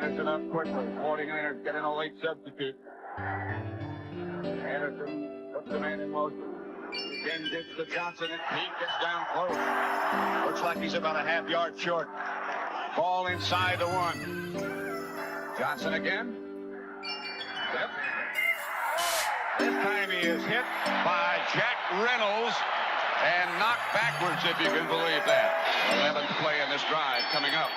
Anderson up quickly. 49ers getting a late substitute. Anderson puts the man in motion. Again gets to Johnson and he gets down close. Looks like he's about a half yard short. Ball inside the 1. Johnson again. Yep. This time he is hit by Jack Reynolds and knocked backwards, if you can believe that. 11th play in this drive coming up.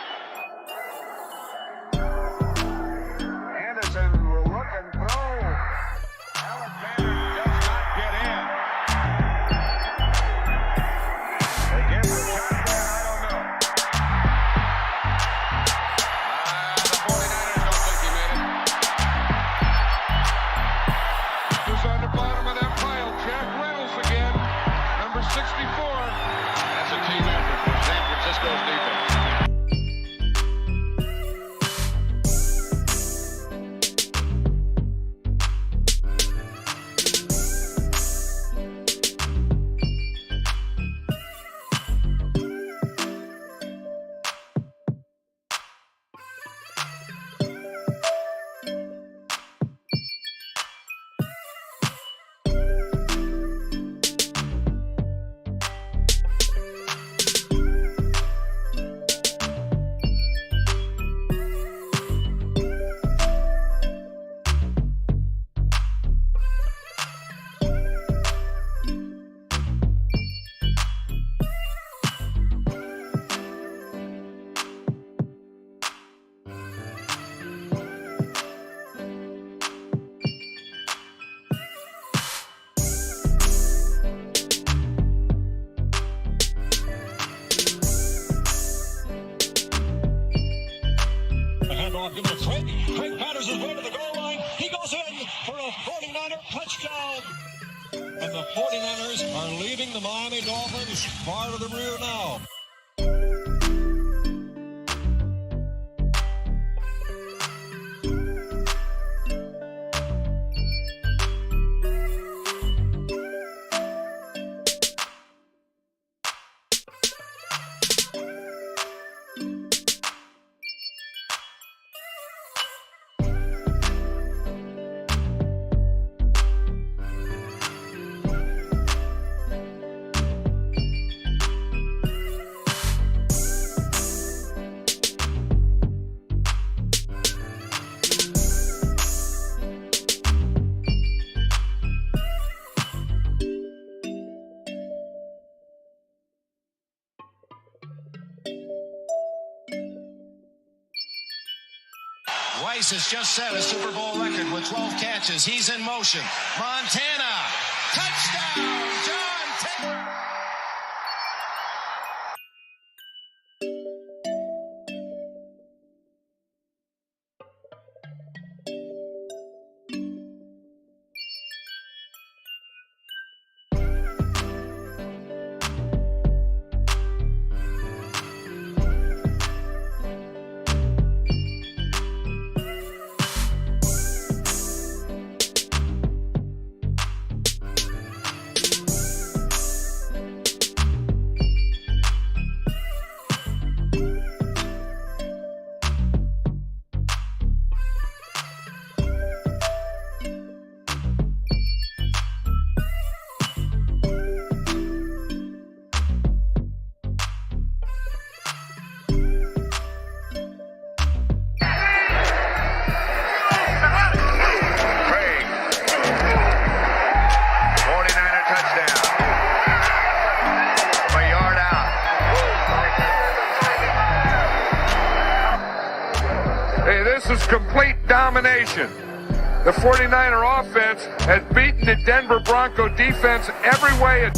Anderson will look and throw. Alexander does not get in. They give the shot there, I don't know. The 49ers don't think he made it. Who's on the bottom of that pile? Jack Reynolds again. Number 64. That's a team effort for San Francisco's defense. Craig Patterson's way to the goal line. He goes in for a 49er touchdown. And the 49ers are leaving the Miami Dolphins far to the rear now. Weiss has just set a Super Bowl record with 12 catches. He's in motion. Montana, touchdown, John Taylor. Hey, this is complete domination. The 49er offense has beaten the Denver Bronco defense every way.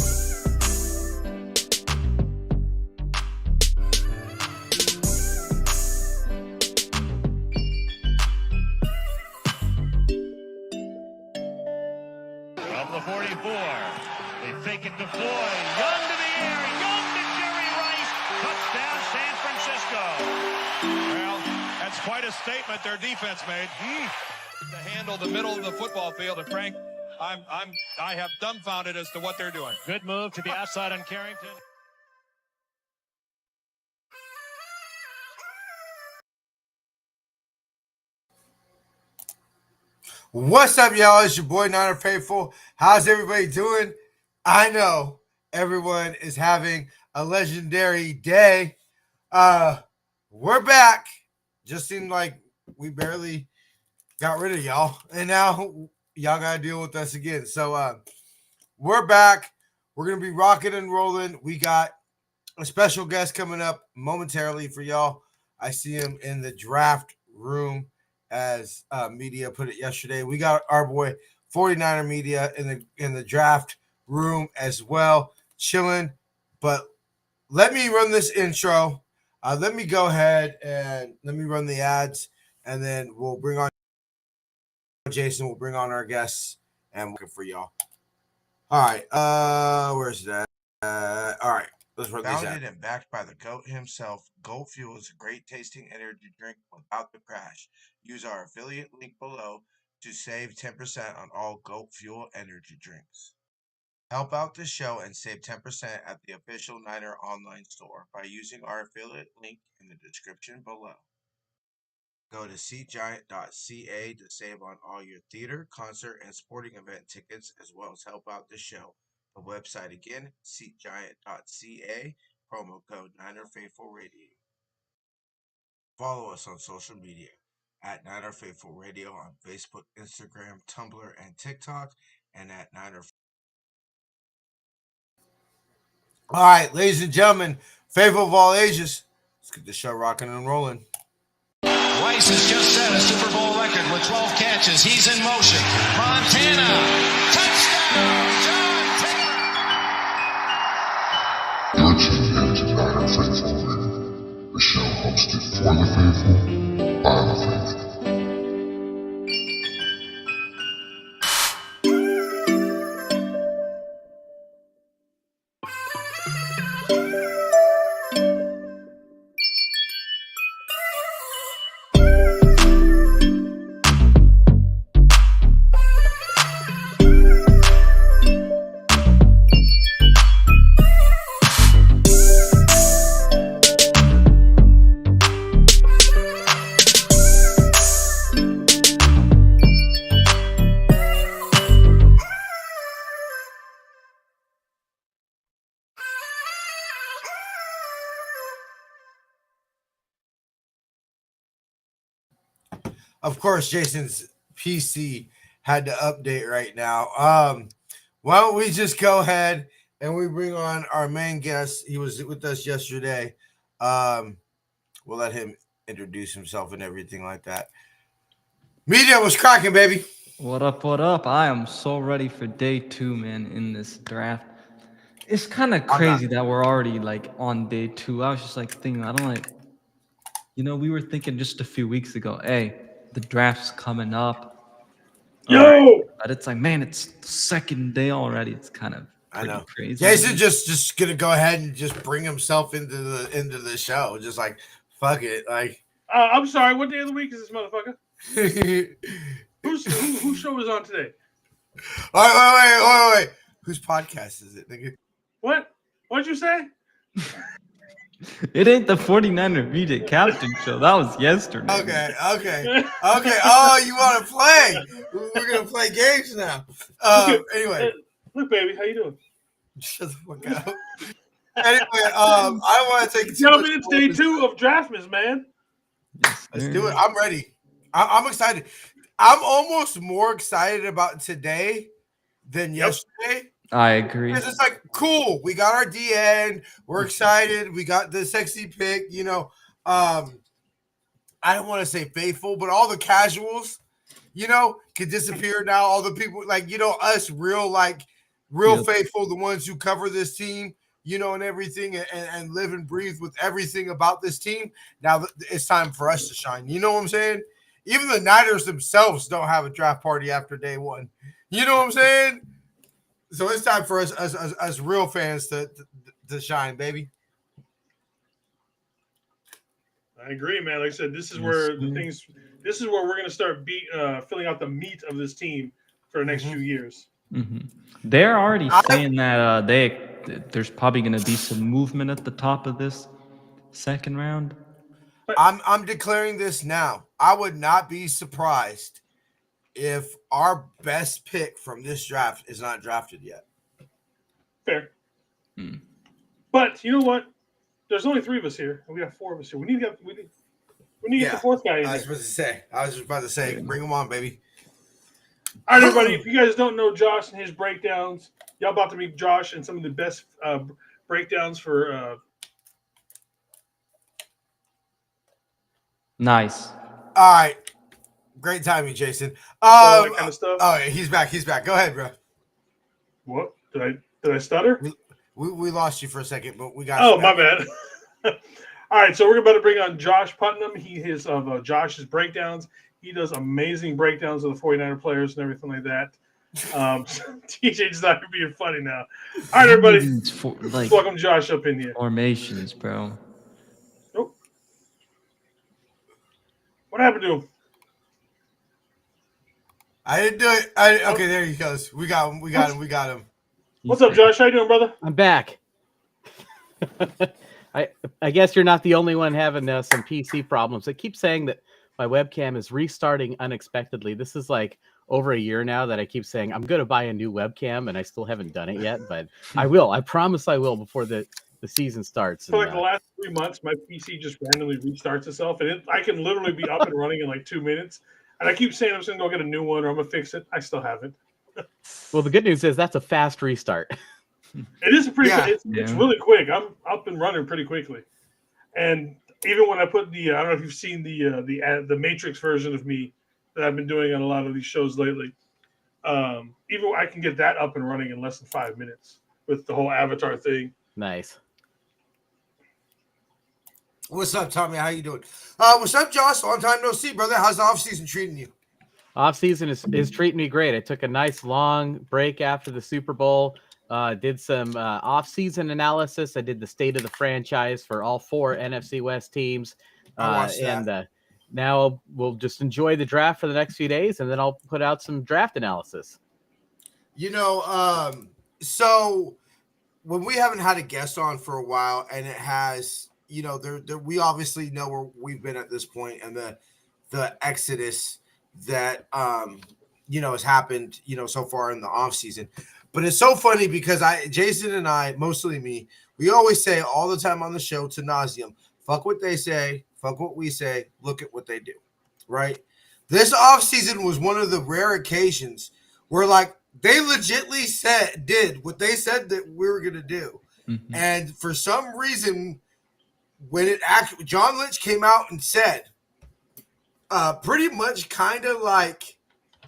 From the 44, they fake it to Floyd. Young to the air. Young to Jerry Rice. Touchdown, San Francisco. Well, that's quite a statement their defense made. To handle the middle of the football field. And Frank, I have dumbfounded as to what they're doing. Good move to the outside on Carrington. What's up, y'all? It's your boy Niner Faithful. How's everybody doing? I know everyone is having a legendary day. We're back. Just seemed like we barely got rid of y'all, and now y'all gotta deal with us again. So we're back. We're gonna be rocking and rolling. We got a special guest coming up momentarily for y'all. I see him in the draft room, as media put it yesterday. We got our boy 49er media in the draft room as well, chilling. But let me run this intro. Let me go ahead and let me run the ads, and then we'll bring on Jason. We'll bring on our guests, and we're for y'all. All right. Where's that? All right. Let's run these ads. Founded and backed by the GOAT himself, Goat Fuel is a great tasting energy drink without the crash. Use our affiliate link below to save 10% on all Goat Fuel energy drinks. Help out the show and save 10% at the official Niner online store by using our affiliate link in the description below. Go to seatgiant.ca to save on all your theater, concert, and sporting event tickets, as well as help out the show. The website again, seatgiant.ca, promo code Niner Faithful Radio. Follow us on social media at Niner Faithful Radio on Facebook, Instagram, Tumblr, and TikTok, and at Niner. All right, ladies and gentlemen, faithful of all ages, let's get the show rocking and rolling. Weiss has just set a Super Bowl record with 12 catches. He's in motion. Montana. Touchdown, John Taylor. You're tuned in to Niner Faithful Radio, the show hosted for the faithful, by the faithful. Of course, Jason's PC had to update right now. Why don't we just go ahead and we bring on our main guest? He was with us yesterday. We'll let him introduce himself and everything like that. Media was cracking, baby. What up, what up? I am so ready for day 2, man, in this draft. It's kind of crazy that we're already, like, on day 2. I was just, like, thinking, I don't like, we were thinking just a few weeks ago, hey, the draft's coming up. Yo! But it's like, man, it's the second day already. It's kind of crazy. Jason just gonna go ahead and just bring himself into the show. Just like, fuck it. Like, I'm sorry. What day of the week is this motherfucker? Whose show is on today? Wait. Whose podcast is it, nigga? What? What'd you say? It ain't the 49er Media Captain show. That was yesterday. Okay. Oh, you want to play? We're gonna play games now. Anyway, look, baby, how you doing? Shut the fuck up. Anyway, I don't want to take. Tell me it's day 2 of Draftmas, man. Yes, let's do it. I'm ready. I'm excited. I'm almost more excited about today than yesterday. I agree. Because it's like, cool. We got our DN. We're excited. We got the sexy pick. I don't want to say faithful, but all the casuals, can disappear now. All the people, us real faithful, the ones who cover this team, and everything and live and breathe with everything about this team. Now it's time for us to shine. You know what I'm saying? Even the Niners themselves don't have a draft party after day 1. You know what I'm saying? So it's time for us real fans to shine, baby. I agree, man. Like I said, this is where this is where we're gonna start filling out the meat of this team for the next few years. Mm-hmm. They're already saying that there's probably going to be some movement at the top of this second round. I'm declaring this now. I would not be surprised if our best pick from this draft is not drafted yet. Fair. But you know what? There's only 3 of us here, and we got 4 of us here. We need to get the 4th guy in I here. was just about to say, bring him on, baby. All right, everybody. If you guys don't know Josh and his breakdowns, y'all about to meet Josh and some of the best breakdowns for. Nice. All right, great timing, Jason. All that kind of stuff. Oh, yeah, he's back. He's back. Go ahead, bro. What did I stutter? We lost you for a second, but we got. Oh, my bad. All right, so we're about to bring on Josh Putnam. He is of Josh's breakdowns. He does amazing breakdowns of the 49er players and everything like that. TJ's not being funny now. All right, everybody. Let's welcome Josh up in here. Formations, bro. Nope. What happened to him? I didn't do it. Okay, there he goes. We got him. What's up, Josh? How you doing, brother? I'm back. I guess you're not the only one having some PC problems. I keep saying that my webcam is restarting unexpectedly. This is like over a year now that I keep saying I'm going to buy a new webcam, and I still haven't done it yet. But I will. I promise I will before the season starts. For like the last 3 months, my PC just randomly restarts itself, and I can literally be up and running in like 2 minutes. And I keep saying I'm just going to go get a new one or I'm going to fix it. I still haven't. Well, the good news is that's a fast restart. It is it's really quick. I'm up and running pretty quickly. And even when I put I don't know if you've seen the Matrix version of me that I've been doing on a lot of these shows lately. Even I can get that up and running in less than 5 minutes with the whole avatar thing. Nice. What's up, Tommy? How you doing? What's up, Josh? Long time no see, brother. How's the off season treating you? Off season is treating me great. I took a nice long break after the Super Bowl. Did some off season analysis. I did the state of the franchise for all 4 NFC West teams. And now we'll just enjoy the draft for the next few days, and then I'll put out some draft analysis. So when we haven't had a guest on for a while, and it has, we obviously know where we've been at this point, and the exodus that has happened, so far in the off season. But it's so funny because Jason and I, mostly me, we always say all the time on the show to nauseum, fuck what they say, fuck what we say, look at what they do, right? This offseason was one of the rare occasions where, like, they legitly did what they said that we were going to do. Mm-hmm. And for some reason, when John Lynch came out and said, pretty much kind of like,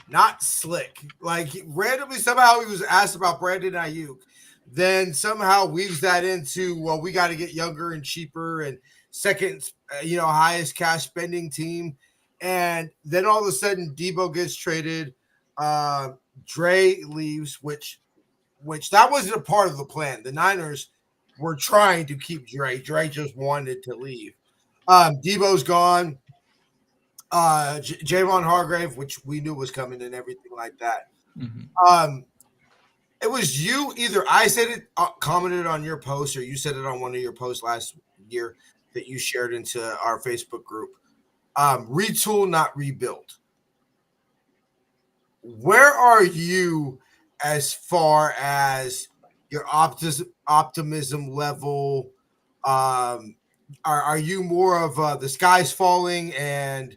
not slick. Like, randomly, somehow he was asked about Brandon Ayuk. Then somehow weaves that into, well, we got to get younger and cheaper and second, highest cash spending team. And then all of a sudden, Debo gets traded. Dre leaves, which that wasn't a part of the plan. The Niners were trying to keep Dre. Dre just wanted to leave. Debo's gone. Javon Hargrave, which we knew was coming and everything like that. Mm-hmm. It was you, either I said it, commented on your post, or you said it on one of your posts last year that you shared into our Facebook group. Retool, not rebuild. Where are you as far as your optimism level? Are you more of the sky's falling and,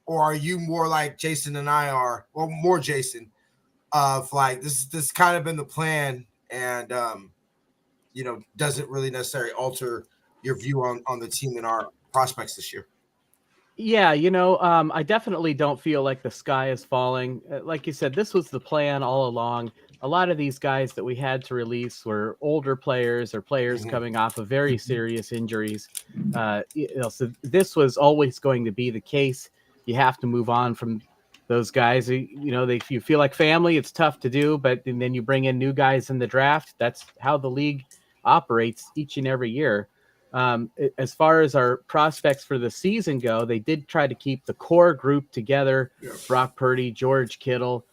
or are you more like Jason and I are, or more Jason, of like, this kind of been the plan and, doesn't really necessarily alter your view on the team and our prospects this year? Yeah, I definitely don't feel like the sky is falling. Like you said, this was the plan all along. A lot of these guys that we had to release were older players or players mm-hmm. coming off of very serious injuries. So this was always going to be the case. You have to move on from those guys. If you feel like family, it's tough to do, but then you bring in new guys in the draft. That's how the league operates each and every year. As far as our prospects for the season go, they did try to keep the core group together. Yeah. Brock Purdy, George Kittle,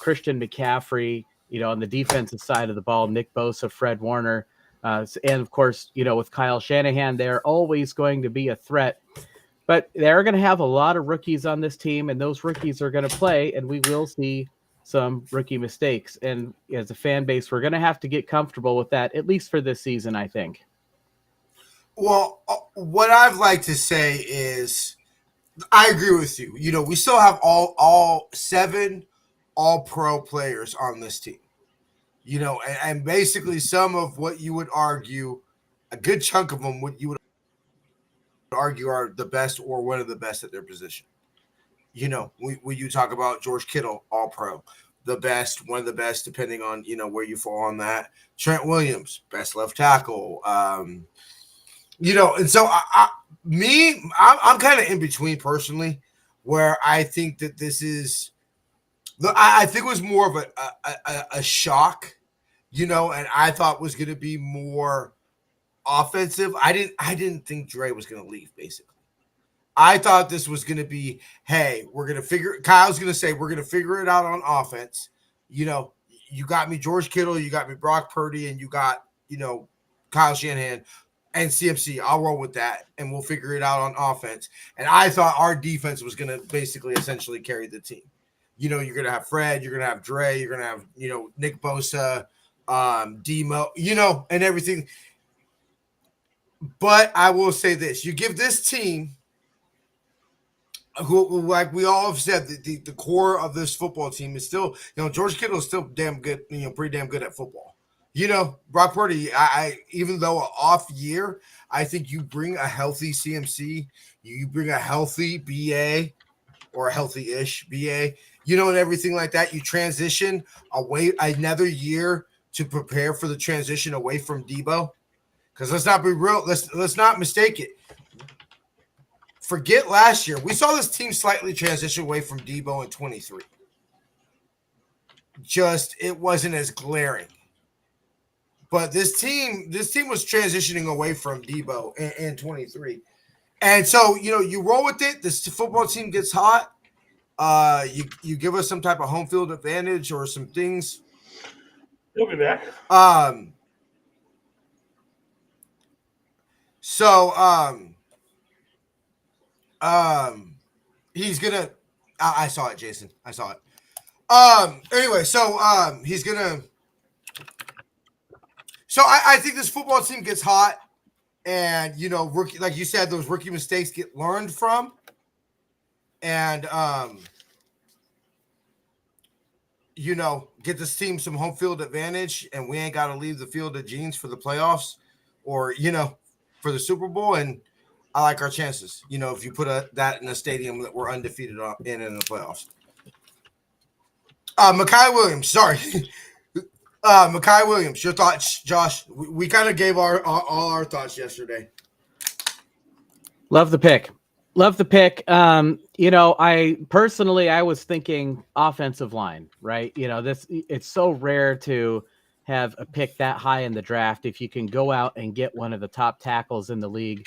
Christian McCaffrey, on the defensive side of the ball, Nick Bosa, Fred Warner. And of course, with Kyle Shanahan, they're always going to be a threat. But they're going to have a lot of rookies on this team, and those rookies are going to play, and we will see some rookie mistakes. And as a fan base, we're going to have to get comfortable with that, at least for this season, I think. Well, what I'd like to say is I agree with you. We still have all 7 all-pro players on this team. And basically some of what you would argue, a good chunk of them, what you would argue are the best or one of the best at their position. When you talk about George Kittle, all pro, the best, one of the best, depending on, where you fall on that. Trent Williams, best left tackle. And so I'm kind of in between personally, where I think that this is, I think it was more of a shock, and I thought was going to be more offensive. I didn't think Dre was going to leave, basically. I thought this was going to be, hey, Kyle's going to say, we're going to figure it out on offense. You got me George Kittle, you got me Brock Purdy, and you got, Kyle Shanahan and CMC. I'll roll with that, and we'll figure it out on offense. And I thought our defense was going to basically essentially carry the team. You're going to have Fred, you're going to have Dre, you're going to have, Nick Bosa, Demo, and everything. But I will say this. You give this team, who, like we all have said, the core of this football team is still, George Kittle is still damn good, pretty damn good at football. Brock Purdy, I even though an off year, I think you bring a healthy CMC, you bring a healthy BA or a healthy-ish BA, and everything like that. You transition away another year to prepare for the transition away from Debo. Because let's not be real, let's not mistake it. Forget last year. We saw this team slightly transition away from Debo in 23. Just it wasn't as glaring. But this team was transitioning away from Debo in 23. And so, you roll with it. This football team gets hot. You give us some type of home field advantage or some things. He'll be back. He's gonna. I saw it, Jason. I saw it. Anyway, he's gonna. So I think this football team gets hot, and rookie, like you said, those rookie mistakes get learned from, and get this team some home field advantage, and we ain't got to leave the field of jeans for the playoffs, or for the Super Bowl. And I like our chances, if you put that in a stadium that we're undefeated in the playoffs. Mekhi Williams, sorry. Mekhi Williams, your thoughts, Josh? We kind of gave all our thoughts yesterday. Love the pick. I personally, I was thinking offensive line, right? It's so rare to have a pick that high in the draft. If you can go out and get one of the top tackles in the league,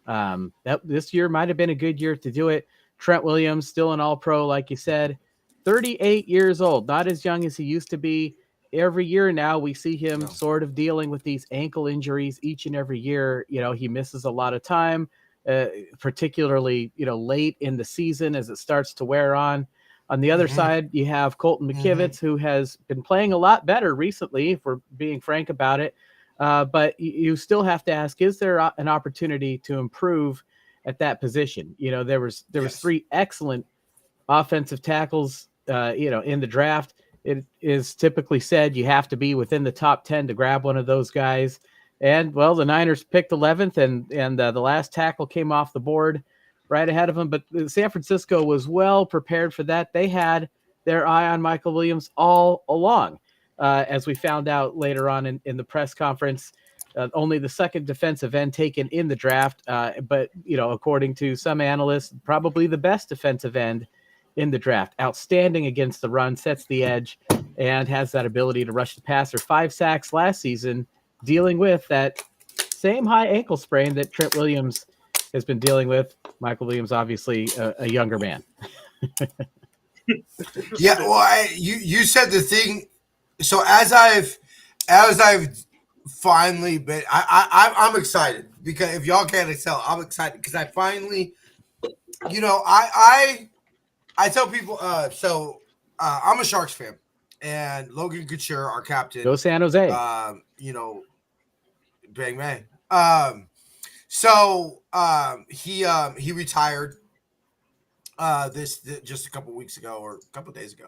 that this year might have been a good year to do it. Trent Williams, still an all-pro, like you said, 38 years old, not as young as he used to be. Every year now we see him sort of dealing with these ankle injuries each and every year. He misses a lot of time, particularly, late in the season as it starts to wear on. On the other side, you have Colton McKivitz, who has been playing a lot better recently, if we're being frank about it. But you still have to ask, is there an opportunity to improve at that position? There was 3 excellent offensive tackles, in the draft. It is typically said you have to be within the top 10 to grab one of those guys. And, well, the Niners picked 11th, and the last tackle came off the board right ahead of them. But San Francisco was well prepared for that. They had their eye on Michael Williams all along. As we found out later on in the press conference, only the second defensive end taken in the draft. But, according to some analysts, probably the best defensive end in the draft. Outstanding against the run, sets the edge, and has that ability to rush the passer. 5 sacks last season, dealing with that same high ankle sprain that Trent Williams has been dealing with. Michael Williams, obviously a younger man. Yeah, well, you said the thing. So as I've finally been, I'm excited, because if y'all can't tell, I'm excited because I finally You know, I tell people. I'm a Sharks fan, and Logan Couture, our captain, Go San Jose. You know, bang bang. He retired just a couple weeks ago or a couple days ago.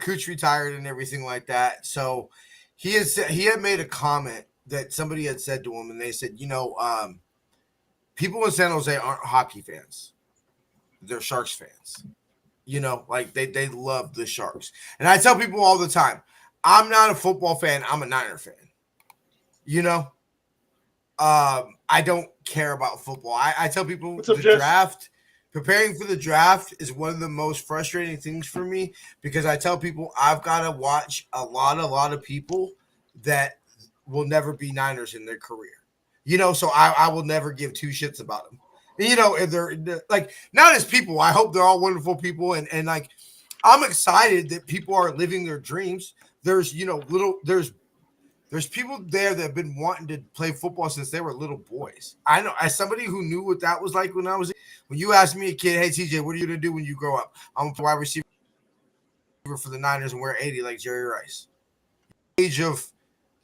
Cooch retired and everything like that. So he had made a comment that somebody had said to him, and they said, people in San Jose aren't hockey fans; they're Sharks fans. You know, like they love the Sharks. And I tell people all the time, I'm not a football fan; I'm a Niner fan. You know, I don't care about football. I tell people the draft. Preparing for the draft is one of the most frustrating things for me because I tell people I've got to watch a lot of people that will never be Niners in their career. You know, so I will never give two shits about them. You know, if they're like not as people. I hope they're all wonderful people, and like I'm excited that people are living their dreams. There's there's people there that have been wanting to play football since they were little boys. I know, as somebody who knew what that was like when you asked me a kid, hey TJ, what are you gonna do when you grow up? I'm a wide receiver for the Niners and wear 80 like Jerry Rice. Age of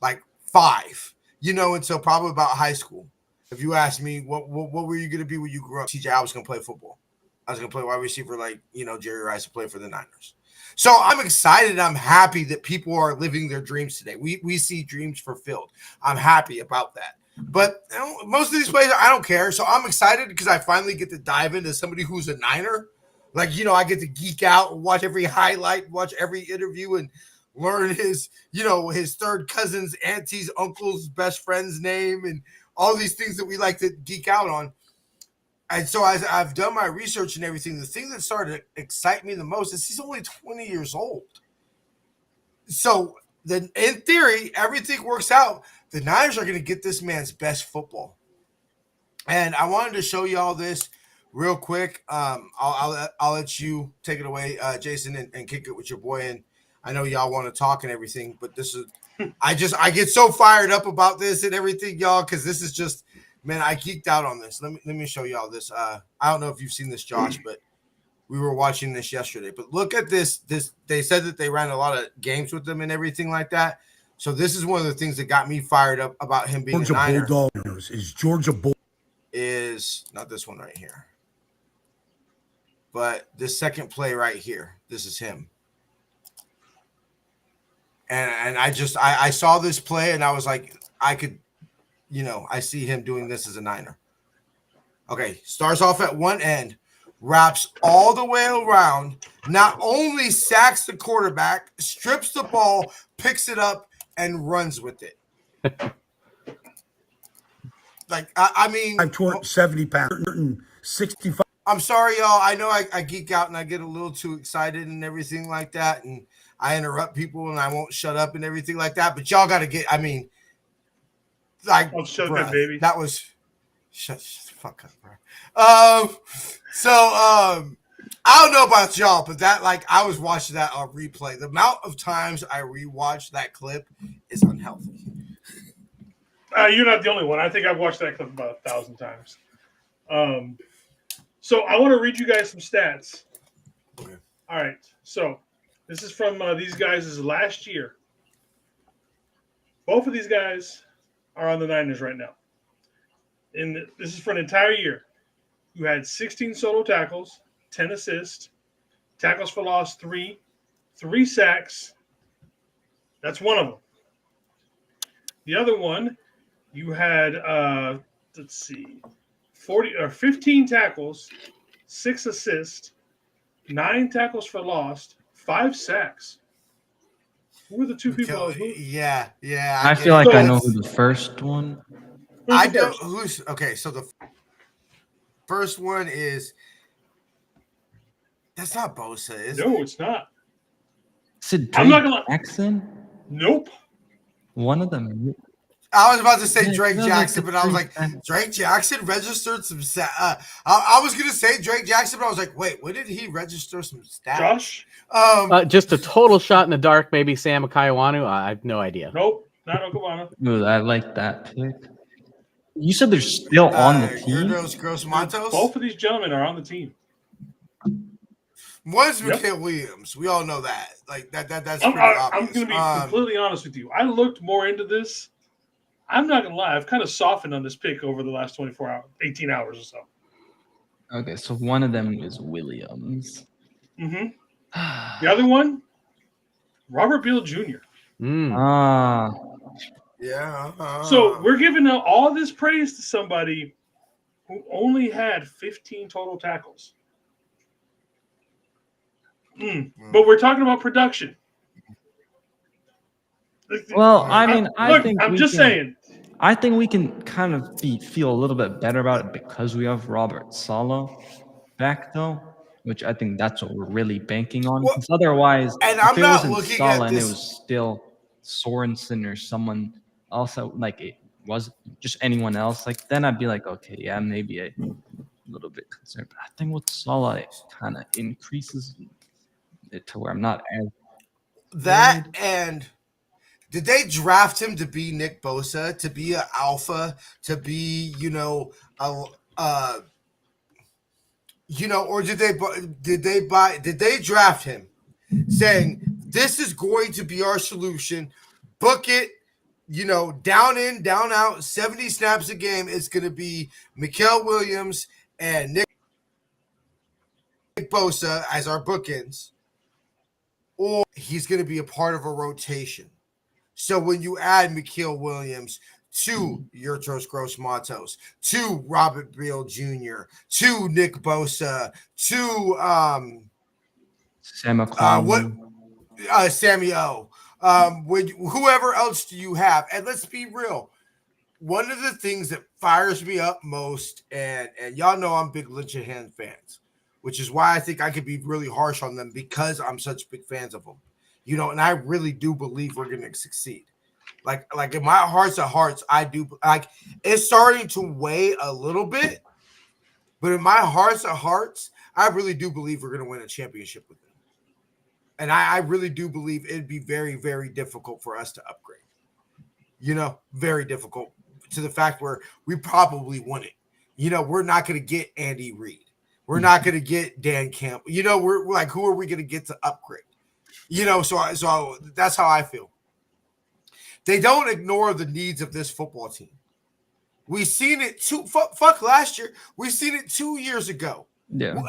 like 5, until probably about high school. If you asked me what were you gonna be when you grew up, TJ, I was gonna play football. I was gonna play wide receiver like Jerry Rice and play for the Niners. So I'm excited. I'm happy that people are living their dreams today. We see dreams fulfilled. I'm happy about that. But most of these players, I don't care. So I'm excited because I finally get to dive into somebody who's a Niner. Like, I get to geek out and watch every highlight, watch every interview, and learn his third cousin's, auntie's, uncle's, best friend's name, and all these things that we like to geek out on. And so as I've done my research and everything, the thing that started to excite me the most is he's only 20 years old. So then, in theory, everything works out. The Niners are going to get this man's best football. And I wanted to show you all this real quick. I'll let you take it away, Jason, and kick it with your boy. And I know y'all want to talk and everything, but this is I get so fired up about this and everything, y'all, because this is just. Man, I geeked out on this. Let me show you all this. I don't know if you've seen this, Josh, but we were watching this yesterday. But look at this. They said that they ran a lot of games with them and everything like that. So this is one of the things that got me fired up about him being Georgia a Niner. Bulldogs is Georgia Bull is not this one right here, but this second play right here. This is him. And I saw this play and I was like, I could. I see him doing this as a Niner. Okay, starts off at one end, wraps all the way around, not only sacks the quarterback, strips the ball, picks it up, and runs with it. Like, I mean... 70 pounds, 65. I'm sorry, y'all. I know I geek out and I get a little too excited and everything like that, and I interrupt people and I won't shut up and everything like that, but y'all got to get... I mean... Like, shut up, baby. That was shut the fuck up, bro. I don't know about y'all, but that I was watching that on replay. The amount of times I rewatched that clip is unhealthy. You're not the only one. I think I've watched that clip about 1,000 times. So I want to read you guys some stats. Okay. All right. So this is from these guys' last year. Both of these guys are on the Niners right now. This is for an entire year. You had 16 solo tackles, 10 assists, tackles for loss 3 sacks. That's one of them. The other one, you had 15 tackles, 6 assists, 9 tackles for loss, 5 sacks. Who were the two people? Yeah. I feel like I know who the first one. I don't. Who's okay? So the first one is that's not Bosa, is it? No, it's not. Is it Drake Jackson? Nope. One of them. I was about to say Drake Jackson, but I was like, Drake Jackson registered some stats. I was going to say Drake Jackson, but I was like, wait, when did he register some stats? Josh? Just a total shot in the dark, maybe Sam Akaiwanu. I have no idea. Nope, not Okawano. Ooh, I like that pick. You said they're still on the team? Yurdos Gross Matos? Both of these gentlemen are on the team. One's Mikhail Williams. We all know that. Like that's pretty obvious. I'm going to be completely honest with you. I looked more into this. I'm not going to lie. I've kind of softened on this pick over the last 24 hours, 18 hours or so. Okay, so one of them is Williams. Mm-hmm. The other one, Robert Beal Jr. Yeah. So we're giving out all this praise to somebody who only had 15 total tackles. But we're talking about production. Well, I mean, I think saying. I think we can kind of feel a little bit better about it because we have Robert Saleh back, though, which I think that's what we're really banking on. Because otherwise, and if I'm it not wasn't looking Saleh at and it this. was still Sorensen or someone else, like it was just anyone else, like then I'd be like, okay, yeah, maybe a little bit concerned. But I think with Saleh, it kind of increases it to where I'm not as that and. Did they draft him to be Nick Bosa, to be an alpha, to be, or did they draft him saying this is going to be our solution, book it, down in, down out, 70 snaps a game. It's going to be Mikhail Williams and Nick Bosa as our bookends, or he's going to be a part of a rotation. So when you add Mikhail Williams to Yurdos Gross Matos, to Robert Beal Jr., to Nick Bosa, to Sammy O, whoever else do you have? And let's be real. One of the things that fires me up most, and y'all know I'm big Linehan fans, which is why I think I could be really harsh on them because I'm such big fans of them. And I really do believe we're going to succeed. Like in my hearts of hearts, I do. Like it's starting to weigh a little bit, but in my hearts of hearts, I really do believe we're going to win a championship with them. And I really do believe it'd be very, very difficult for us to upgrade. Very difficult to the fact where we probably won it. We're not going to get Andy Reid. We're not going to get Dan Campbell. We're like, who are we going to get to upgrade? So that's how I feel. They don't ignore the needs of this football team. We've seen it fuck last year. We've seen it 2 years ago. Yeah.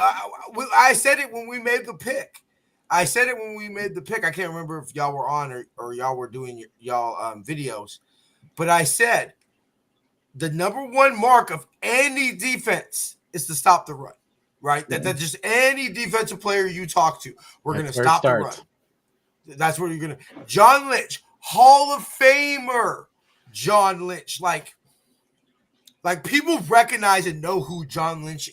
I said it when we made the pick. I can't remember if y'all were on or y'all were doing y'all videos, but I said the number one mark of any defense is to stop the run. Right? Yeah. That just any defensive player you talk to, we're going to stop the run. That's where you're going to. John Lynch, Hall of Famer, John Lynch. Like people recognize and know who John Lynch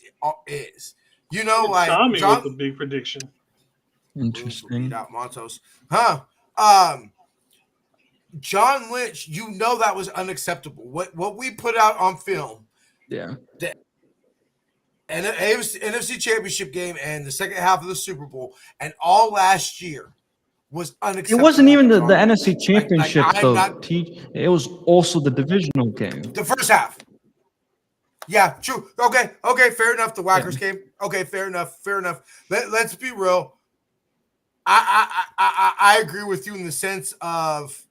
is. Tommy John with the big prediction. Interesting. Out Montos. John Lynch, that was unacceptable. What we put out on film. Yeah. And the NFC Championship game and the second half of the Super Bowl and all last year was unacceptable. It wasn't even the NFC Championship, though. It was also the divisional game. The first half. Yeah, true. Okay, fair enough. The Whackers game. Okay, fair enough. Let's be real. I agree with you in the sense of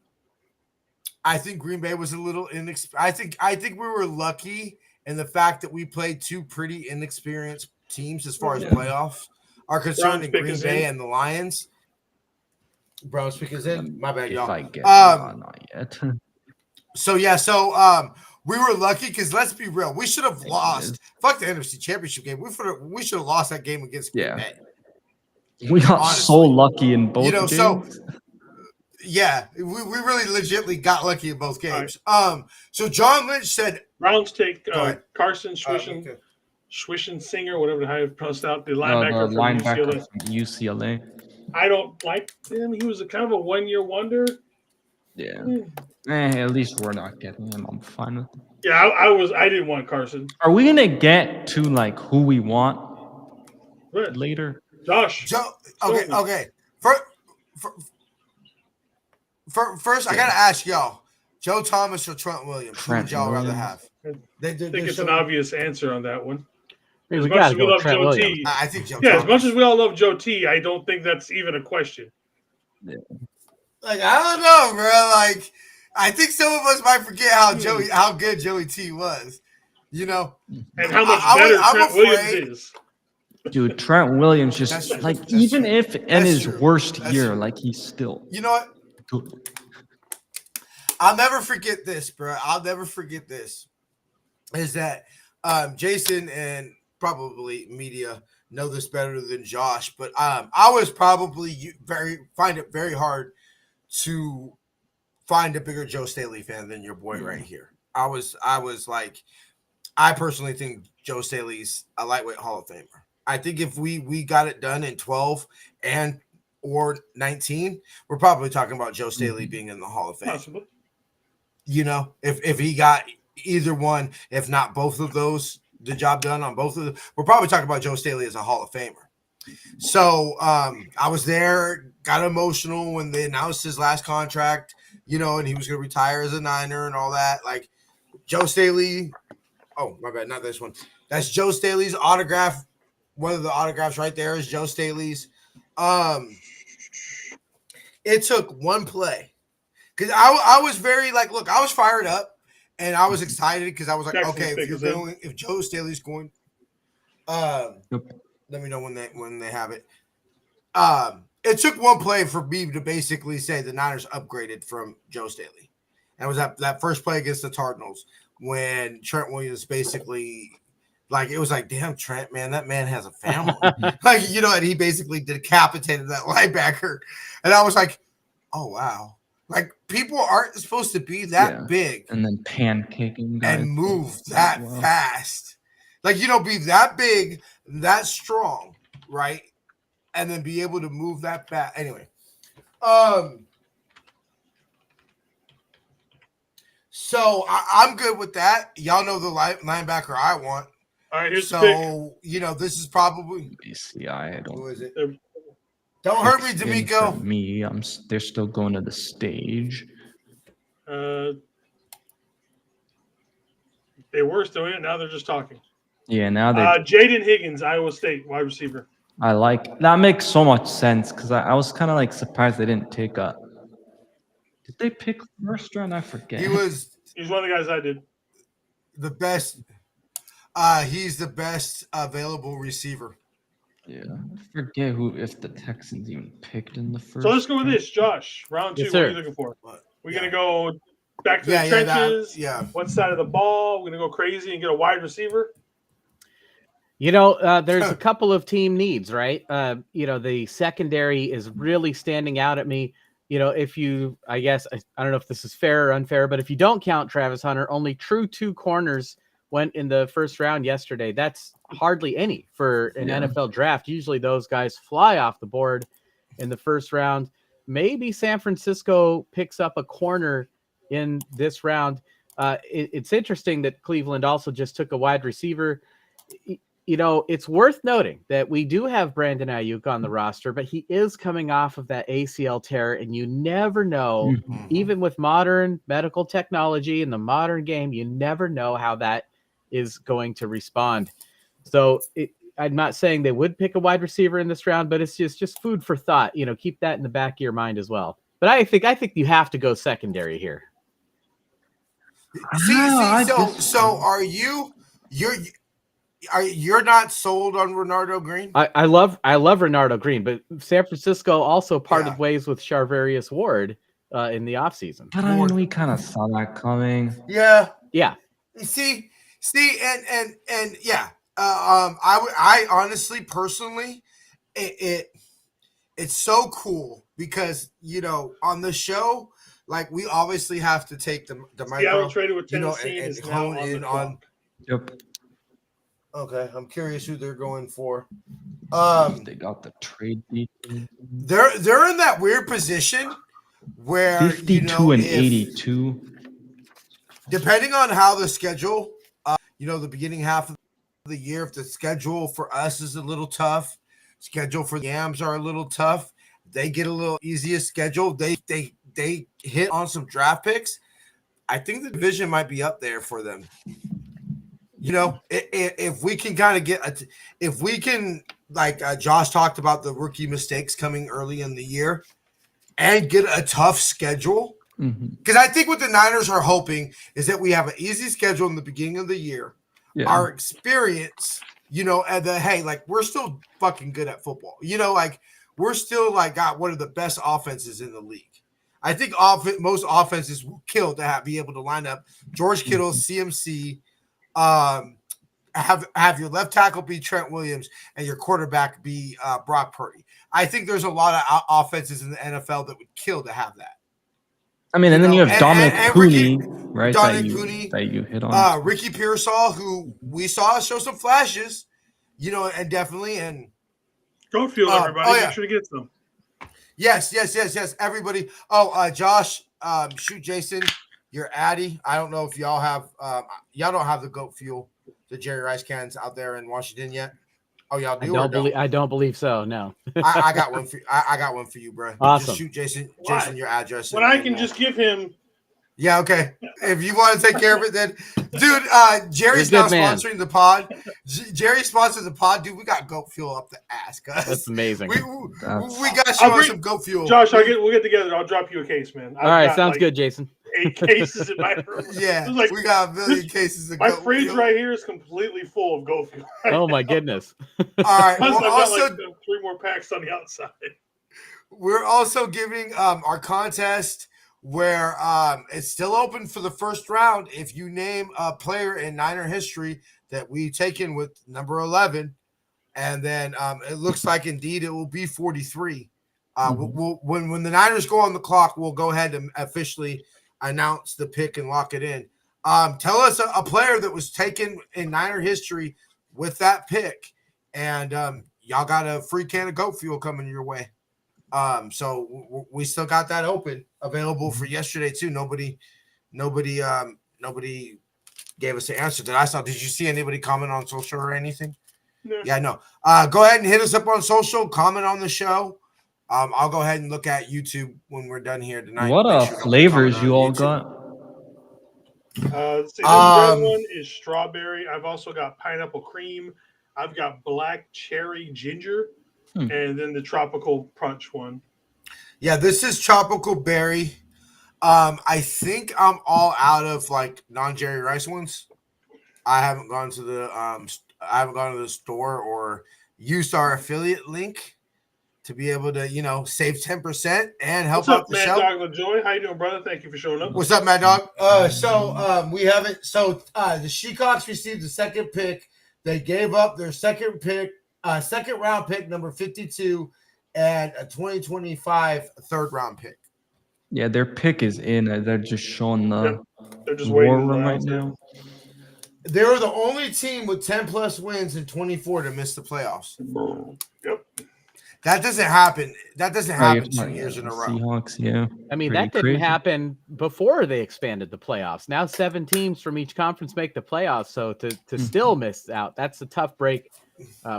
I think Green Bay was a little inexperienced. I think we were lucky in the fact that we played two pretty inexperienced teams as far as playoffs are concerned in Green Bay and the Lions. Brown's pick is in. My bad, y'all. Not yet. So we were lucky because let's be real, we should have lost. Fuck the NFC Championship game. We should have lost that game against Green Bay. We got so lucky in both games. So yeah, we really legitimately got lucky in both games. Right. So John Lynch said Browns take Carson Swishen Singer, whatever how you pronounce out, the linebacker from UCLA. I don't like him. He was a kind of a 1 year wonder. Yeah. At least we're not getting him. I'm fine with it. Yeah, I didn't want Carson. Are we gonna get to who we want later? Josh. Okay. First, I gotta ask y'all. Joe Thomas or Trent Williams? Who would y'all rather have? I think it's an obvious answer on that one. Hey, As we much gotta as we go love Trent Joe Williams. T, I think Joe yeah, Thomas. as much as we all love Joe T, I don't think that's even a question. Like, I don't know, bro. Like, I think some of us might forget how good Joey T was. You know, and how much better Trent Williams is. Dude, Trent Williams just That's like true. even That's if true. in That's his true. worst That's year, true. like he's still You know what? good. I'll never forget this, bro. I'll never forget this. Is that Jason and probably media know this better than Josh, but I was probably find it very hard to find a bigger Joe Staley fan than your boy right here. I was like, I personally think Joe Staley's a lightweight Hall of Famer. I think if we got it done in 12 and or 19, we're probably talking about Joe Staley being in the Hall of Fame. Possibly. You know, if he got either one, if not both of those, the job done on both of them, we're probably talking about Joe Staley as a Hall of Famer. So I was there, got emotional when they announced his last contract, you know, and he was going to retire as a Niner and all that. Like Joe Staley. Oh, my bad. Not this one. That's Joe Staley's autograph. One of the autographs right there is Joe Staley's. It took one play. Because I was very like, look, I was fired up and I was excited because I was like, okay, if Joe Staley's going, let me know when they have it. It took one play for me to basically say the Niners upgraded from Joe Staley. And it was that first play against the Cardinals when Trent Williams basically, like, it was like, damn, Trent, man, that man has a family. Like, you know, and he basically decapitated that linebacker. And I was like, oh, wow. Like, people aren't supposed to be that big. And then pancaking guys. And move that fast. Like, you know, be that big, that strong, right? And then be able to move that fast. Anyway. So I'm good with that. Y'all know the linebacker I want. All right, here's the pick. You know, this is probably BCI. Who is it? Don't hurt me, D'Amico. Me, they're still going to the stage. They were still in. Now they're just talking. Yeah, now they. Jaden Higgins, Iowa State wide receiver. I like that. Makes so much sense because I was kind of like surprised they didn't take a. Did they pick first round? I forget. He's one of the guys I did. The best. He's the best available receiver. Yeah, I forget if the Texans even picked in the first. So let's go with this, Josh. Round 2. Yes, what are you looking for? We're gonna go back to the trenches. What side of the ball? We're gonna go crazy and get a wide receiver. You know, there's a couple of team needs, right? You know, the secondary is really standing out at me. You know, I guess, I don't know if this is fair or unfair, but if you don't count Travis Hunter, only true 2 corners went in the first round yesterday. That's hardly any for an NFL draft. Usually those guys fly off the board in the first round. Maybe San Francisco picks up a corner in this round. It's interesting that Cleveland also just took a wide receiver. You know, it's worth noting that we do have Brandon Ayuk on the roster, but he is coming off of that ACL tear, and you never know, even with modern medical technology in the modern game, you never know how that is going to respond. So I'm not saying they would pick a wide receiver in this round, but it's just food for thought. You know, keep that in the back of your mind as well. But I think you have to go secondary here. So are you're not sold on Renardo Green? I love Renardo Green, but San Francisco also parted ways with Charvarius Ward in the offseason. But I mean, we kind of saw that coming. Yeah. See, and yeah. I honestly, personally, it's so cool because, you know, on the show, like, we obviously have to take the micro, traded with Tennessee, and hone in on. Yep. Okay, I'm curious who they're going for. They got the trade details. They're in that weird position where 52 and 82. Depending on how the schedule, the beginning half of the year, if the schedule for us is a little tough, schedule for the Yams are a little tough, they get a little easier schedule. They hit on some draft picks. I think the division might be up there for them. You know, if we can kind of get, if we can, like Josh talked about the rookie mistakes coming early in the year and get a tough schedule. Because I think what the Niners are hoping is that we have an easy schedule in the beginning of the year. Yeah. Our experience, you know, and hey, like we're still fucking good at football. You know, like we're still like got one of the best offenses in the league. I think most offenses will kill to be able to line up George Kittle, CMC, have your left tackle be Trent Williams and your quarterback be Brock Purdy. I think there's a lot of offenses in the NFL that would kill to have that. I mean, and then you have Dominic Cooney, right? Dominic Cooney, that you hit on. Ricky Pearsall, who we saw show some flashes, you know, and definitely and don't feel everybody. Make sure to get some. Yes. Everybody. Josh, shoot Jason, your Addy. I don't know if y'all have y'all don't have the goat fuel, the Jerry Rice cans out there in Washington yet. Oh, y'all do? I don't believe so. No. I got one for I got one for you, bro. Awesome. Just shoot Jason your address. When I can just give him. Yeah, okay. If you want to take care of it, then, dude, Jerry's not sponsoring the pod. Jerry sponsors the pod, dude. We got goat fuel up the ass, guys. That's amazing. We got you on some goat fuel. Josh, we'll get together. I'll drop you a case, man. All right, sounds good, Jason. 8 cases in my room. Yeah, we got a million cases of my goat fridge fuel. right here is completely full of goat fuel. Oh my goodness! All right, I've got also like 3 more packs on the outside. We're also giving our contest where it's still open for the first round. If you name a player in Niner history that we taken with number 11, and then it looks like indeed it will be 43. When the Niners go on the clock, we'll go ahead and officially announce the pick and lock it in. Tell us a player that was taken in Niner history with that pick, and y'all got a free can of goat fuel coming your way. So we still got that open, available for yesterday too. Nobody gave us the answer that I saw. Did you see anybody comment on social or anything? No. Yeah, no. Go ahead and hit us up on social, comment on the show. I'll go ahead and look at YouTube when we're done here tonight. What flavors you all got? The red one is strawberry. I've also got pineapple cream. I've got black cherry ginger, and then the tropical punch one. Yeah, this is tropical berry. I think I'm all out of like non-Jerry Rice ones. I haven't gone to the store or used our affiliate link to be able to, save 10% and help out the show. What's up, Mad Dog LaJoy? How you doing, brother? Thank you for showing up. What's up, Mad Dog? We haven't. So the Shecox received the second pick. They gave up their second round pick, number 52, and a 2025 third round pick. Yeah, their pick is in. They're just showing the They're just war waiting room right now. They were the only team with 10 plus wins in 24 to miss the playoffs. Yep. That doesn't happen. That doesn't happen 2 years in a row. Seahawks, yeah. I mean, Pretty that didn't crazy. happen before they expanded the playoffs. Now 7 teams from each conference make the playoffs. So to still miss out, that's a tough break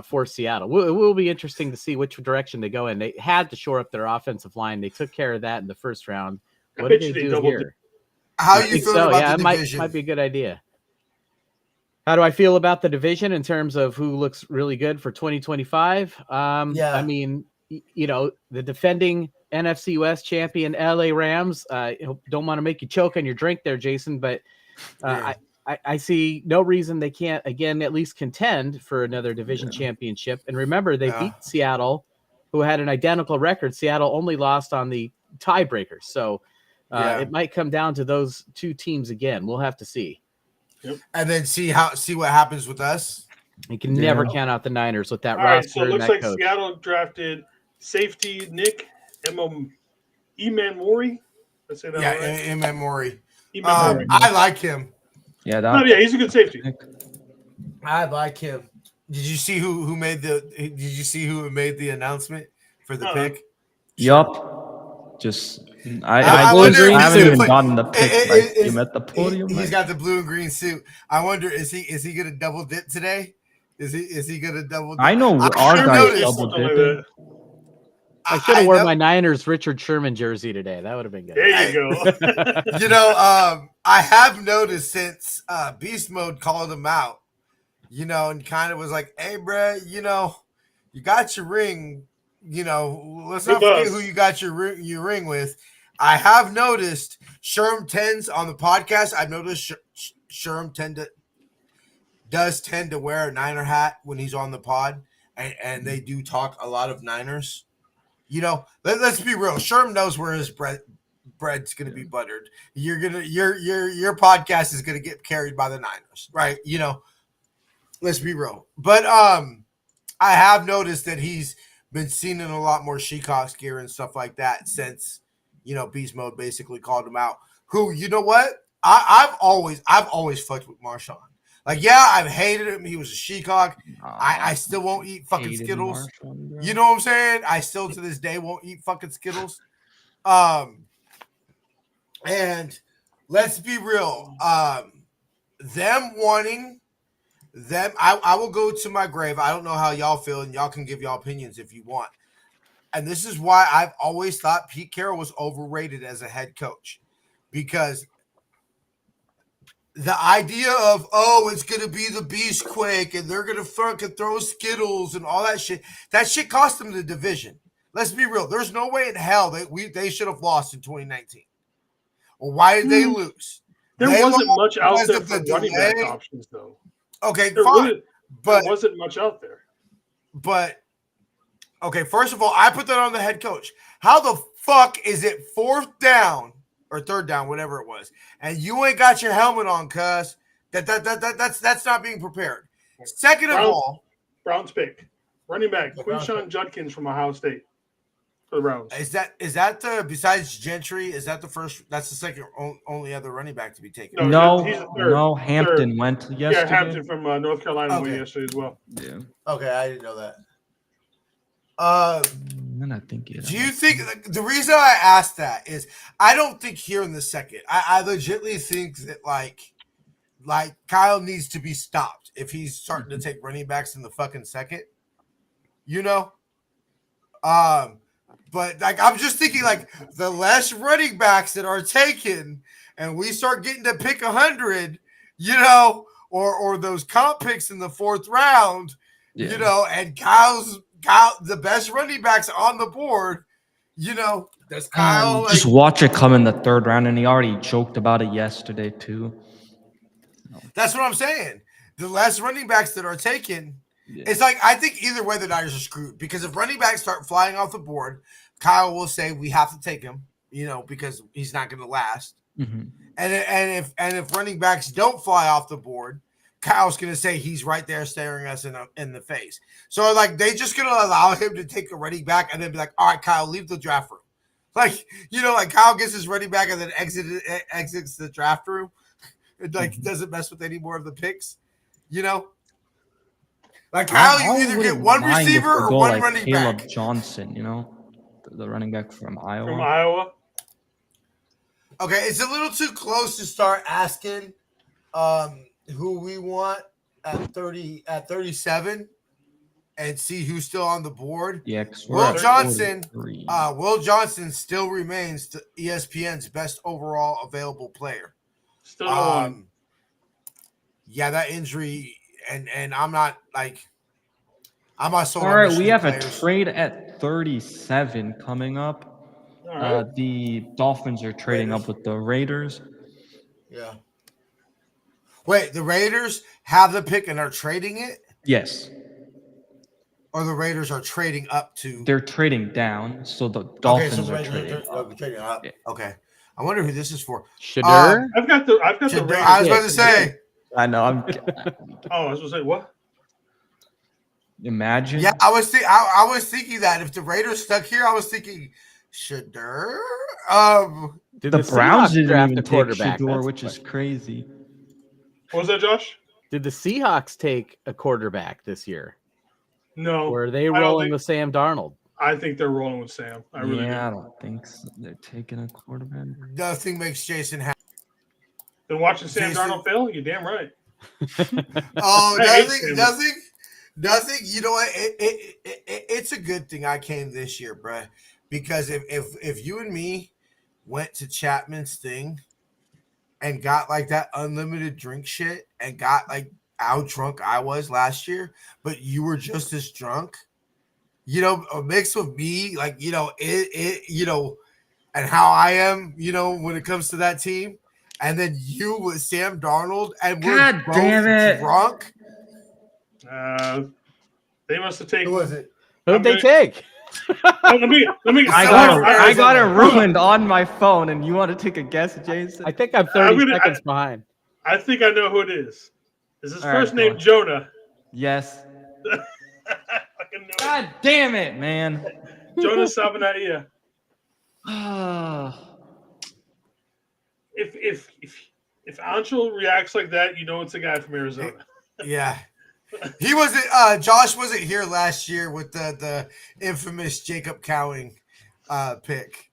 for Seattle. It will be interesting to see which direction they go in. They had to shore up their offensive line. They took care of that in the first round. What did they do here? How are you feeling about the division? Might be a good idea. How do I feel about the division in terms of who looks really good for 2025? I mean, the defending NFC West champion LA Rams. Don't want to make you choke on your drink there, Jason, but I see no reason they can't, again, at least contend for another division championship. And remember, they beat Seattle, who had an identical record. Seattle only lost on the tiebreakers. So it might come down to those 2 teams again. We'll have to see. Yep. And then see what happens with us. You can never count out the Niners with that roster. All right, so it looks like coach. Seattle drafted safety Nick Emanmori. I say that right? Emanmori. I like him. Yeah, he's a good safety. I like him. Did you see who made the announcement for the pick? Yup. Just I haven't even gotten the pick. Him at the podium. He's got the blue and green suit. I wonder, is he gonna double dip today? Is he gonna double dip? I know our guy's double dipping. I should have worn my Niners Richard Sherman jersey today. That would have been good. There you go. I have noticed since Beast Mode called him out, and kind of was like, "Hey, bro, you got your ring. Let's not forget who you got your ring with." I have noticed Sherm tends on the podcast. I've noticed Sherm does tend to wear a Niner hat when he's on the pod, and they do talk a lot of Niners. Let's be real. Sherm knows where his bread's going to be buttered. Your podcast is going to get carried by the Niners, right? Let's be real. But I have noticed that he's been seen in a lot more Shecox gear and stuff like that since Beast Mode basically called him out. Who, you know what? I've always fucked with Marshawn. Like, yeah, I've hated him. He was a Shecock. I still won't eat fucking Skittles. You know what I'm saying? I still to this day won't eat fucking Skittles. And let's be real. Them wanting them, I will go to my grave. I don't know how y'all feel, and y'all can give y'all opinions if you want. And this is why I've always thought Pete Carroll was overrated as a head coach, because the idea of, it's going to be the Beast Quake and they're going to fucking throw Skittles and all that shit cost them the division. Let's be real. There's no way in hell they should have lost in 2019. Well, why did they lose? There wasn't much out there for running back options, though. Okay, fine. But there wasn't much out there. But, okay, first of all, I put that on the head coach. How the fuck is it 4th down or 3rd down, whatever it was, and you ain't got your helmet on, cuz? That's not being prepared. Second of all, Browns pick running back Quinshon Judkins from Ohio State for the Browns. Is that the, besides Gentry? Is that the first? That's the second only other running back to be taken. No, Hampton went yesterday. Yeah, Hampton from North Carolina went yesterday as well. Yeah. Okay, I didn't know that. Then I think do you think the reason I asked that is I don't think here in the second. I legitimately think that like Kyle needs to be stopped if he's starting to take running backs in the fucking second. But like I'm just thinking like the less running backs that are taken and we start getting to pick 100, or those comp picks in the 4th round, and Kyle, the best running backs on the board, does Kyle just watch it come in the 3rd round, and he already joked about it yesterday too. That's what I'm saying. The less running backs that are taken, it's like I think either way the Niners are screwed, because if running backs start flying off the board, Kyle will say we have to take him, because he's not going to last. Mm-hmm. And if running backs don't fly off the board, Kyle's going to say he's right there staring us in the face. So, like, they just going to allow him to take a running back and then be like, all right, Kyle, leave the draft room. Like, like Kyle gets his running back and then exits the draft room. It, doesn't mess with any more of the picks, Like, Kyle, you either get one receiver or one running Caleb back. Johnson, the running back from Iowa. Okay, it's a little too close to start asking who we want at 37 and see who's still on the board. Yeah, Will Johnson still remains ESPN's best overall available player. Still on. Yeah, that injury, and I'm not so. All right, we have a trade at 37 coming up. Right. The Dolphins are trading up with the Raiders. Yeah. Wait, the Raiders have the pick and are trading it? Yes. Or the Raiders are trading up to? They're trading down, so the Dolphins are trading up. Yeah. Okay. I wonder who this is for. Shadur? I've got the Raiders. I was about to say. I know. I was going to say what? Imagine. Yeah, I was thinking that if the Raiders stuck here, I was thinking Shadur. The Browns didn't even take Shadur, which is crazy. What was that, Josh? Did the Seahawks take a quarterback this year? No. Or are they rolling with Sam Darnold? I think they're rolling with Sam. I don't think so. They're taking a quarterback. Nothing makes Jason happy. Been watching Sam Darnold fail? You're damn right. Oh, Nothing. You know what? It's a good thing I came this year, bruh. Because if you and me went to Chapman's thing and got like that unlimited drink shit and got like how drunk I was last year, but you were just as drunk, a mix with me, like and how I am, when it comes to that team, and then you with Sam Darnold, and we're God damn both it. drunk. They must have Who taken. was it? Who'd they take? Let me. I got it ruined on my phone, and you want to take a guess, Jason? I think I'm 30 seconds behind. I think I know who it is. Is his All first right, name Jonah? Yes. Fucking know God damn it, man. Jonah Savanaia. Ah. If Anshul reacts like that, you know it's a guy from Arizona. Yeah. He wasn't Josh wasn't here last year with the infamous Jacob Cowing pick.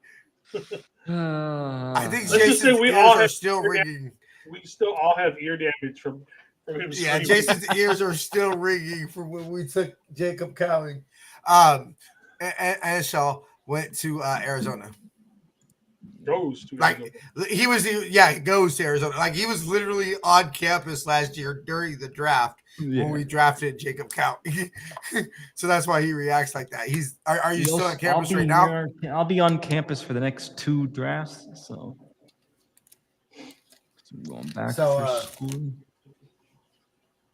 I think Let's just say Jason's we ears all are have still ringing. We still all have ear damage from him. Yeah, screaming. Jason's ears are still ringing from when we took Jacob Cowing. And Shaw went to Arizona. Goes to Like he goes to Arizona. Like he was literally on campus last year during the draft when we drafted Jacob Count. So that's why he reacts like that. Are you still on campus right now? I'll be on campus for the next 2 drafts, so going back for school.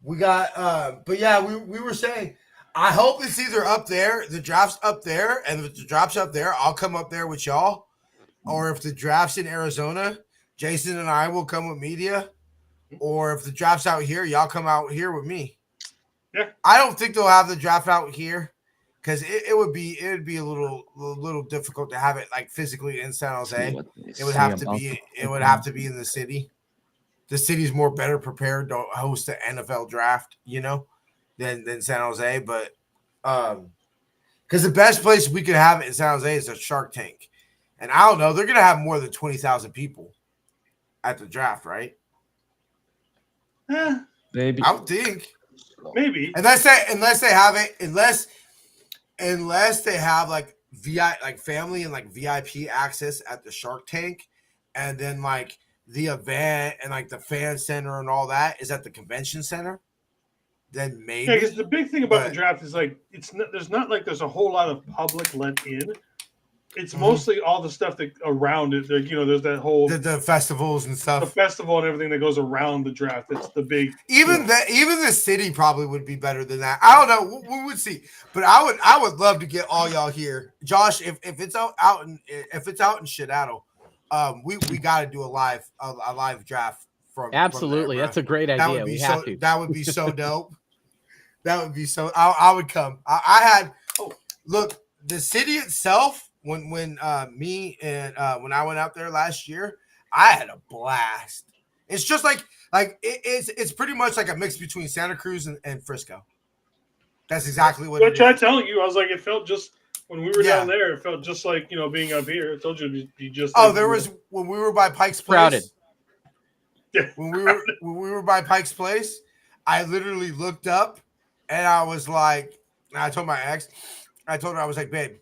We got but yeah, we were saying I hope it's either up there, the draft's up there, and if the draft's up there, I'll come up there with y'all. Or if the draft's in Arizona, Jason and I will come with media. Or if the draft's out here, y'all come out here with me. Yeah. I don't think they'll have the draft out here because it would be a little difficult to have it like physically in San Jose. It would have to be in the city. The city's more better prepared to host the NFL draft, than San Jose. But because the best place we could have it in San Jose is a Shark Tank. And I don't know, they're going to have more than 20,000 people at the draft, right? Maybe. I would think. Maybe. Unless they have it, unless they have like family and like VIP access at the Shark Tank, and then like the event and like the fan center and all that is at the convention center, then maybe. Yeah, because the big thing about the draft is like there's a whole lot of public let in. It's mostly all the stuff that around it. Like, there's that whole the festivals and stuff. The festival and everything that goes around the draft. It's the big. Even the city probably would be better than that. I don't know. We would see, but I would love to get all y'all here, Josh. If it's out in Seattle, we got to do a live draft from. Absolutely, from there, that's a great idea. That would be so dope. That would be so. I would come. I had. Look, the city itself. When me and when I went out there last year, I had a blast. It's just like it's pretty much like a mix between Santa Cruz and Frisco. That's exactly what. I tried telling you. I was like, it felt just when we were down there. It felt just like being up here. I told you it'd be just. Oh, there was when we were by Pike's Place. Crowded. Yeah. When we were by Pike's Place, I literally looked up, and I was like, I told my ex, I told her I was like, babe.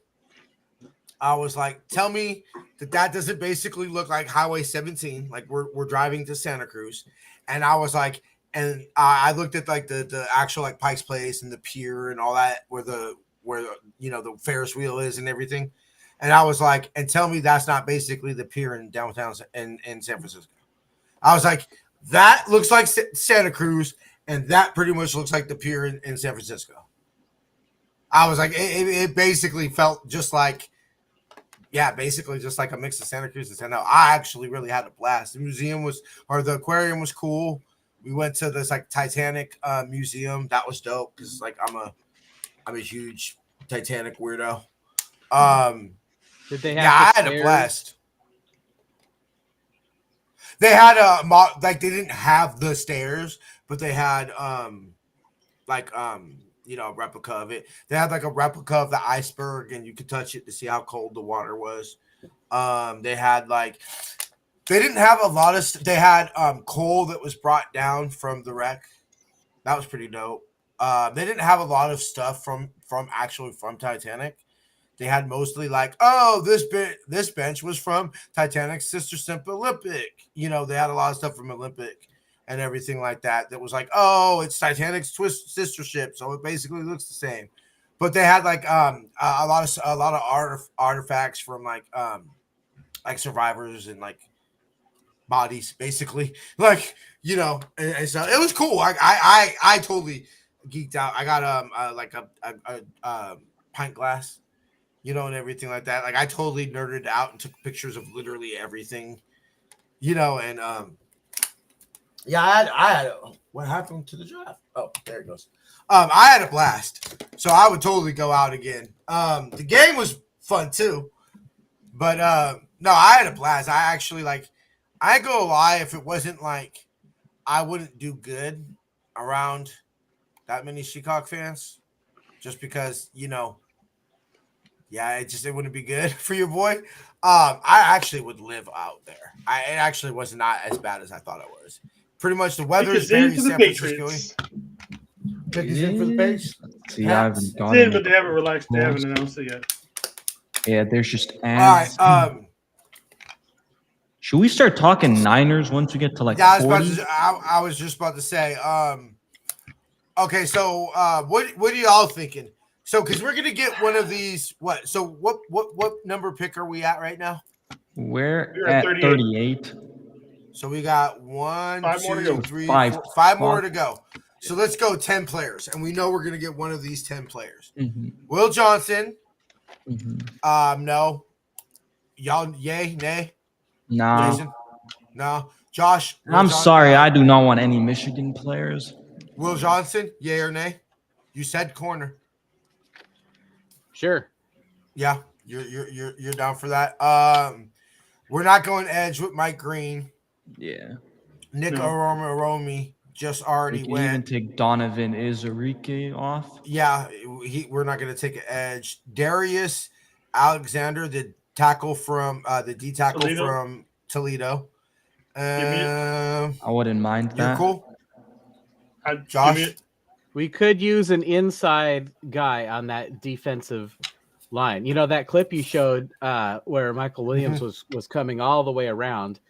I was like, tell me that doesn't basically look like Highway 17, like we're driving to Santa Cruz. And I was like, and I looked at like the actual like Pike's Place and the pier and all that where the Ferris wheel is and everything. And I was like, and tell me that's not basically the pier in downtown in San Francisco. I was like, that looks like Santa Cruz, and that pretty much looks like the pier in San Francisco. I was like, it basically felt just like. Yeah, basically just like a mix of Santa Cruz and San Diego. I actually really had a blast. The aquarium was cool. We went to this like Titanic museum. That was dope because like I'm a huge Titanic weirdo. Did they have? Yeah, I had a blast. They had they didn't have the stairs, but they had a replica of it. They had like a replica of the iceberg, and you could touch it to see how cold the water was. They had they didn't have a lot of. They had coal that was brought down from the wreck. That was pretty dope. They didn't have a lot of stuff from Titanic. They had mostly like, oh, this bench was from Titanic's Sister Ship Olympic. You know, they had a lot of stuff from Olympic and everything like that. That was like, oh, it's Titanic's sister ship, so it basically looks the same. But they had like a lot of artifacts from like survivors and like bodies, basically. Like, you know, and so it was cool. I totally geeked out. I got like a pint glass, you know, and everything like that. Like I totally nerded out and took pictures of literally everything, you know, and yeah, I had what happened to the draft? Oh, there it goes. I had a blast, so I would totally go out again. The game was fun too, but no, I had a blast. I actually like. I ain't gonna lie, if it wasn't like I wouldn't do good around that many Chicago fans, just because, you know, yeah, it wouldn't be good for your boy. I actually would live out there. It actually was not as bad as I thought it was. Pretty much the weather is very San Francisco. 50 cents for the page. See, I haven't gone. But they haven't relaxed. They haven't announced it yet. Yeah, there's just ads. All right. Should we start talking Niners once we get to like 40? I was just about to say. Okay, so what are y'all thinking? So, because we're gonna get one of these. What? So, what number pick are we at right now? We're at 38. So we got 1, 2, 3, 4, 5 more to go. So let's go 10 players, and we know we're gonna get one of these 10 players. Mm-hmm. Will Johnson. Mm-hmm. No. Y'all, yay, nay. No. Jason? No. Josh? I'm sorry. I do not want any Michigan players. Will Johnson? Yay or nay? You said corner. Sure. Yeah. You're down for that. We're not going edge with Mike Green. Yeah. Nick Oromi just already went. Even take Donovan Izarike off. Yeah. We're not going to take an edge. Darius Alexander, the tackle from the D tackle Toledo. from Toledo. I wouldn't mind that. You're cool. Josh, we could use an inside guy on that defensive line. You know that clip you showed where Michael Williams was coming all the way around.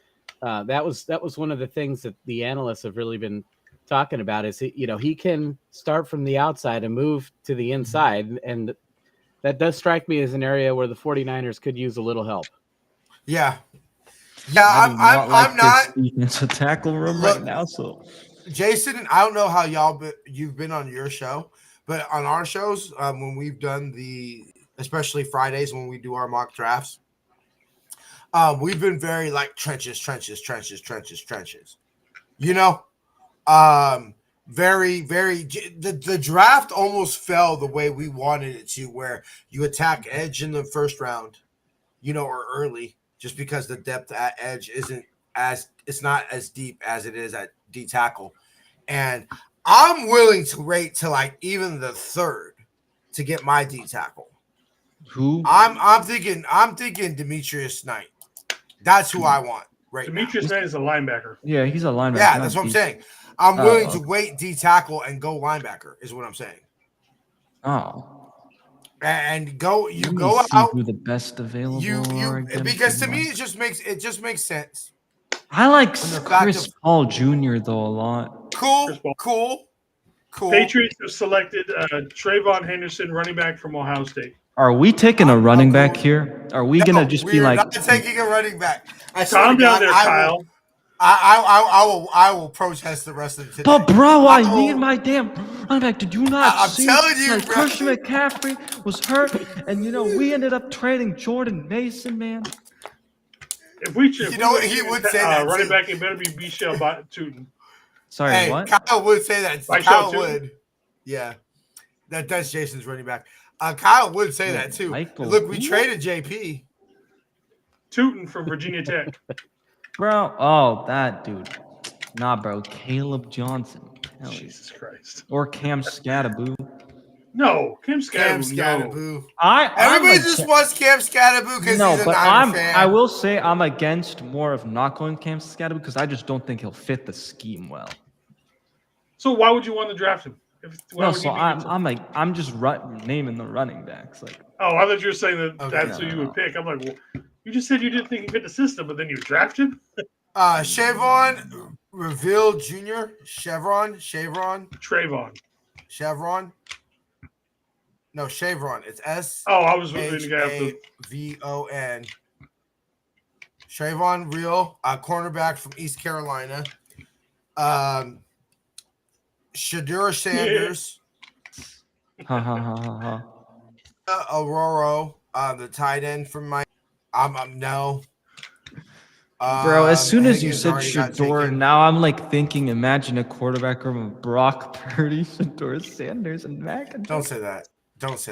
That was one of the things that the analysts have really been talking about. Is he can start from the outside and move to the inside, and that does strike me as an area where the 49ers could use a little help. Yeah. Yeah, I'm not defensive tackle room right now. So, Jason, I don't know how you've been on your show, but on our shows, when we've done especially Fridays when we do our mock drafts, we've been very like trenches. You know, very, very. The draft almost fell the way we wanted it to, where you attack edge in the first round, you know, or early, just because the depth at edge it's not as deep as it is at D tackle, and I'm willing to wait till like even the third to get my D tackle. Who? I'm thinking Demetrius Knight. That's who I want right now. Demetrius Knight is a linebacker. Yeah, he's a linebacker. Yeah, that's what I'm saying. I'm willing to wait D tackle and go linebacker is what I'm saying. Oh. And go see out who the best available because to me it just makes sense. I like Chris Paul Jr. though a lot. Cool. Patriots have selected Trayvon Henderson, running back from Ohio State. Are we taking a running back here? Are we gonna just be like not taking a running back? Calm down there, Kyle. I will protest the rest of the today. But bro, I need my damn running back. Did you not I'm see? telling you, like, Christian McCaffrey was hurt, and we ended up trading Jordan Mason, man. If we he would say that running back, it better be Bichelle Tootin. Sorry, what? Kyle would say that. Kyle would. Yeah, that's Jason's running back. Kyle would say that too. Look, we traded JP. Tootin from Virginia Tech. Bro, oh, that dude. Nah, bro. Caleb Johnson. Jesus Christ. Or Cam Scattaboo. No, Cam Scattaboo. Everybody just wants Cam Scattaboo because he's a Niner fan. I will say I'm against more of not going Cam Scattaboo because I just don't think he'll fit the scheme well. So why would you want to draft him? I'm just naming the running backs. Like, oh, I thought you were saying that that's who no, you no. would pick. I'm like, well, you just said you didn't think he fit the system, but then you drafted him. Shavon Reveal Jr. Chevron. No, Chevron. It's S. Oh, I was looking at Havon. Trayvon Real, cornerback from East Carolina. Shadur Sanders. Aurora, the tight end from my. No. Bro, as soon as you said Shador, now I'm like thinking, imagine a quarterback room of Brock Purdy, Shador Sanders, and Mac. Don't say that. It's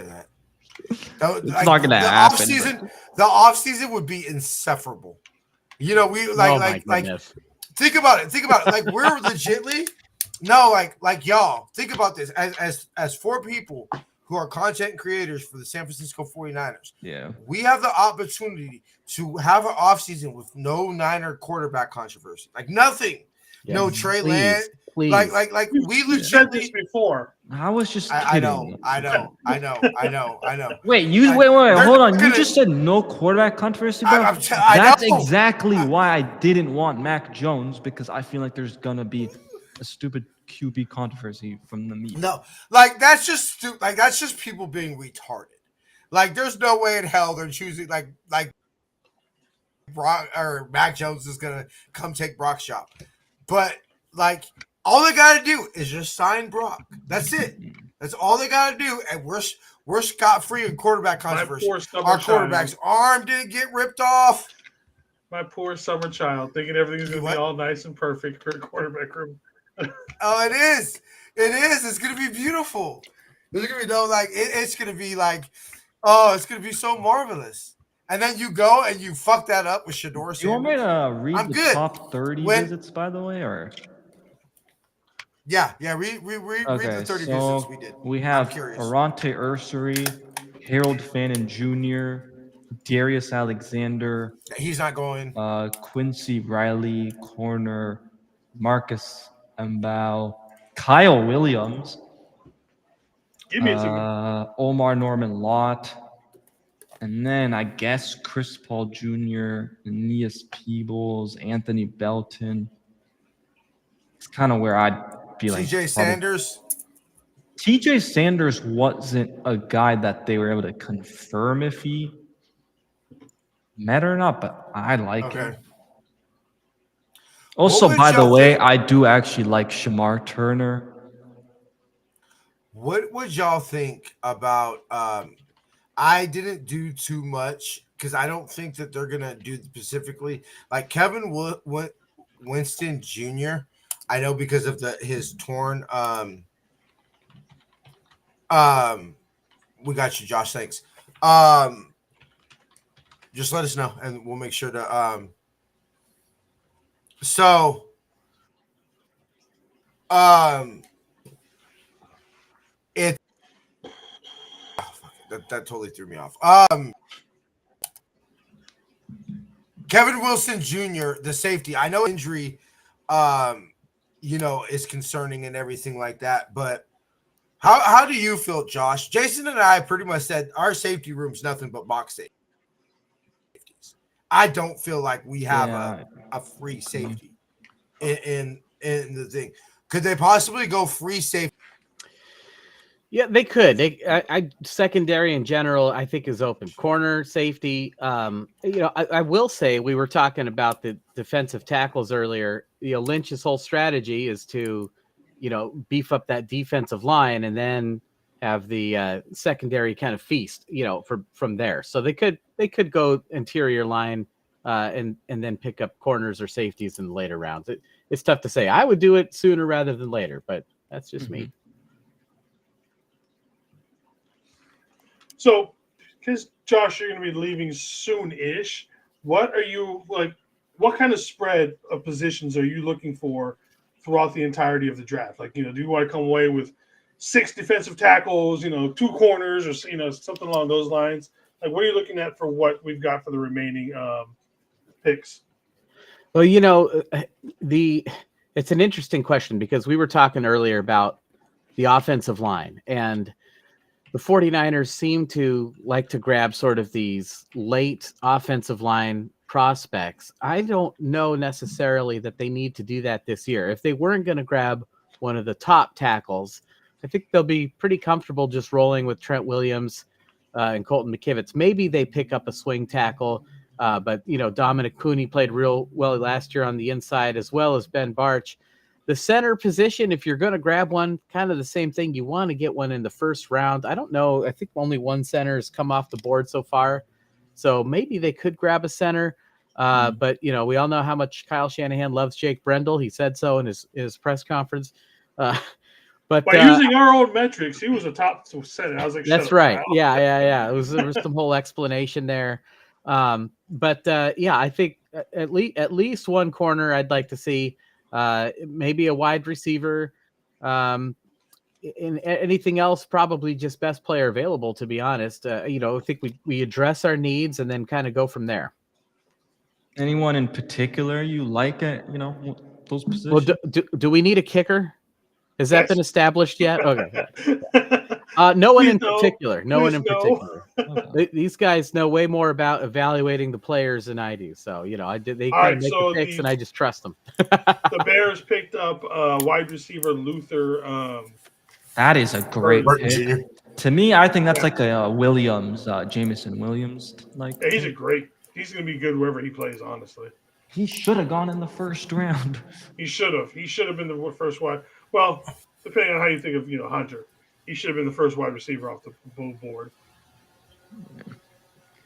not gonna happen. The offseason would be insufferable. You know, we like think about it. Like we're legitly like y'all. Think about this as four people who are content creators for the San Francisco 49ers. Yeah. We have the opportunity to have an offseason with no Niner quarterback controversy. Like nothing. Yes, no Trey Lance. Please. Like we legitimately said this before. I was just kidding. I know. Wait, wait, hold on. You just said no quarterback controversy, bro? That's exactly why I didn't want Mac Jones, because I feel like there's gonna be a stupid QB controversy from the media. No, like that's just people being retarded. Like there's no way in hell they're choosing like Brock or Mac Jones is gonna come take Brock's job. But like all they gotta do is just sign Brock. That's it. That's all they gotta do, and we're scot-free in quarterback controversy. Our quarterback's arm didn't get ripped off. My poor summer child, thinking everything's gonna be all nice and perfect for a quarterback room. Oh, it is. It's gonna be beautiful. There's gonna be it's gonna be like, oh, it's gonna be so marvelous. And then you go and you fuck that up with Shador Sanders. You want me to read the top 30 visits, by the way, or? Yeah. Read the 30 visits we did. We have Arante Ursary, Harold Fannin Jr., Darius Alexander. He's not going. Quincy Riley, corner, Marcus Mbao, Kyle Williams, Omar Norman Lott, and then I guess Chris Paul Jr., Aeneas Peebles, Anthony Belton. It's kind of where I'd be like. TJ Sanders. TJ Sanders wasn't a guy that they were able to confirm if he met or not, but I like him. Also, by the way, I do actually like Shamar Turner. What would y'all think about I didn't do too much because I don't think that they're gonna do specifically like Kevin Winston Jr. I know because of his torn we got you, Josh. Thanks. Just let us know and we'll make sure to it that totally threw me off. Kevin Wilson Jr., the safety. I know injury is concerning and everything like that, but how do you feel, Josh? Jason and I pretty much said our safety room's nothing but box safeties. I don't feel like we have a free safety in the thing. Could they possibly go free safety? Yeah, they could. I secondary in general, I think, is open. Corner, safety. I will say we were talking about the defensive tackles earlier. Lynch's whole strategy is to, beef up that defensive line and then have the secondary kind of feast, from there. So they could go interior line and then pick up corners or safeties in the later rounds. It's tough to say. I would do it sooner rather than later, but that's just me. So, because Josh, you're going to be leaving soon-ish, what are you like? What kind of spread of positions are you looking for throughout the entirety of the draft? Like, do you want to come away with 6 defensive tackles, 2 corners, or something along those lines? Like, what are you looking at for what we've got for the remaining picks? Well, it's an interesting question because we were talking earlier about the offensive line. And the 49ers seem to like to grab sort of these late offensive line prospects. I don't know necessarily that they need to do that this year. If they weren't going to grab one of the top tackles, I think they'll be pretty comfortable just rolling with Trent Williams and Colton McKivitz. Maybe they pick up a swing tackle, but Dominic Cooney played real well last year on the inside, as well as Ben Barch. The center position, if you're going to grab one, kind of the same thing. You want to get one in the first round. I don't know. I think only one center has come off the board so far. So maybe they could grab a center. But, we all know how much Kyle Shanahan loves Jake Brendel. He said so in his press conference. But by using our own metrics, he was a top center. I was like, that's right. Yeah. There was some whole explanation there. But I think at least one corner I'd like to see. Maybe a wide receiver. In anything else, probably just best player available, to be honest. I think we address our needs and then kind of go from there. Anyone in particular you like at those positions? Well, do we need a kicker? Has that been established yet? Okay. No one in particular. No one in particular. Okay. These guys know way more about evaluating the players than I do. So, they kind of make the picks, and I just trust them. The Bears picked up wide receiver Luther. That is a great pick. To me, I think that's like a Williams, Jameson Williams. He's going to be good wherever he plays, honestly. He should have gone in the first round. He should have. He should have been the first wide. Well, depending on how you think of Hunter, he should have been the first wide receiver off the board.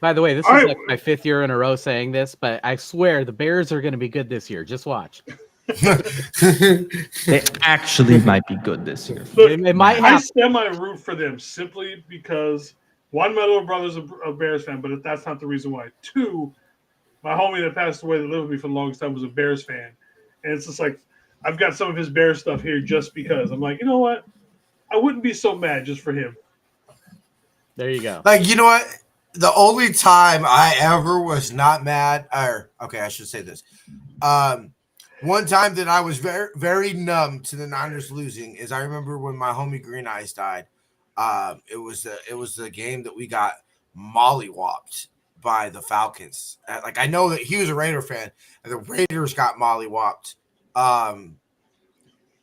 By the way, this is like my 5th year in a row saying this, but I swear the Bears are going to be good this year. Just watch. They actually might be good this year. Look, it might happen. I semi-root for them simply because, one, my little brother's a Bears fan, but that's not the reason why. 2, my homie that passed away that lived with me for the longest time was a Bears fan. And it's just like, I've got some of his Bears stuff here just because. I'm like, you know what? I wouldn't be so mad just for him. There you go. Like, you know what? The only time I ever was not mad, I should say this. One time that I was very, very numb to the Niners losing is I remember when my homie Green Eyes died. It was the game that we got mollywopped by the Falcons. I know that he was a Raider fan, and the Raiders got mollywopped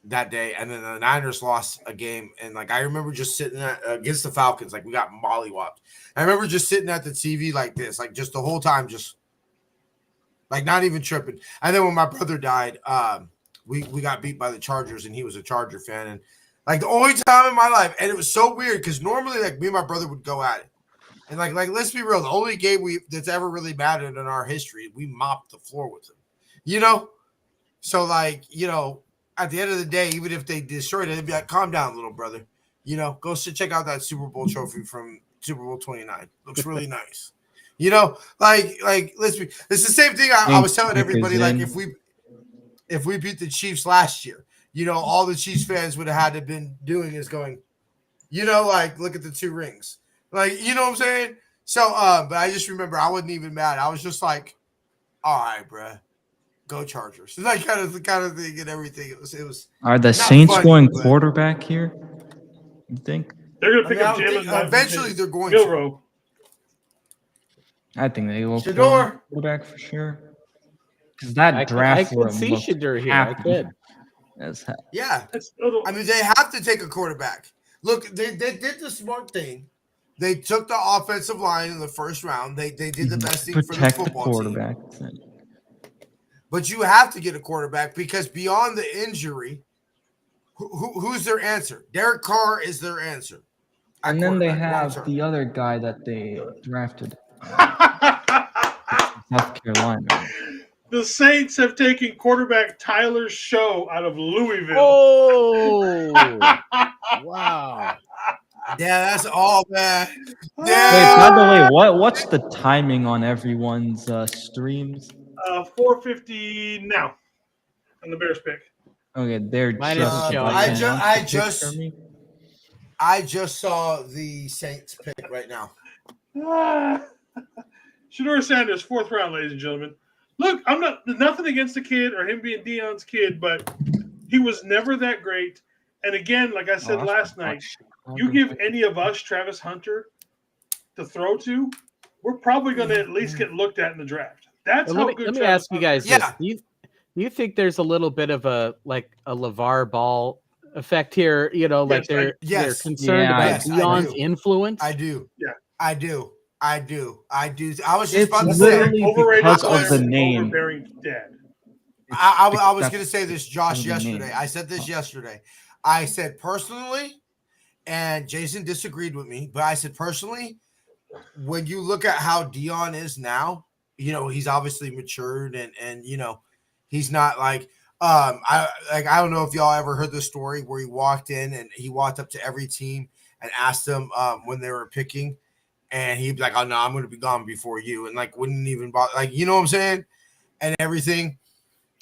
that day, and then the Niners lost a game. And I remember just sitting against the Falcons, we got mollywopped. I remember just sitting at the TV like this, just the whole time, just not even tripping. And then when my brother died, we got beat by the Chargers, and he was a Charger fan. And the only time in my life, and it was so weird because normally me and my brother would go at it. And let's be real, the only game that's ever really mattered in our history, we mopped the floor with them. So at the end of the day, even if they destroyed it, they'd be like, calm down, little brother. Go check out that Super Bowl trophy from Super Bowl 29. Looks really nice. Let's be. It's the same thing I was telling everybody. If we beat the Chiefs last year, all the Chiefs fans would have had to been doing is going, look at the 2 rings. You know what I'm saying? So, but I just remember I wasn't even mad. I was just like, all right, bruh, go Chargers. Kind of thing and everything. It was. Are the Saints going quarterback here? You think? They're going to pick up Jalen. Eventually, they're going to. I think they will quarterback for sure. Because that draft I could see Shedeur here. I could. Yeah. I mean, they have to take a quarterback. Look, they did the smart thing. They took the offensive line in the first round. They did the best thing for the football team. But you have to get a quarterback because beyond the injury, who's their answer? Derek Carr is their answer. And then they have the other guy that they drafted. South Carolina. The Saints have taken quarterback Tyler Show out of Louisville. Oh, wow. Yeah, that's all bad. Yeah. Wait, by the way, what's the timing on everyone's streams? 4:50 now on the Bears pick. Okay, they're I just saw the Saints pick right now. Shedeur Sanders, 4th round, ladies and gentlemen. Look, nothing against the kid or him being Deion's kid, but he was never that great. And again, like I said Oh, I last forgot. night, you give any of us Travis Hunter to throw to, we're probably going to at least get looked at in the draft. That's how good let me Travis ask you Hunter guys is. this: Yeah. do you think there's a little bit of a LeVar Ball effect here? You know, like they're Yes. concerned Yeah, about Yes, I Dion's do. influence. I do. Yeah. I do. I do. I do. I was just it's about to say. literally Overrated because player of the with name. overbearing dad. I was That's going to say this, because Josh, of the name. yesterday. I said this yesterday. I said personally, and Jason disagreed with me, but I said personally, when you look at how Dion is now, you know, he's obviously matured and you know, he's not like I don't know if y'all ever heard the story where he walked in and he walked up to every team and asked them when they were picking, and he'd be like, "Oh no, I'm going to be gone before you," and like wouldn't even bother, like, you know what I'm saying, and everything.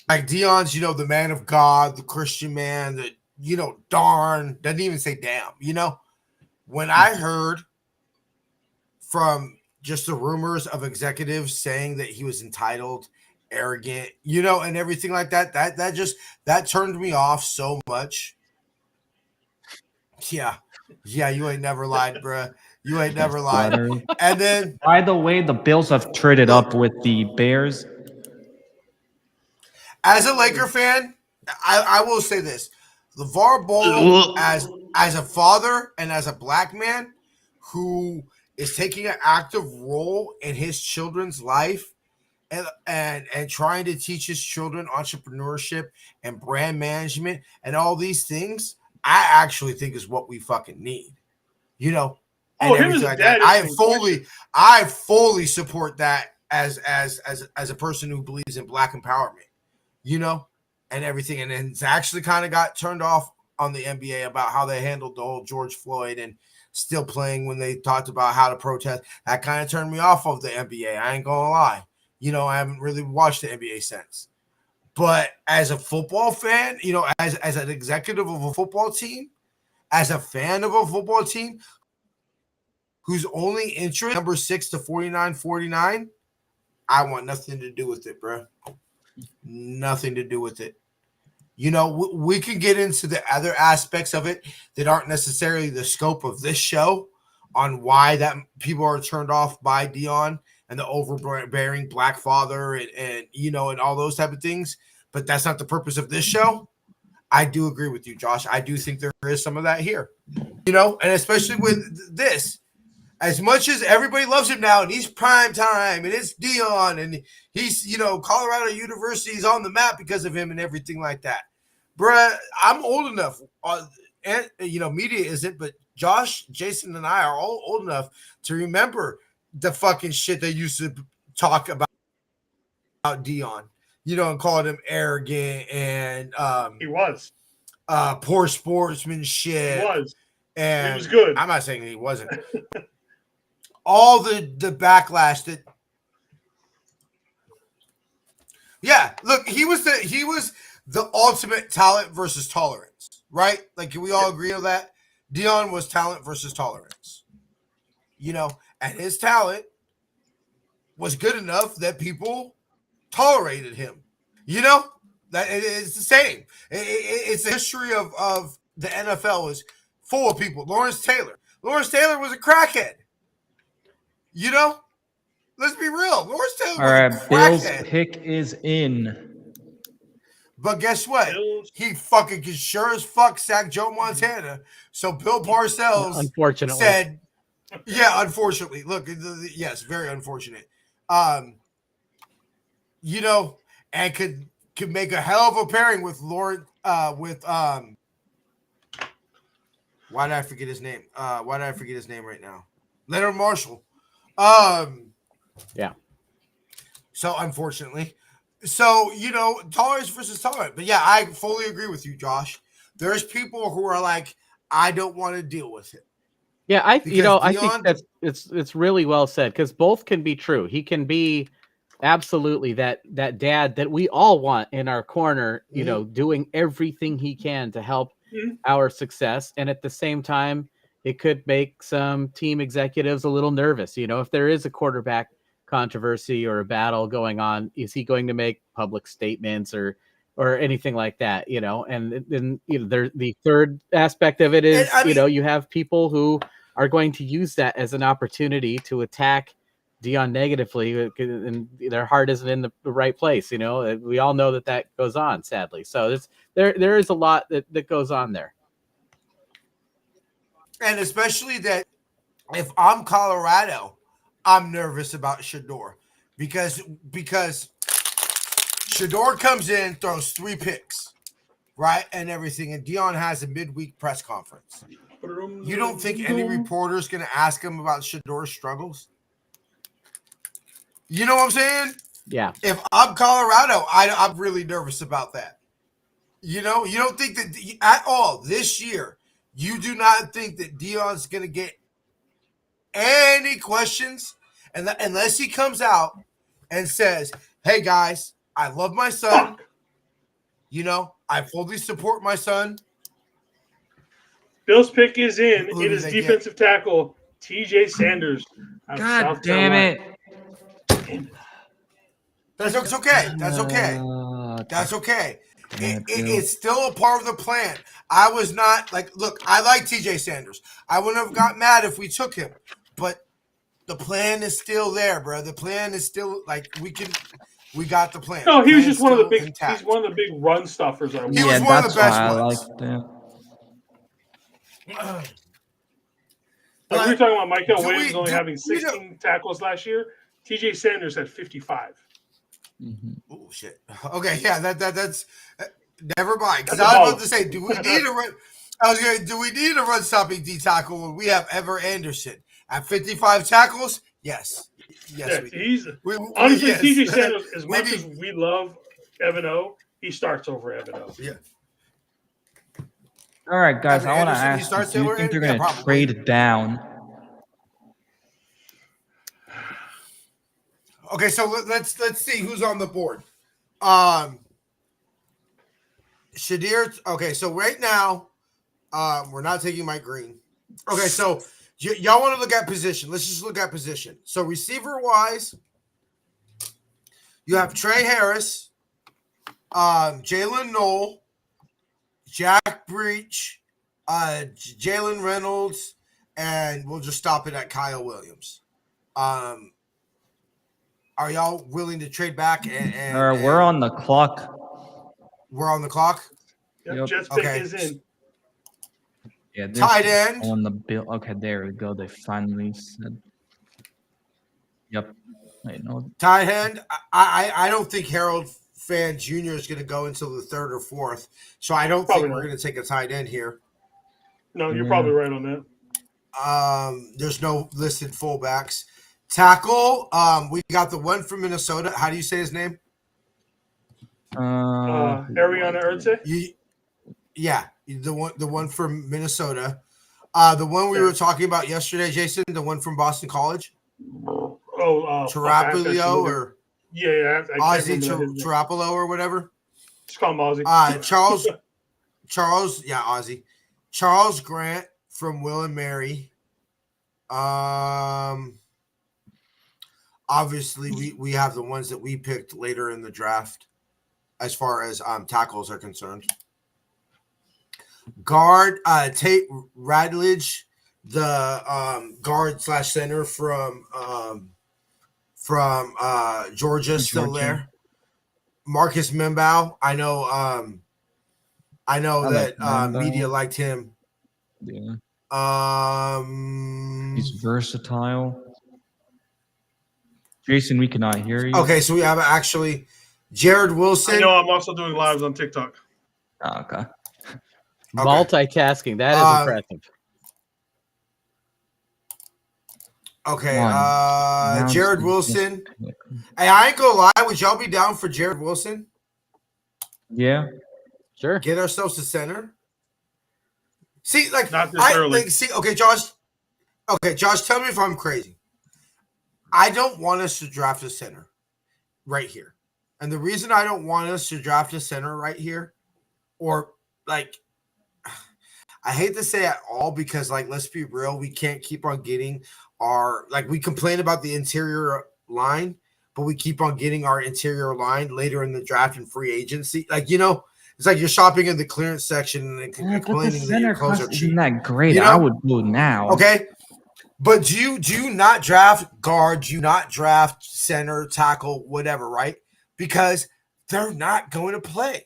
Like Dion's, you know, the man of God, the Christian man, that, you know, darn, doesn't even say damn, you know. When I heard from just the rumors of executives saying that he was entitled, arrogant, you know, and everything like that, that turned me off so much. Yeah. Yeah, you ain't never lied, bruh. You ain't never lied. Flattery. And then By the way, the Bills have traded look, up with the Bears. as a Laker fan, I will say this: LeVar Ball, as a father and as a black man who is taking an active role in his children's life and trying to teach his children entrepreneurship and brand management and all these things, I actually think is what we fucking need. You know, and Him as everything a like dad that. isn't in question. I fully support that as a person who believes in black empowerment, you know, and everything. And then it's actually kind of got turned off on the NBA about how they handled the whole George Floyd and still playing when they talked about how to protest. That kind of turned me off of the NBA. I ain't gonna lie. You know, I haven't really watched the NBA since. But as a football fan, you know, as an executive of a football team, as a fan of a football team whose only interest number 6 to 49, I want nothing to do with it, bro. Nothing to do with it. You know, we can get into the other aspects of it that aren't necessarily the scope of this show on why that people are turned off by Dion and the overbearing black father and you know, and all those type of things. But that's not the purpose of this show. I do agree with you, Josh. I do think there is some of that here, you know, and especially with this. As much as everybody loves him now, and he's prime time, and it's Dion, and he's, you know, Colorado University is on the map because of him and everything like that. Bruh, I'm old enough, and you know, media isn't, but Josh, Jason, and I are all old enough to remember the fucking shit they used to talk about Dion, you know, and called him arrogant and He was. Poor sportsmanship. He was. And he was good. I'm not saying he wasn't. All the backlash that, yeah, look, he was the ultimate talent versus tolerance, right? Like, can we all agree on that? Dion was talent versus tolerance, you know, and his talent was good enough that people tolerated him, you know. That it's the same. It's the history of the NFL is full of people. Lawrence Taylor was a crackhead, you know. Let's be real. Lawrence Taylor All was a right, Bills crackhead. pick is in. But guess what? Bills. He fucking could sure as fuck sack Joe Montana. So Bill Parcells Unfortunately. said, yeah, unfortunately. Look, yes, very unfortunate. You know, and could make a hell of a pairing with Lord why did I forget his name? Why did I forget his name right now? Leonard Marshall. Yeah. So unfortunately. So, you know, tolerance versus tolerant. But yeah, I fully agree with you, Josh. There's people who are like, I don't want to deal with it. Yeah, I think Dion, that's it's really well said, because both can be true. He can be absolutely that dad that we all want in our corner, you know, doing everything he can to help our success, and at the same time, it could make some team executives a little nervous. You know, if there is a quarterback controversy or a battle going on, is he going to make public statements or or anything like that, and then the third aspect of it is, you have people who are going to use that as an opportunity to attack Dion negatively, and their heart isn't in the right place. We all know that goes on, sadly. So there is a lot that goes on there. And especially that if I'm Colorado, I'm nervous about Shedeur because Shedeur comes in, throws 3 picks, right, and everything, and Dion has a midweek press conference. You don't think any reporter is going to ask him about Shedeur's struggles? You know what I'm saying? Yeah. If I'm Colorado, I'm really nervous about that. You don't think that at all this year, you do not think that Dion's going to get any questions unless he comes out and says, hey, guys, I love my son. I fully support my son. Bill's pick is in. It is defensive tackle TJ Sanders. God damn it. That's okay. That's okay. That's okay. It's still a part of the plan. I was not look, I like TJ Sanders. I wouldn't have got mad if we took him, but the plan is still there, bro. The plan is still we got the plan. No, he was just one of the big. He's one of the big run stuffers. He was one of the best ones. I liked him. Like we were talking about Michael Williams only having 16 tackles last year. TJ Sanders had 55. Mm-hmm. Oh shit. Okay, yeah, that's never mind. Because I was about to say, do we need a run? Do we need a run stopping D tackle when we have Ever Anderson at 55 tackles? Yes. Yes, honestly, TJ Sanders, as much as we love Evan O, he starts over Evan O. Yeah. All right, guys, I want to ask, do you think they're going to trade down? Okay, so let's see who's on the board. Shedeur. Okay, so right now, we're not taking Mike Green. Okay, so y'all want to look at position. Let's just look at position. So receiver-wise, you have Trey Harris, Jalen Knoll, Jack Breach, Jalen Reynolds, and we'll just stop it at Kyle Williams. Are y'all willing to trade back? We're on the clock. We're on the clock? Yep. Jets pick is in. Yeah, tight end. On the bill. Okay, there we go. They finally said. Yep. Tight end. I don't think Harold Fan Jr. is going to go until the 3rd or 4th. So I don't think we're going to take a tight end here. No, you're probably right on that. There's no listed fullbacks. Tackle. We got the one from Minnesota. How do you say his name? Ariana Ertze? Yeah, the one from Minnesota. The one we were talking about yesterday, Jason, the one from Boston College. Tarapilio or Ozzy Tarapilo or whatever. Just call him Ozzy. Charles, yeah, Ozzy. Charles Grant from Will and Mary. Obviously, we have the ones that we picked later in the draft, as far as tackles are concerned. Guard Tate Radledge, the guard / center from Georgia, still there. Marcus Membow, I know that media liked him. Yeah. He's versatile. Jason, we cannot hear you. Okay, so we have actually Jared Wilson. I know I'm also doing lives on TikTok. Oh, okay. Multitasking. That is impressive. Okay. Jared Wilson. Hey, I ain't gonna lie. Would y'all be down for Jared Wilson? Yeah. Sure. Get ourselves to center. See, not this early. Okay, Josh. Okay, Josh, tell me if I'm crazy. I don't want us to draft a center right here. And the reason I don't want us to draft a center right here, or I hate to say at all, because let's be real, we can't keep on getting we complain about the interior line, but we keep on getting our interior line later in the draft and free agency. Like, it's like you're shopping in the clearance section and complaining that your clothes are cheap. Isn't that great? I would go now. Okay. But do you not draft guard? Do you not draft center, tackle, whatever, right? Because they're not going to play.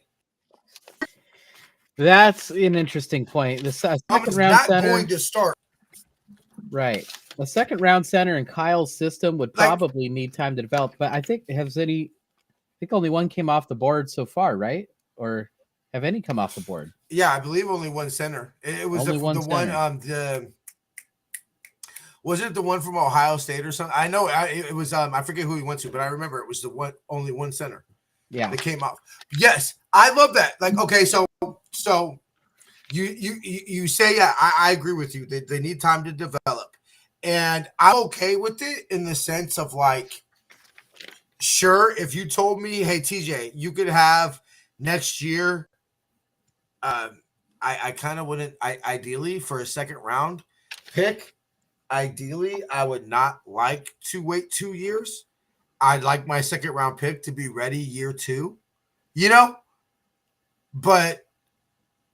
That's an interesting point. The second round not center going to start. Right. The second round center in Kyle's system would probably need time to develop. But I think only one came off the board so far, right? Or have any come off the board? Yeah, I believe only one center. It was the one. Was it the one from Ohio State or something? I know it was. I forget who he went to, but I remember it was the only one center. Yeah, that came off. Yes, I love that. Like, okay, so you say, yeah, I agree with you. They need time to develop, and I'm okay with it in the sense of like, sure, if you told me, hey TJ, you could have next year. I kind of wouldn't. Ideally for a second round pick. Ideally, I would not like to wait 2 years. I'd like my second round pick to be ready year 2, but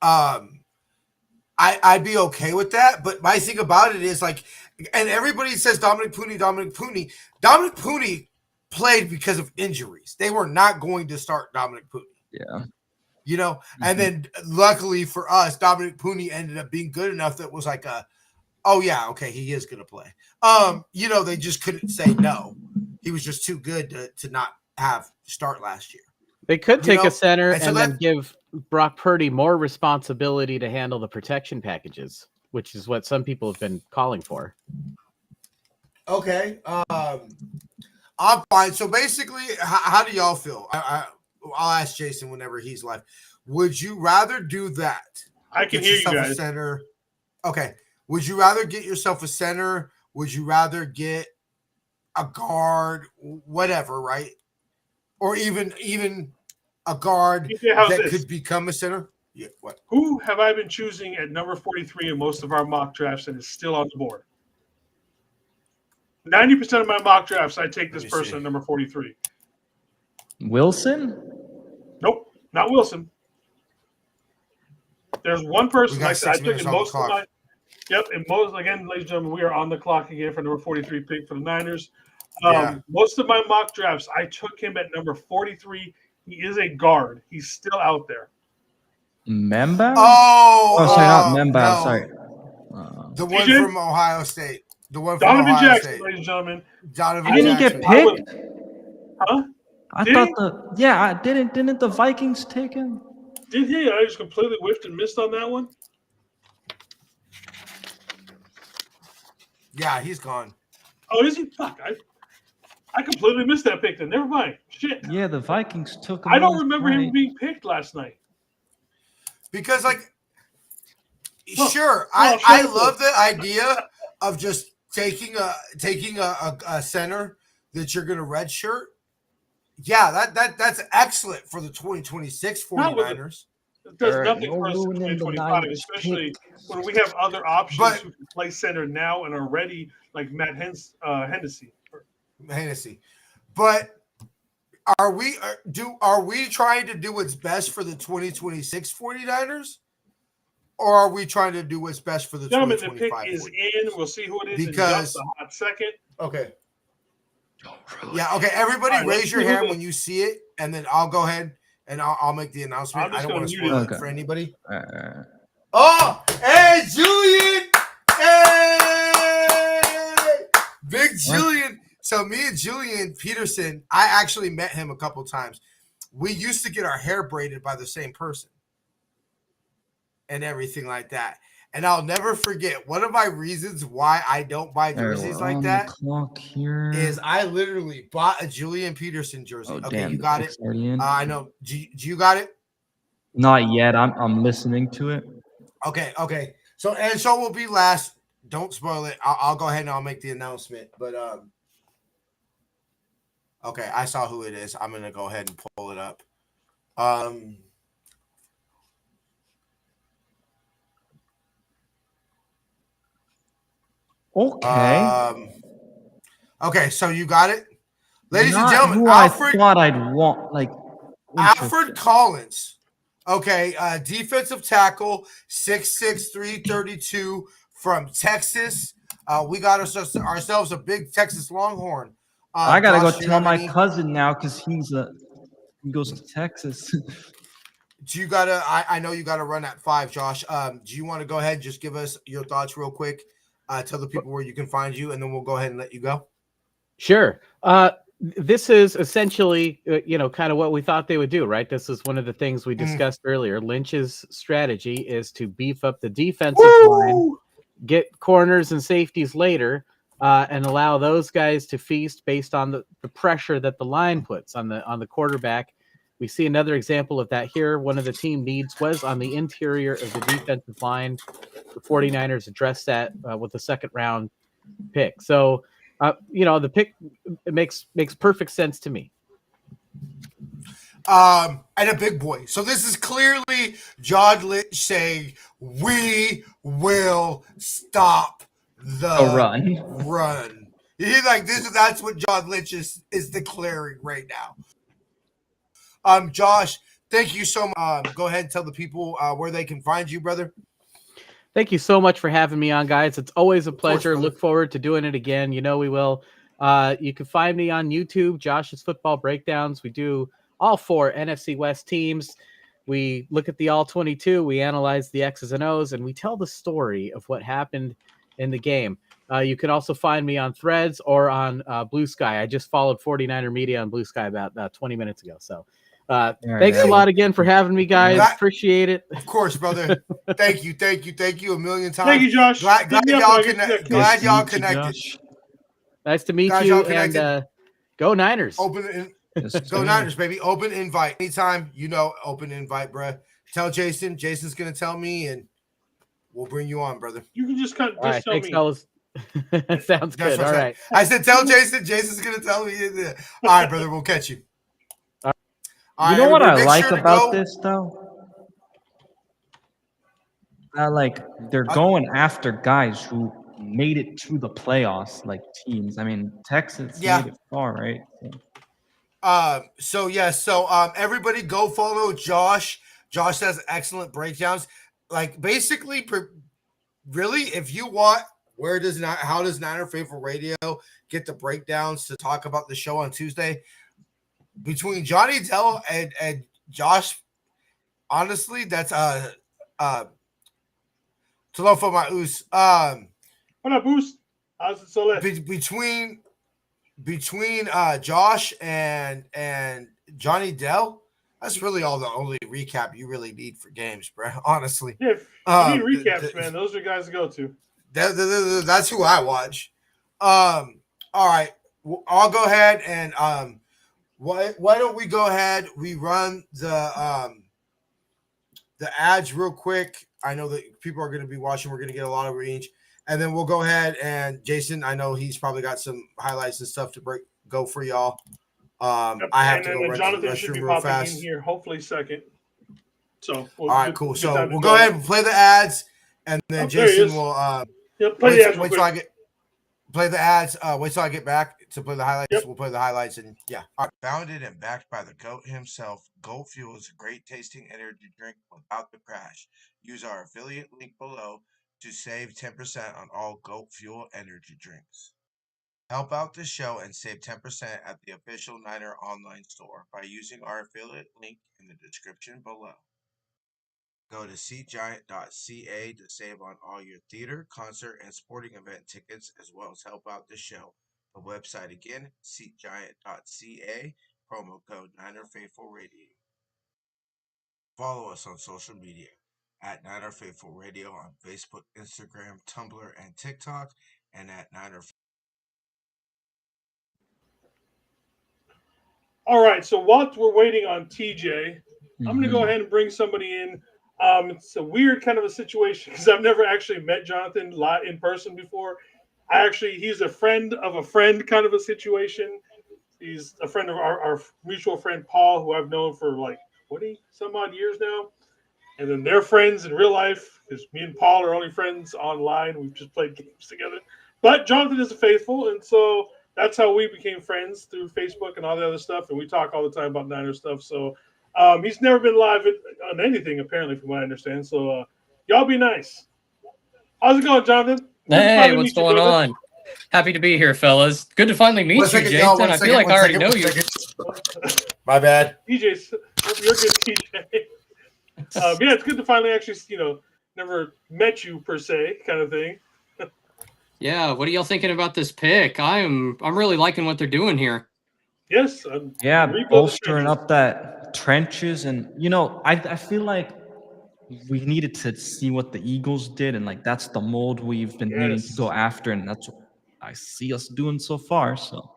I'd be okay with that. But my thing about it is like, and everybody says Dominic Puni played because of injuries. They were not going to start Dominic Puni. Yeah. And then luckily for us, Dominic Puni ended up being good enough that was like oh yeah, okay, he is going to play. They just couldn't say no. He was just too good to not have start last year. They could take a center and then give Brock Purdy more responsibility to handle the protection packages, which is what some people have been calling for. Okay. I'm fine. So basically, how do y'all feel? I'll ask Jason whenever he's live. Would you rather do that? I can hear you guys. A center. Okay. Would you rather get yourself a center? Would you rather get a guard, whatever, right? Or even a guard that could become a center? Yeah. What? Who have I been choosing at number 43 in most of our mock drafts and is still on the board? 90% of my mock drafts, I take this person at number 43. Wilson? Nope, not Wilson. There's one person like that. I took in most of my. Yep, and again, ladies and gentlemen, we are on the clock again for number 43 pick for the Niners. Most of my mock drafts, I took him at number 43. He is a guard. He's still out there. Memba? Sorry, not Memba. No. Sorry. The one from Ohio State. The one from Donovan Ohio Jackson, State. ladies and gentlemen. Donovan Didn't he Jackson. get picked? Huh? Didn't the Vikings take him? Did he? I just completely whiffed and missed on that one. Yeah, he's gone. Oh, is he? Fuck. I completely missed that pick then. Never mind. Shit. Yeah, the Vikings took him. I don't remember him being picked last night. Because, I love the idea of just taking a center that you're going to redshirt. Yeah, that's excellent for the 2026 49ers. It does nothing for us in 2025, especially when we have other options who can play center now and are ready, like Matt Hennessy. But are we trying to do what's best for the 2026 49ers? Or are we trying to do what's best for the 2025? The pick is in. We'll see who it is in just a hot second. Okay. Yeah, okay. Everybody raise your hand when you see it, and then I'll go ahead and I'll make the announcement. I don't want to spoil it for anybody. Oh, hey, Julian! Hey! Big Julian. So me and Julian Peterson, I actually met him a couple times. We used to get our hair braided by the same person and everything like that. And I'll never forget, one of my reasons why I don't buy jerseys like that is I literally bought a Julian Peterson jersey. Oh, okay, damn, you got it. I know. Do you got it? Not yet. I'm listening to it. Okay. So will be last. Don't spoil it. I'll go ahead and I'll make the announcement. But okay, I saw who it is. I'm gonna go ahead and pull it up. Okay. Okay, so you got it? Ladies and Not gentlemen, who I thought I'd want. Like, Alfred Collins. Okay, defensive tackle, 6'6", 332 from Texas. We got ourselves a big Texas Longhorn. I gotta Josh, go do you tell have my any? cousin now because he goes to Texas. Do you gotta? I know you gotta run at 5, Josh. Do you want to go ahead and just give us your thoughts real quick? Tell the people where you can find you, and then we'll go ahead and let you go. Sure. This is essentially, kind of what we thought they would do, right? This is one of the things we discussed earlier. Lynch's strategy is to beef up the defensive line, get corners and safeties later, and allow those guys to feast based on the pressure that the line puts on the quarterback. We see another example of that here. One of the team needs was on the interior of the defensive line. The 49ers addressed that with a second round pick. So, the pick makes perfect sense to me. And a big boy. So this is clearly John Lynch saying, we will stop the run. He's like, that's what John Lynch is declaring right now. Josh, thank you so much. Go ahead and tell the people where they can find you, brother. Thank you so much for having me on, guys. It's always a pleasure. Look forward to doing it again. You know we will. You can find me on YouTube, Josh's Football Breakdowns. We do all 4 NFC West teams. We look at the all 22. We analyze the X's and O's, and we tell the story of what happened in the game. You can also find me on Threads or on Blue Sky. I just followed 49er Media on Blue Sky about 20 minutes ago. So thanks a lot again for having me, guys. Appreciate it. Of course, brother. Thank you a million times. Thank you, Josh. Glad y'all connected. Nice to meet you, and go Niners. Go Niners, baby. Open invite. Anytime, open invite, bro. Tell Jason. Jason's going to tell me, and we'll bring you on, brother. You can just tell thanks, me. Fellas. Sounds good. All right. I said tell Jason. Jason's going to tell me. All right, brother. We'll catch you. You know what I like about this, though? They're going after guys who made it to the playoffs, like teams. I mean, Texas made it far, right? So everybody go follow Josh. Josh has excellent breakdowns. Like, basically, really, if you want, how does Niner Faithful Radio get the breakdowns to talk about the show on Tuesday? Between Johnny Dell and Josh, honestly, that's Talofa Ma'us. What up, Boost? How's it so late? Between Josh and Johnny Dell, that's really the only recap you really need for games, bro. Honestly, yeah. You need recaps, man. Those are guys to go to. That's who I watch. All right, I'll go ahead and why don't we go ahead? We run the ads real quick. I know that people are going to be watching. We're going to get a lot of range. And then we'll go ahead and Jason, I know he's probably got some highlights and stuff to go for y'all. I have to go run to the restroom real fast. In here, hopefully second. So all right, cool. So we'll go ahead and play the ads, and then Jason will play the ads. Wait till I get play the ads. Wait till I get back to play the highlights. Yep. We'll play the highlights, and yeah. All right. Founded and backed by the GOAT himself, Goat Fuel is a great tasting energy drink without the crash. Use our affiliate link below to save 10% on all Goat Fuel energy drinks. Help out the show and save 10% at the official Niner online store by using our affiliate link in the description below. Go to seatgiant.ca to save on all your theater, concert, and sporting event tickets, as well as help out the show. The website again, seatgiant.ca, promo code Niner Faithful Radio. Follow us on social media at Niner Faithful Radio on Facebook, Instagram, Tumblr, and TikTok, and at Niner. All right, so while we're waiting on TJ, I'm going to go ahead and bring somebody in. It's a weird kind of a situation because I've never actually met Jonathan in person before. He's a friend of a friend kind of a situation. He's a friend of our mutual friend, Paul, who I've known for like 20 some odd years now. And then they're friends in real life because me and Paul are only friends online. We've just played games together. But Jonathan is a faithful, and so that's how we became friends through Facebook and all the other stuff, and we talk all the time about Niner stuff. So he's never been live on anything apparently, from what I understand. So y'all be nice. How's it going, Jonathan? Good to Hey, finally what's meet you, going brother. on? Happy to be here, fellas. Good to finally meet you, Jason. I feel like I already know you. My bad. TJ, you're good, TJ. Yeah, it's good to finally actually, never met you per se, kind of thing. Yeah, what are y'all thinking about this pick? I'm really liking what they're doing here. Yes. Yeah, bolstering up that trenches, and I feel like we needed to see what the Eagles did, and like that's the mold we've been needing to go after, and that's what I see us doing so far. So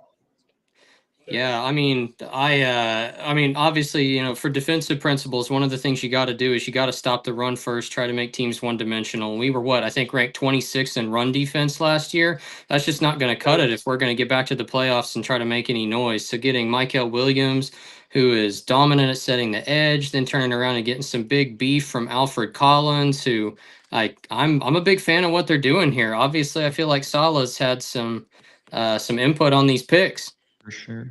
Yeah, I mean, obviously, for defensive principles, one of the things you got to do is you got to stop the run first, try to make teams one-dimensional. We were what I think ranked 26th in run defense last year. That's just not going to cut it if we're going to get back to the playoffs and try to make any noise. So getting Michael Williams, who is dominant at setting the edge, then turning around and getting some big beef from Alfred Collins, who I'm a big fan of what they're doing here. Obviously, I feel like Salah's had some input on these picks. For sure.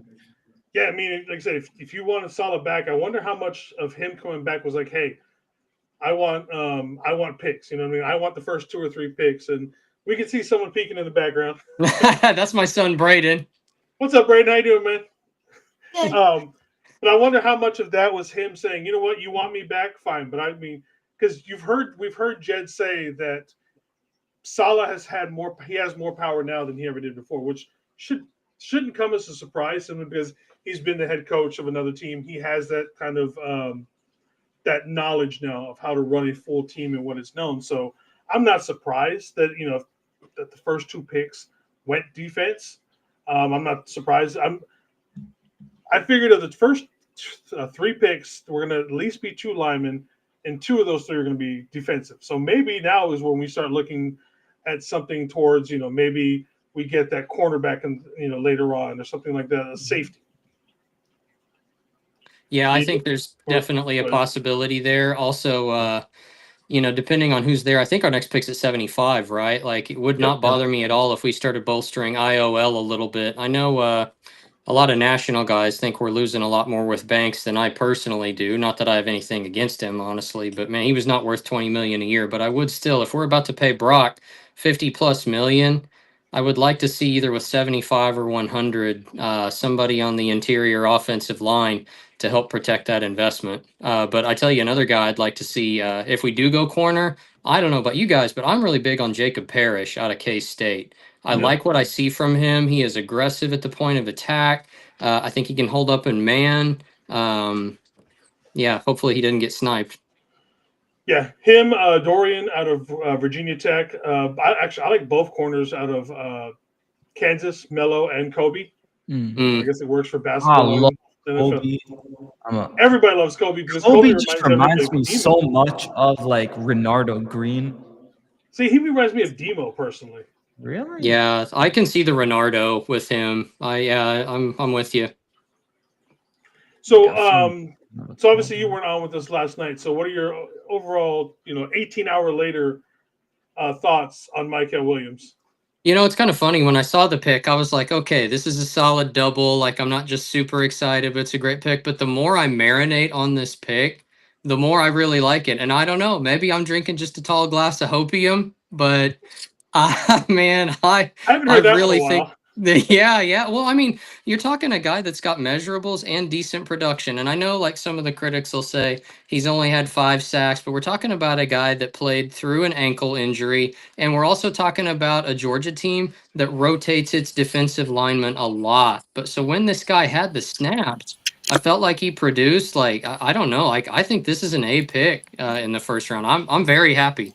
Yeah, I mean, like I said, if you want a solid back, I wonder how much of him coming back was like, hey, I want picks. You know what I mean? I want the first 2 or 3 picks, and we can see someone peeking in the background. That's my son, Braden. What's up, Braden? How you doing, man? But I wonder how much of that was him saying, you know what, you want me back, fine. But I mean, because we've heard Jed say that Salah has more power now than he ever did before, which shouldn't come as a surprise simply because he's been the head coach of another team. He has that kind of that knowledge now of how to run a full team and what it's known. So I'm not surprised that that the first 2 picks went defense. I'm not surprised. I figured of the first 3 picks, we're going to at least be 2 linemen, and 2 of those 3 are going to be defensive. So maybe now is when we start looking at something towards, maybe we get that cornerback and later on or something like that, a safety. Yeah, I think there's definitely a possibility there. Also, depending on who's there, I think our next pick's at 75, right? Like, it would not bother me at all if we started bolstering IOL a little bit. I know a lot of national guys think we're losing a lot more with Banks than I personally do. Not that I have anything against him, honestly, but man, he was not worth 20 million a year. But I would still, if we're about to pay Brock 50 plus million, I would like to see either with 75 or 100, somebody on the interior offensive line to help protect that investment. But I tell you, another guy I'd like to see if we do go corner. I don't know about you guys, but I'm really big on Jacob Parrish out of K-State. I like what I see from him. He is aggressive at the point of attack. I think he can hold up in man. Hopefully he didn't get sniped. Yeah, him, Dorian out of Virginia Tech. I like both corners out of Kansas, Mello and Kobe. I guess it works for basketball. Kobe. Everybody loves Kobe because Kobe just reminds me so much of like Renardo Green. See, he reminds me of Demo personally. Really? Yeah, I can see the Renardo with him. I'm with you. So obviously you weren't on with us last night. So what are your overall, 18-hour later thoughts on Michael Williams? It's kind of funny. When I saw the pick, I was like, okay, this is a solid double. Like, I'm not just super excited, but it's a great pick. But the more I marinate on this pick, the more I really like it. And I don't know, maybe I'm drinking just a tall glass of hopium, but man, I haven't heard that really in a while. think. Yeah. Well, I mean, you're talking a guy that's got measurables and decent production. And I know like some of the critics will say he's only had 5 sacks, but we're talking about a guy that played through an ankle injury. And we're also talking about a Georgia team that rotates its defensive linemen a lot. But so when this guy had the snaps, I felt like he produced. Like, I don't know. Like, I think this is an A pick in the first round. I'm very happy.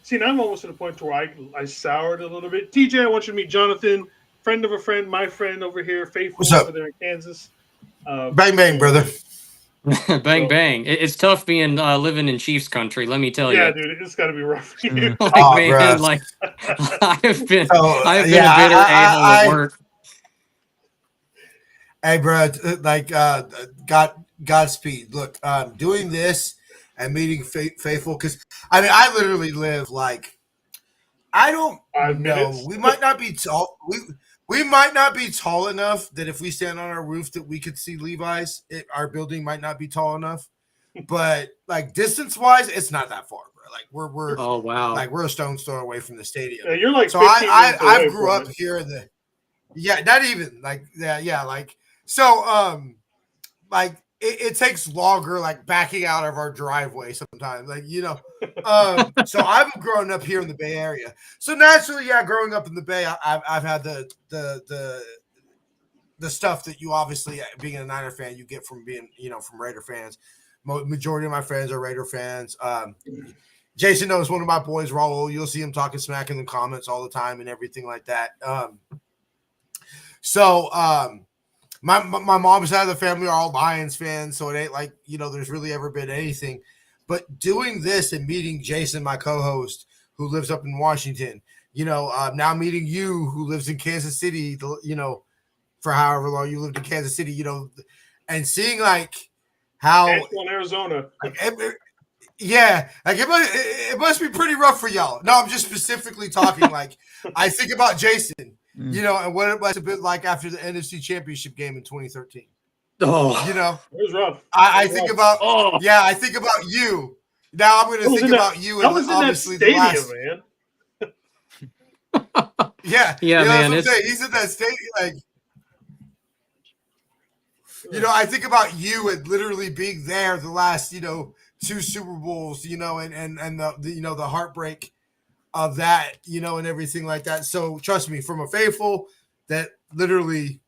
See, now I'm almost to the point where I soured a little bit. TJ, I want you to meet Jonathan, friend of a friend, my friend over here, Faithful. What's up? Over there in Kansas. Bang, bang, brother. Bang, bang. It's tough being living in Chiefs country, let me tell you. Yeah, dude, it's got to be rough for you. I have been a bitter a-hole at work. Hey, bro, Godspeed. Look, doing this and meeting Faithful, because I literally live like, I don't know. We might not be tall. We might not be tall enough that if we stand on our roof that we could see Levi's. Our building might not be tall enough, but like distance wise, it's not that far, bro. Like we're Oh wow. like we're a stone's throw away from the stadium. Yeah, you're like so 15 minutes I away grew from up it. here in the not even like like so like it takes longer like backing out of our driveway sometimes, like so I've grown up here in the Bay Area, so naturally growing up in the Bay, I've had the stuff that you obviously, being a Niner fan, you get from being from Raider fans. Majority of my friends are Raider fans. Jason knows one of my boys, Raul. You'll see him talking smack in the comments all the time and everything like that. My mom's side of the family are all Lions fans, so it ain't like there's really ever been anything. But doing this and meeting Jason, my co-host, who lives up in Washington, now meeting you, who lives in Kansas City, for however long you lived in Kansas City, and seeing like how in Arizona, like, it must be pretty rough for y'all. No, I'm just specifically talking like I think about Jason. And what it must have been like after the NFC Championship game in 2013. Oh, it was rough. I think about I think about you. Now I'm going to think about you. That was in that stadium, man. Yeah, man. He's in that stadium. Like, I think about you and literally being there the last, 2 Super Bowls, and the heartbreak of that, and everything like that. So trust me, from a faithful that literally,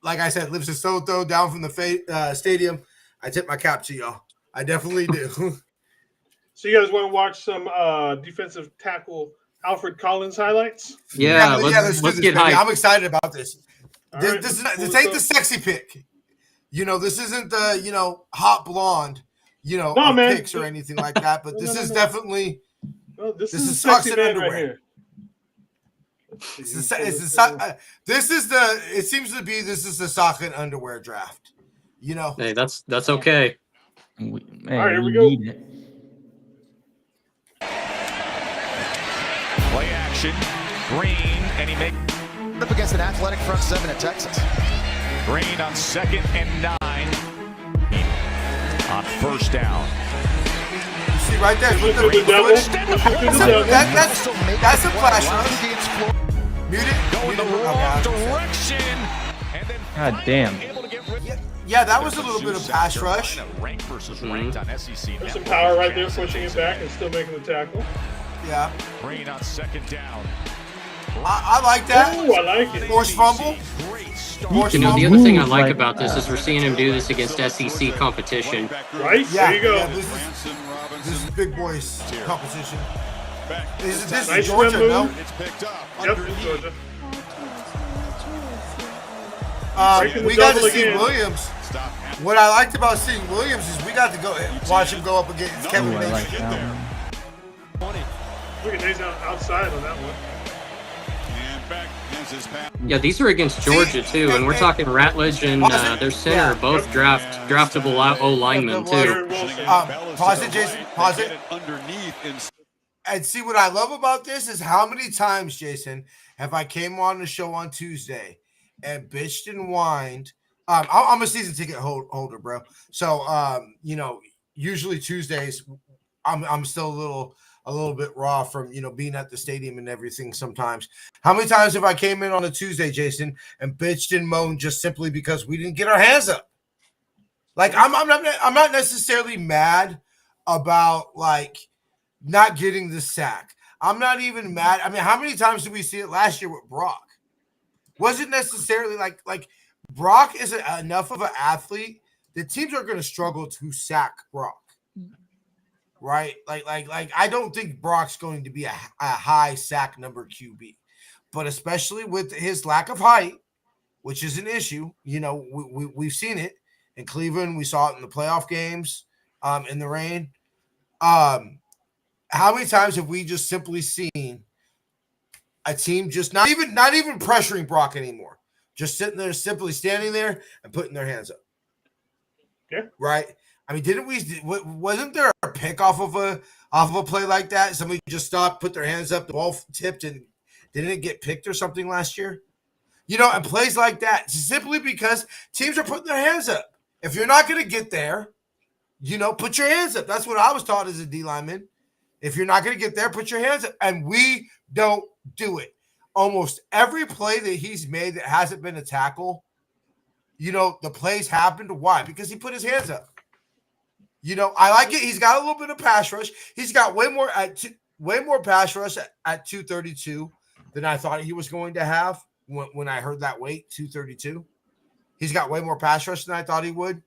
like I said, lives in Soto down from the stadium, I tip my cap to y'all. I definitely do. So you guys want to watch some defensive tackle Alfred Collins highlights? Yeah, let's get hyped. I'm excited about this. Right, this ain't the sexy pick. This isn't the hot blonde, picks or anything like that. But this is definitely. Well, this is sexy socks and man underwear. right here. It seems to be this is the sock and underwear draft. Hey, that's okay. All right, here we go. Play action. Green, and he makes up against an athletic front seven at Texas. Green on 2nd and 9 on 1st down. See right there, that's a flash run. Mute it. Going the wrong direction. And then God damn. Yeah, that was a little bit of pass rush. Ranked versus ranked on SEC. There's some power right there, pushing it back and still making the tackle. Yeah. Green on 2nd down. I like that. Oh, I like it. Forced fumble. The other thing I like about this is we're seeing him do this against SEC competition. Right? Yeah, there you go. Yeah, this is big boys competition. This nice is Georgia, no? It's picked up. Yep, it's Georgia. We got to see Williams. What I liked about seeing Williams is we got to go watch him go up against Kevin Mason. Like Look at Nathan outside on that one. Yeah, these are against Georgia too, and we're talking Ratledge and their center, both draftable O linemen too. Pause it, Jason. Pause it. And see what I love about this is how many times, Jason, have I came on the show on Tuesday and bitched and whined. I'm a season ticket holder, bro. So usually Tuesdays, I'm still a little bit raw from being at the stadium and everything sometimes. How many times have I came in on a Tuesday, Jason, and bitched and moaned just simply because we didn't get our hands up? Like I'm not necessarily mad about like not getting the sack. I'm not even mad. I mean, how many times did we see it last year with Brock? Wasn't necessarily like Brock isn't enough of an athlete. The teams are going to struggle to sack Brock. Right? Like I don't think Brock's going to be a high sack number QB, but especially with his lack of height, which is an issue. We've seen it in Cleveland. We saw it in the playoff games, in the rain. How many times have we just simply seen a team just not even pressuring Brock anymore, just sitting there, simply standing there and putting their hands up? Yeah. Right. I mean, wasn't there a pick off of a play like that? Somebody just stopped, put their hands up, the ball tipped, and Didn't it get picked or something last year? You know, and plays like that simply because teams are putting their hands up. If you're not going to get there, you know, put your hands up. That's what I was taught as a D lineman. If you're not going to get there, put your hands up. And we don't do it. Almost every play that he's made that hasn't been a tackle, you know, the plays happened. Why? Because he put his hands up. You know, I like it. He's got a little bit of pass rush. He's got way more pass rush at 232 than I thought he was going to have when I heard that weight, 232. He's got way more pass rush than I thought he would.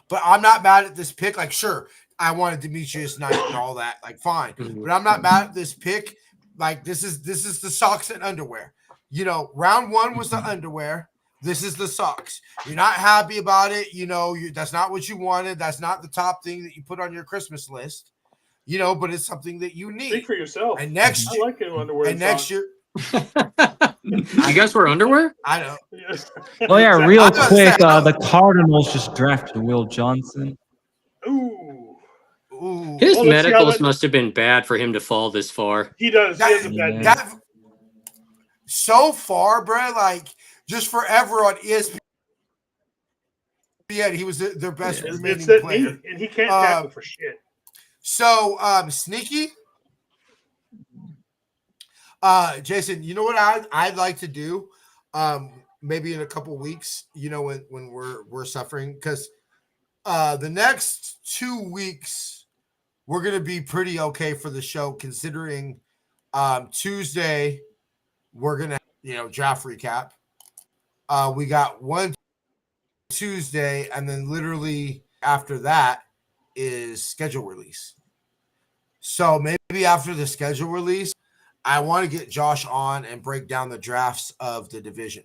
But I'm not mad at this pick. Like, sure, I wanted Demetrius Knight and all that. Like, fine. But I'm not mad at this pick. Like, this is the socks and underwear. You know, round 1 was the underwear. This is the socks. You're not happy about it. You know, that's not what you wanted. That's not the top thing that you put on your Christmas list. You know, but it's something that you need. Speak for yourself. And next year, I like it underwear. And next year, you guys wear underwear? I know. Oh yeah, real quick, the Cardinals just drafted Will Johnson. Ooh. His medicals must have been bad for him to fall this far. He does. He has a bad knee. So far, bro, like just forever on ESPN, he was their best remaining player. Knee, and he can't tackle for shit. So, Sneaky, Jason, you know what I'd like to do? Maybe in a couple weeks, you know, when we're suffering, because the next 2 weeks we're gonna be pretty okay for the show, considering Tuesday we're gonna, you know, draft recap. We got one Tuesday, and then literally after that is schedule release. So maybe after the schedule release, I want to get Josh on and break down the drafts of the division,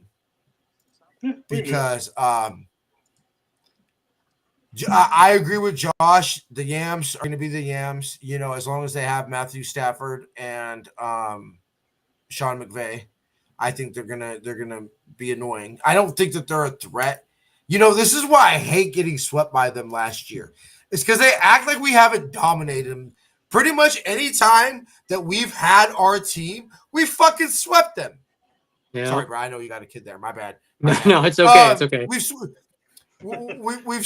because I agree with Josh. The Yams are going to be the Yams, you know, as long as they have Matthew Stafford and Sean McVay. I think they're gonna be annoying. I don't think that they're a threat. You know, this is why I hate getting swept by them last year. It's because they act like we haven't dominated them. Pretty much any time that we've had our team, we fucking swept them. Yeah. Sorry, bro. I know you got a kid there. My bad. No, it's okay. It's okay. We've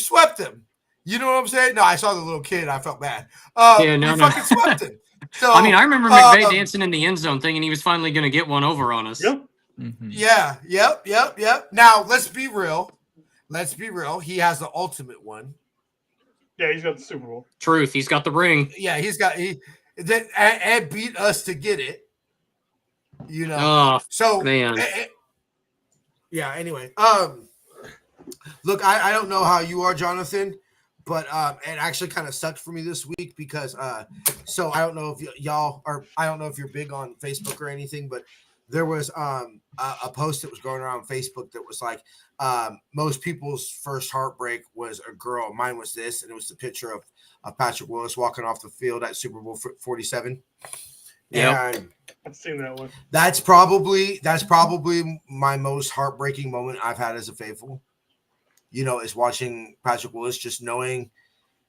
swept them. You know what I'm saying? No, I saw the little kid. I felt bad. No. Fucking swept him. So, I mean, I remember McVay dancing in the end zone thinking he was finally going to get one over on us. Yep. Mm-hmm. Yeah. Yep. Now, let's be real. He has the ultimate one. Yeah, he's got the Super Bowl. Truth. He's got the ring. Yeah, and beat us to get it. You know. Oh, so man. Yeah. Anyway, look, I don't know how you are, Jonathan, but it actually kind of sucked for me this week because so I don't know if y'all are. I don't know if you're big on Facebook or anything, but there was a post that was going around Facebook that was like, most people's first heartbreak was a girl. Mine was this, and it was the picture of Patrick Willis walking off the field at Super Bowl 47. Yeah, I've seen that one. That's probably my most heartbreaking moment I've had as a faithful. You know, is watching Patrick Willis, just knowing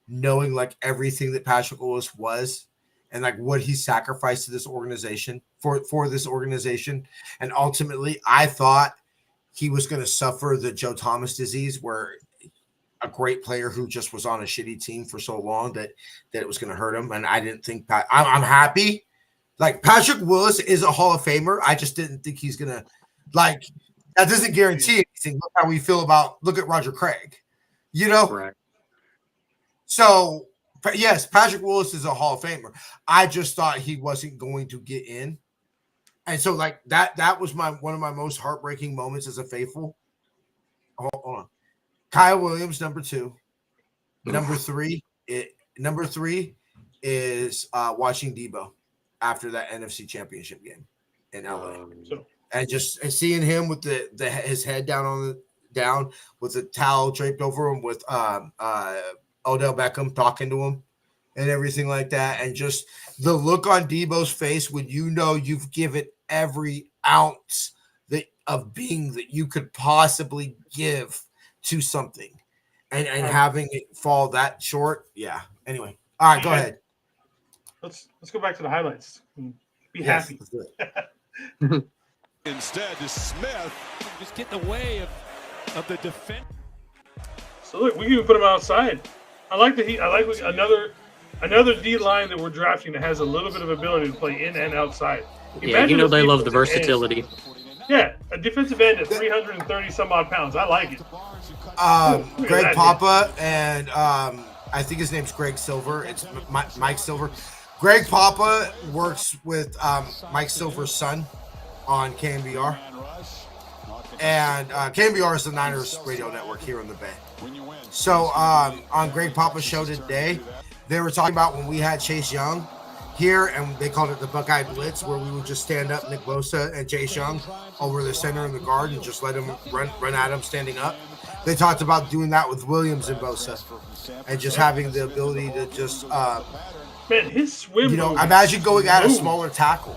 like everything that Patrick Willis was, and like what he sacrificed to this organization for this organization. And ultimately, I thought he was going to suffer the Joe Thomas disease, where a great player who just was on a shitty team for so long that it was going to hurt him. And I didn't think I'm happy. Like, Patrick Willis is a Hall of Famer. I just didn't think he's going to, like, that doesn't guarantee anything. Look how we feel look at Roger Craig, you know? Correct. So, yes, Patrick Willis is a Hall of Famer. I just thought he wasn't going to get in. And so, like, that was one of my most heartbreaking moments as a faithful. Hold on. Kyle Williams, number 2. Number 3 is watching Debo after that NFC Championship game in LA. And just seeing him with his head down with the towel draped over him, with Odell Beckham talking to him and everything like that. And just the look on Debo's face when you know you've given every ounce of being that you could possibly give to something, and having it fall that short. Yeah. Anyway. All right, go ahead. Let's go back to the highlights. Be happy. Instead, to Smith, just get in the way of the defense. So look, we can even put him outside. I like another D line that we're drafting that has a little bit of ability to play in and outside. Yeah, you know they love the versatility. Yeah, a defensive end at 330 some odd pounds. I like it. Greg Papa and I think his name's Greg Silver. It's Mike Silver. Greg Papa works with Mike Silver's son on KMBR. And KMBR is the Niners radio network here in the Bay. So on Greg Papa's show today, they were talking about when we had Chase Young here, and they called it the Buckeye Blitz, where we would just stand up Nick Bosa and Chase Young over the center and the guard and just let him run at him standing up. They talked about doing that with Williams and Bosa and just having the ability to just man, his swim. Imagine going at a smaller tackle.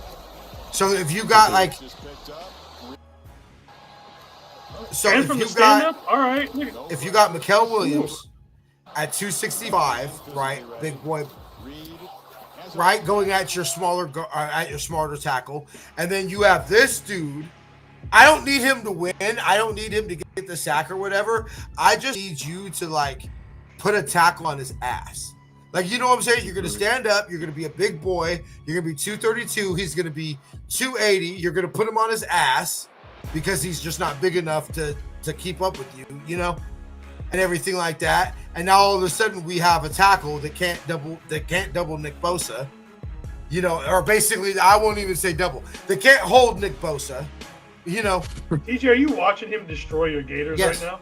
So if you got like, and from the stand up, all right. If you got Mikael Williams at 265, right, big boy, right, going at your smaller tackle, and then you have this dude. I don't need him to win. I don't need him to get the sack or whatever. I just need you to like put a tackle on his ass. Like, you know what I'm saying? You're going to stand up. You're going to be a big boy. You're going to be 232. He's going to be 280. You're going to put him on his ass because he's just not big enough to keep up with you, you know, and everything like that. And now all of a sudden we have a tackle that can't double Nick Bosa, you know, or basically I won't even say double. They can't hold Nick Bosa, you know. TJ, are you watching him destroy your Gators right now?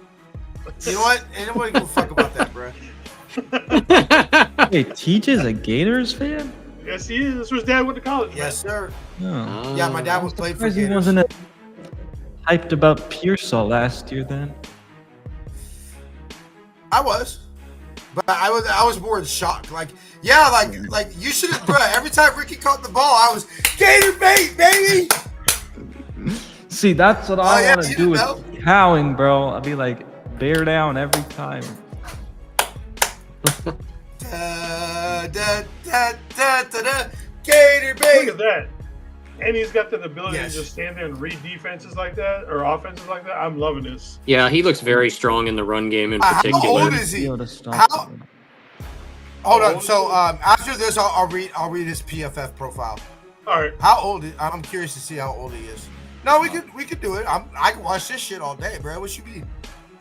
You know what? Ain't nobody give a fuck about that, bro. Hey, TJ's a Gators fan? Yes, he is. That's where his dad went to college. Yes, sir. Oh. Yeah, my dad was played for Gators. He wasn't hyped about Pearsall last year then. I was, but I was more in shock. Like, yeah, like you should have, bro. Every time Ricky caught the ball, I was Gator bait, baby. See, that's what I want to do with Howing, bro. I'll be like, bear down every time. Gator bait. Look at that. And he's got the ability to just stand there and read defenses like that or offenses like that. I'm loving this. Yeah, he looks very strong in the run game in particular. How old is he? Hold on. So after this, I'll read his PFF profile. All right. How old? I'm curious to see how old he is. No, we could do it. I can watch this shit all day, bro. What you mean?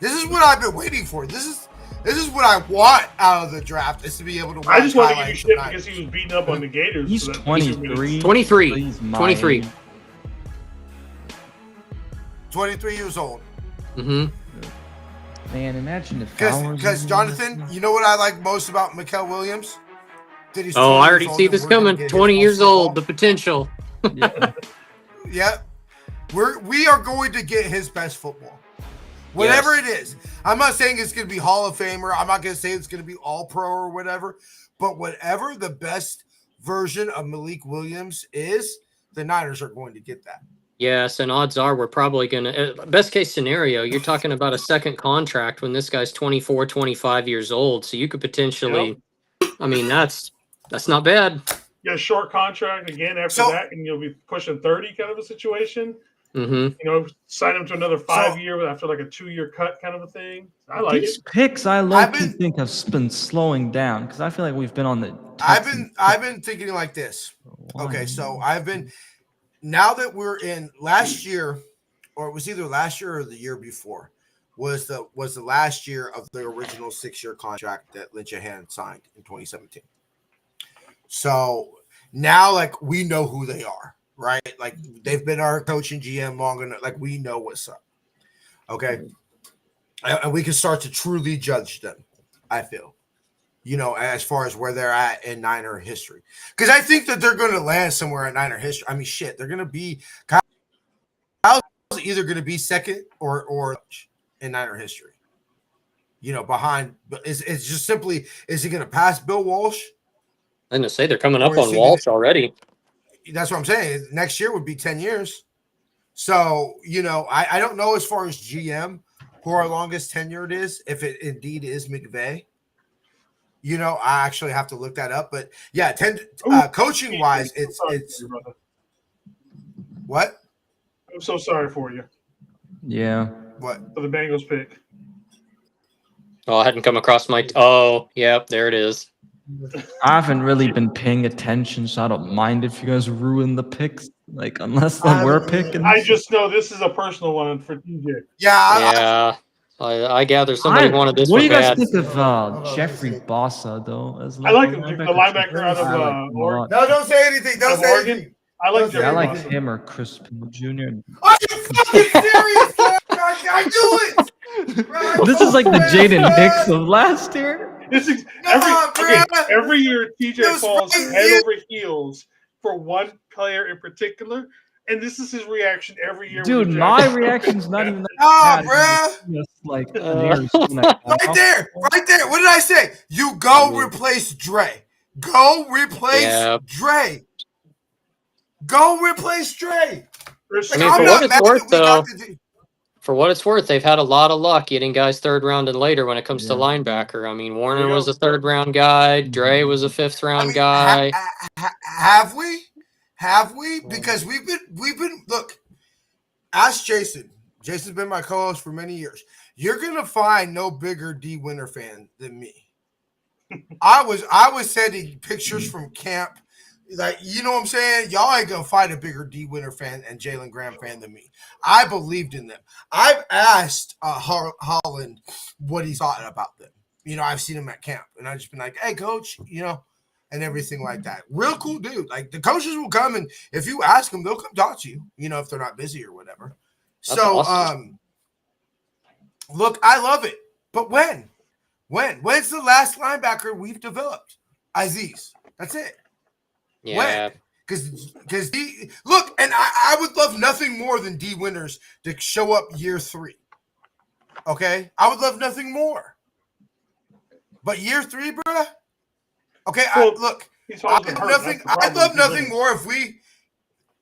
This is what I've been waiting for. This is what I want out of the draft, is to be able to watch. I just want to give you shit because he was beating up on the Gators. He's 23. 23. 23. 23 years old. Mm-hmm. Man, imagine if because Jonathan, you know what I like most about Mikael Williams? That he's I already see this coming. 20 years old, the potential. Yeah. Yeah. We are going to get his best football. Whatever it is. I'm not saying it's going to be Hall of Famer. I'm not going to say it's going to be all pro or whatever. But whatever the best version of Malik Williams is, the Niners are going to get that. Yes, and odds are we're probably going to, best case scenario, you're talking about a second contract when this guy's 24, 25 years old. So you could potentially, I mean, that's not bad. Get a short contract again after that, and you'll be pushing 30 kind of a situation. Mm-hmm. You know, sign him to another 5 year after like a 2-year cut kind of a thing. I like these it. picks I think have been slowing down because I feel like we've been on the. I've been thinking like this. Okay, so now that we're in last year, or it was either last year or the year before, was the last year of the original 6-year contract that Lynch Hand signed in 2017. So now, like, we know who they are. Right, like they've been our coach and GM long enough. Like, we know what's up. Okay, and we can start to truly judge them. I feel, you know, as far as where they're at in Niner history, because I think that they're going to land somewhere in Niner history. I mean, shit, they're going to be Kyle's either going to be second or in Niner history. You know, behind, but it's just simply, is he going to pass Bill Walsh? I'm going to say they're coming up on Walsh already. That's what I'm saying. Next year would be 10 years. So, you know, I don't know as far as GM who our longest tenured is, if it indeed is McVay. You know, I actually have to look that up. But yeah, coaching wise, it's What? I'm so sorry for you. Yeah. What? For the Bengals pick. Oh, I hadn't come across my. Oh, yep, there it is. I haven't really been paying attention, so I don't mind if you guys ruin the picks. Like, unless we're picking. I just know this is a personal one for TJ. Yeah. I gather somebody wanted this What one do you guys bad. think of Jeffrey Bossa, though? As I like the linebacker too? out of I like him a lot. No, don't say anything. Don't Out of say Oregon? anything. I like Don't say Yeah, I like Jeffrey Bossa. him or Chris Paul Jr. Are you fucking serious, bro? I knew it. Bro, This is like the Jaden Hicks of last year. This is every year TJ falls head over heels for one player in particular, and this is his reaction every year. Dude, my reaction's not even that Nah, bad. bro. Just like Right there. What did I say? You go replace Dre. Go replace Dre. Go replace Dre. I mean, for what it's worth, though, for what it's worth, they've had a lot of luck getting guys third round and later when it comes to linebacker. I mean, Warner was a third round guy. Dre was a fifth round guy. Have we? Have we? Because we've been look. Ask Jason. Jason's been my co-host for many years. You're gonna find no bigger D Winter fan than me. I was sending pictures from camp. Like, you know what I'm saying? Y'all ain't gonna find a bigger D Winter fan and Jalen Graham fan than me. I believed in them. I've asked Holland what he thought about them. You know, I've seen him at camp, and I've just been like, "Hey, coach," you know, and everything like that. Real cool dude. Like, the coaches will come, and if you ask them, they'll come talk to you. You know, if they're not busy or whatever. That's so, awesome. Look, I love it, but when? When's the last linebacker we've developed? Aziz. That's it. Yeah. Because look, and I would love nothing more than D Winters to show up year 3. Okay? I would love nothing more. But year 3, bruh? Okay, look, I'd love nothing more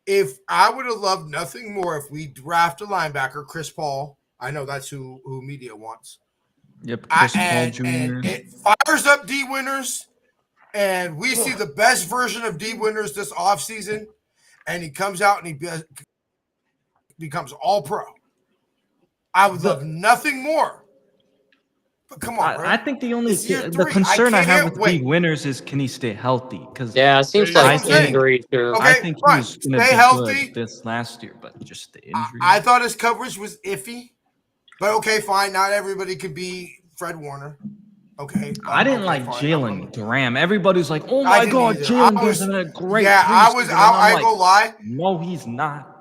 if I would have loved nothing more if we draft a linebacker, Chris Paul. I know that's who media wants. Yep, Chris Paul Jr. And it fires up D Winters. And we see the best version of D Winters this offseason, and he comes out and he becomes all pro. I would love nothing more. But come on, bro. I think the concern I have with D Winters is, can he stay healthy? Because it seems like injury. I think he was going to be healthy good this last year, but just the injury. I thought his coverage was iffy, but okay, fine. Not everybody could be Fred Warner. Okay. I didn't like Jalen Graham. Everybody's like, "Oh my God, Jalen Graham's in a great." Yeah, I ain't gonna lie. No, he's not.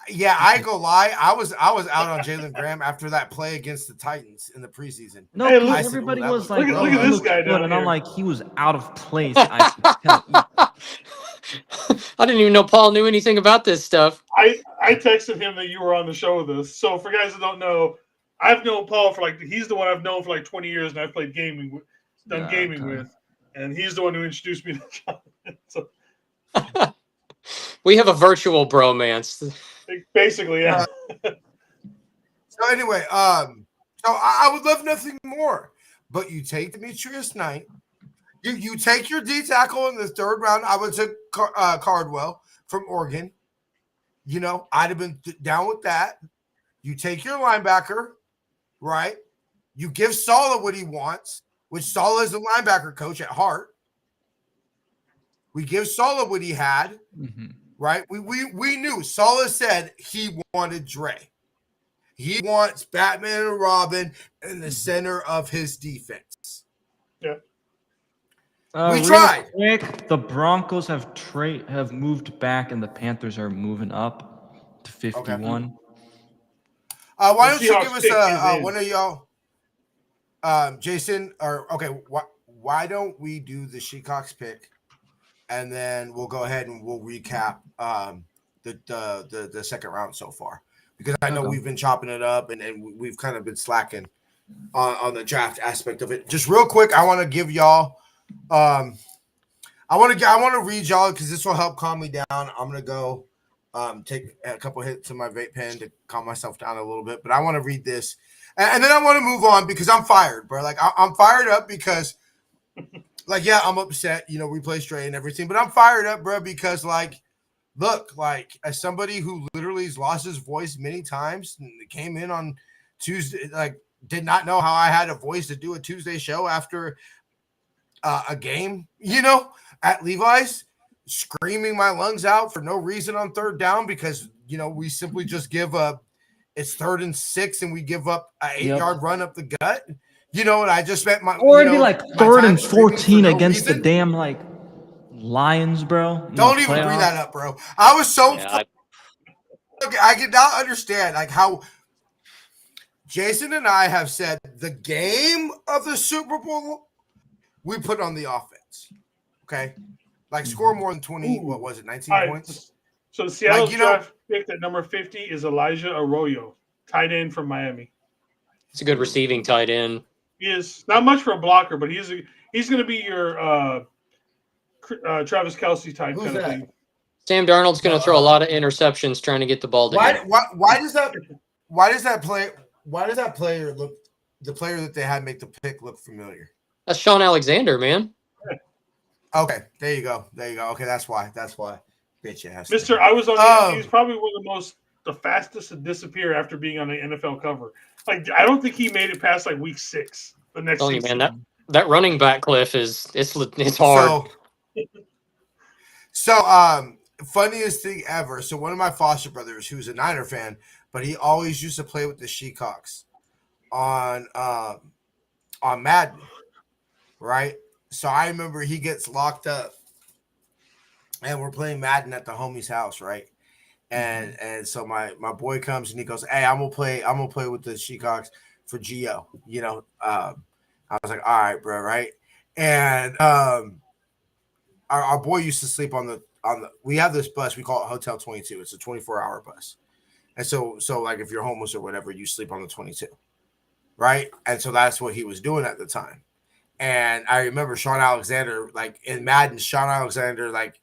Yeah, I ain't gonna lie. I was out on Jalen Graham after that play against the Titans in the preseason. No, everybody was like, look at this guy down and here. I'm like, he was out of place. I didn't even know Paul knew anything about this stuff. I texted him that you were on the show with us. So for guys that don't know, I've known Paul for he's the one I've known for 20 years, and I've played gaming with, with, and he's the one who introduced me to Jonathan. So. We have a virtual bromance. Basically, yeah. So anyway, so I would love nothing more, but you take Demetrius Knight, you take your D tackle in the 3rd round. I would take Cardwell from Oregon. You know, I'd have been down with that. You take your linebacker, right? You give Saleh what he wants, which Saleh is a linebacker coach at heart. We give Saleh what he had, right? We knew. Saleh said he wanted Dre. He wants Batman and Robin in the center of his defense. Yeah. We tried. Quick, the Broncos have moved back, and the Panthers are moving up to 51. Okay. Why don't you give us one of y'all, Jason? Or why don't we do the Shecox pick, and then we'll go ahead and we'll recap the second round so far, because I know we've been chopping it up and we've kind of been slacking on the draft aspect of it. Just real quick, I want to give y'all. I want to read y'all because this will help calm me down. I'm gonna go. Take a couple hits of my vape pen to calm myself down a little bit, but I want to read this, and then I want to move on because I'm fired, bro. Like I'm fired up because, I'm upset. You know, we play Dre and everything, but I'm fired up, bro, because look, like as somebody who literally has lost his voice many times and came in on Tuesday, like did not know how I had a voice to do a Tuesday show after a game, at Levi's, screaming my lungs out for no reason on third down because, we simply just give up. It's 3rd and 6 and we give up an 8-yard run up the gut. And I just spent my or it'd be like 3rd and 14 no against reason. the damn like Lions, bro. Don't even bring that up, bro. I was so I could not understand like how Jason and I have said the game of the Super Bowl we put on the offense. Okay. Like score more than 20, what was it, 19 points? So Seattle's draft pick at number 50 is Elijah Arroyo, tight end from Miami. It's a good receiving tight end. He is not much for a blocker, but he's going to be your Travis Kelce type kind of thing. Sam Darnold's going to throw a lot of interceptions trying to get the ball to him. Why does that player look, the player that they had make the pick look familiar? That's Sean Alexander, man. Okay, there you go. Okay, that's why. Bitch ass. Mister, I was on. He's probably one of the fastest to disappear after being on the NFL cover. Like I don't think he made it past like week 6. The next. Oh, man, that running back cliff is it's hard. So funniest thing ever. So one of my foster brothers, who's a Niner fan, but he always used to play with the Sheacocks on Madden, right? So I remember he gets locked up and we're playing Madden at the homie's house, right? And so my boy comes and he goes, "Hey, I'm gonna play with the Sheacocks for Geo." I was like, "All right, bro, right?" And our boy used to sleep on the we have this bus, we call it Hotel 22. It's a 24-hour bus. And so like if you're homeless or whatever, you sleep on the 22. Right? And so that's what he was doing at the time. And I remember Sean Alexander, like in Madden, Sean Alexander, like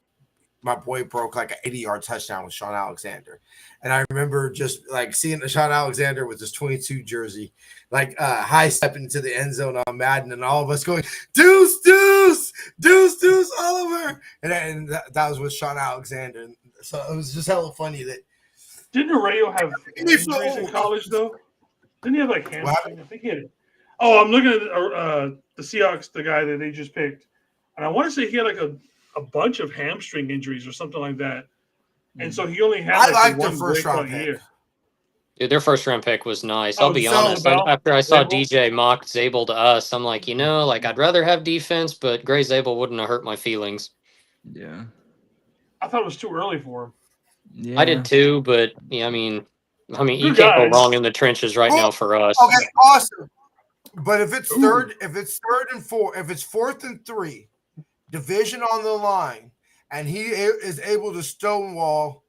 my boy broke like an 80-yard touchdown with Sean Alexander. And I remember just like seeing the Sean Alexander with his 22 jersey, like high stepping into the end zone on Madden and all of us going, deuce, deuce, deuce, deuce, Oliver. And that was with Sean Alexander. And so it was just hella funny that. Didn't Arroyo have injuries in college though? Didn't he have like hamstring? I think he had it. Oh, I'm looking at the Seahawks, the guy that they just picked. And I want to say he had like a bunch of hamstring injuries or something like that. And so he only had like one breakout year. Dude, their first round pick was nice. I'll be honest. After I saw DJ mock Zabel to us, I'm like, I'd rather have defense, but Gray Zabel wouldn't have hurt my feelings. Yeah. I thought it was too early for him. Yeah. I did too, but I mean, you can't go wrong in the trenches right now for us. Okay, awesome. But if it's third and 4, if it's 4th and 3, division on the line, and he is able to stonewall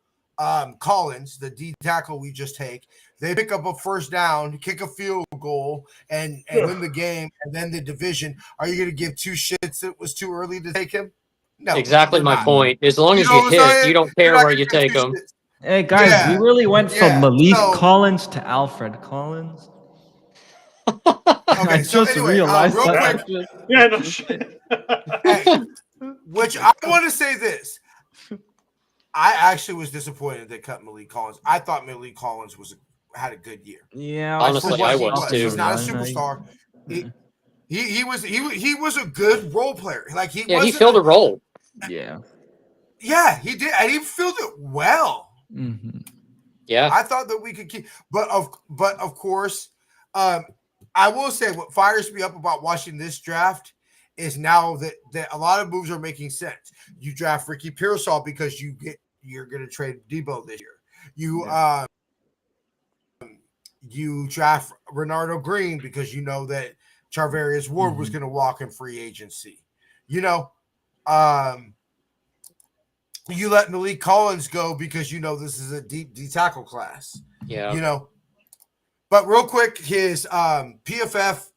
Collins, the D tackle we just take, they pick up a first down, kick a field goal, and win the game, and then the division. Are you going to give two shits it was too early to take him? No. Exactly my point. As long as you hit, you don't care where you take them. Hey, guys, we really went from Malik Collins to Alfred Collins. Okay, I just realized real that. quick. Yeah, no shit. Hey, which I want to say this. I actually was disappointed they cut Malik Collins. I thought Malik Collins had a good year. Yeah, honestly, I was too. He's not a superstar. He was a good role player. Like he filled a role. Yeah, he did, and he filled it well. Mm-hmm. Yeah, I thought that we could keep, but of course, I will say what fires me up about watching this draft is now that a lot of moves are making sense. You draft Ricky Pearsall because you're going to trade Debo this year. You draft Renardo Green because you know that Charvarius Ward was going to walk in free agency. You let Malik Collins go because you know this is a deep D tackle class. Yeah. But real quick, his PFF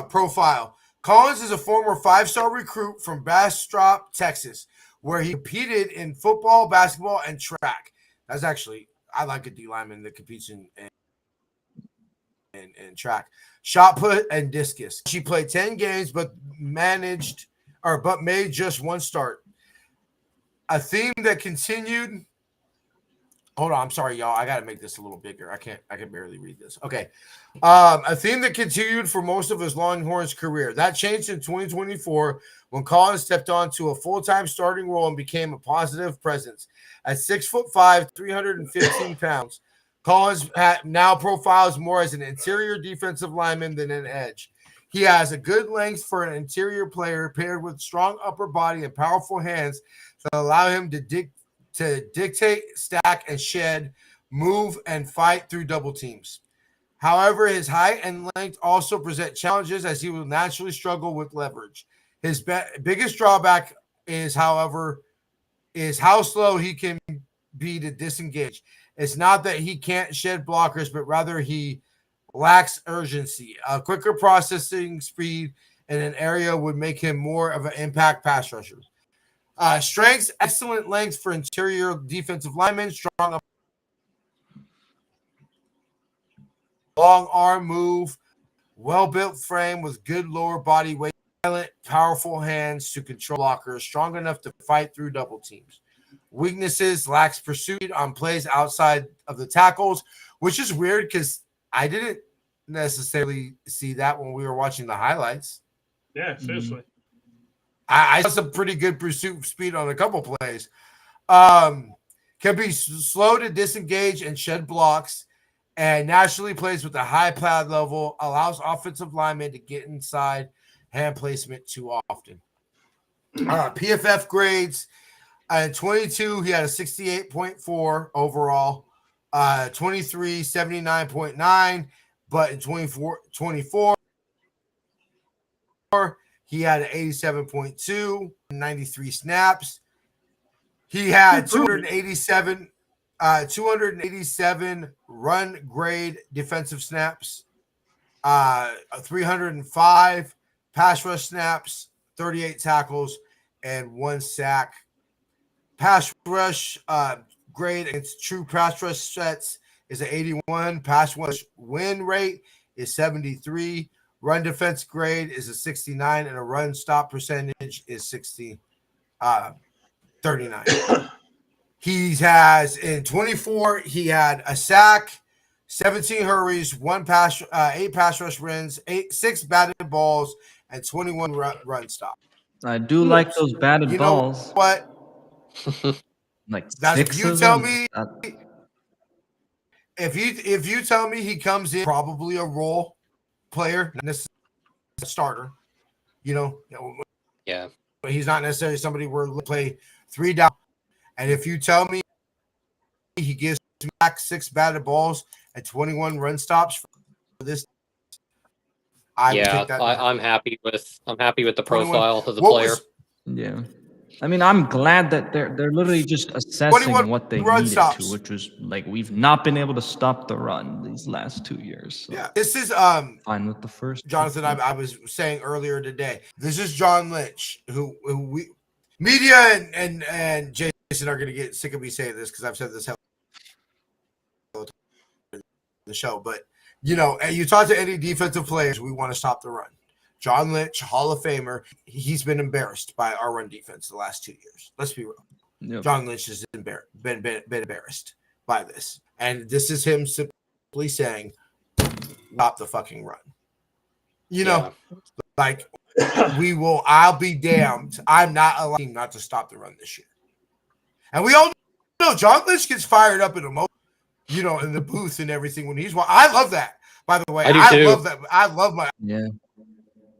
profile. Collins is a former 5-star recruit from Bastrop, Texas, where he competed in football, basketball, and track. That's actually, I like a D lineman that competes in track. Shot put and discus. She played 10 games, but made just one start. a theme that continued. Hold on, I'm sorry, y'all. I got to make this a little bigger. I can barely read this. Okay. A theme that continued for most of his Longhorns career. That changed in 2024 when Collins stepped onto a full-time starting role and became a positive presence. At 6'5", 315 pounds, Collins now profiles more as an interior defensive lineman than an edge. He has a good length for an interior player paired with strong upper body and powerful hands that allow him to dictate, stack, and shed, move, and fight through double teams. However, his height and length also present challenges as he will naturally struggle with leverage. His biggest drawback is, however, is how slow he can be to disengage. It's not that he can't shed blockers, but rather he lacks urgency. A quicker processing speed in an area would make him more of an impact pass rusher. Strengths, excellent length for interior defensive linemen, strong long arm move, well-built frame with good lower body weight, violent, powerful hands to control blockers, strong enough to fight through double teams. Weaknesses, lacks pursuit on plays outside of the tackles, which is weird because I didn't necessarily see that when we were watching the highlights. Yeah, seriously. I saw some pretty good pursuit speed on a couple plays. Can be slow to disengage and shed blocks, and naturally plays with a high pad level, allows offensive linemen to get inside hand placement too often. PFF grades. In 22, he had a 68.4 overall. 23, 79.9. But in 24, he had an 87.2, 93 snaps. He had 287 run grade defensive snaps, 305 pass rush snaps, 38 tackles, and 1 sack. Pass rush grade against true pass rush sets is an 81. Pass rush win rate is 73. Run defense grade is a 69, and a run stop percentage is 39. He has in 24, he had a sack, 17 hurries, 8 pass rush wins, 6 batted balls, and 21 run stops. I do like those batted balls. You know what? Like that's 6 if you of tell them. me. If you tell me he comes in probably a role player, not necessarily a starter, yeah, but he's not necessarily somebody where we play 3 down. And if you tell me he gives back 6 batted balls and 21 run stops for this, I'm happy with the profile of the player. Yeah. I mean, I'm glad that they're literally just assessing what they needed to, which was like we've not been able to stop the run these last 2 years. So. Yeah, this is fine with the first. Jonathan, I was saying earlier today. This is John Lynch, who we media and Jason are going to get sick of me saying this because I've said this in the show. But you talk to any defensive players, we want to stop the run. John Lynch, Hall of Famer, he's been embarrassed by our run defense the last 2 years. Let's be real. Yep. John Lynch has been embarrassed by this. And this is him simply saying, stop the fucking run. Like, I'll be damned. I'm not allowing not to stop the run this year. And we all know John Lynch gets fired up in emotion, in the booth and everything when he's – I love that, by the way. I love that. I love my – yeah.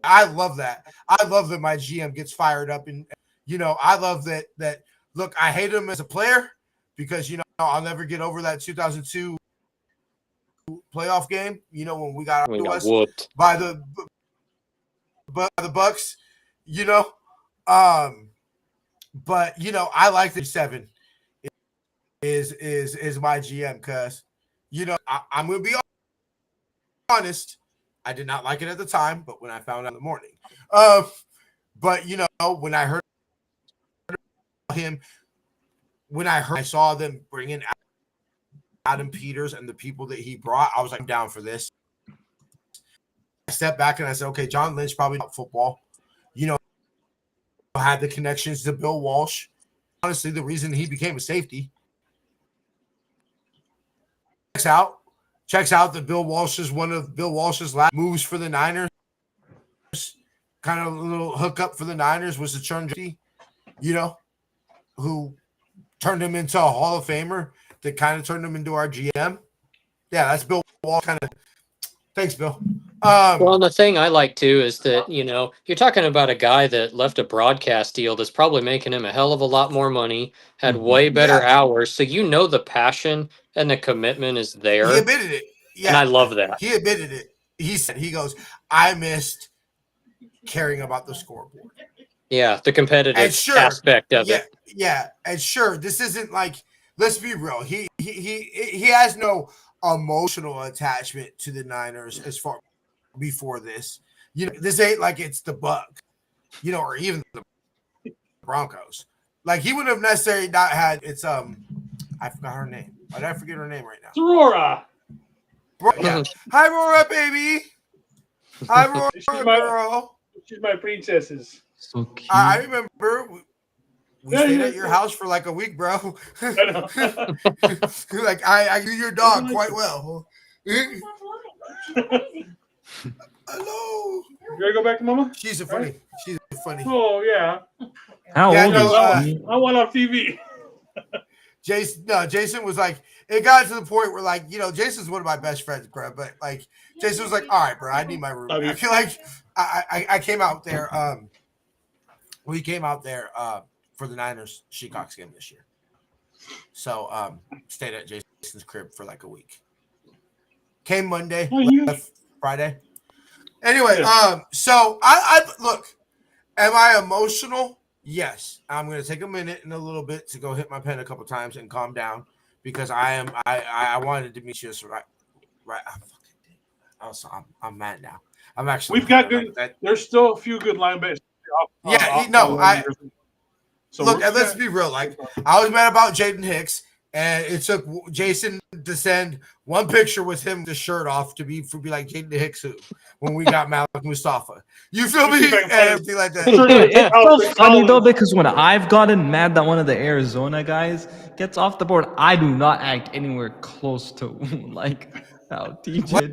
I love that. I love that my GM gets fired up, and I love that. Look, I hate him as a player because I'll never get over that 2002 playoff game. When we got whooped by the Bucks. But I like the 7 is my GM because I'm gonna be honest. I did not like it at the time, but when I found out in the morning, but when I heard him, I saw them bring in Adam Peters and the people that he brought, I was like, I'm down for this. I stepped back and I said, okay, John Lynch probably not football, had the connections to Bill Walsh, honestly the reason he became a safety. Checks out that Bill Walsh is one of Bill Walsh's last moves for the Niners. Kind of a little hookup for the Niners was the Churn, who turned him into a Hall of Famer that kind of turned him into our GM. Yeah, that's Bill Walsh kind of. Thanks, Bill. Well, and the thing I like too is that, you're talking about a guy that left a broadcast deal that's probably making him a hell of a lot more money, had way better hours. So the passion and the commitment is there. He admitted it. Yeah. And I love that. He admitted it. He goes, I missed caring about the scoreboard. Yeah, the competitive aspect of it. Yeah, and sure, this isn't like, let's be real. He has no emotional attachment to the Niners as far before this. This ain't like it's the Bucs, or even the Broncos. Like he would have necessarily not had I forgot her name. Why did I forget her name right now? Aurora. Yeah. Hi, Aurora, baby. Hi, Aurora, girl. She's my princesses. So cute. I remember we stayed at your house for like a week, bro. Like I knew your dog quite well. Hello. You ready to go back to Mama? She's funny. Oh yeah. How old is she? I want off TV. Jason was like, it got to the point where like, Jason's one of my best friends, bro. But like Jason was like, all right, bro, I need my room. I feel like I came out there. We came out there for the Niners Seahawks game this year. So stayed at Jason's crib for like a week. Came Monday, left Friday. Anyway, so I look, am I emotional? Yes. I'm gonna take a minute in a little bit to go hit my pen a couple times and calm down because I wanted to meet you right. I'm mad now. I'm actually we've got good. There's still a few good linebackers. So look, and let's be real. Like I was mad about Jaden Hicks, and it took Jason to send one picture with him with the shirt off to be like Jaden Hicks when we got Malik Mustafa. You feel me? And everything like that. Dude, it's so funny though because when I've gotten mad that one of the Arizona guys gets off the board, I do not act anywhere close to like how TJ.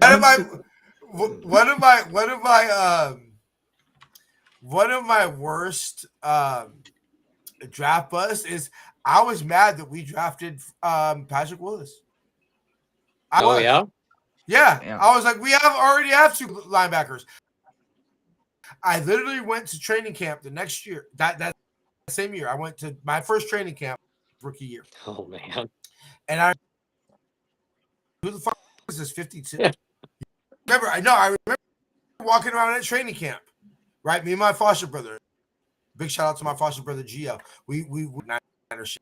One of my worst draft busts is I was mad that we drafted Patrick Willis. Yeah? Yeah. I was like, we already have two linebackers. I literally went to training camp the next year. That same year, I went to my first training camp rookie year. Oh man. And who the fuck was this 52? I remember walking around at training camp. Right, me and my foster brother. Big shout out to my foster brother Gio. We Niners shit.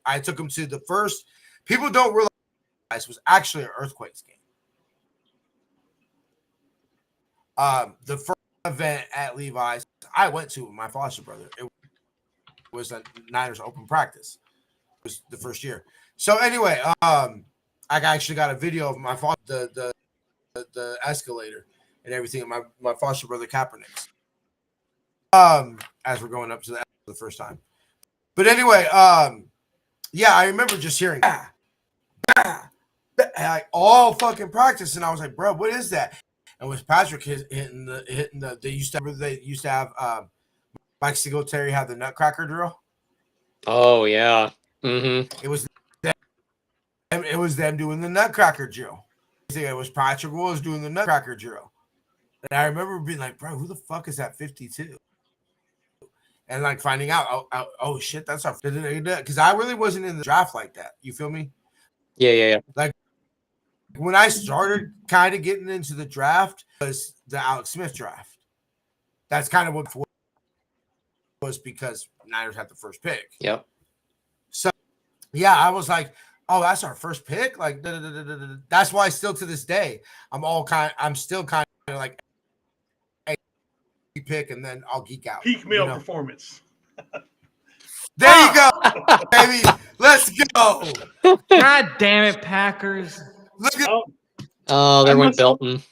I took him to the first. People don't realize it was actually an Earthquakes game. The first event at Levi's I went to with my foster brother. It was a Niners open practice. It was the first year. So anyway, I actually got a video of my foster the escalator and everything, my foster brother Kaepernick's. As we're going up to the first time. But anyway, yeah, I remember just hearing like all fucking practice, and I was like, bro, what is that? And was Patrick hitting the they used to have Mike Singletary have the Nutcracker drill. Oh yeah. Mm-hmm. It was them doing the Nutcracker drill. It was Patrick Willis doing the Nutcracker drill. And I remember being like, bro, who the fuck is that 52? And like finding out, oh shit, that's our, because I really wasn't in the draft like that. You feel me? Yeah. Like when I started kind of getting into the draft was the Alex Smith draft. That's kind of what was because Niners had the first pick. Yep. So yeah, I was like, oh, that's our first pick. Like that's why still to this day, I'm still kind of like pick and then I'll geek out. Peak male performance. There you go, baby. Let's go. God damn it, Packers. Oh, there went Belton.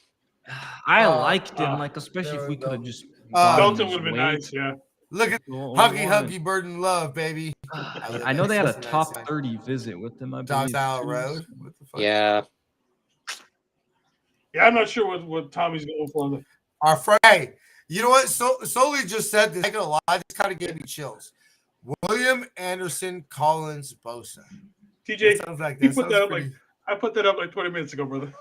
I liked him, like especially if we could have just. Belton would have been nice, yeah. Look at Huggy Burden Love, baby. I know they had a top 30 visit with them, I believe. Style Road. What the fuck? Yeah. Yeah, I'm not sure what Tommy's going for. Our friend, hey, you know what? Solely just said this. I ain't gonna lie, this kind of gave me chills. William Anderson Collins Bosa. TJ, sounds like you put that up pretty... I put that up like 20 minutes ago, brother.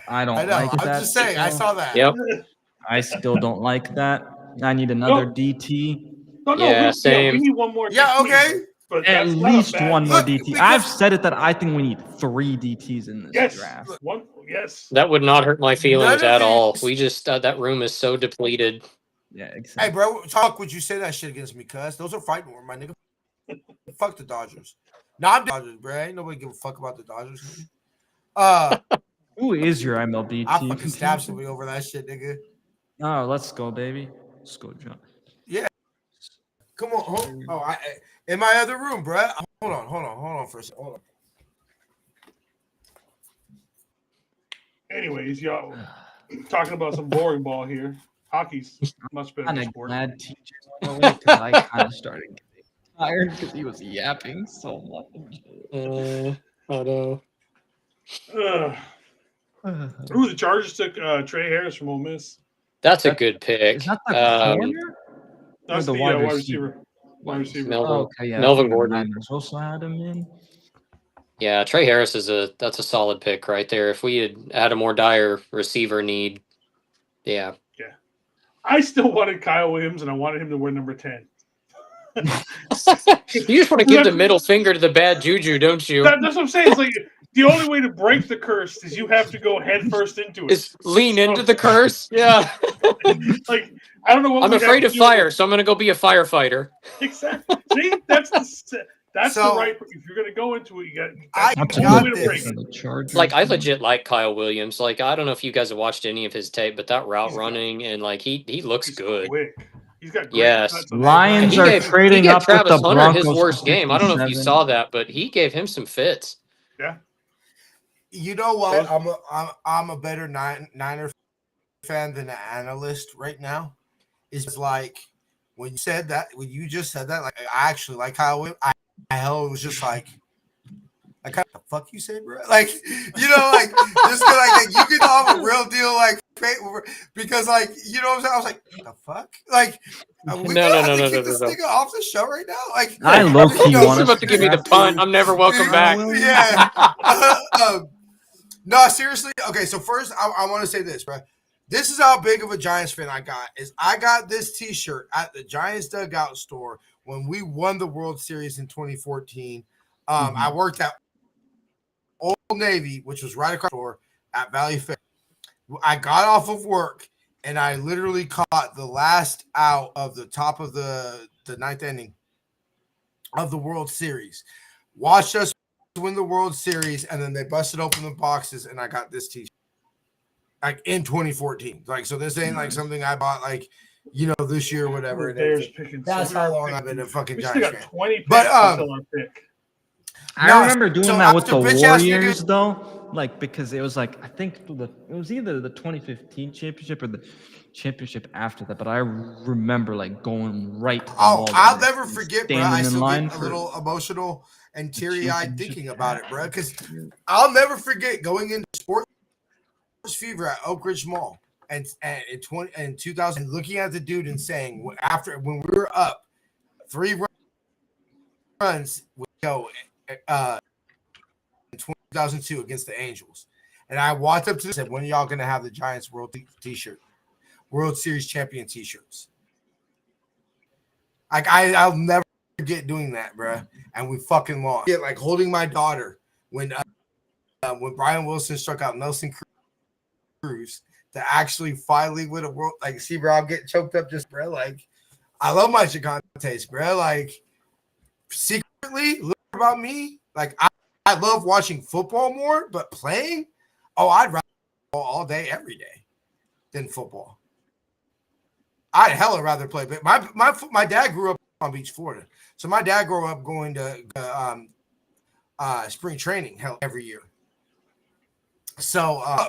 I don't like I'm that. I'm just saying, I saw that. Yep. I still don't like that. I need another DT. Yeah, same. We need one more. Yeah, okay. But at least one more DT. I've said it that I think we need 3 DTs in this draft. Yes. That would not hurt my feelings at all. We just that room is so depleted. Yeah, exactly. Hey, bro, talk. Would you say that shit against me, cuz? Those are fighting words, my nigga. Fuck the Dodgers. No, I'm Dodgers, bro. Ain't nobody give a fuck about the Dodgers. Who is your MLB I team? fucking stab somebody over that shit, nigga. Oh, let's go, baby. Let's go, John. Yeah. Come on. Oh, in my other room, bro. Hold on for a second. Hold on. Anyways, y'all talking about some boring ball here. Hockey's much better. I'm glad TJ's away because I kind of started getting tired because he was yapping so much. I know. Ooh, the Chargers took Trey Harris from Ole Miss. That's a good pick. Is that the corner? That's the wide receiver. Wide receiver. Melvin Gordon. Also had him in. Yeah, Trey Harris that's a solid pick right there. If we had a more dire receiver need, yeah. Yeah. I still wanted Kyle Williams, and I wanted him to wear number 10. You just want to give the middle finger to the bad juju, don't you? That's what I'm saying. It's like the only way to break the curse is you have to go head first into it. Is lean into the curse? Yeah. Like I don't know what I'm afraid of fire, so I'm going to go be a firefighter. Exactly. See, that's the right. If you're going to go into it, you got. I got this. Like I legit like Kyle Williams. Like I don't know if you guys have watched any of his tape, but that route running and like he looks good. Quick. He's got great yes. Lions are trading up Travis with the Hunter Broncos. His worst game. I don't know if you saw that, but he gave him some fits. Yeah. You know what? I'm a better Niner fan than an analyst right now. It's like when you just said that, like I actually like Kyle Williams. Hell, was just like what the fuck you say, bro? Like, you know, like just like you get off a real deal, like because like you know what I'm saying. I was like, what the fuck? Like, No. This nigga off the show right now. Like, I low key want about to give me the punt. I'm never welcome back. Yeah. No, seriously. Okay, so first I want to say this, bro. This is how big of a Giants fan I got. I got this T-shirt at the Giants Dugout store when we won the World Series in 2014. I worked at Old Navy, which was right across the store at Valley Fair. I got off of work and I literally caught the last out of the top of the ninth inning of the World Series. Watched us win the World Series, and then they busted open the boxes, and I got this T-shirt. Like in 2014. Like, so this ain't like something I bought like, you know, this year or whatever. That's how long I've been a fucking Giants fan. 20 picks but until our pick. I remember doing that with the Warriors though, like because it was like I think it was either the 2015 championship or the championship after that. But I remember like going right. To the I'll never forget, bro. I still get a little emotional and teary-eyed thinking about it, bro. Because I'll never forget going into sports fever at Oak Ridge Mall and in 2000 looking at the dude and saying when we were up 3 runs we go in 2002 against the Angels, and I walked up to them and said, when are y'all gonna have the Giants World T-shirt, World Series champion T-shirts? Like I'll never forget doing that, bro. And we fucking lost. Like holding my daughter when Brian Wilson struck out Nelson Cruz to actually finally win a world. Like, see, bro, I'm getting choked up just, bro. Like, I love my Chicantes, bro. Like, secretly, look about me. Like, I love watching football more, but playing, I'd rather all day, every day than football. I'd hella rather play. But my dad grew up on Beach, Florida. So my dad grew up going to spring training every year. So,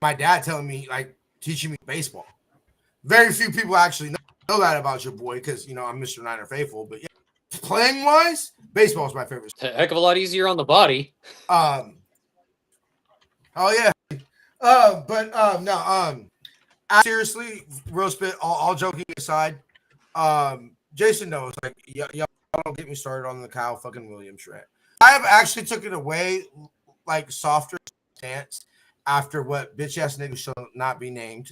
my dad telling me, like, teaching me baseball. Very few people actually know. know that about your boy because I'm Mr. Niner faithful. But yeah, playing wise, baseball is my favorite. It's a heck of a lot easier on the body. Oh yeah. No. Seriously, real spit. All joking aside, Jason knows. Like, y'all don't get me started on the Kyle fucking Williams shred. I have actually took it away, like softer stance after what bitch ass nigga shall not be named,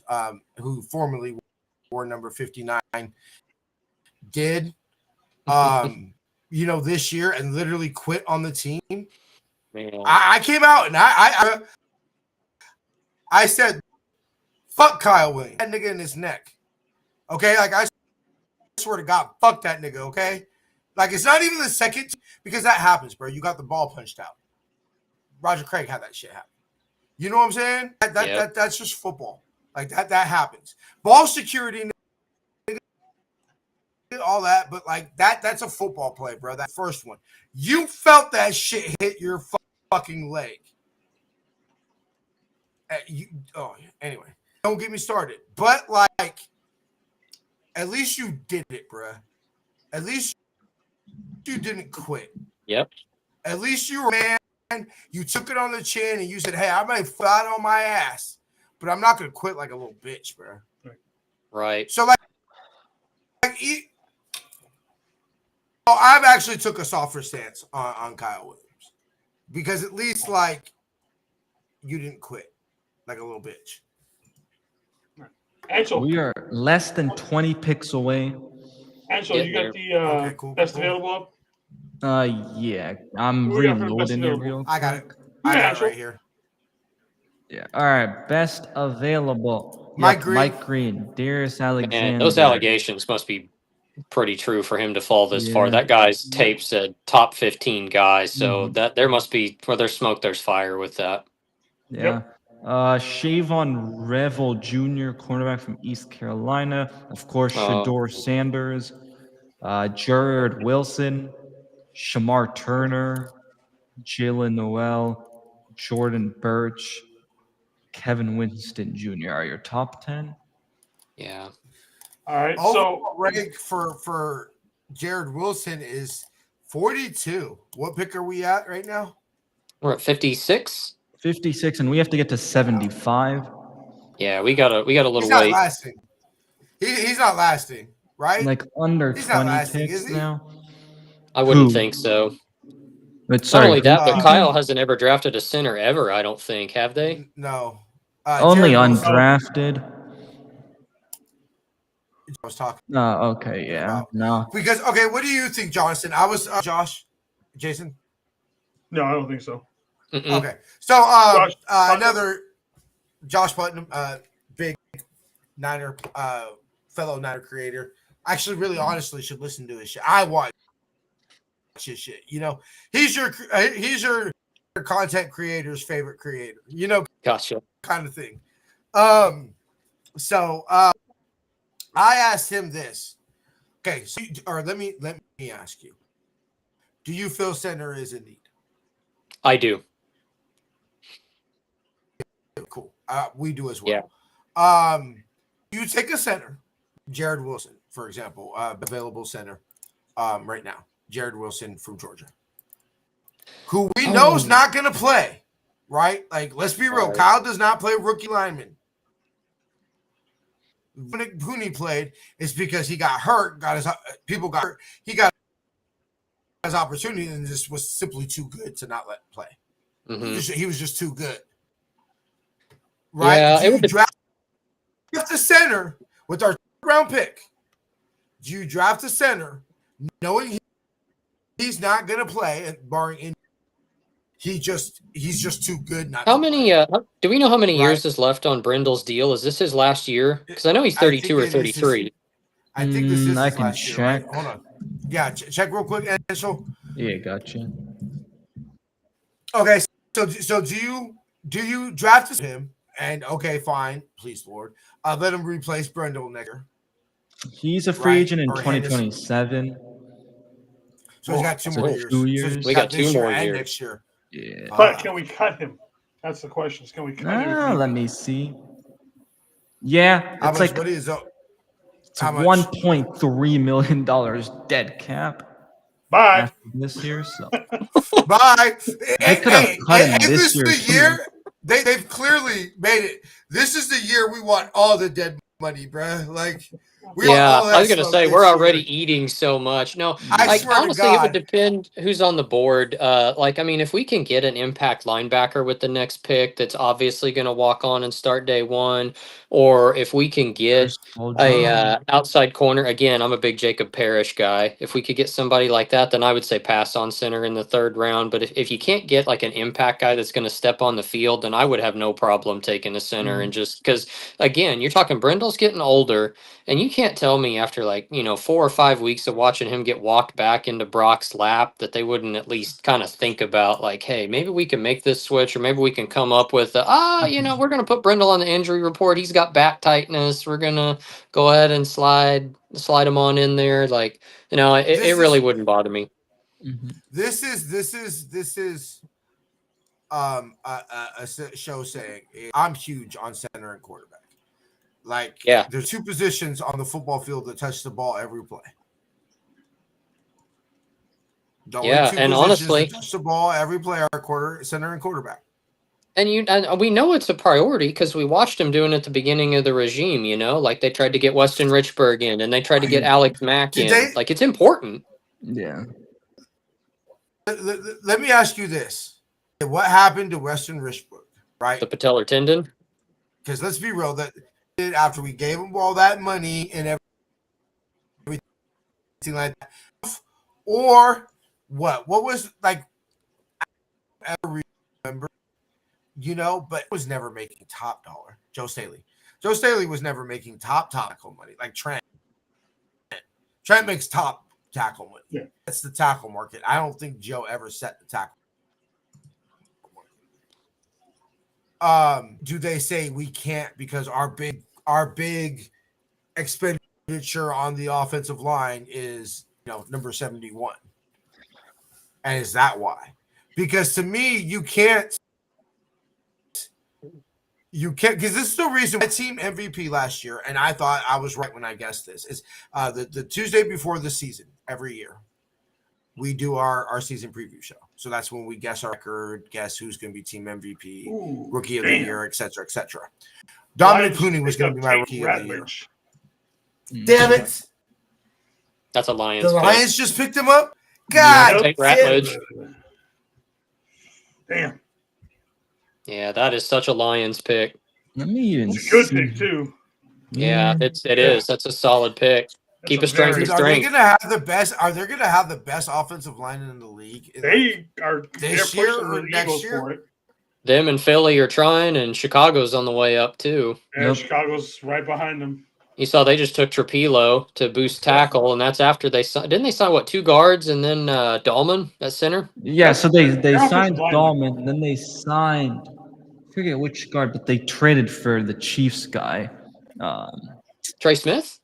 who formerly wore number 59, did, this year and literally quit on the team. Man. I came out and I said, fuck Kyle Williams, that nigga in his neck. Okay, like I swear to God, fuck that nigga. Okay, like it's not even the second because that happens, bro. You got the ball punched out. Roger Craig had that shit happen. You know what I'm saying? That's just football. Like that happens. Ball security, all that, but like that's a football play, bro. That first one, you felt that shit hit your fucking leg. Anyway, don't get me started. But like, at least you did it, bro. At least you didn't quit. Yep. At least you were man. You took it on the chin and you said, "Hey, I might flat on my ass, but I'm not gonna quit like a little bitch, bro." Right. So I've actually took a softer stance on Kyle Williams because at least like you didn't quit like a little bitch. Angel. We are less than 20 picks away. Angel, you got the best available up? Yeah, I'm reloading it real quick. I got it. I got it right here. Yeah. All right. Best available. Mike Yep, Green. Mike Green. Darius Alexander. Man, those allegations must be pretty true for him to fall this far. That guy's tape's a top 15 guy, so that there must be where there's smoke, there's fire with that. Yeah. Shavon Revel Jr., cornerback from East Carolina. Of course, Shador Sanders, Jared Wilson, Shamar Turner, Jalen Noel, Jordan Birch, Kevin Winston Jr. are your top 10. Yeah. All right. Overall rank for Jared Wilson is 42. What pick are we at right now? We're at 56. 56, and we have to get to 75. Yeah, we got a little He's not wait. lasting. He's not lasting, right? Like under He's 20 not lasting, picks is he? now. I wouldn't think so. But sorry, not only that, but who- Kyle hasn't ever drafted a center ever. I don't think, have they? No. only Jared Wilson. undrafted. I was talking. Okay, yeah, no. Because what do you think, Jonathan? I was Josh, Jason. No, I don't think so. Okay, so another Josh Putnam, big Niner, fellow Niner creator. Actually, really, honestly, should listen to his shit. I watch his shit. He's your content creator's favorite creator. Gotcha. Kind of thing. So I asked him this. Okay, so let me ask you. Do you feel center is in need? I do. Cool. We do as well. Yeah. You take a center, Jared Wilson, for example, available center right now. Jared Wilson from Georgia, who we know is not going to play, right? Like, let's be real. Right. Kyle does not play rookie lineman. When Pooney played, it's because he got hurt. People got hurt. He got his opportunity and just was simply too good to not let play. Mm-hmm. He was just too good. Right? Yeah, do you draft the center with our round pick? Do you draft a center knowing he's not going to play, and barring injury? He's just too good. Not how many? Do we know how many years is left on Brindle's deal? Is this his last year? Because I know he's 32 or 33. I think this is. I his can last check. Year, right? Hold on. Yeah, check real quick. Yeah, gotcha. Okay, so do you draft him? And okay, fine, please, Lord, let him replace Brendel next year. He's a free agent in 2027. So he's got 2 more years. 2 years. So we got 2 more years next year. Yeah. But can we cut him? That's the question. Can we cut him? Let me see. Yeah, how it's much like money is up? It's How much? $1.3 million dead cap. Bye. After this year, so bye. they could have cut him Ain't this this year the too. year? They've clearly made it. This is the year we want all the dead money, bruh. Like we want Yeah, all I that was gonna smoke say we're this already year. eating so much. No, I like swear to honestly, it would God. depend who's on the board. Like I mean, if we can get an impact linebacker with the next pick, that's obviously going to walk on and start day one, or if we can get Chris Paul a George. outside corner. Again, I'm a big Jacob Parrish guy. If we could get somebody like that, then I would say pass on center in the third round. But if you can't get like an impact guy that's going to step on the field, then I would have no problem taking a center and just because again, you're talking Brindle's getting older. And you can't tell me after like, 4 or 5 weeks of watching him get walked back into Brock's lap that they wouldn't at least kind of think about like, hey, maybe we can make this switch or maybe we can come up with, we're going to put Brindle on the injury report. He's got back tightness. We're going to go ahead and slide him on in there. Like, it really wouldn't bother me. This is a show saying I'm huge on center and quarterback. Like, yeah, there's two positions on the football field that touch the ball every play. The only two and positions honestly, that touch the ball every play are center and quarterback. And we know it's a priority because we watched him doing it at the beginning of the regime. Like they tried to get Weston Richburg in, and they tried to get Alex Mack in. Like it's important. Yeah. Let me ask you this: what happened to Weston Richburg? Right, the patellar tendon. Because let's be real, that after we gave him all that money and everything like that, or what? What was like? I ever remember, but it was never making top dollar. Joe Staley. Joe Staley was never making top tackle money like Trent. Trent makes top tackle money. Yeah. That's the tackle market. I don't think Joe ever set the tackle market. Do they say we can't because our big expenditure on the offensive line is number 71? And is that why? Because to me, you can't because this is the reason my team MVP last year, and I thought I was right when I guessed this, is the Tuesday before the season every year. We do our season preview show. So that's when we guess our record, guess who's going to be team MVP, rookie of the year, et cetera, et cetera. Dominic Clooney was going to be my rookie of the year. Damn it. That's a Lions. The Lions just picked him up? God, Tate Ratledge. Damn. Yeah, that is such a Lions pick. Let me even It's a good pick too. Yeah, it is. That's a solid pick. Keep a strength to Are they strength. going to have the best? Are they going to have the best offensive line in the league? They are this year or next year? For it. Them and Philly are trying, and Chicago's on the way up too. And Chicago's right behind them. You saw they just took Trapilo to boost tackle, and that's after didn't they sign 2 guards and then Dahlman at center? Yeah, so they signed Dahlman, and then they signed I forget which guard, but they traded for the Chiefs guy. Trey Smith?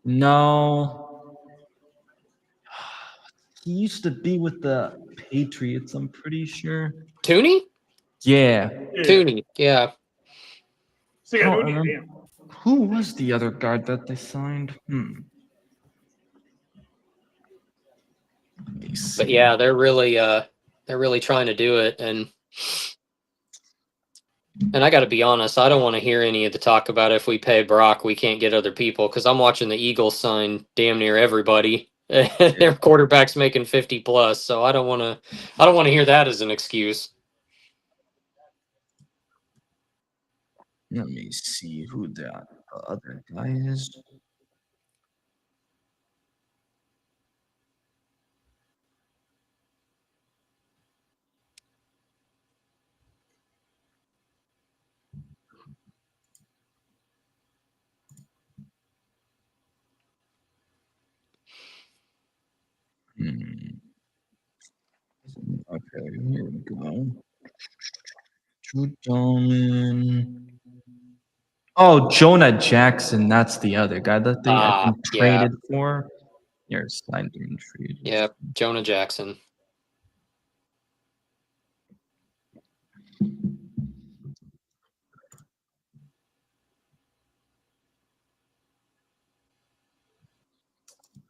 No. He used to be with the Patriots, I'm pretty sure. Tooney? Yeah. Tooney, yeah. I don't remember. Who was the other guard that they signed? But yeah, they're really trying to do it, and I got to be honest, I don't want to hear any of the talk about if we pay Brock, we can't get other people, because I'm watching the Eagles sign damn near everybody. Their quarterback's making 50 plus, so I don't want to hear that as an excuse. Let me see who the other guy is. Okay, here we go. Drew Dahlman. Oh, Jonah Jackson. That's the other guy that they I think traded for. You're signed and traded. Yeah, Jonah Jackson.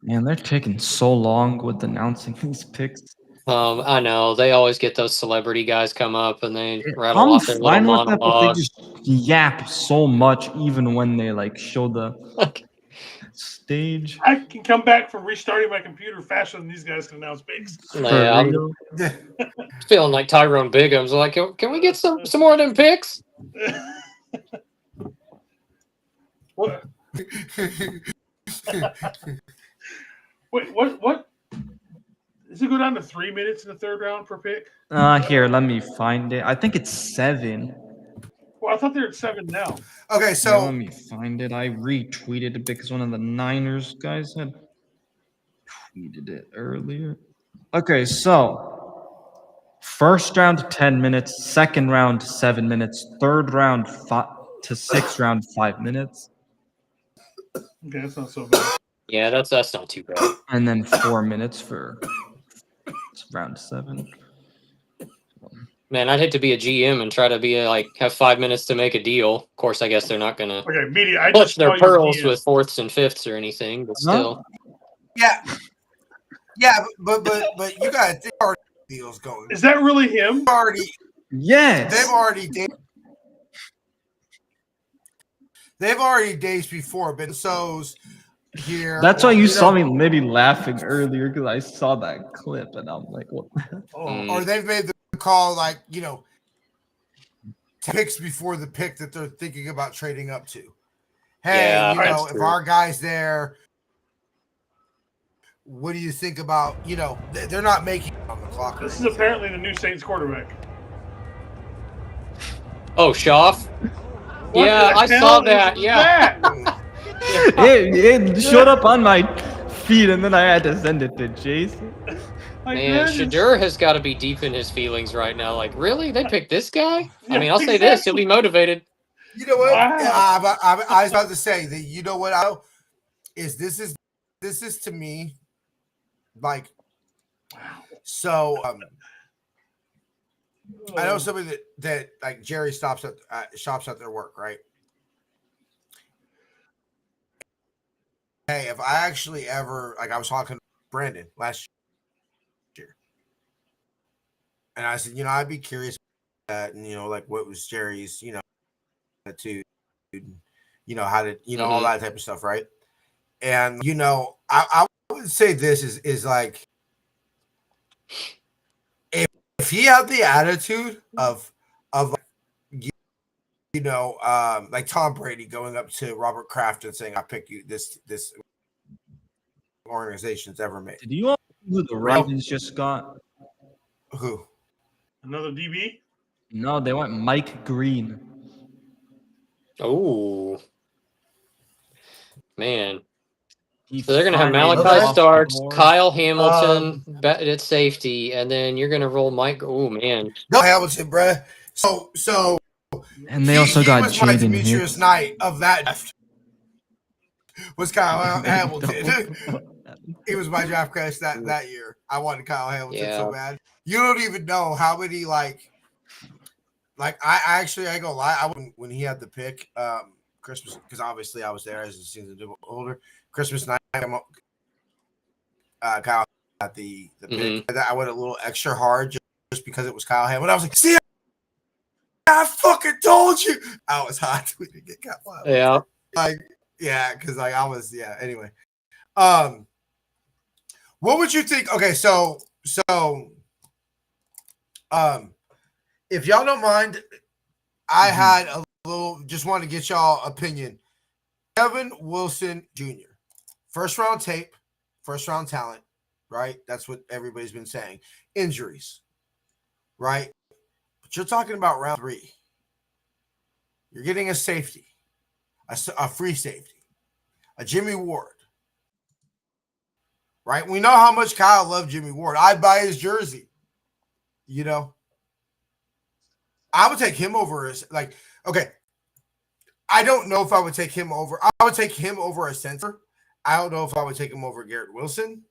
Man, they're taking so long with announcing these picks. I know they always get those celebrity guys come up and they rattle I'm off their little fine with that, but they monologue. just yap so much, even when they like show the stage. I can come back from restarting my computer faster than these guys can announce picks. Yeah, I'm feeling like Tyrone Bigham's. Like, can we get some more of them picks? What? Wait, what? Does it go down to 3 minutes in the third round per pick? Here, let me find it. I think it's 7. Well, I thought they were at 7 now. Okay, so let me find it. I retweeted it because one of the Niners guys had tweeted it earlier. Okay, so first round 10 minutes, second round 7 minutes, third round 5 to 6th round 5 minutes. Okay, that's not so bad. Yeah, that's not too bad. And then 4 minutes for round 7. Man, I'd hate to be a GM and try to be have 5 minutes to make a deal. Of course, I guess they're not gonna clutch their pearls with 4ths and 5ths or anything, but still. Yeah, but you got deals going. Is that really him? Yes. They've already days before been so's here. That's why you saw me maybe laughing earlier because I saw that clip and I'm like, what? Or they've made the call picks before the pick that they're thinking about trading up to. Hey, Yeah, if our guy's there, what do you think about, they're not making it on the clock. This is apparently the new Saints quarterback. Oh, Schaff? Yeah, I saw that. Yeah. It showed up on my feed and then I had to send it to Jason. Man, Shadur has got to be deep in his feelings right now. Like, really? They picked this guy? I mean, I'll say this. He'll be motivated. You know what? Wow. I was about to say that. You know what? This is to me so. I know somebody that like Jerry shops at their work, right? Hey, if I actually ever I was talking to Brandon last year, and I said, I'd be curious about that, and what was Jerry's, attitude, how did all that type of stuff, right? And I would say this is like if he had the attitude of like Tom Brady going up to Robert Kraft and saying, "I pick you this organization's ever made." Did you know who the Ravens just got? Who? Another DB? No, they went Mike Green. Oh, man. So they're going to have Malachi Starks, Kyle Hamilton at safety, and then you're going to roll Mike. Oh, man. No, Hamilton, bruh. So. And they also got Jaden Hicks. Night of that draft was Kyle Hamilton. He was my draft crush that year. I wanted Kyle Hamilton so bad. You don't even know how many I ain't gonna lie. When he had the pick, Christmas, because obviously I was there as a season older. Christmas night, Kyle got the pick. I went a little extra hard just because it was Kyle Hamilton. I was like, see, I fucking told you. I was hot. We didn't get Kyle Hamilton. Yeah. Because I was, anyway. What would you think? Okay, so if y'all don't mind, I had a little, just want to get y'all opinion. Kevin Wilson Jr. First round tape, first round talent, right? That's what everybody's been saying. Injuries, right? But you're talking about round 3. You're getting a safety, a free safety, a Jimmy Ward, right? We know how much Kyle loved Jimmy Ward. I'd buy his jersey, I would take him over I don't know if I would take him over. I would take him over a center. I don't know if I would take him over Garrett Wilson.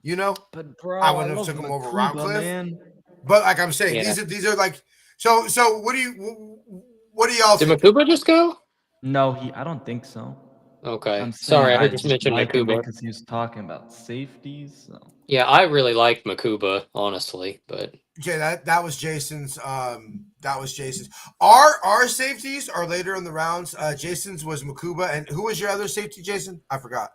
But bro, I wouldn't have took him over Rockcliffe. Man. But like I'm saying, these are like so. What do y'all think? think? Did Makuba just go? No, I don't think so. Okay. I'm Sorry, saying I I heard you mention like him Makuba. because he was talking about safeties. So. Yeah, I really liked Makuba, honestly, but Okay, that was Jason's. That was Jason's. Our safeties are later in the rounds. Jason's was Makuba, and who was your other safety, Jason? I forgot.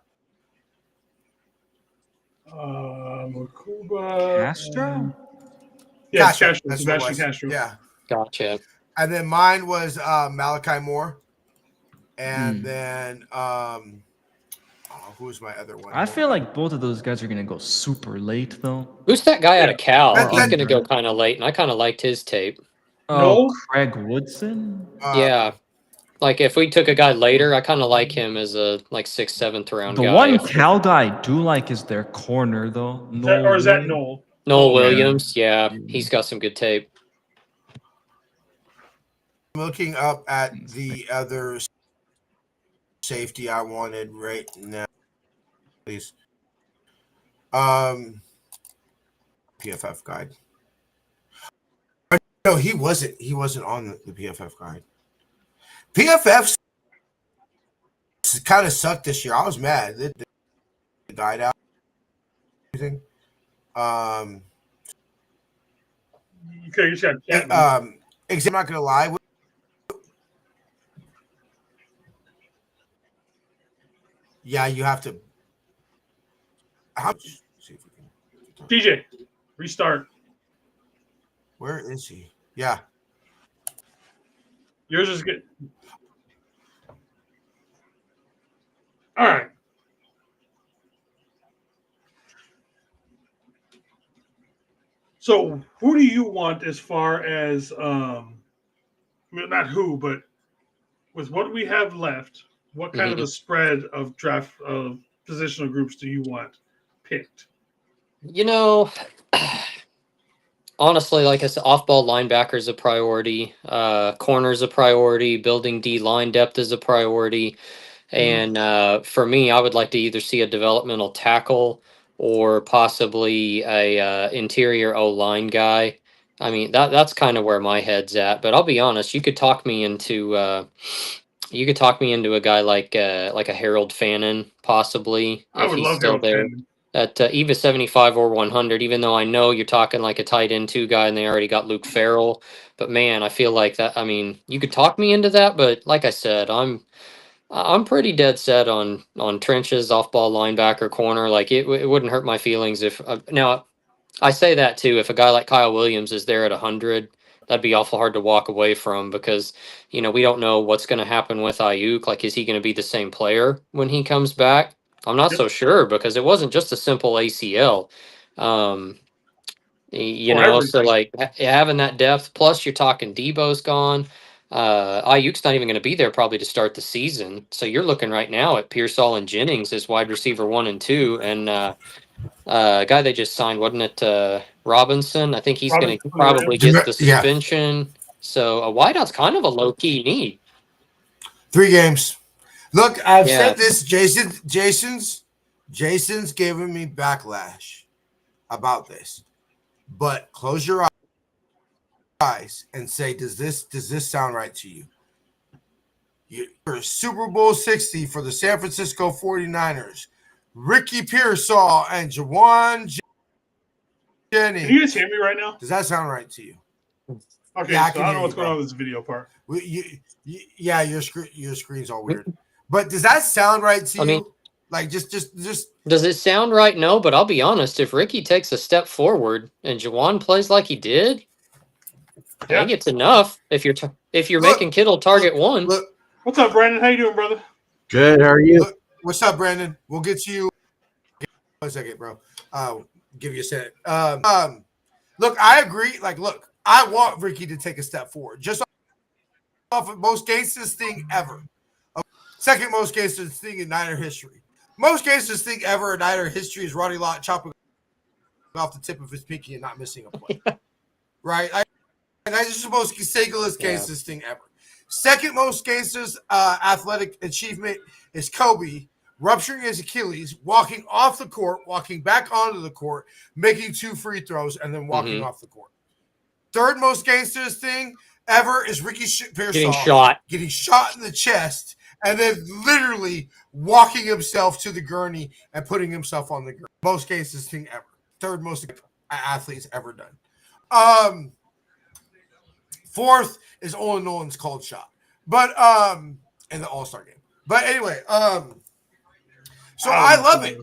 Makuba. Castro? Yes, Castro. Castro. That's what it Sebastian was. Castro. Yeah. gotcha. And then mine was Malachi Moore, and then who was my other one? I feel like both of those guys are gonna go super late though. Who's that guy out of Cal? Or He's going to go undrafted. kind of late, and I kind of liked his tape. Oh, No. Craig Woodson. Yeah. Like, if we took a guy later, I kind of like him as a, like, 6th, 7th round The guy. one Cal guy I do like is their corner though. Or is that Noel? Noel Oh, Williams, yeah. He's got some good tape. I'm looking up at the other safety I wanted right now, please. PFF guide. No, he wasn't. He wasn't on the PFF guide. PFF kind of sucked this year. I was mad. The guide out. Everything. Okay, you just got Chapman. I'm not gonna lie. Yeah, you have to. DJ, restart. Where is he? Yeah. Yours is good. All right. So, who do you want as far as not who, but with what we have left, what kind of a spread of draft positional groups do you want picked? You know, honestly, like I said, off-ball linebacker is a priority. Corner's a priority. Building D line depth is a priority. And for me, I would like to either see a developmental tackle or possibly a interior O-line guy. I mean, that's kind of where my head's at. But I'll be honest, you could talk me into a guy like a Harold Fannin, possibly, I if would he's love still Harold there. Fannin. At either 75 or 100, even though I know you're talking like a tight end 2 guy and they already got Luke Farrell. But man, I feel like that. I mean, you could talk me into that, but like I said, I'm pretty dead set on trenches, off ball linebacker, corner. Like it wouldn't hurt my feelings if now I say that too. If a guy like Kyle Williams is there at 100, that'd be awful hard to walk away from because we don't know what's going to happen with Ayuk. Like, is he going to be the same player when he comes back? I'm not so sure because it wasn't just a simple ACL. So like having that depth, plus you're talking Debo's gone. Ayuk's not even going to be there probably to start the season. So you're looking right now at Pearsall and Jennings as wide receiver 1 and 2, and a guy they just signed, wasn't it? Robinson. I think he's going to probably get the suspension. So a wideout's kind of a low key need. 3 games. Look, I've said this. Jason's giving me backlash about this. But close your eyes and say, does this sound right to you? You're Super Bowl 60 for the San Francisco 49ers. Ricky Pearsall and Jawan Jennings. Can you guys hear me right now? Does that sound right to you? Okay, yeah, so I don't know what's going on with this video part. Yeah, your screen's all weird. But does that sound right to you? Mean, like just does it sound right? No, but I'll be honest. If Ricky takes a step forward and Jawan plays like he did, I think it's enough. If you're making Kittle target 1. Look, what's up, Brandon? How you doing, brother? Good. How are you? Look, what's up, Brandon? We'll get to you. 1 second, bro. Give you a second. Look, I agree. Like, look, I want Ricky to take a step forward. Just off of most gangsters thing ever. Second most gangsters thing in Niner history. Most gangsters thing ever in Niner history is Ronnie Lott chopping off the tip of his pinky and not missing a play. Right? This is the most singlest gangsters thing ever. Second most gangsters athletic achievement is Kobe rupturing his Achilles, walking off the court, walking back onto the court, making 2 free throws, and then walking off the court. Third most gangsters thing ever is Ricky Pearsall getting shot in the chest and then literally walking himself to the gurney and putting himself on the gurney. Most cases thing ever. Third most athletes ever done. Fourth is Olin Nolan's called shot. But in the All-Star game. But anyway, so I love it.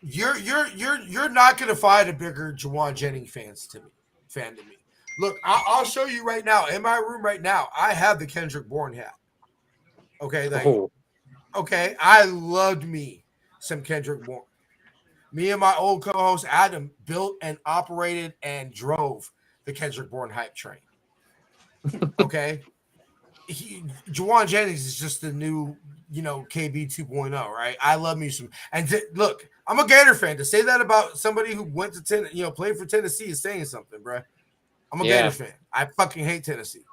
You're not gonna find a bigger Juwan Jennings fan to me. Look, I'll show you right now. In my room right now, I have the Kendrick Bourne hat. Okay, okay. I loved me some Kendrick Bourne. Me and my old co-host Adam built and operated and drove the Kendrick Bourne hype train. Okay. Juwan Jennings is just the new, KB 2.0, right? I love me some. And look, I'm a Gator fan. To say that about somebody who went to played for Tennessee is saying something, bro. I'm a Gator fan. I fucking hate Tennessee.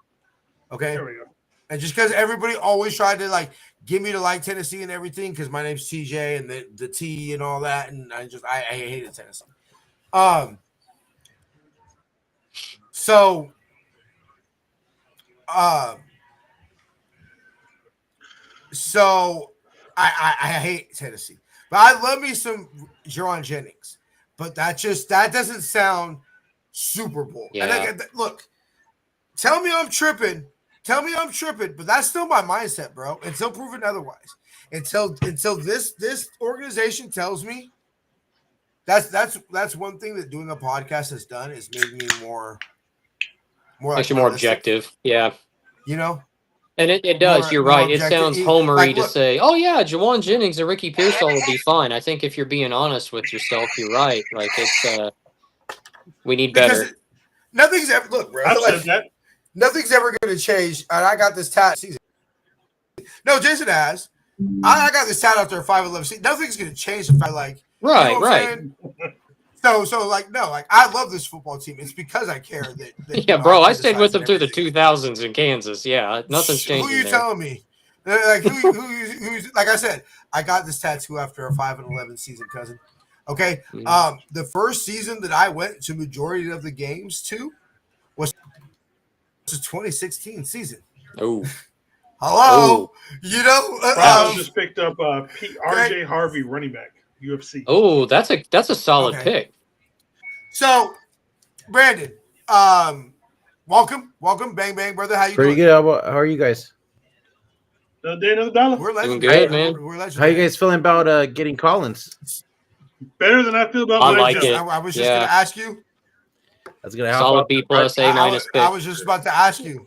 Okay. There we go. And just because everybody always tried to get me to like Tennessee and everything, because my name's TJ and the T and all that, and I hated Tennessee. So I hate Tennessee, but I love me some Juwan Jennings. But that doesn't sound Super Bowl. Yeah. And look, tell me I'm tripping, but that's still my mindset, bro. Until proven otherwise. Until this organization tells me that's one thing that doing a podcast has done is made me more actually more objective. Yeah. And it does. You're right. It sounds homery to say, "Oh yeah, Juwan Jennings and Ricky Pearsall will be fine." I think if you're being honest with yourself, you're right. Like it's we need better. Nothing's ever bro. Nothing's ever going to change. And I got this tat season. No, Jason has. I got this tat after a 5-11 season. Nothing's going to change if I right. So I love this football team. It's because I care that yeah, bro. I stayed with them through the 2000s in Kansas. Yeah, nothing's changing. Who are you telling me? Who's like I said, I got this tattoo after a 5-11 season, cousin. Okay. The first season that I went to majority of the games to was the 2016 season. Oh. Hello. Browns just picked up RJ Harvey, running back, UFC. Oh, that's a solid pick. So, Brandon, welcome, bang bang, brother. How you Pretty doing? good. How are you guys? Another day, another dollar. We're doing good, man. How you guys feeling about getting Collins? Better than I feel about I my like job. it. I was just gonna ask you. That's gonna help. Solid B plus, A minus pick. I was just about to ask you.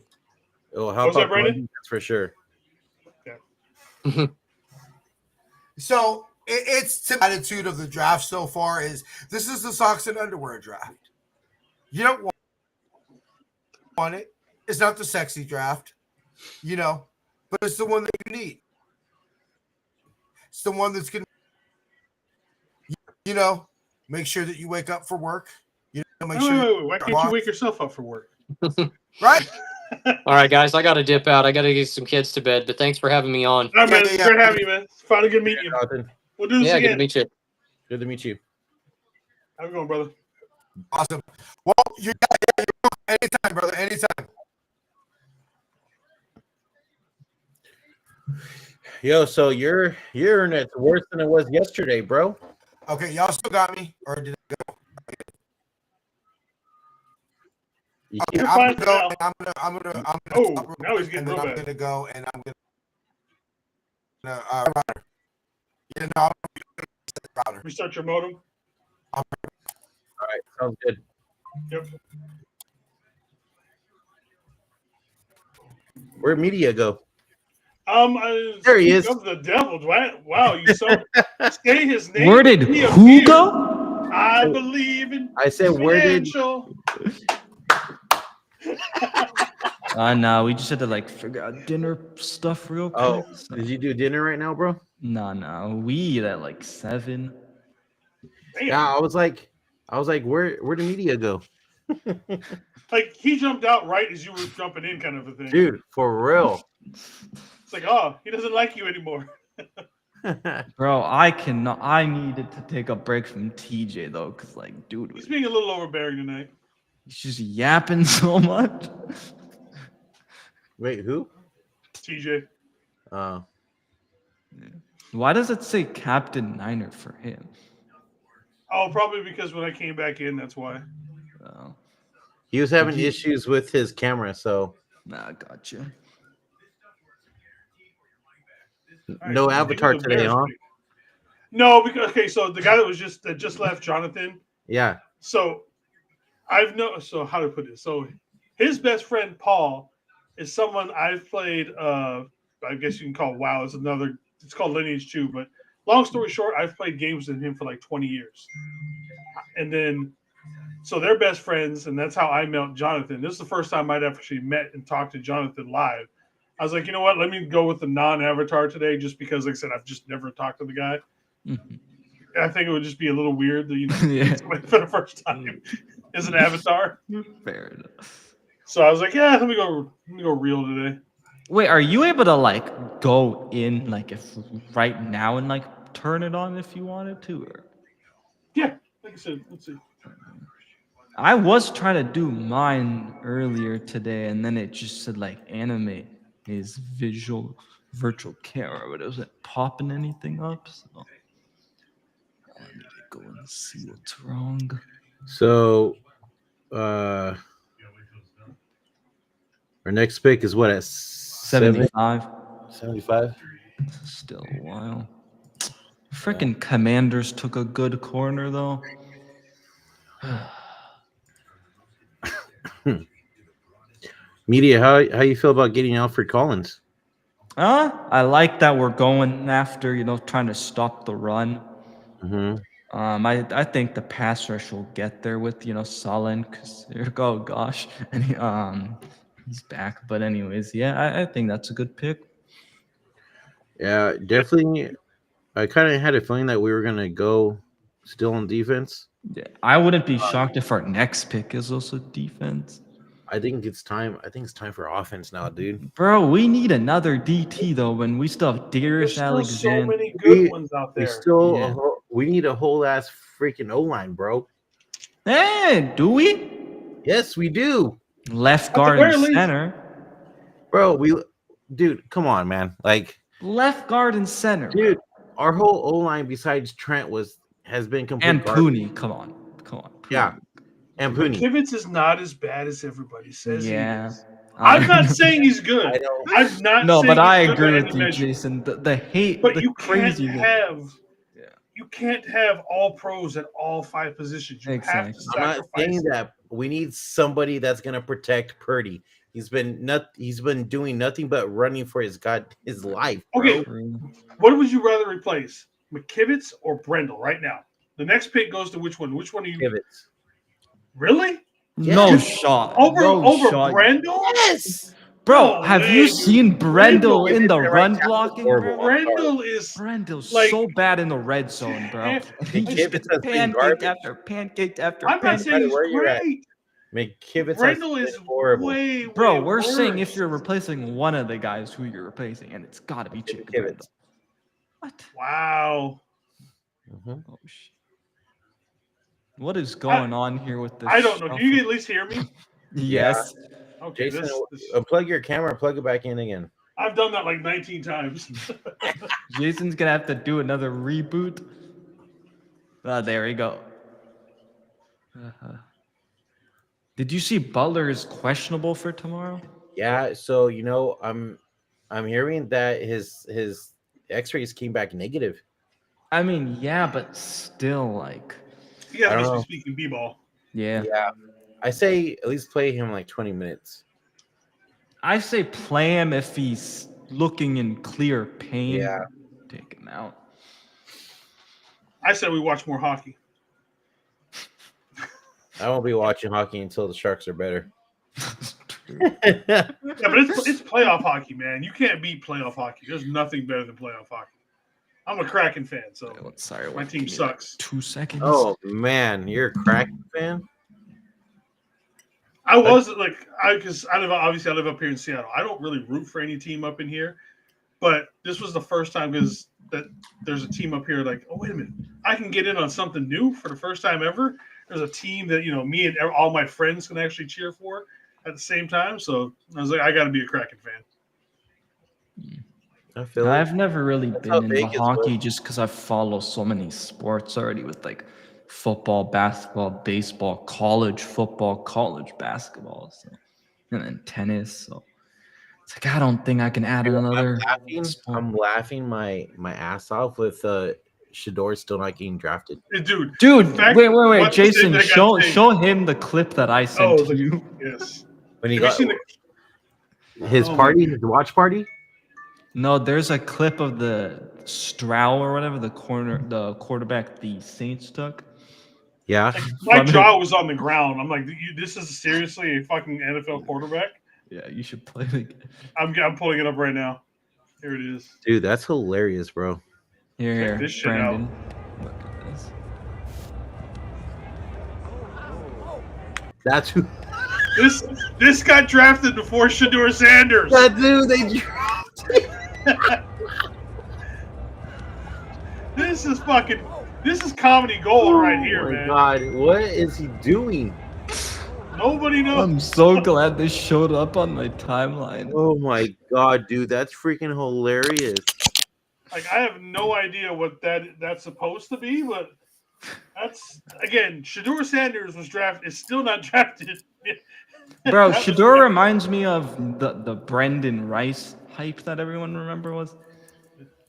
It'll help out Brandon? That's for sure. Yeah. So it's the attitude of the draft so far is this is the socks and underwear draft. You don't want it. It's not the sexy draft, but it's the one that you need. It's the one that's gonna, make sure that you wake up for work. Make sure. Why can't you wake yourself up for work? Right. All right, guys, I got to dip out. I got to get some kids to bed, but thanks for having me on. All right, man. It's great having you, man. It's finally good to meet you. We'll do this again. Good to meet you. Good to meet you. How you going, brother? Awesome. Well, you're anytime, brother. Anytime. Yo, so your internet's worse than it was yesterday, bro. Okay, y'all still got me, or did it go? Okay, I'm gonna go. Oh, now he's getting real bad. I'm gonna go, and I'm gonna. Restart your modem. All right, sounds good. Yep. Where'd media go? There he is. The devil. Wow, you say his name. Where did who go? I believe in. I said, where did? No, we just had to figure out dinner stuff real quick. Oh, did you do dinner right now, bro? No, we eat at 7. Damn. Yeah, I was like, where did media go? He jumped out right as you were jumping in, kind of a thing. Dude, for real. It's like, oh, he doesn't like you anymore. Bro, I cannot. I needed to take a break from TJ though, because dude, he's being a little overbearing tonight. He's just yapping so much. Wait, who? TJ. Why does it say Captain Niner for him? Oh, probably because when I came back in, that's why. Oh. He was having issues with his camera, so. Nah, gotcha. No Right, avatar today, huh? No, because so the guy that just left, Jonathan. Yeah. So so how to put it? So his best friend Paul is someone I've played. I guess you can call WoW. It's called Lineage 2. But long story short, I've played games with him for like 20 years, and then so they're best friends, and that's how I met Jonathan. This is the first time I'd actually met and talked to Jonathan live. I was like, you know what? Let me go with the non-avatar today, just because, like I said, I've just never talked to the guy. Mm-hmm. I think it would just be a little weird that Yeah. for the first time as an avatar. Fair enough. So I was like, yeah, let me go real today. Wait, are you able to like go in like if right now and like turn it on if you wanted to? Or? Yeah, like I said, let's see. I was trying to do mine earlier today, and then it just said like animate his virtual camera, but it wasn't popping anything up. So I need to go and see what's wrong. So, our next pick is what at 75. 75. Still a while. Freaking Commanders took a good corner though. Media, how you feel about getting Alfred Collins? I like that we're going after, trying to stop the run. Mm-hmm. I think the pass rush will get there with Solin, because oh gosh, and he's back. But anyways, yeah, I think that's a good pick. Yeah, definitely. I kind of had a feeling that we were gonna go still on defense. Yeah, I wouldn't be shocked if our next pick is also defense. I think it's time. I think it's time for offense now, dude. Bro, we need another DT though. When we still have Darius Alexander. So many good ones out there. We need a whole ass freaking O line, bro. Hey, do we? Yes, we do. Left guard and center. Bro, dude, come on, man. Like left guard and center. Dude, our whole O line besides Trent has been complete. And Pooney, come on. Pooney. Yeah. And Pooney. Kivitz is not as bad as everybody says he is. I'm not saying he's good. I'm not no, saying but I he's agree good with you, measure. Jason. The hate, but the you crazy. You can't have all pros at all 5 positions. You have to sacrifice. I'm not saying that. We need somebody that's gonna protect Purdy. He's been doing nothing but running for his life. Okay, bro. What would you rather replace, McKivitz or Brendel? Right now, the next pick goes to which one? Which one are you? McKivitz. Really? No shot. Over Brendel? Yes. Bro, have you seen Brendel in the run blocking? Brendel's like, so bad in the red zone, bro. He just gets pancaked after pancaked after I'm not saying he's great. McKivitz Brendel is horrible. way Bro, we're worse. saying if you're replacing one of the guys, who you're replacing, and it's got to be Jacob Brendel. What? Wow. Mm-hmm. Oh, shit. What is going on here with this? I don't know. Can you at least hear me? Yes. Yeah. Okay. Jason, unplug your camera, plug it back in again. I've done that like 19 times. Jason's gonna have to do another reboot. There we go. Did you see Butler is questionable for tomorrow? Yeah, so I'm hearing that his X-rays came back negative. I mean, yeah, but still, like, you gotta be speaking b-ball. Yeah. I say at least play him like 20 minutes. I say play him if he's looking in clear pain. Yeah. Take him out. I said we watch more hockey. I won't be watching hockey until the Sharks are better. Yeah, but it's playoff hockey, man. You can't beat playoff hockey. There's nothing better than playoff hockey. I'm a Kraken fan, so my team sucks. 2 seconds. Oh man, you're a Kraken fan? I was because I live up here in Seattle. I don't really root for any team up in here, but this was the first time because there's a team up here. Like, oh wait a minute, I can get in on something new for the first time ever. There's a team that me and all my friends can actually cheer for at the same time. So I was like, I got to be a Kraken fan. I feel it. I've never really That's how been into Vegas was. hockey just because I follow so many sports already with like football, basketball, baseball, college football, college basketball, so and then tennis. So it's like I don't think I can add Dude, another sport. I'm laughing my ass off with Shador still not getting drafted. Dude, Wait, Jason, that got taken. show him the clip that I sent to you. Yes. When he Have you got seen his party, his watch party. No, there's a clip of the Stroud or whatever the quarterback the Saints took. Yeah, my jaw was on the ground. I'm like, this is seriously a fucking NFL quarterback. Yeah, you should play the game. I'm pulling it up right now. Here it is. Dude, that's hilarious, bro. Here, this shit Brandon. out. Look at this. That's who. This got drafted before Shador Sanders. That dude they drafted. This is comedy gold right here, man. Oh my God, what is he doing? Nobody knows. I'm so glad this showed up on my timeline. Oh my God, dude, that's freaking hilarious. Like, I have no idea what that's supposed to be, but that's again, Shador Sanders is still not drafted. Bro, Shador reminds me of the Brendan Rice hype that everyone was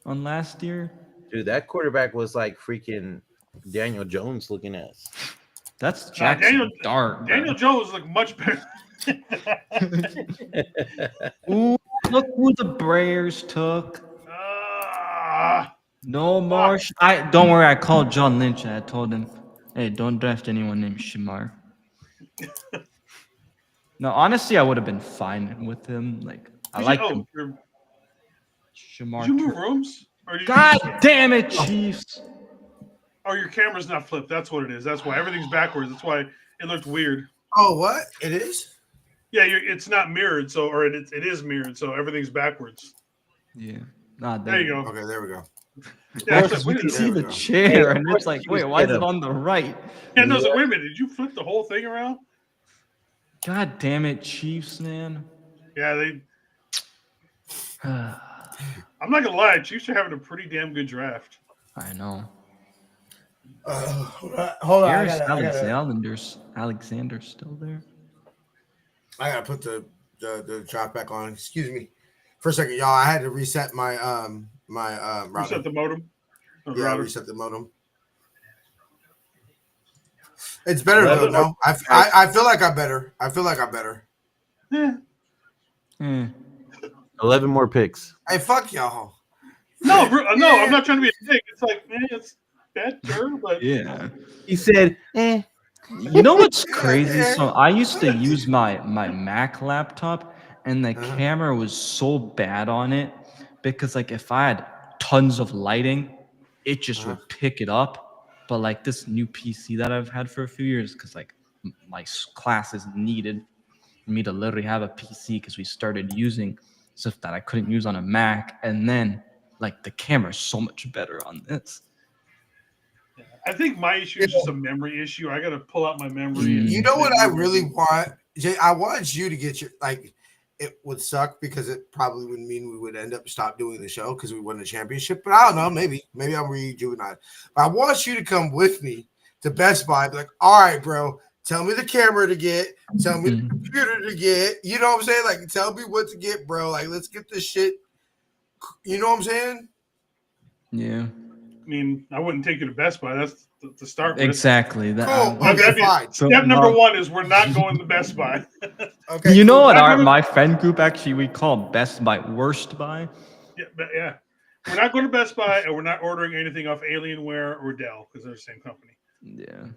on last year. Dude, that quarterback was like freaking Daniel Jones looking at us. That's Jackson Dart. Daniel Jones looked much better. Ooh, look who the Bears took. No more. Don't worry. I called John Lynch. I told him, "Hey, don't draft anyone named Shamar." No, honestly, I would have been fine with him. Like, I like him. Shamar. Did you move rooms? God damn it, Chiefs! Oh, your camera's not flipped. That's what it is. That's why everything's backwards. That's why it looked weird. Oh, what? It is? Yeah, it's not mirrored, or it is mirrored, so everything's backwards. Yeah. There you go. Okay, there we go. Yeah, you can see the chair, and it's like, wait, why is it on the right? Yeah, no, so wait a minute. Did you flip the whole thing around? God damn it, Chiefs, man. Yeah, they. I'm not gonna lie, Chiefs are having a pretty damn good draft. I know. Hold on. Alexander's still there. I gotta put the drop back on. Excuse me for a second, y'all. I had to reset my router. Reset the modem. Reset the modem. It's better though. No, I feel like I'm better. Yeah. 11 more picks. Hey, fuck y'all. No, I'm not trying to be a dick. It's like, man, it's better, but yeah. He said, "Eh." You know what's crazy? So I used to use my Mac laptop, and the camera was so bad on it because, like, if I had tons of lighting, it just would pick it up. But like this new PC that I've had for a few years, because like my classes needed me to literally have a PC because we started using stuff that I couldn't use on a Mac, and then like the camera is so much better on this. I think my issue is just a memory issue. I got to pull out my memory. You know what I really want, Jay? I want you to get your like. It would suck because it probably would mean we would end up stop doing the show because we won the championship. But I don't know. Maybe I'm rejuvenated. But I want you to come with me to Best Buy. Be like, all right, bro. Tell me the camera to get. Tell me the computer to get. You know what I'm saying? Like, tell me what to get, bro. Like, let's get this shit. You know what I'm saying? Yeah. I mean, I wouldn't take you to Best Buy. That's to start with. Exactly. Cool. Okay, fine. Step number one is we're not going to Best Buy. Okay. You know what? My friend group actually we call Best Buy Worst Buy. Yeah. We're not going to Best Buy, and we're not ordering anything off Alienware or Dell because they're the same company. Yeah.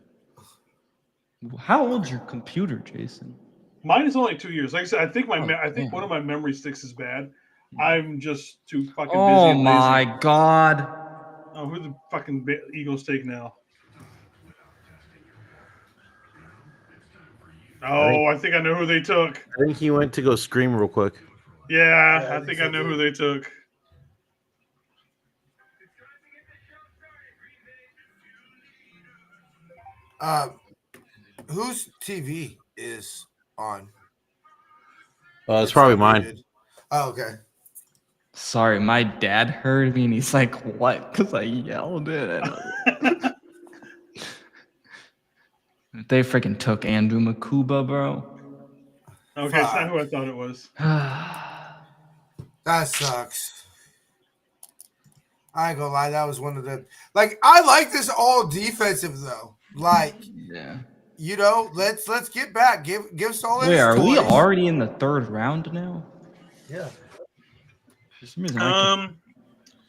How old's your computer, Jason? Mine is only 2 years. Like I said, I think one of my memory sticks is bad. I'm just too fucking busy. Oh and lazy. my god. Oh, who the fucking Eagles take now? Oh, I think I know who they took. I think he went to go scream real quick. Yeah, I think I know who they took. Whose TV is on? It's probably mine. Oh, okay. Sorry, my dad heard me and he's like, "What?" Because I yelled it. They freaking took Andrew Makuba, bro. Okay, it's not who I thought it was. That sucks. I ain't gonna lie, that was one of the I like this all defensive though. Yeah. You know, let's get back. Give Solid Wait, his are we toys. already in the third round now? Yeah. For some reason,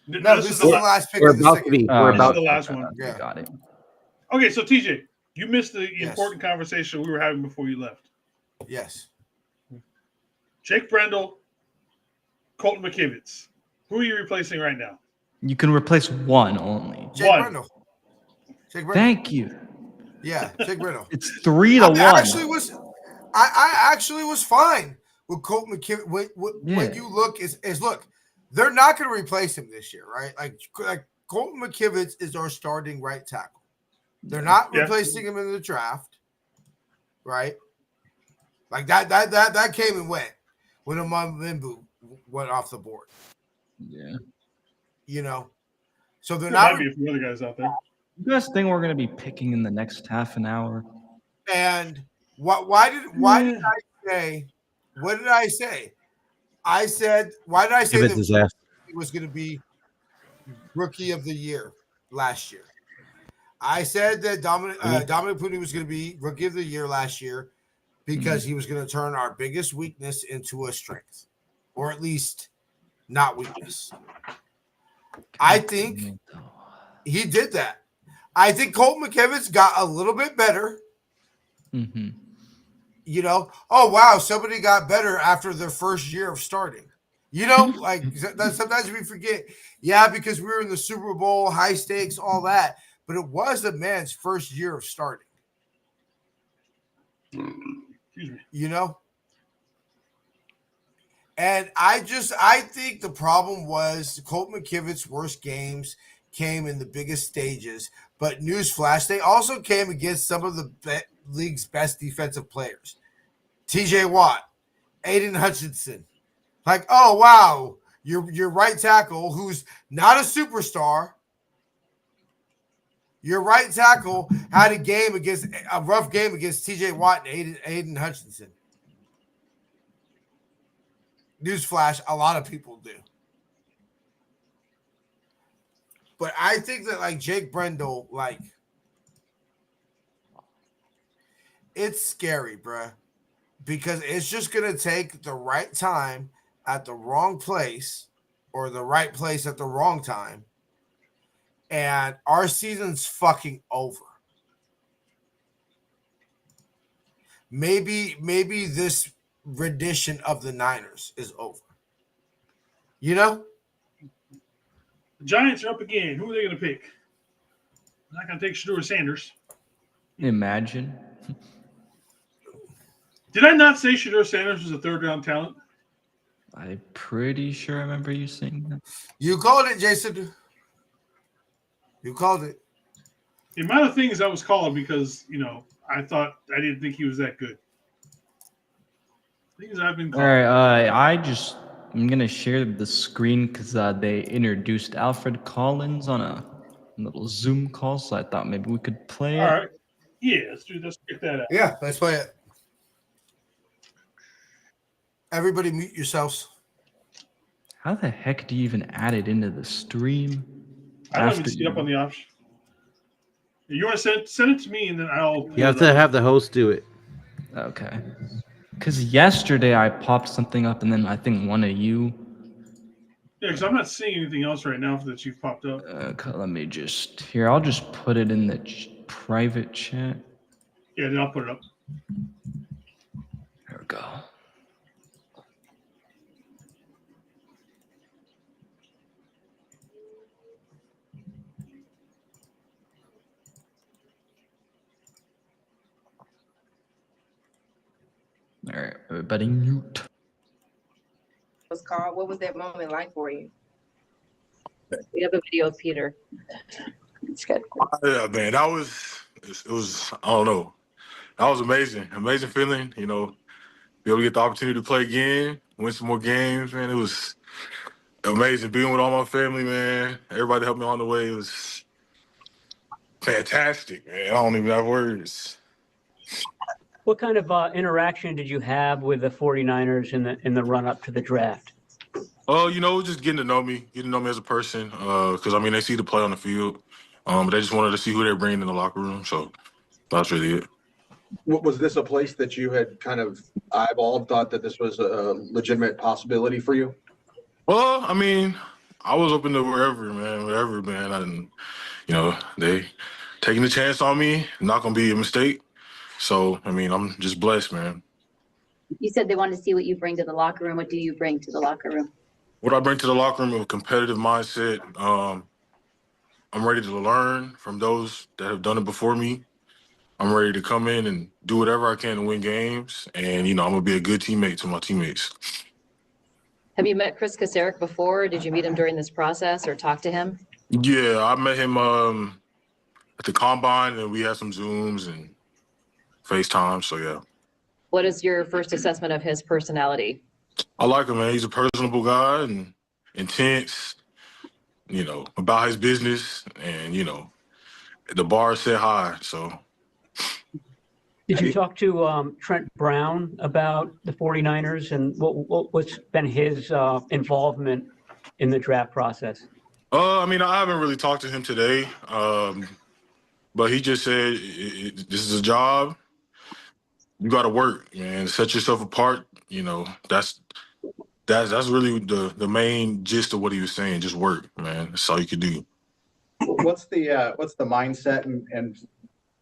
No, this is the last pick of the second. We're This is about the last one. Yeah. Got it. Okay, so TJ, you missed the important conversation we were having before you left. Yes. Jake Brendel, Colton McKivitz. Who are you replacing right now? You can replace one only. Jake Brendel. Thank you. Yeah, Jake Brendel. It's 3-1. I actually was fine with Colt McKivitz. When you look look, they're not going to replace him this year, right? Like Colton McKivitz is our starting right tackle. They're not replacing him in the draft, right? Like that came and went when Amon Limbu went off the board. Yeah. You know, so they're There not. might be a few other guys out there. You guys think we're gonna be picking in the next half an hour? And why did I say? What did I say? I said, why did I say that he was going to be rookie of the year last year? I said that Dominic Puni was going to be rookie of the year last year because he was going to turn our biggest weakness into a strength, or at least not weakness. I think he did that. I think Colt McKivitz got a little bit better. Mm-hmm. You know, oh wow, somebody got better after their first year of starting. You know, sometimes we forget. Yeah, because we were in the Super Bowl, high stakes, all that. But it was a man's first year of starting. You know? And I think the problem was Colt McKivitz's worst games came in the biggest stages. But newsflash, they also came against some of the league's best defensive players. TJ Watt, Aiden Hutchinson. Like, oh, wow, your right tackle, who's not a superstar, your right tackle had a rough game against TJ Watt and Aiden Hutchinson. Newsflash, a lot of people do. But I think that, like, Jake Brendel, like, it's scary, bruh. Because it's just going to take the right time at the wrong place or the right place at the wrong time. And our season's fucking over. Maybe this rendition of the Niners is over. You know? The Giants are up again. Who are they going to pick? I'm not going to take Shedeur Sanders. Imagine. Did I not say Shedeur Sanders was a third-round talent? I'm pretty sure I remember you saying that. You called it, Jason. You called it. The amount of things I was calling because, I didn't think he was that good. Things I've been calling. All right, I'm going to share the screen because they introduced Alfred Collins on a little Zoom call, so I thought maybe we could play it. All right. Yeah, let's check that out. Yeah, let's play it. Everybody mute yourselves. How the heck do you even add it into the stream? I don't even see it up on the option. You want to send it to me, and then I'll... You have to have the host do it. Okay. Because yesterday I popped something up, and then I think one of you... Yeah, because I'm not seeing anything else right now that you've popped up. Okay, let me just... Here, I'll just put it in the private chat. Yeah, then I'll put it up. There we go. All right, everybody mute. Was called. What was that moment like for you? We have a video of Peter. It's good. Yeah, man, it was I don't know. That was amazing. Amazing feeling, be able to get the opportunity to play again, win some more games, man. It was Amazing being with all my family, man. Everybody helped me on the way. It was fantastic, man. I don't even have words. What kind of interaction did you have with the 49ers in the run up to the draft? Oh, just getting to know me as a person. Because I mean, they see the play on the field. They just wanted to see who they're bringing in the locker room. So that's really it. Was this a place that you had kind of eyeballed, thought that this was a legitimate possibility for you? Well, I mean, I was open to wherever, man. And they taking a chance on me. Not gonna be a mistake. So I mean, I'm just blessed, man. You said they wanted to see what you bring to the locker room. What do you bring to the locker room? What I bring to the locker room is a competitive mindset. I'm ready to learn from those that have done it before me. I'm ready to come in and do whatever I can to win games. And, I'm going to be a good teammate to my teammates. Have you met Chris Kasarik before? Did you meet him during this process or talk to him? Yeah, I met him at the Combine, and we had some Zooms and FaceTime, so yeah. What is your first assessment of his personality? I like him, man. He's a personable guy and intense, about his business. And, the bar is set high, so. Did you talk to Trent Brown about the 49ers and what's been his involvement in the draft process? I mean, I haven't really talked to him today, but he just said this is a job. You got to work, man. Set yourself apart. That's really the main gist of what he was saying. Just work, man. That's all you can do. What's the mindset and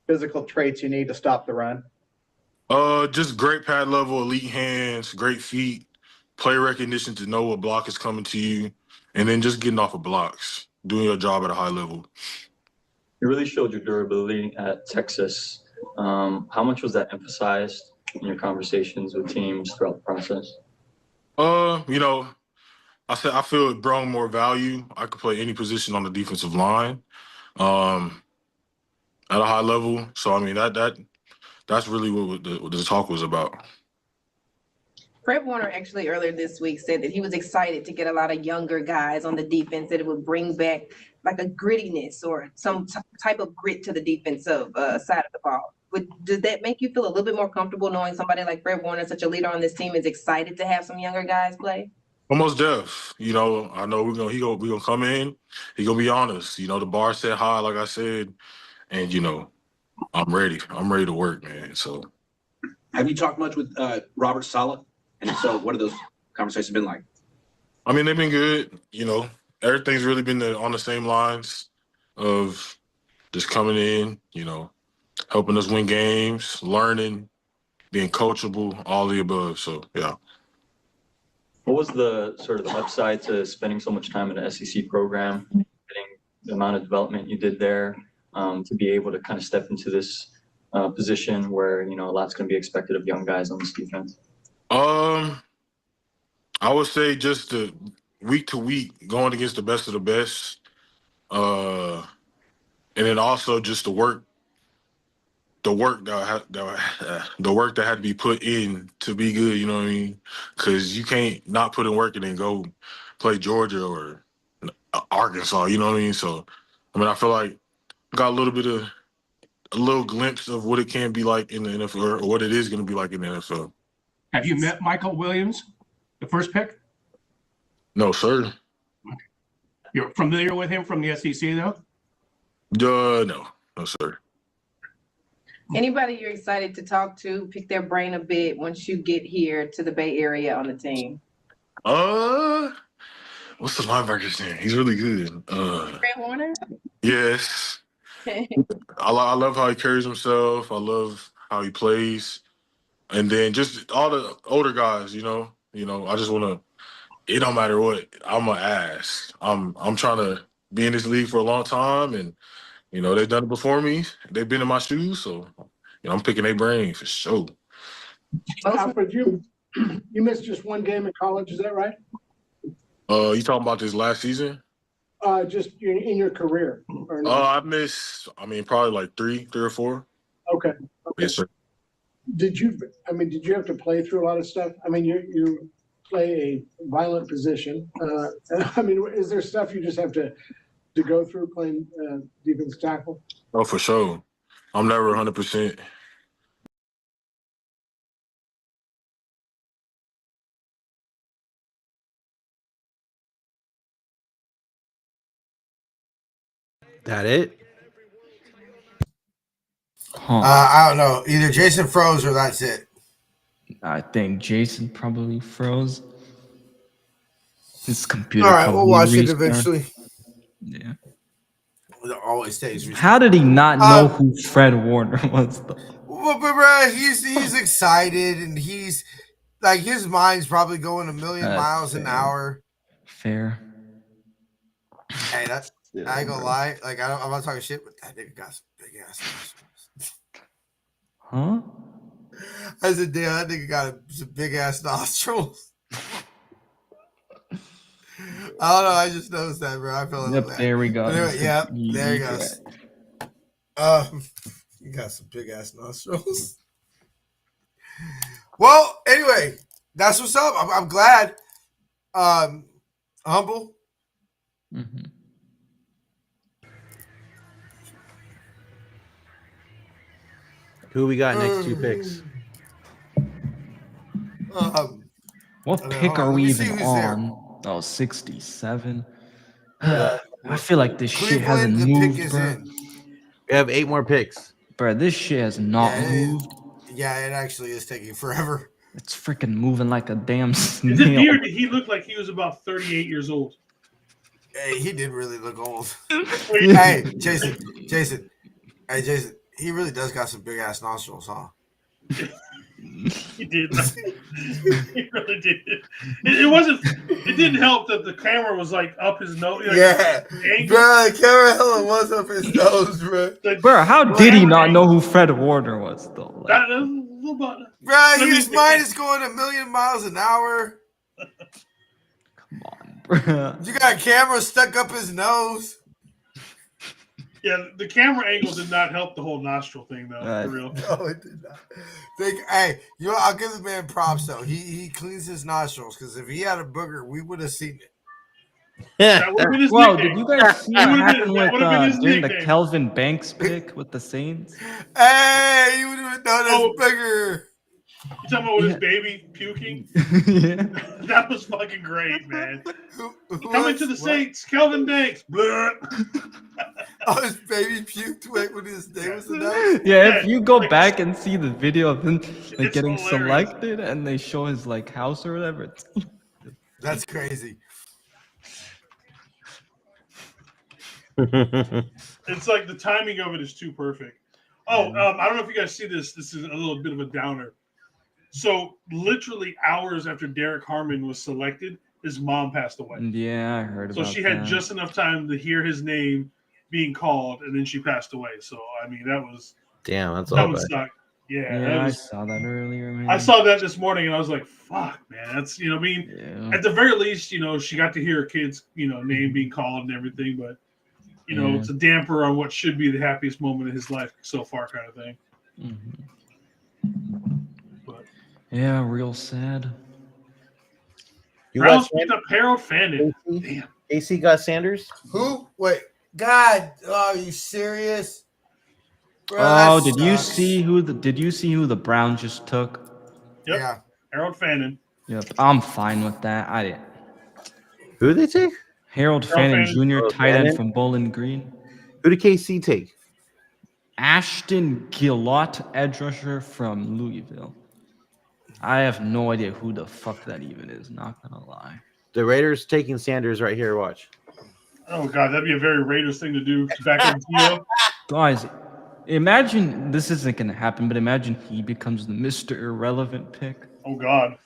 physical traits you need to stop the run? Just great pad level, elite hands, great feet, play recognition to know what block is coming to you, and then just getting off of blocks, doing your job at a high level. You really showed your durability at Texas. How much was that emphasized in your conversations with teams throughout the process? I feel it brought more value. I could play any position on the defensive line, at a high level. So I mean that's really what the talk was about. Fred Warner actually earlier this week said that he was excited to get a lot of younger guys on the defense, that it would bring back like a grittiness or some type of grit to the defensive side of the ball. Does that make you feel a little bit more comfortable knowing somebody like Fred Warner, such a leader on this team, is excited to have some younger guys play? Almost deaf. I know we're gonna come in. He gonna be honest. The bar set high, like I said, and I'm ready. I'm ready to work, man. So, have you talked much with Robert Saleh? And if so, what have those conversations been like? I mean, they've been good. Everything's really been on the same lines of just coming in, helping us win games, learning, being coachable, all the above. So, yeah. What was the sort of the upside to spending so much time in an SEC program, getting the amount of development you did there, to be able to kind of step into this position where, a lot's going to be expected of young guys on this defense? I would say just the week to week going against the best of the best, and then also just the work that had to be put in to be good. You know what I mean? Because you can't not put in work and then go play Georgia or Arkansas. You know what I mean? So, I mean, I feel like I got a little glimpse of what it can be like in the NFL, or what it is going to be like in the NFL. Have you met Michael Williams, the first pick? No, sir. You're familiar with him from the SEC, though? No, sir. Anybody you're excited to talk to, pick their brain a bit once you get here to the Bay Area on the team? What's the linebacker's name? He's really good. Fred Warner? Yes. I love how he carries himself. I love how he plays. And then just all the older guys, I just want to, it don't matter what, I'm going to ask. I'm trying to be in this league for a long time, and, they've done it before me. They've been in my shoes, so, I'm picking their brain for sure. Alfred, you missed just one game in college, is that right? You talking about this last season? Just in your career? Or no? I missed, probably like three or four. Okay. Yes, sir. Did you have to play through a lot of stuff? I mean, play a violent position. I mean, is there stuff you just have to go through playing defensive tackle? Oh, for sure. I'm never 100%. That it? I don't know. Either Jason froze or that's it. I think Jason probably froze. His computer. All right, probably we'll watch it restarted. eventually. Yeah. It always stays. How did he not know who Fred Warner was? Well, but bro, he's excited and he's like his mind's probably going a million miles an hour. Fair. Hey, that I ain't gonna lie. Like I'm not talking shit, but that nigga got some big ass nostrils. Huh? I said, damn, that nigga got some big ass nostrils. I don't know. I just noticed that, bro. I felt Yep, there we go. Anyway, yep, there he goes. You got some big ass nostrils. Well, anyway, that's what's up. I'm glad. Humble. Mm-hmm. Who we got next 2 picks? What pick are we even on? Oh, 67. I feel like this shit hasn't moved, bro. We have 8 more picks. Bro, this shit has not moved. Yeah, it actually is taking forever. It's freaking moving like a damn snail. His beard, he looked like he was about 38 years old. Hey, he did really look old. Hey, Jason. Hey, Jason. He really does got some big ass nostrils, huh? He did. He really did. It wasn't. It didn't help that the camera was like up his nose. Like, yeah, bro. The camera hella was up his nose, bro. Bro, how did he not know who Fred Warner was, though? Like, bro, his mind is going a million miles an hour. Come on, bro. You got a camera stuck up his nose. Yeah, the camera angle did not help the whole nostril thing, though. For real. No, it did not. Hey, I'll give the man props though. He cleans his nostrils because if he had a booger, we would have seen it. That would have been his Whoa, nickname. did you guys see what happened with during the nickname. Kelvin Banks pick with the Saints? Hey, you would have known as booger. You talking about with his baby puking? Yeah. That was fucking great, man. Coming to the Saints, Kelvin Banks. Oh, his baby puked when his name was announced. Yeah, if you go back and see the video of him like getting hilarious. selected and they show his like house or whatever, that's crazy. It's like the timing of it is too perfect. Oh, I don't know if you guys see this. This is a little bit of a downer. So, literally hours after Derek Harmon was selected, his mom passed away. Yeah, I heard about that. So she had just enough time to hear his name being called, and then she passed away. So, I mean, that was damn. That's that all would bad. suck. Yeah, Yeah, I saw that earlier, man. I saw that this morning, and I was like, "Fuck, man!" That's I mean, at the very least, she got to hear her kid's name being called and everything, but it's a damper on what should be the happiest moment of his life so far, kind of thing. Mm-hmm. Yeah, real sad. Browns picked up Harold Fannin. Damn. AC got Sanders. Who? Wait, God, are you serious? Bro, did you see who the Browns just took? Yep. Yeah, Harold Fannin. Yep, I'm fine with that. I didn't. Who did they take? Harold Fannin Jr., tight end from Bowling Green. Who did KC take? Ashton Gillott, edge rusher from Louisville. I have no idea who the fuck that even is. Not gonna lie. The Raiders taking Sanders right here. Watch. Oh god, that'd be a very Raiders thing to do. Back in Gio. Guys, imagine this isn't gonna happen, but imagine he becomes the Mr. Irrelevant pick. Oh god.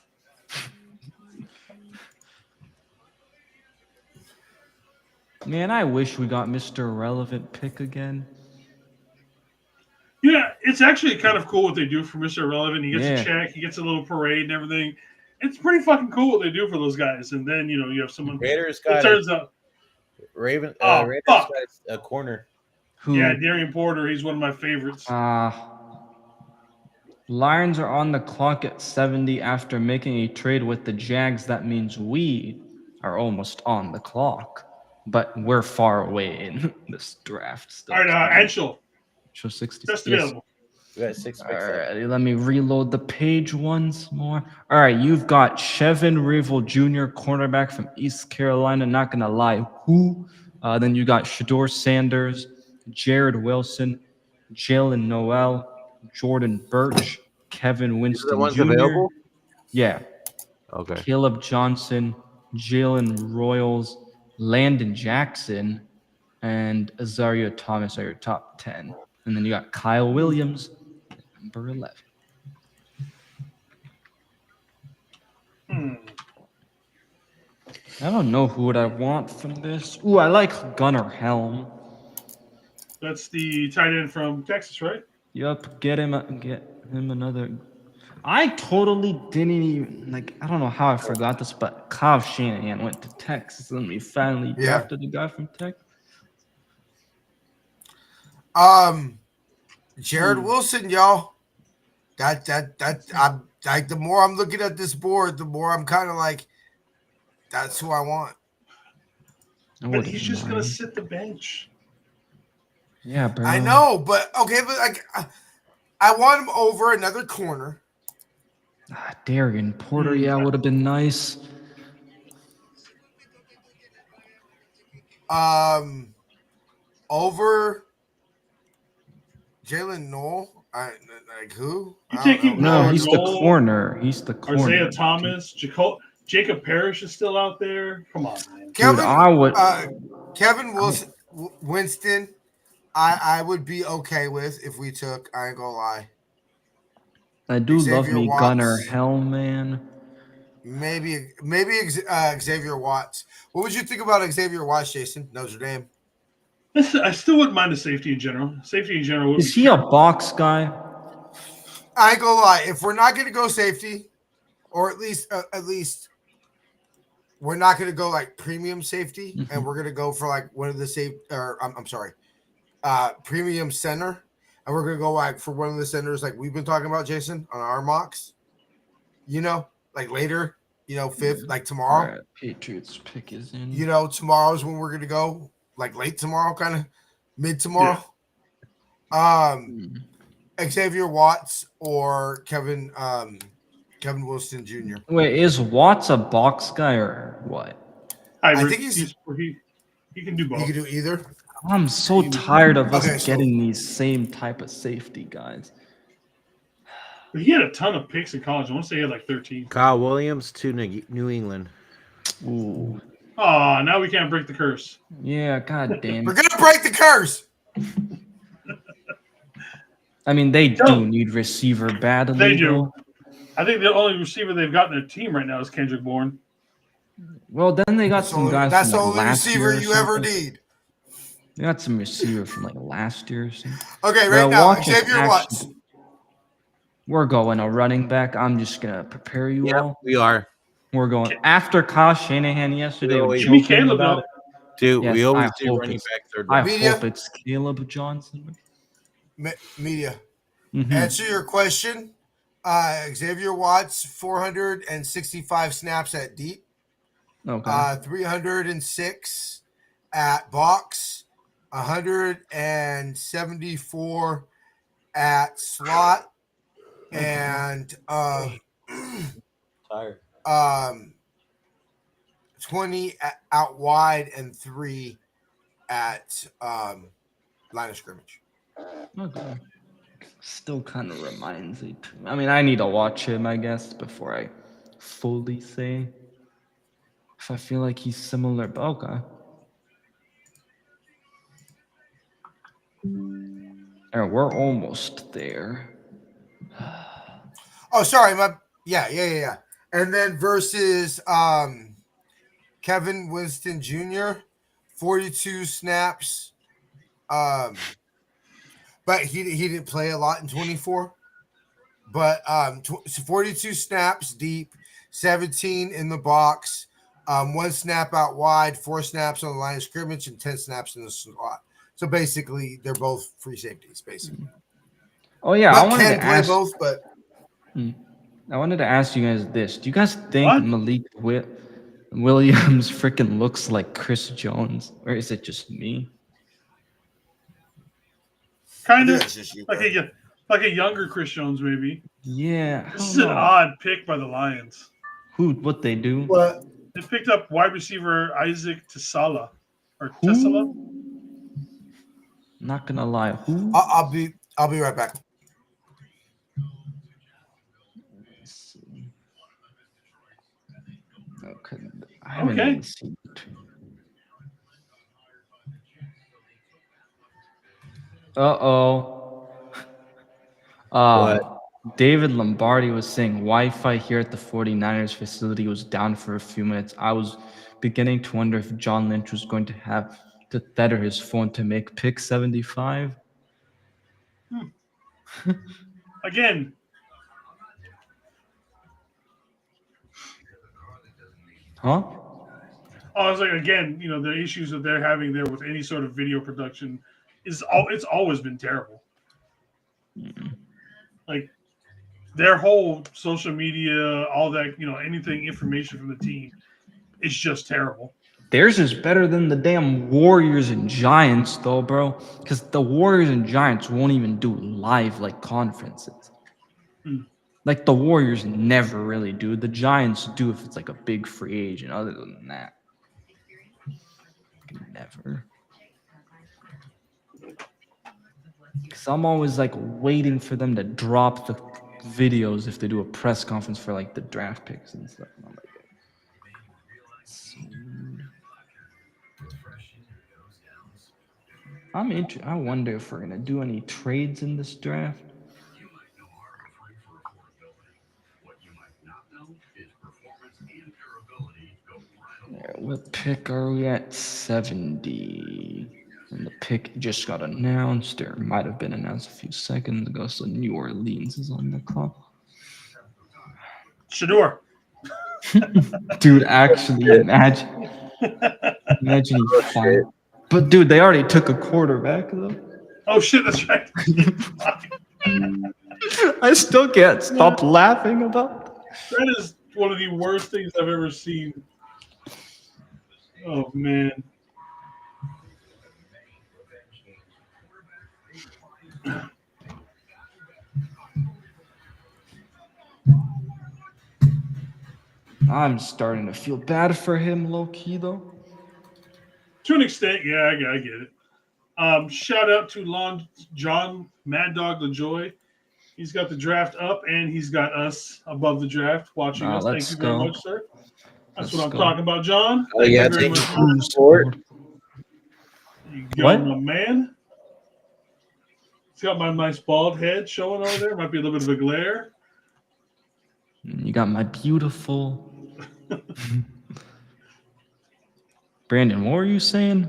Man, I wish we got Mr. Irrelevant pick again. Yeah, it's actually kind of cool what they do for Mr. Irrelevant. He gets Yeah. a check, he gets a little parade and everything. It's pretty fucking cool what they do for those guys. And then you have someone. Raiders It got turns out. Raiders fuck. got a corner. Who? Yeah, Darian Porter. He's one of my favorites. Lions are on the clock at 70 after making a trade with the Jags. That means we are almost on the clock, but we're far away in this draft still. All right, Anshul. Show 60. Just Yes. available. We got 6 picks All left. right, let me reload the page once more. All right, you've got Chevin Rivel Jr., cornerback from East Carolina. Not gonna lie, who? Then you got Shador Sanders, Jared Wilson, Jalen Noel, Jordan Birch, Kevin Winston the ones Jr. available? Yeah. Okay. Caleb Johnson, Jalen Royals, Landon Jackson, and Azaria Thomas are your top 10. And then you got Kyle Williams, number 11. I don't know who would I want from this. Ooh, I like Gunnar Helm. That's the tight end from Texas, right? Yup, get him another. I totally didn't even I don't know how I forgot this, but Kyle Shanahan went to Texas and we finally drafted a guy from Texas. Jared Wilson, y'all. I'm like, the more I'm looking at this board, the more I'm kind of like, that's who I want. But he's just gonna sit the bench. Yeah, bro. I know, but okay, but like, I want him over another corner. Darian Porter, yeah, would have been nice. Over Jalen Noel. Like who? You taking No, he's the corner. He's the corner. Isaiah Thomas, Jacob Parrish is still out there. Come on, man. Kevin, I would. Kevin Wilson, Winston. I would be okay with if we took. I ain't gonna lie. I do Xavier love me Watts. Gunnar Helm, man. Maybe Xavier Watts. What would you think about Xavier Watts, Jason? Notre Dame. I still wouldn't mind the safety in general. Safety in general. Is he a box guy? I ain't gonna lie. If we're not gonna go safety, or at least we're not gonna go like premium safety, and we're gonna go for like one of the safe. Or I'm sorry, premium center, and we're gonna go like for one of the centers like we've been talking about, Jason, on our mocks. You know, like later. You know, fifth, like tomorrow. All right, Patriots pick is in. You know, tomorrow's when we're gonna go. Like late tomorrow, kind of mid tomorrow. Yeah. Xavier Watts or Kevin Wilson Jr. Wait, is Watts a box guy or what? I think he can do both. He can do either. I'm so tired of us getting these same type of safety guys. But he had a ton of picks in college. I want to say he had like 13. Kyle Williams to New England. Ooh. Oh, now we can't break the curse. Yeah, god damn it. We're gonna break the curse. I mean, they do need receiver badly. They do. I think the only receiver they've got in their team right now is Kendrick Bourne. Well, then they got some guys. That's from the like only last receiver year or you ever something. need. They got some receiver from like last year or something. Okay, right now, Watch us Xavier Watts. We're going a running back. I'm just gonna prepare you all. We are. We're going after Kyle Shanahan yesterday. We Joking Caleb, about it. Dude, Yes, we always I do hope running it's- back third. I Media. hope it's Caleb Johnson. Media. Mhm. Answer your question. Xavier Watts, 465 snaps at deep. Okay. 306 at box, 174 at slot, and Tired. 20 out wide and 3 at line of scrimmage. Okay. Still kind of reminds me. I mean, I need to watch him, I guess, before I fully say if I feel like he's similar. But okay. All right, we're almost there. Oh, sorry, yeah. And then versus Kevin Winston Jr., 42 snaps. But he didn't play a lot in 24. But 42 snaps deep, 17 in the box, 1 snap out wide, 4 snaps on the line of scrimmage, and 10 snaps in the slot. So basically, they're both free safeties, basically. Oh yeah, But I wanted can to play ask. both, but I wanted to ask you guys this. Do you guys think Malik Williams freaking looks like Chris Jones? Or is it just me? Kind of like a younger Chris Jones, maybe. Yeah. This is an odd pick by the Lions. What they do? What? They picked up wide receiver Isaac Tessala. Or Tessala? Not gonna lie. Who? I'll be right back. Okay. I haven't even seen it. David Lombardi was saying Wi-Fi here at the 49ers facility was down for a few minutes. I was beginning to wonder if John Lynch was going to have to tether his phone to make pick 75. Again. Huh? I was like, again, the issues that they're having there with any sort of video production it's always been terrible. Like their whole social media, all that, anything information from the team is just terrible. Theirs is better than the damn Warriors and Giants, though, bro. Because the Warriors and Giants won't even do live conferences. Like the Warriors never really do. The Giants do if it's like a big free agent. Other than that, never. Because I'm always waiting for them to drop the videos if they do a press conference for the draft picks and stuff. And I'm like, I wonder if we're gonna do any trades in this draft. What pick are we at? 70. And the pick just got announced. Or might have been announced a few seconds ago. So New Orleans is on the clock. Shador. Dude, actually, imagine he fired. But dude, they already took a quarterback though. Oh shit, that's right. I still can't stop laughing about that. That is one of the worst things I've ever seen. Oh man. I'm starting to feel bad for him, low key though. To an extent, yeah, I get it. Shout out to John Mad Dog LaJoy. He's got the draft up, and he's got us above the draft watching us. Thank you very much, sir. That's what I'm talking about, John. Thank you very much. You go, my man. He's got my nice bald head showing over there. Might be a little bit of a glare. You got my beautiful. Brandon, what were you saying?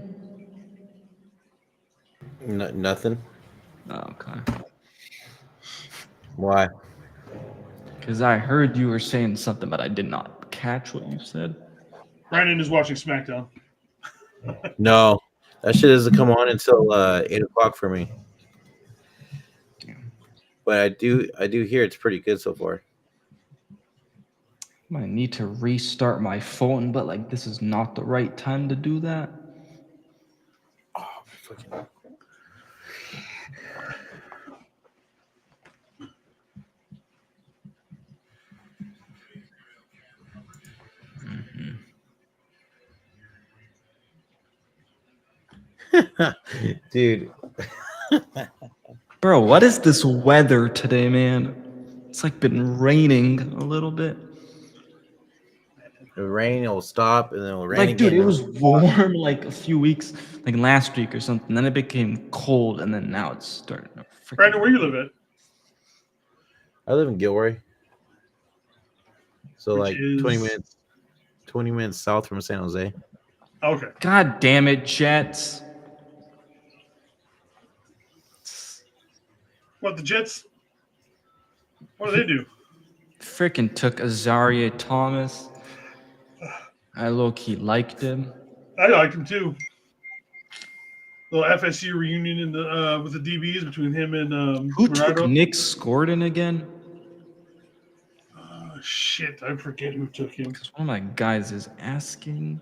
Nothing. Oh, okay. Why? Because I heard you were saying something, but I did not catch what you said. Brandon is watching SmackDown. No, that shit doesn't come on until 8 o'clock for me. But I do hear it's pretty good so far. I might need to restart my phone, but this is not the right time to do that. Oh, fucking. Dude. Bro, what is this weather today, man? It's been raining a little bit. The rain will stop and then it'll rain again. Dude, it was warm a few weeks, last week or something. Then it became cold, and then now it's starting to freaking. Brandon, where you live at? I live in Gilroy. So Which is... 20 minutes south from San Jose. Okay. God damn it, Jets. What, the Jets? What do they do? Freaking took Azaria Thomas. I low-key liked him. I liked him too. Little FSU reunion in the with the DBs between him and who took Nick Scordon again? shit, I forget who took him. Because one of my guys is asking.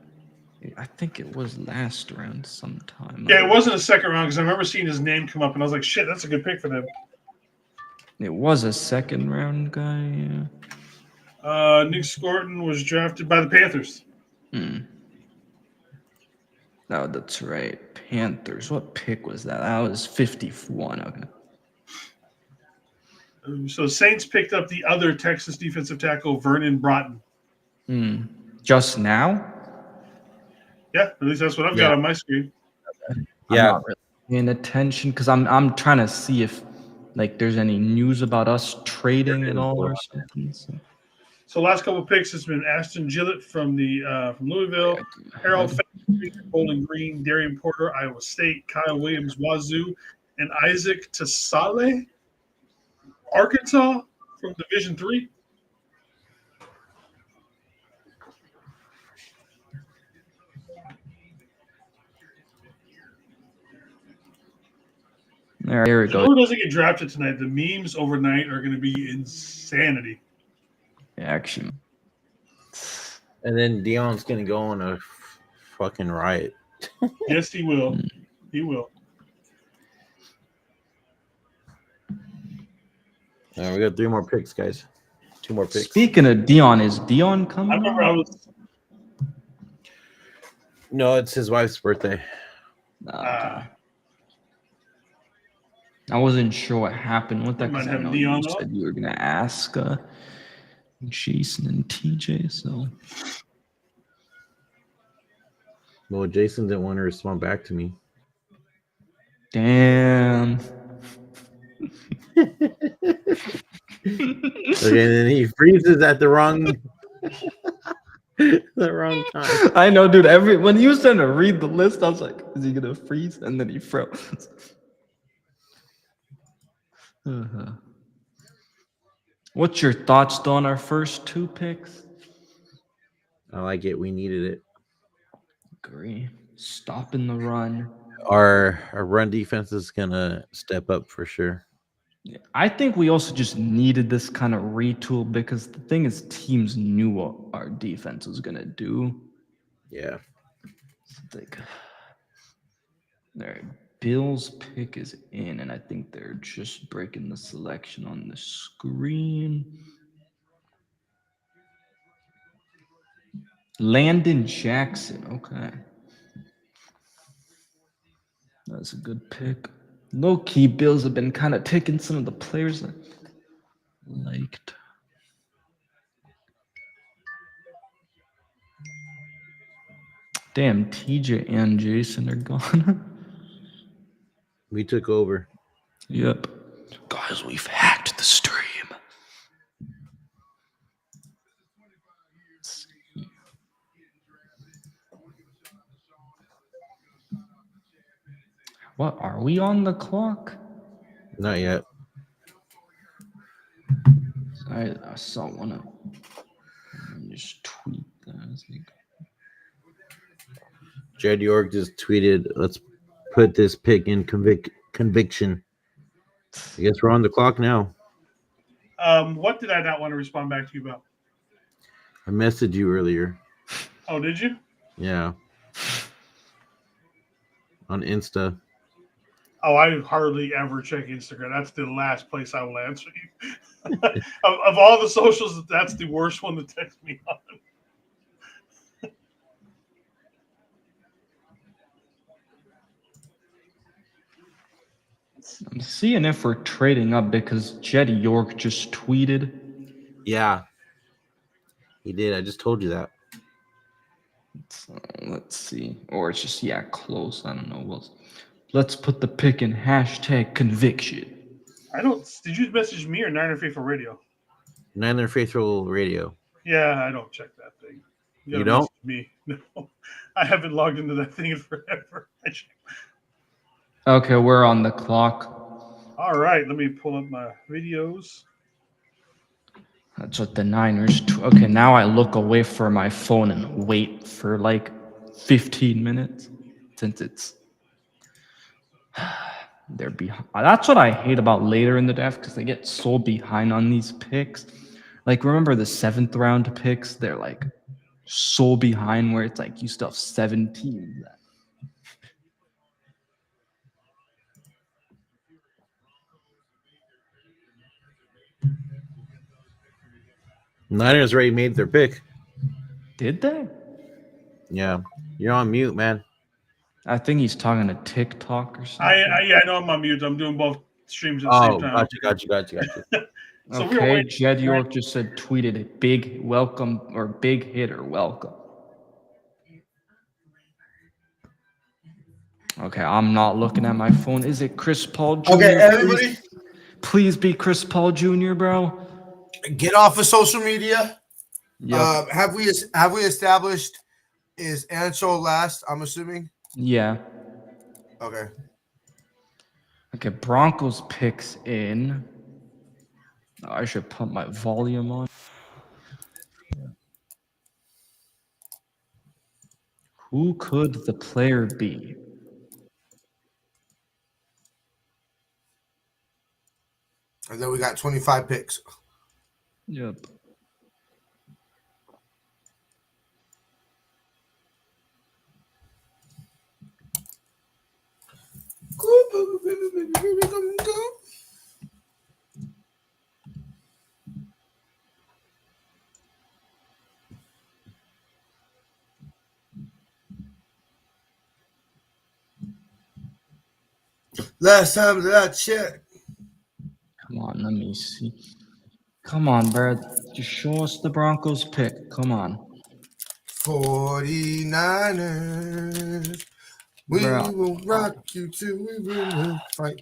I think it was last round sometime. Yeah, it wasn't a second round because I remember seeing his name come up and I was like, shit, that's a good pick for them. It was a second round guy, yeah. Nick Scorton was drafted by the Panthers. No, that's right. Panthers. What pick was that? That was 51. Okay. So Saints picked up the other Texas defensive tackle, Vernon Broughton. Just now? Yeah, at least that's what I've got on my screen. I'm not really paying attention because I'm trying to see if like there's any news about us trading at all or something. So last couple of picks has been Ashton Gillett from Louisville, Harold Factory, Bowling Green, Darian Porter, Iowa State, Kyle Williams, Wazoo, and Isaac Tasale, Arkansas from Division III. There we go. Whoever doesn't get drafted tonight, the memes overnight are going to be insanity. Yeah, actually. And then Dion's gonna go on a fucking riot. Yes, he will. He will. All right, we got 3 more picks, guys. 2 more picks. Speaking of Dion, is Dion coming? I remember No, it's his wife's birthday. I wasn't sure what happened with that because I know you said you were gonna ask Jason and TJ. So, well, Jason didn't want to respond back to me. Damn. Okay, then he freezes at the wrong time. I know, dude. When you was trying to read the list, I was like, "Is he gonna freeze?" And then he froze. What's your thoughts on our first 2 picks? I like it. We needed it. Agree. Stopping the run. Our run defense is gonna step up for sure. Yeah, I think we also just needed this kind of retool because the thing is, teams knew what our defense was gonna do. Yeah. It's like, all right, Bill's pick is in, and I think they're just breaking the selection on the screen. Landon Jackson. Okay. That's a good pick. Low-key, Bills have been kind of taking some of the players I liked. Damn, TJ and Jason are gone. We took over. Yep. Guys, we've hacked the stream. Let's see. What, are we on the clock? Not yet. I saw one of just tweet that. Jed York just tweeted, "Let's put this pick in conviction." I guess we're on the clock now. What did I not want to respond back to you about? I messaged you earlier. Oh, did you? Yeah. On Insta. Oh, I hardly ever check Instagram. That's the last place I will answer you. of all the socials, that's the worst one to text me on. I'm seeing if we're trading up because Jetty York just tweeted. Yeah. He did. I just told you that. Let's see. Or it's just, close. I don't know. Well, let's put the pick in hashtag conviction. I don't. Did you message me or Niner Faithful Radio? Niner Faithful Radio. Yeah, I don't check that thing. You don't? Me? No, I haven't logged into that thing in forever. Okay, we're on the clock. All right, let me pull up my videos. That's what the Niners. Okay, now I look away from my phone and wait for like 15 minutes since it's. They're behind. That's what I hate about later in the draft because they get so behind on these picks. Like, remember the 7th round picks? They're like so behind where it's like you still have 7 teams. Niners already made their pick. Did they? Yeah. You're on mute, man. I think he's talking to TikTok or something. I know I'm on mute. I'm doing both streams at the same time. Gotcha. So okay, Jed York just said, tweeted a big welcome or big hitter welcome. Okay, I'm not looking at my phone. Is it Chris Paul Jr.? Okay, everybody. Please be Chris Paul Jr., bro. Get off of social media. Yep. Have we established is Ancho last? I'm assuming. Yeah. Okay. Okay, Broncos picks in. Oh, I should put my volume on. Who could the player be? And then we got 25 picks. Yep. Last time that I checked. Come on, let me see. Come on, Brad. Just show us the Broncos pick. Come on. 49ers. We will rock you till we win the fight.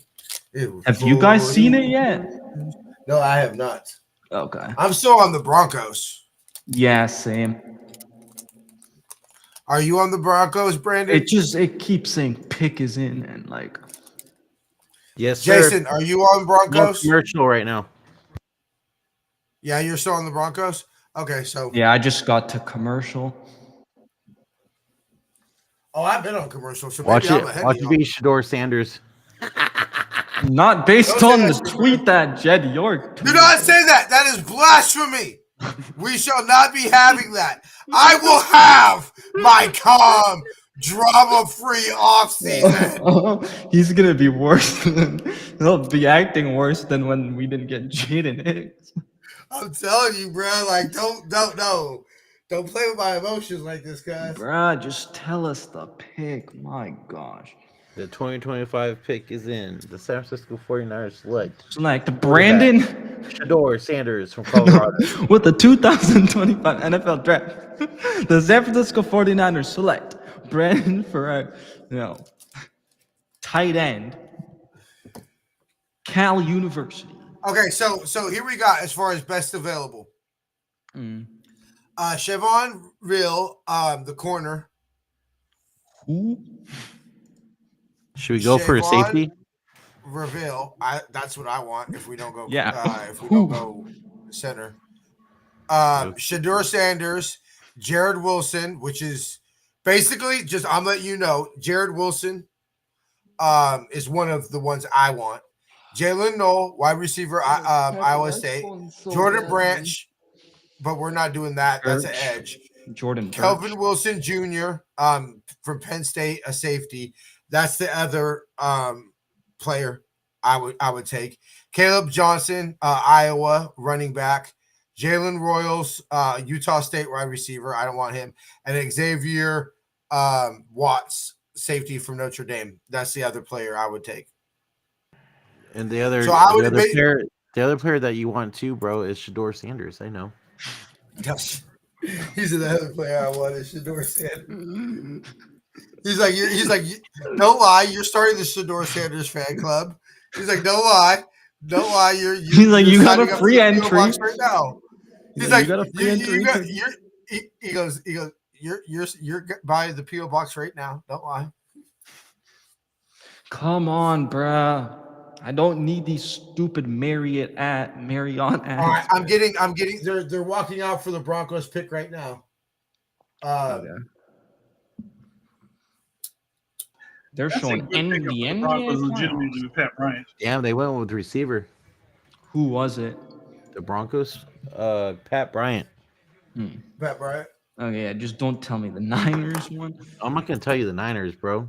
Have you guys seen it yet? No, I have not. Okay. I'm still on the Broncos. Yeah, same. Are you on the Broncos, Brandon? It keeps saying pick is in and like. Yes, sir. Jason, are you on Broncos? No commercial right now. Yeah, you're still on the Broncos? Okay, so. Yeah, I just got to commercial. Oh, I've been on commercial, so Watch maybe I'm ahead Watch of it you. be Shador Sanders. Not based on the tweet that Jed York. Do not say that. That is blasphemy. We shall not be having that. I will have my calm, drama-free offseason. He's gonna be worse. He'll be acting worse than when we didn't get Jaden Hicks. I'm telling you, bro. Like, don't play with my emotions like this, guys. Bruh, just tell us the pick. My gosh. The 2025 pick is in. The San Francisco 49ers select Brandon Shador Sanders from Colorado. With the 2025 NFL draft, the San Francisco 49ers select Brandon for tight end, Cal University. Okay, so here we got as far as best available. Chevon Real, the corner. Who? Should we go for a safety? Reveal. That's what I want if we don't go. Yeah. If we don't go center. Shador Sanders, Jared Wilson, which is basically just I'm letting you know, Jared Wilson is one of the ones I want. Jalen Noel, wide receiver, Iowa State. Jordan Branch, but we're not doing that. That's an edge. Jordan Kelvin Wilson Jr. From Penn State, a safety. That's the other player I would take. Caleb Johnson, Iowa, running back. Jalen Royals, Utah State wide receiver. I don't want him. And Xavier Watts, safety from Notre Dame. That's the other player I would take. And the other, the other player that you want too, bro, is Shador Sanders. I know. He's the other player I want is Shador Sanders. He's like, don't lie. You're starting the Shador Sanders fan club. He's like, don't lie. He's like, you got a free entry right now. He's like, you got a free entry. He goes, you're by the PO box right now. Don't lie. Come on, bruh. I don't need these stupid Marriott ads. All right, I'm getting. They're walking out for the Broncos pick right now. Okay. They're showing Broncos legitimately Pat Bryant. Damn, they went with receiver. Who was it? The Broncos, Pat Bryant. Pat Bryant. Oh yeah, just don't tell me the Niners one. I'm not gonna tell you the Niners, bro.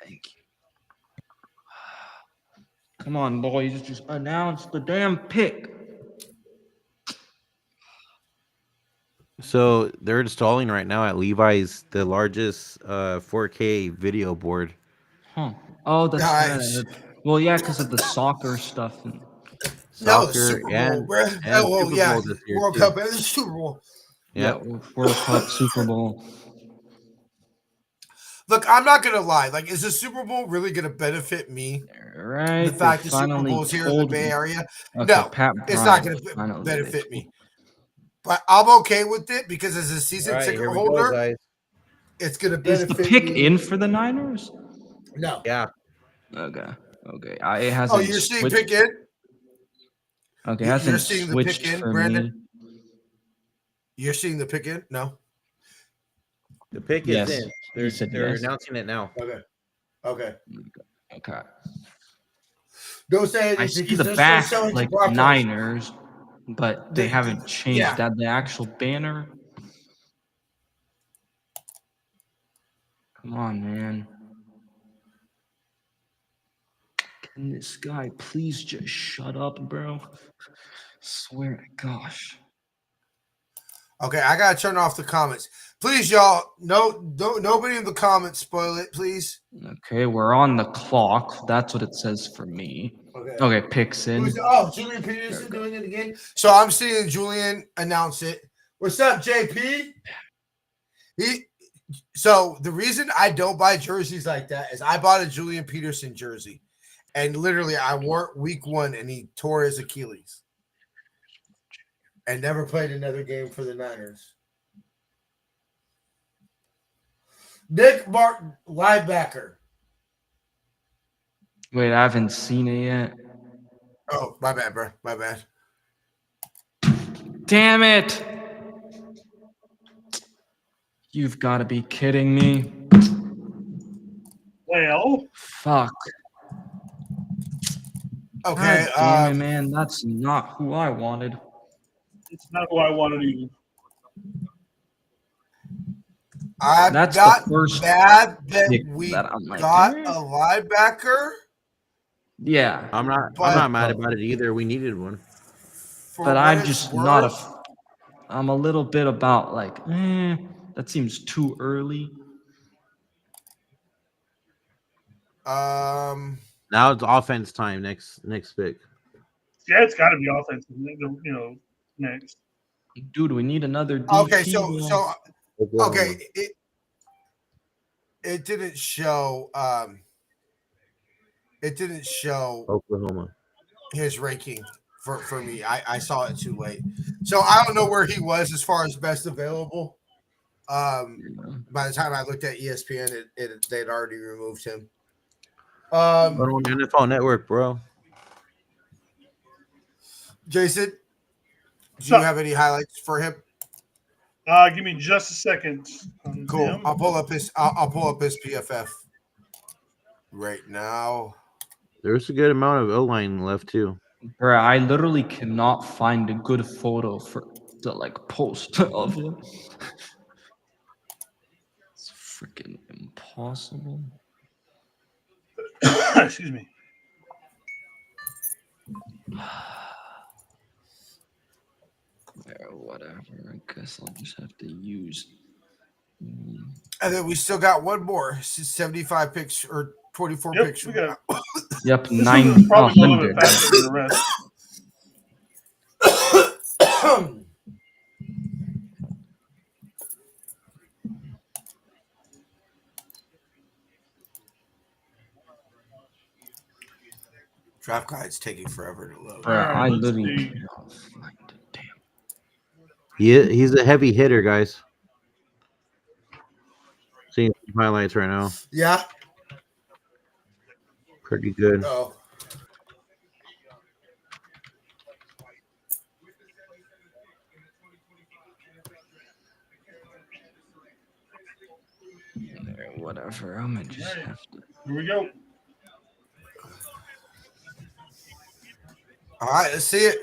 Thank you. Come on, boys, just announce the damn pick. So they're installing right now at Levi's the largest 4K video board. Huh. Oh, that's Nice. right. Well, yeah, because of the soccer stuff. And No, the Soccer Super Bowl, bro. and Oh, well, Super yeah. Bowl this year World too. Cup and the Super Bowl. yeah, Yep. World Cup, Super Bowl. Look, I'm not gonna lie. Like, is the Super Bowl really gonna benefit me? Right. The fact They the Super finally Bowl is here in the told Bay me. Area. Okay, No, Pat it's not Bryant. gonna Finally, benefit me. But I'm okay with it because as a All season right, ticket here we go, holder, guys. it's gonna Is the benefit pick me. in for the Niners? No. Yeah. Okay. It hasn't. Oh, you're seeing pick in? Okay, it You're hasn't seeing the switched pick in, for Brandon? me. You're seeing the pick in? No. The pick Yes, is in. he said They're yes. announcing it now. Okay. Okay. Don't say I anything see because the they're back still selling like Broncos. Niners, but they haven't changed yeah. that the actual banner. Come on, man. Can this guy please just shut up, bro? Swear to gosh. Okay, I gotta turn off the comments. Please, y'all. Nobody in the comments spoil it, please. Okay, we're on the clock. That's what it says for me. Okay, picks in. Julian Peterson doing it again. So I'm seeing Julian announce it. What's up, JP? So the reason I don't buy jerseys like that is I bought a Julian Peterson jersey, and literally I wore it week 1, and he tore his Achilles, and never played another game for the Niners. Nick Martin, linebacker. Wait, I haven't seen it yet. Oh, my bad, bro. My bad. Damn it! You've got to be kidding me. Well, fuck. Okay, God damn it, man. That's not who I wanted. It's not who I wanted either. That's the first bad that we that I'm like, got a linebacker. Yeah, I'm not mad about it either. We needed one. But I'm just not I'm a little bit about like, that seems too early. Now it's offense time. Next pick. Yeah, it's got to be offensive. Next. Dude, we need another DP. Okay, so okay, it didn't show. It didn't show Oklahoma his ranking for me. I saw it too late, so I don't know where he was as far as best available. By the time I looked at ESPN, they'd already removed him. on NFL Network, bro. Jason, do you have any highlights for him? Give me just a second. Cool. I'll pull up his PFF right now. There's a good amount of O-line left too. Bro, I literally cannot find a good photo for the post of him. It's freaking impossible. Excuse me. Whatever. I guess I'll just have to use. And then we still got one more. 75 picks or 24 picks. Yep, 900. Probably a little bit faster than the rest. Draft guide's taking forever to load. Bro, I literally. He's a heavy hitter, guys. Seeing some highlights right now. Yeah. Pretty good. Oh. Whatever. I'm gonna just have to. Here we go. All right, let's see it.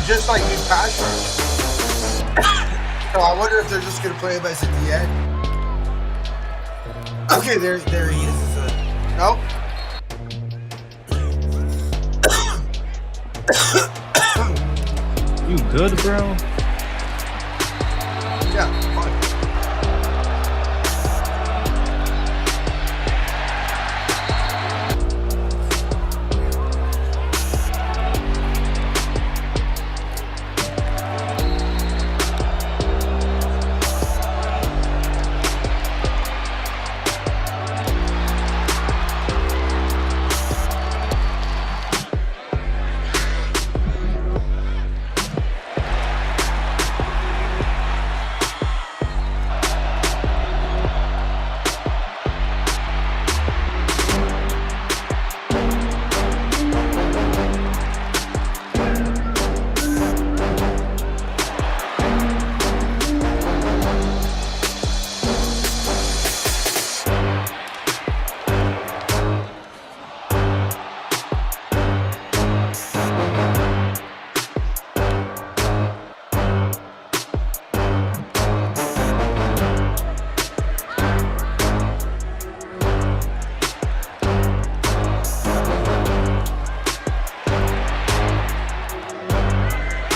just like new pass rush. So I wonder if they're just going to play him as a DN. Okay, there he is. Nope. You good, bro? Yeah, fine.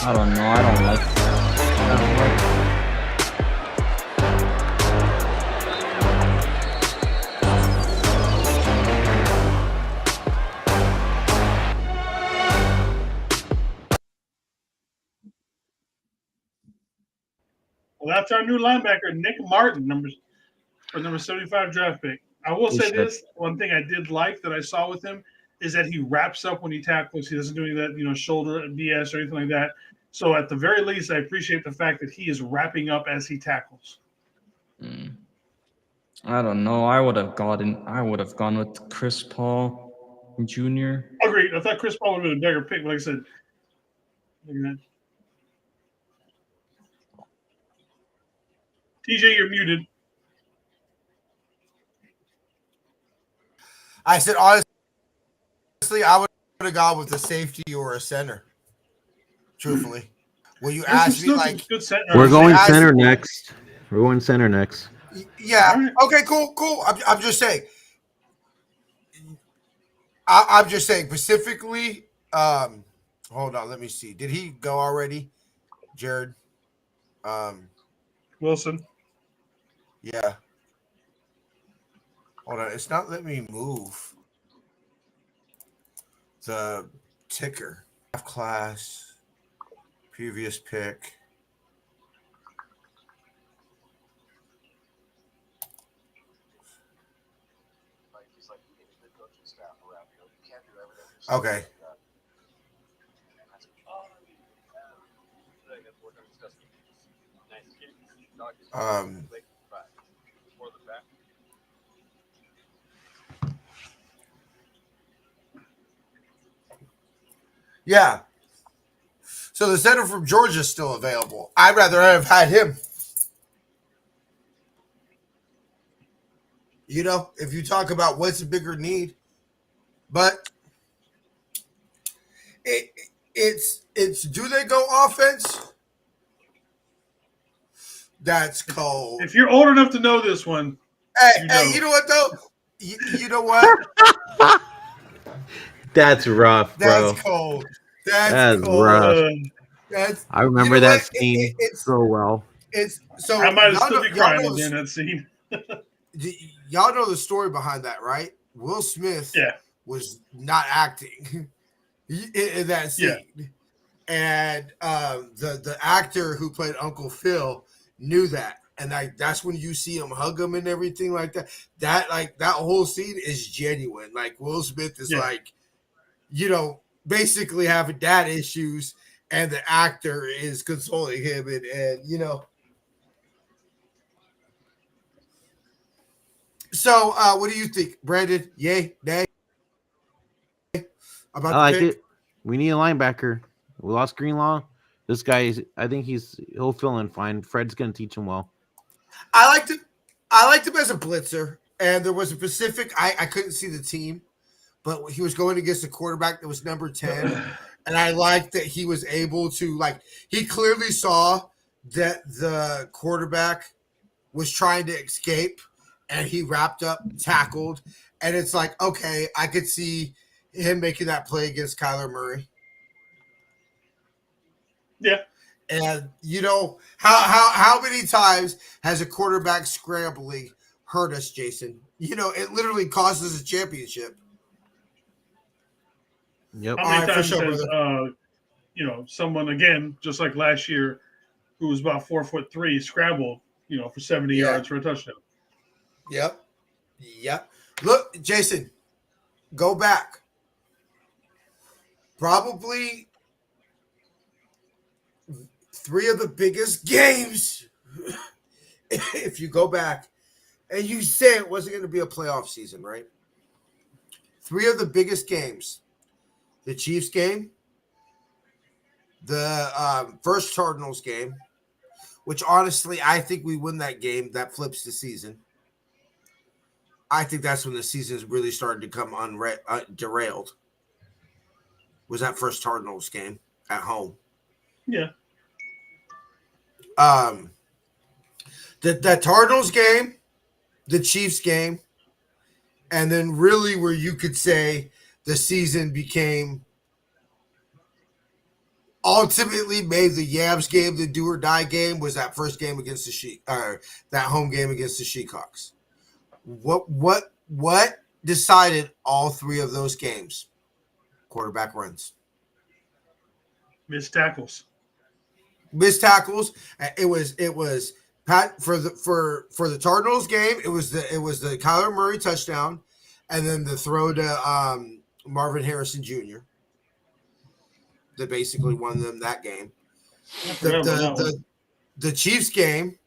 I don't know. I don't like Well, that's our new linebacker, Nick Martin, number 75 draft pick. I will say this: one thing I did like that I saw with him is that he wraps up when he tackles. He doesn't do any of that, shoulder BS or anything like that. So at the very least, I appreciate the fact that he is wrapping up as he tackles. I don't know. I would have gone with Chris Paul Jr. Agreed. I thought Chris Paul would have been a bigger pick, but like I said, TJ, you're muted. I said, honestly, I would have gone with a safety or a center. Truthfully. Will you ask me, like... We're going center next. We're going center next. Yeah. Right. Okay, cool. I'm just saying. I'm just saying, specifically... hold on, let me see. Did he go already? Jared? Wilson. Yeah. Hold on, it's not letting me move the ticker. Class, previous pick. Okay. Yeah. So the center from Georgia is still available. I'd rather have had him. If you talk about what's a bigger need, but it's do they go offense? That's cold. If you're old enough to know this one, hey, you know what though? You know what? That's rough, bro. That's cold. That's cold. Rough. I remember that scene so well. It's so I might still be crying in that scene. Y'all know the story behind that, right? Will Smith was not acting in that scene. Yeah. And the actor who played Uncle Phil knew that. And that's when you see him hug him and everything like that. That whole scene is genuine. Like Will Smith is basically having dad issues, and the actor is consoling him, and So, what do you think, Brandon? Yay, nay? I like it. We need a linebacker. We lost Greenlaw. This guy I think he'll fill in fine. Fred's gonna teach him well. I liked him as a blitzer, and there was a specific. I couldn't see the team, but he was going against a quarterback that was number 10, And I like that he was able to, like, he clearly saw that the quarterback was trying to escape, and he wrapped up, tackled, and it's like, okay, I could see him making that play against Kyler Murray. Yeah. And you know how many times has a quarterback scrambling hurt us, Jason? You know, it literally cost us a championship. Yep. How many times has you know, someone again, just like last year, who was about 4'3", scrambled, you know, for 70 yards for a touchdown? Yep. Look, Jason, go back. Probably 3 of the biggest games. If you go back, and you say it wasn't going to be a playoff season, right? 3 of the biggest games: the Chiefs game, the first Cardinals game, which honestly I think we win that game. That flips the season. I think that's when the season's really started to come derailed. Was that first Cardinals game at home? Yeah. The Cardinals game, the Chiefs game, and then really where you could say the season became ultimately made the Yabs game the do or die game was that first game against the that home game against the Seahawks. What decided all 3 of those games? Quarterback runs. Missed tackles. It was Pat for the Cardinals game. It was the Kyler Murray touchdown, and then the throw to Marvin Harrison Jr. that basically won them that game. The Chiefs game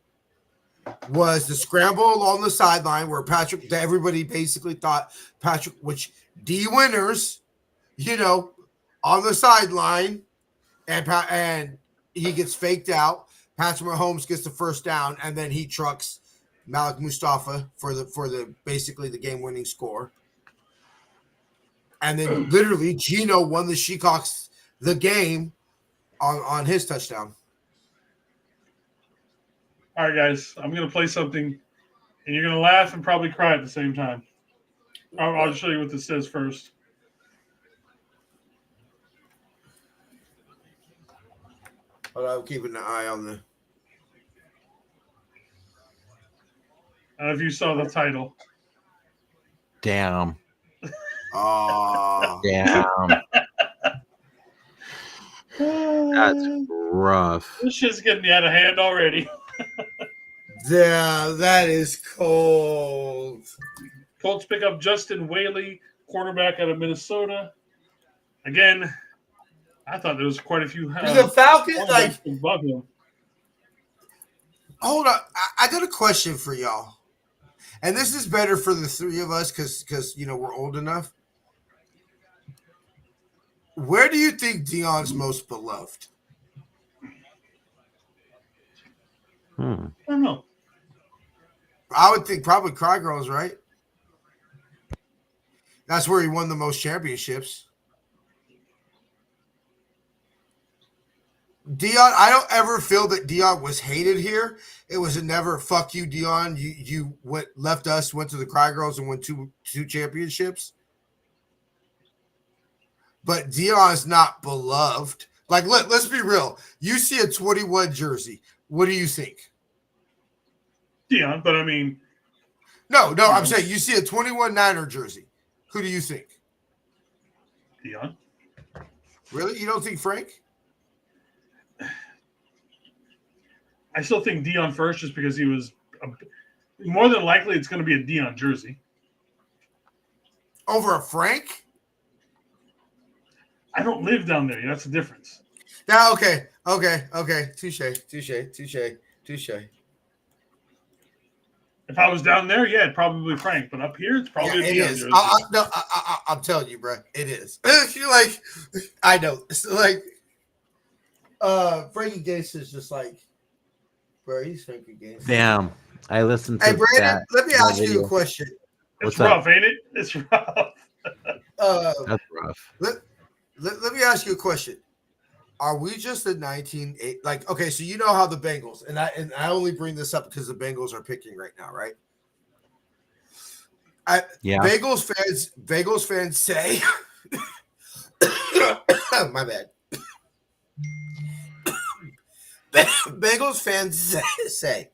was the scramble along the sideline where everybody basically thought Patrick, which D Winners, you know, on the sideline, and he gets faked out. Patrick Mahomes gets the first down, and then he trucks Malik Mustafa for the basically the game-winning score. And then literally Geno won the Seahawks the game on his touchdown. All right, guys, I'm going to play something, and you're going to laugh and probably cry at the same time. I'll show you what this says first. Hold on, I'm keeping an eye on the. I don't know if you saw the title. Damn. Oh. Damn. That's rough. This shit's getting out of hand already. Yeah, that is cold. Colts pick up Justin Whaley, quarterback out of Minnesota. Again, I thought there was quite a few. The Falcons, like, above him. Hold on, I got a question for y'all, and this is better for the 3 of us because you know we're old enough. Where do you think Dion's most beloved? I don't know. I would think probably Cry Girls, right? That's where he won the most championships. Dion, I don't ever feel that Dion was hated here. It was never fuck you, Dion. You left us, went to the Cry Girls, and won two championships. But Dion's not beloved. Like, let's be real. You see a 21 jersey. What do you think? Dion, but I mean. No, I'm saying you see a 21 Niner jersey. Who do you think? Dion. Really? You don't think Frank? I still think Dion first just because he was more than likely it's going to be a Dion jersey. Over a Frank? I don't live down there. That's the difference. Yeah, okay. Touche. If I was down there, yeah, probably Frank. But up here, it's probably a Dion jersey. I'm telling you, bro, it is. You're like, I know. It's like, Frankie Gates is just like, bro, he's Frankie Gates. Damn. I listened to Hey, Brandon, that, let me ask you video. a question. It's rough, ain't it? It's rough. That's rough. let me ask you a question. Are we just a 19 like okay, so you know how the Bengals and I only bring this up because the Bengals are picking right now, right? Yeah. Bengals fans say my bad. Bengals fans say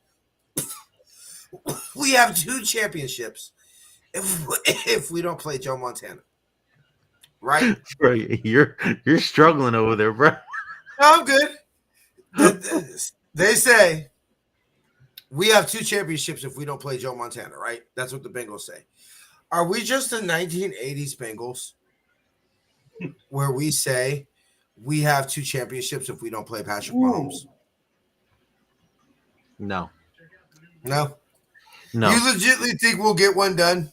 we have 2 championships if we don't play Joe Montana. Right? Bro, you're struggling over there, bro. No, I'm good. They say we have 2 championships if we don't play Joe Montana, right? That's what the Bengals say. Are we just the 1980s Bengals where we say we have 2 championships if we don't play Patrick Mahomes? No. No? No. You legitimately think we'll get one done?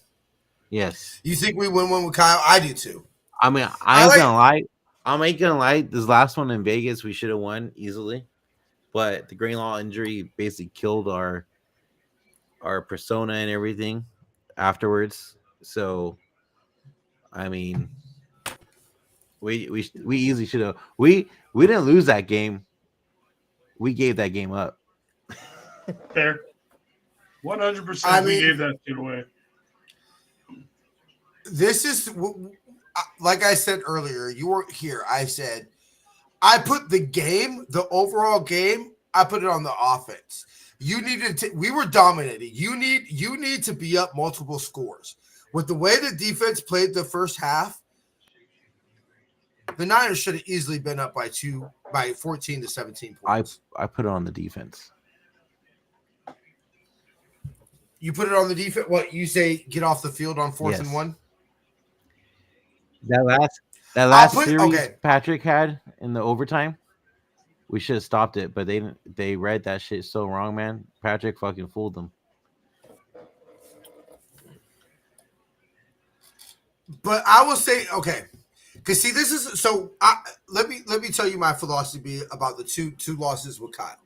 Yes. You think we win one with Kyle? I do too. I mean, I ain't gonna lie. I'm ain't gonna lie. This last one in Vegas, we should have won easily, but the Greenlaw injury basically killed our persona and everything afterwards. So, I mean, we easily should have. We didn't lose that game. We gave that game up. Fair. 100%. We gave that shit away. This is like I said earlier. You weren't here. I said I put the overall game. I put it on the offense. You needed to. We were dominating. You need to be up multiple scores. With the way the defense played the first half, the Niners should have easily been up by 14 to 17 points. I put it on the defense. You put it on the defense. What you say? Get off the field on 4th and 1. That last series Patrick had in the overtime, we should have stopped it, but they read that shit so wrong, man. Patrick fucking fooled them. But I will say, okay, because see, this is so. Let me tell you my philosophy about the two losses with Kyle.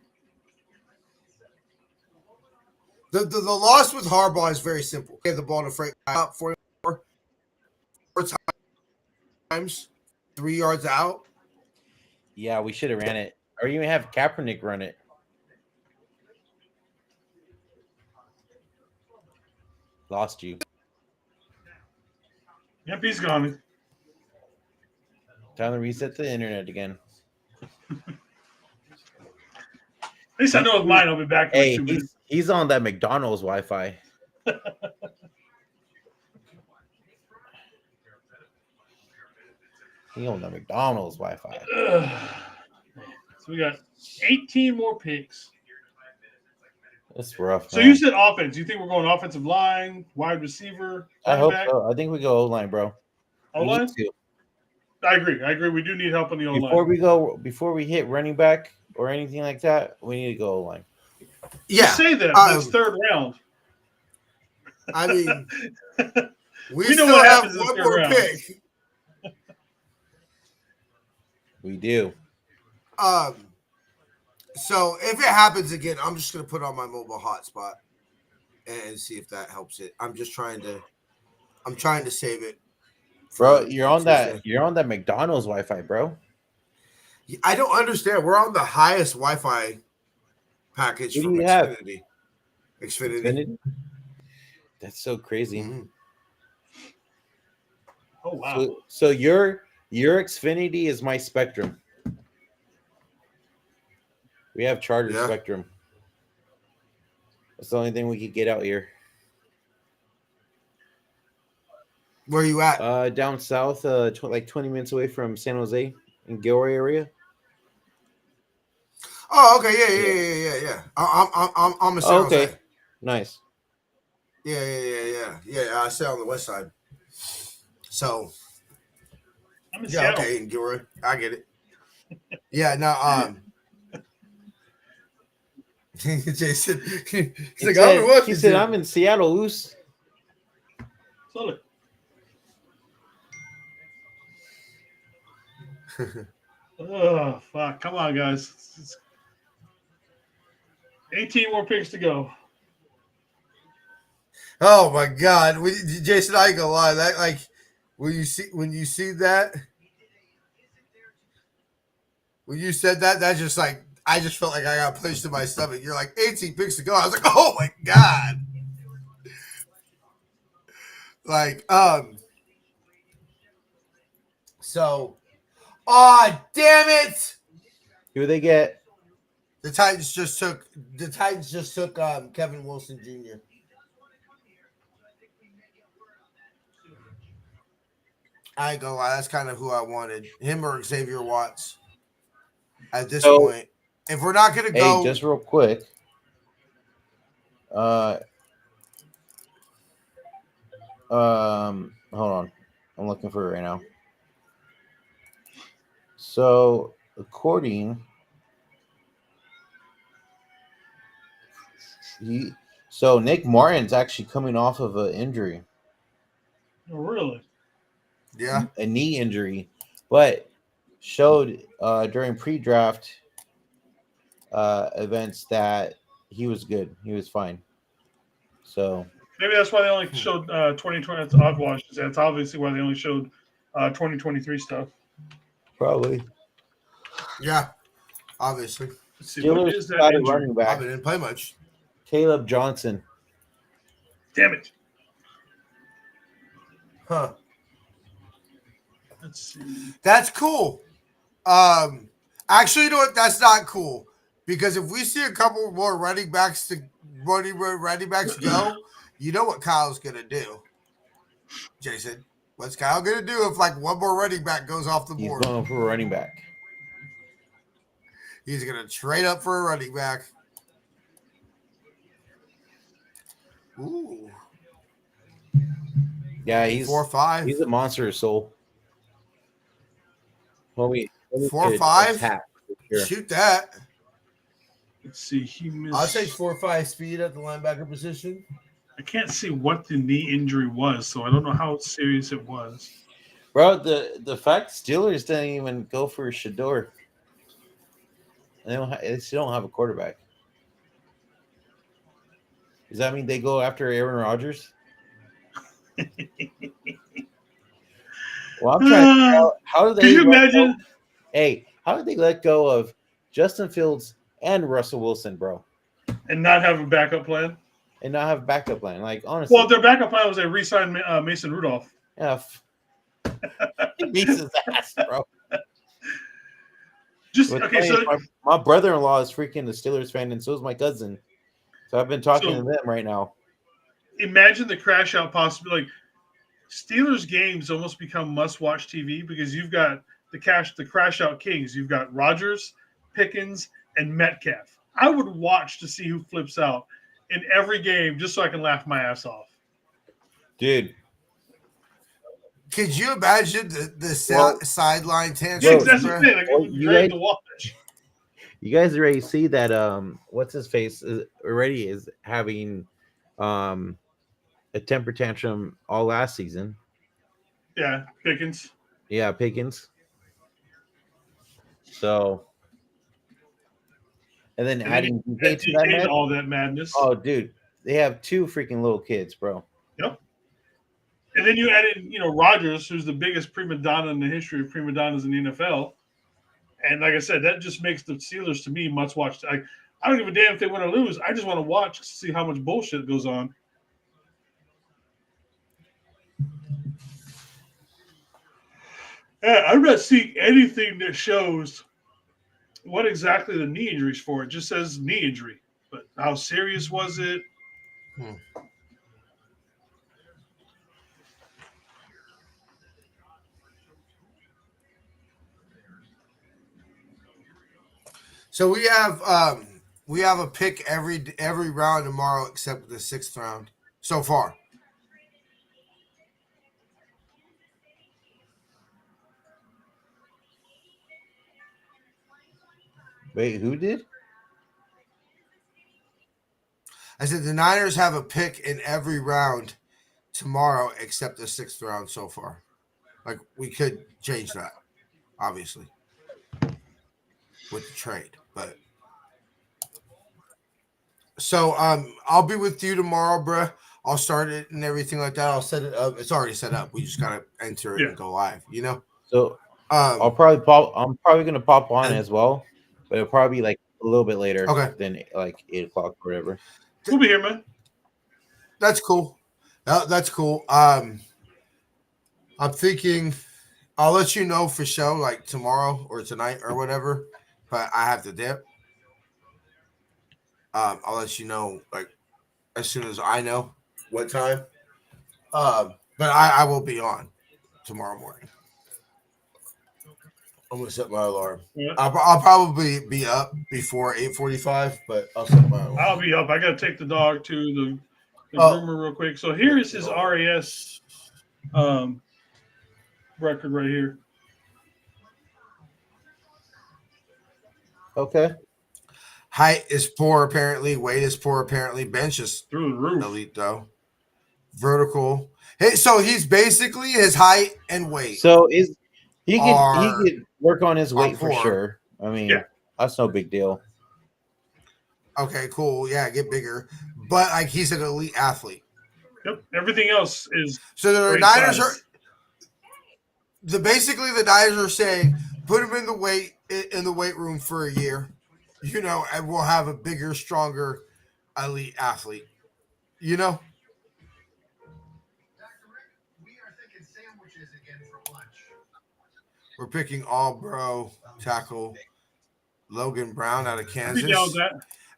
The loss with Harbaugh is very simple. He had the ball to Frank up 4 times, 3 yards out. Yeah, we should have ran it, or even have Kaepernick run it. Lost you. Yep, he's gone. Time to reset the internet again. At least I know with mine, I'll be back in 2 minutes. He's on that McDonald's Wi-Fi. He on the McDonald's Wi-Fi. So we got 18 more picks. That's rough. So you said offense. You think we're going offensive line, wide receiver? I hope back? so. I think we go O-line, bro. O-line? I agree. We do need help on the O-line. Before we hit running back or anything like that, we need to go O-line. Yeah. You say that, but it's 3rd round. I mean, we know still what have happens in one 3rd more round. pick. We do. So if it happens again, I'm just gonna put on my mobile hotspot and see if that helps it. I'm trying to save it. Bro, you're on that McDonald's Wi-Fi, bro. I don't understand. We're on the highest Wi-Fi package from Xfinity. Xfinity. That's so crazy. Mm-hmm. Oh wow. So your Xfinity is my Spectrum. We have Charter Spectrum. That's the only thing we could get out here. Where are you at? Down south, like 20 minutes away from San Jose in Gilroy area. Oh, okay, yeah. I'm in San Jose. Okay, nice. Yeah. I stay on the west side. So, I'm in Seattle. Okay, in Gilroy, I get it. Yeah, no, Jason, he said, I'm in Seattle, Oos. Solid. Oh, fuck. Come on, guys. 18 more picks to go. Oh my God, Jason, I ain't gonna lie. That when you see that, when you said that, that's just like I just felt like I got punched in my stomach. You're like 18 picks to go. I was like, oh my god. Like, so, oh damn it! Who they get? The Titans just took Kevin Wilson Jr. I ain't gonna lie, that's kind of who I wanted. Him or Xavier Watts at this point. If we're not gonna go, hey, just real quick. Hold on. I'm looking for it right now. So according so Nick Martin's actually coming off of an injury. Oh, really? Yeah. A knee injury, but showed during pre-draft events that he was good. He was fine. So maybe that's why they only showed 2020. That's hogwash. That's obviously why they only showed 2023 stuff. Probably. Yeah, obviously. Let's see, what is that injury? Running back. Probably didn't play much. Caleb Johnson. Damn it. Huh. Let's see. That's cool. Actually, you know what? That's not cool because if we see a couple more running backs go, you know what Kyle's gonna do, Jason. What's Kyle gonna do if like one more running back goes off the board? He's going for a running back. He's gonna trade up for a running back. Ooh. Yeah, he's 4-5. He's a monster of soul. Homie, 4-5. Sure. Shoot that. Let's see. He missed. I'll take 4-5 speed at the linebacker position. I can't see what the knee injury was, so I don't know how serious it was. Bro, the fact Steelers didn't even go for Shador. They still don't have a quarterback. Does that mean they go after Aaron Rodgers? Well, I'm trying to figure out how do they. Can you imagine? Hey, how did they let go of Justin Fields and Russell Wilson, bro? And not have a backup plan? And not have a backup plan. Like, honestly. Well, their backup plan was they re-signed Mason Rudolph. Yeah. He beats his ass, bro. My brother-in-law is freaking the Steelers fan, and so is my cousin. So I've been talking to them right now. Imagine the crash out possibility. Like, Steelers games almost become must-watch TV because you've got the crash out kings. You've got Rodgers, Pickens, and Metcalf. I would watch to see who flips out in every game just so I can laugh my ass off. Dude. Could you imagine the sideline tantrums? That's the thing. Like, it would be great to watch. You guys already see that what's his face already is having a temper tantrum all last season. Yeah, Pickens. Yeah, Pickens. So, and then adding DK to that all that madness. Oh, dude, they have two freaking little kids, bro. Yep. And then you add in, Rodgers, who's the biggest prima donna in the history of prima donnas in the NFL. And like I said, that just makes the Steelers, to me, must watch. I don't give a damn if they win or lose. I just want to watch to see how much bullshit goes on. Yeah, I'm not seeing anything that shows what exactly the knee injury is for. It just says knee injury. But how serious was it? So we have a pick every round tomorrow except the 6th round so far. Wait, who did? I said the Niners have a pick in every round tomorrow except the 6th round so far. Like, we could change that, obviously, with the trade. But so I'll be with you tomorrow, bruh. I'll start it and everything like that. I'll set it up. It's already set up. We just gotta enter it and go live, So I'm probably gonna pop on as well, but it'll probably be like a little bit later than like 8 o'clock or whatever. We'll be here, man. That's cool. That's cool. I'm thinking I'll let you know for sure, like tomorrow or tonight or whatever. But I have to dip. I'll let you know like as soon as I know what time. But I will be on tomorrow morning. I'm gonna set my alarm. Yeah. I'll probably be up before 8:45, but I'll set my alarm. I'll be up. I gotta take the dog to the groomer real quick. So here is his RAS record right here. Okay. Height is poor apparently. Weight is poor apparently. Bench is through the roof. Elite though. Vertical. Hey, so he's basically his height and weight. So he could work on his weight for poor. sure. I mean, that's no big deal. Okay, cool. Yeah, get bigger. But like he's an elite athlete. Yep. Everything else is so the great Niners size. basically the Niners are saying put him in the weight room for a year, and we'll have a bigger, stronger, elite athlete. We're picking all bro tackle Logan Brown out of Kansas.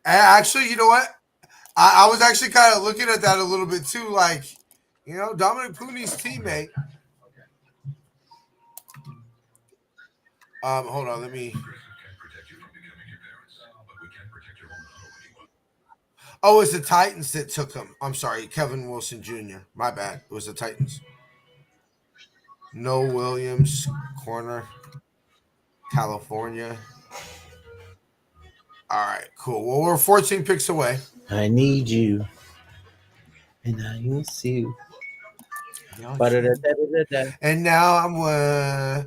Actually, you know what? I was actually kind of looking at that a little bit too. Like, Dominic Pooney's teammate. Hold on, let me. Oh, it's the Titans that took him. I'm sorry, Kevin Wilson Jr. My bad. It was the Titans. No Williams, corner, California. All right, cool. Well, we're 14 picks away. I need you, and I miss you. And now I'm wondering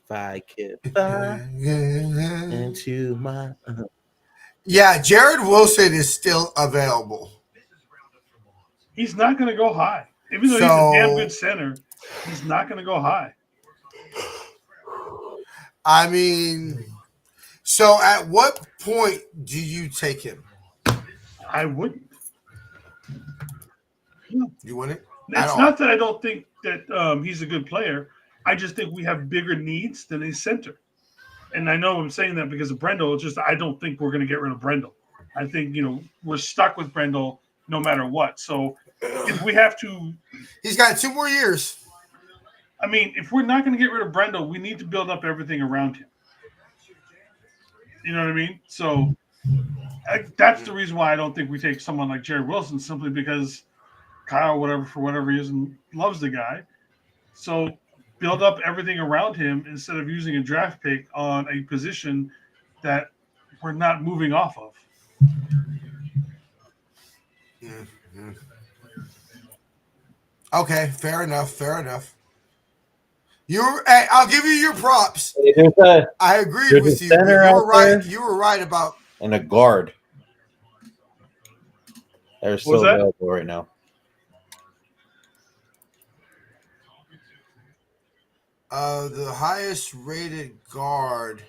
if I could fly into my. Yeah, Jared Wilson is still available. He's not going to go high. Even though he's a damn good center, he's not going to go high. I mean, so at what point do you take him? I wouldn't. You wouldn't? It's not that I don't think that he's a good player. I just think we have bigger needs than a center. And I know I'm saying that because of Brendel. It's just I don't think we're going to get rid of Brendel. I think, we're stuck with Brendel no matter what. So if we have to... He's got 2 more years. I mean, if we're not going to get rid of Brendel, we need to build up everything around him. You know what I mean? So that's the reason why I don't think we take someone like Jared Wilson, simply because Kyle, for whatever reason, loves the guy. So build up everything around him instead of using a draft pick on a position that we're not moving off of. Mm-hmm. Okay, fair enough. I'll give you your props. I agreed with you. You were right. You were right about and a guard. They're still available right now. The highest rated guard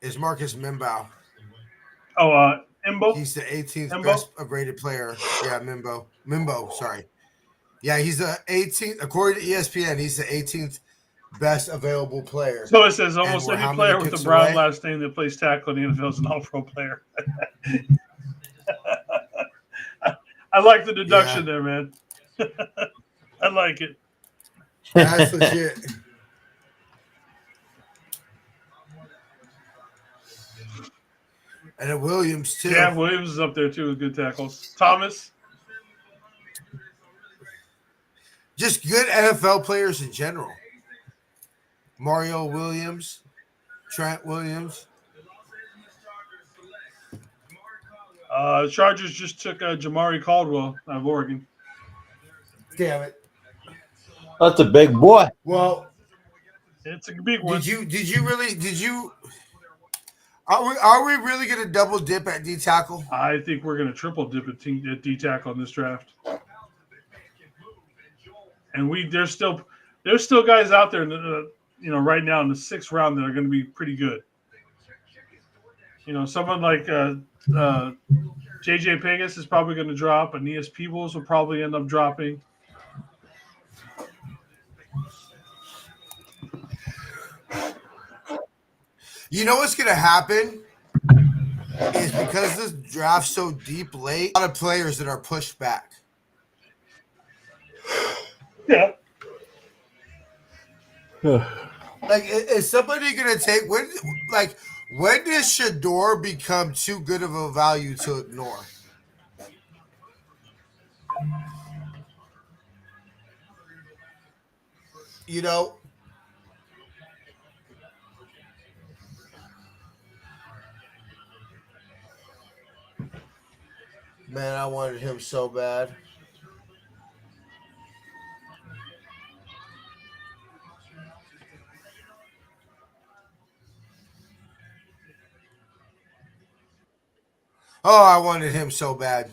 is Marcus Mimbo. Oh, Mbo? He's the 18th best rated player. Yeah, Mimbo, sorry. Yeah, he's the 18th. According to ESPN, he's the 18th best available player. So it says almost any player with a Brown last name that plays tackle in the NFL is an all-pro player. I like the deduction there, man. I like it. That's legit. And Williams, too. Yeah, Williams is up there, too, with good tackles. Thomas? Just good NFL players in general. Mario Williams, Trent Williams. The Chargers just took Jamari Caldwell out of Oregon. Damn it. That's a big boy. Well, it's a big one. Did you really? Are we really going to double dip at D tackle? I think we're going to triple dip at D tackle on this draft. And there's still guys out there, right now in the 6th round that are going to be pretty good. Someone like JJ Pegas is probably going to drop. Aeneas Peebles will probably end up dropping. You know what's going to happen is because this draft's so deep late, a lot of players that are pushed back. Yeah. Like, is somebody going to take when does Shador become too good of a value to ignore? Man, I wanted him so bad. Oh, I wanted him so bad.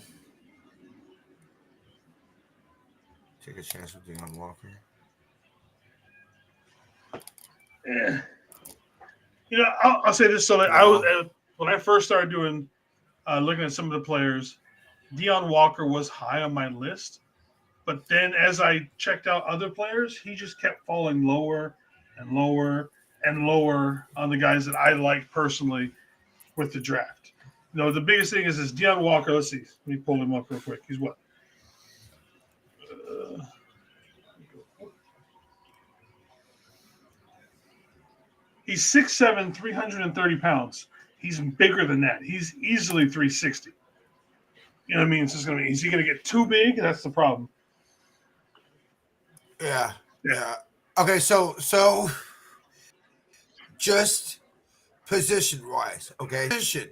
Take a chance with Deion Walker. Yeah. I'll say this. So that I was when I first started doing looking at some of the players, Deion Walker was high on my list. But then as I checked out other players, he just kept falling lower and lower and lower on the guys that I like personally with the draft. The biggest thing is this Deion Walker. Let's see. Let me pull him up real quick. He's what? He's 6'7", 330 pounds. He's bigger than that. He's easily 360. You know what I mean? It's just is he going to get too big? That's the problem. Yeah. Okay, so just position-wise, okay? Position.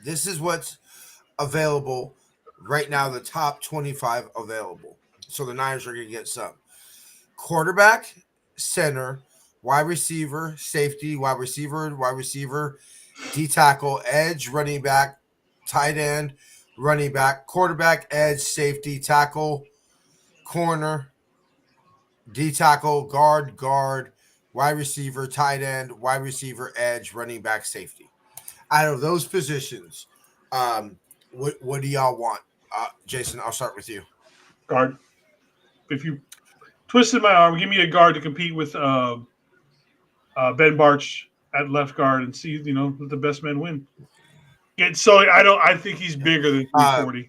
This is what's available right now, the top 25 available. So the Niners are going to get some. Quarterback, center, wide receiver, safety, wide receiver, D tackle, edge, running back, tight end, running back, quarterback, edge, safety, tackle, corner, D tackle, guard, wide receiver, tight end, wide receiver, edge, running back, safety. Out of those positions, what do y'all want? Jason, I'll start with you. Guard. If you twisted my arm, give me a guard to compete with Ben Barch at left guard and see, let the best men win. I think he's bigger than 340.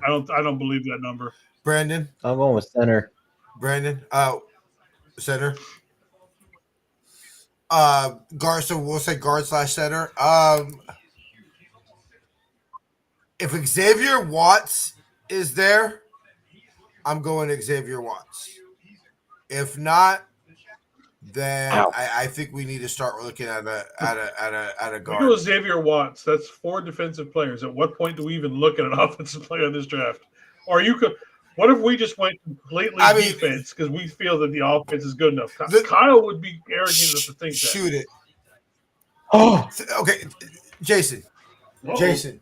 I don't believe that number. Brandon? I'm going with center. Brandon? Center. Guard, so we'll say guard / center. If Xavier Watts is there, I'm going Xavier Watts. If not, then I think we need to start looking at a guard. We go Xavier Watts. That's 4 defensive players. At what point do we even look at an offensive player in this draft? Or what if we just went completely defense because we feel that the offense is good enough? Kyle would be arrogant enough to think that. Shoot it. Oh, okay, Jason. Uh-oh. Jason.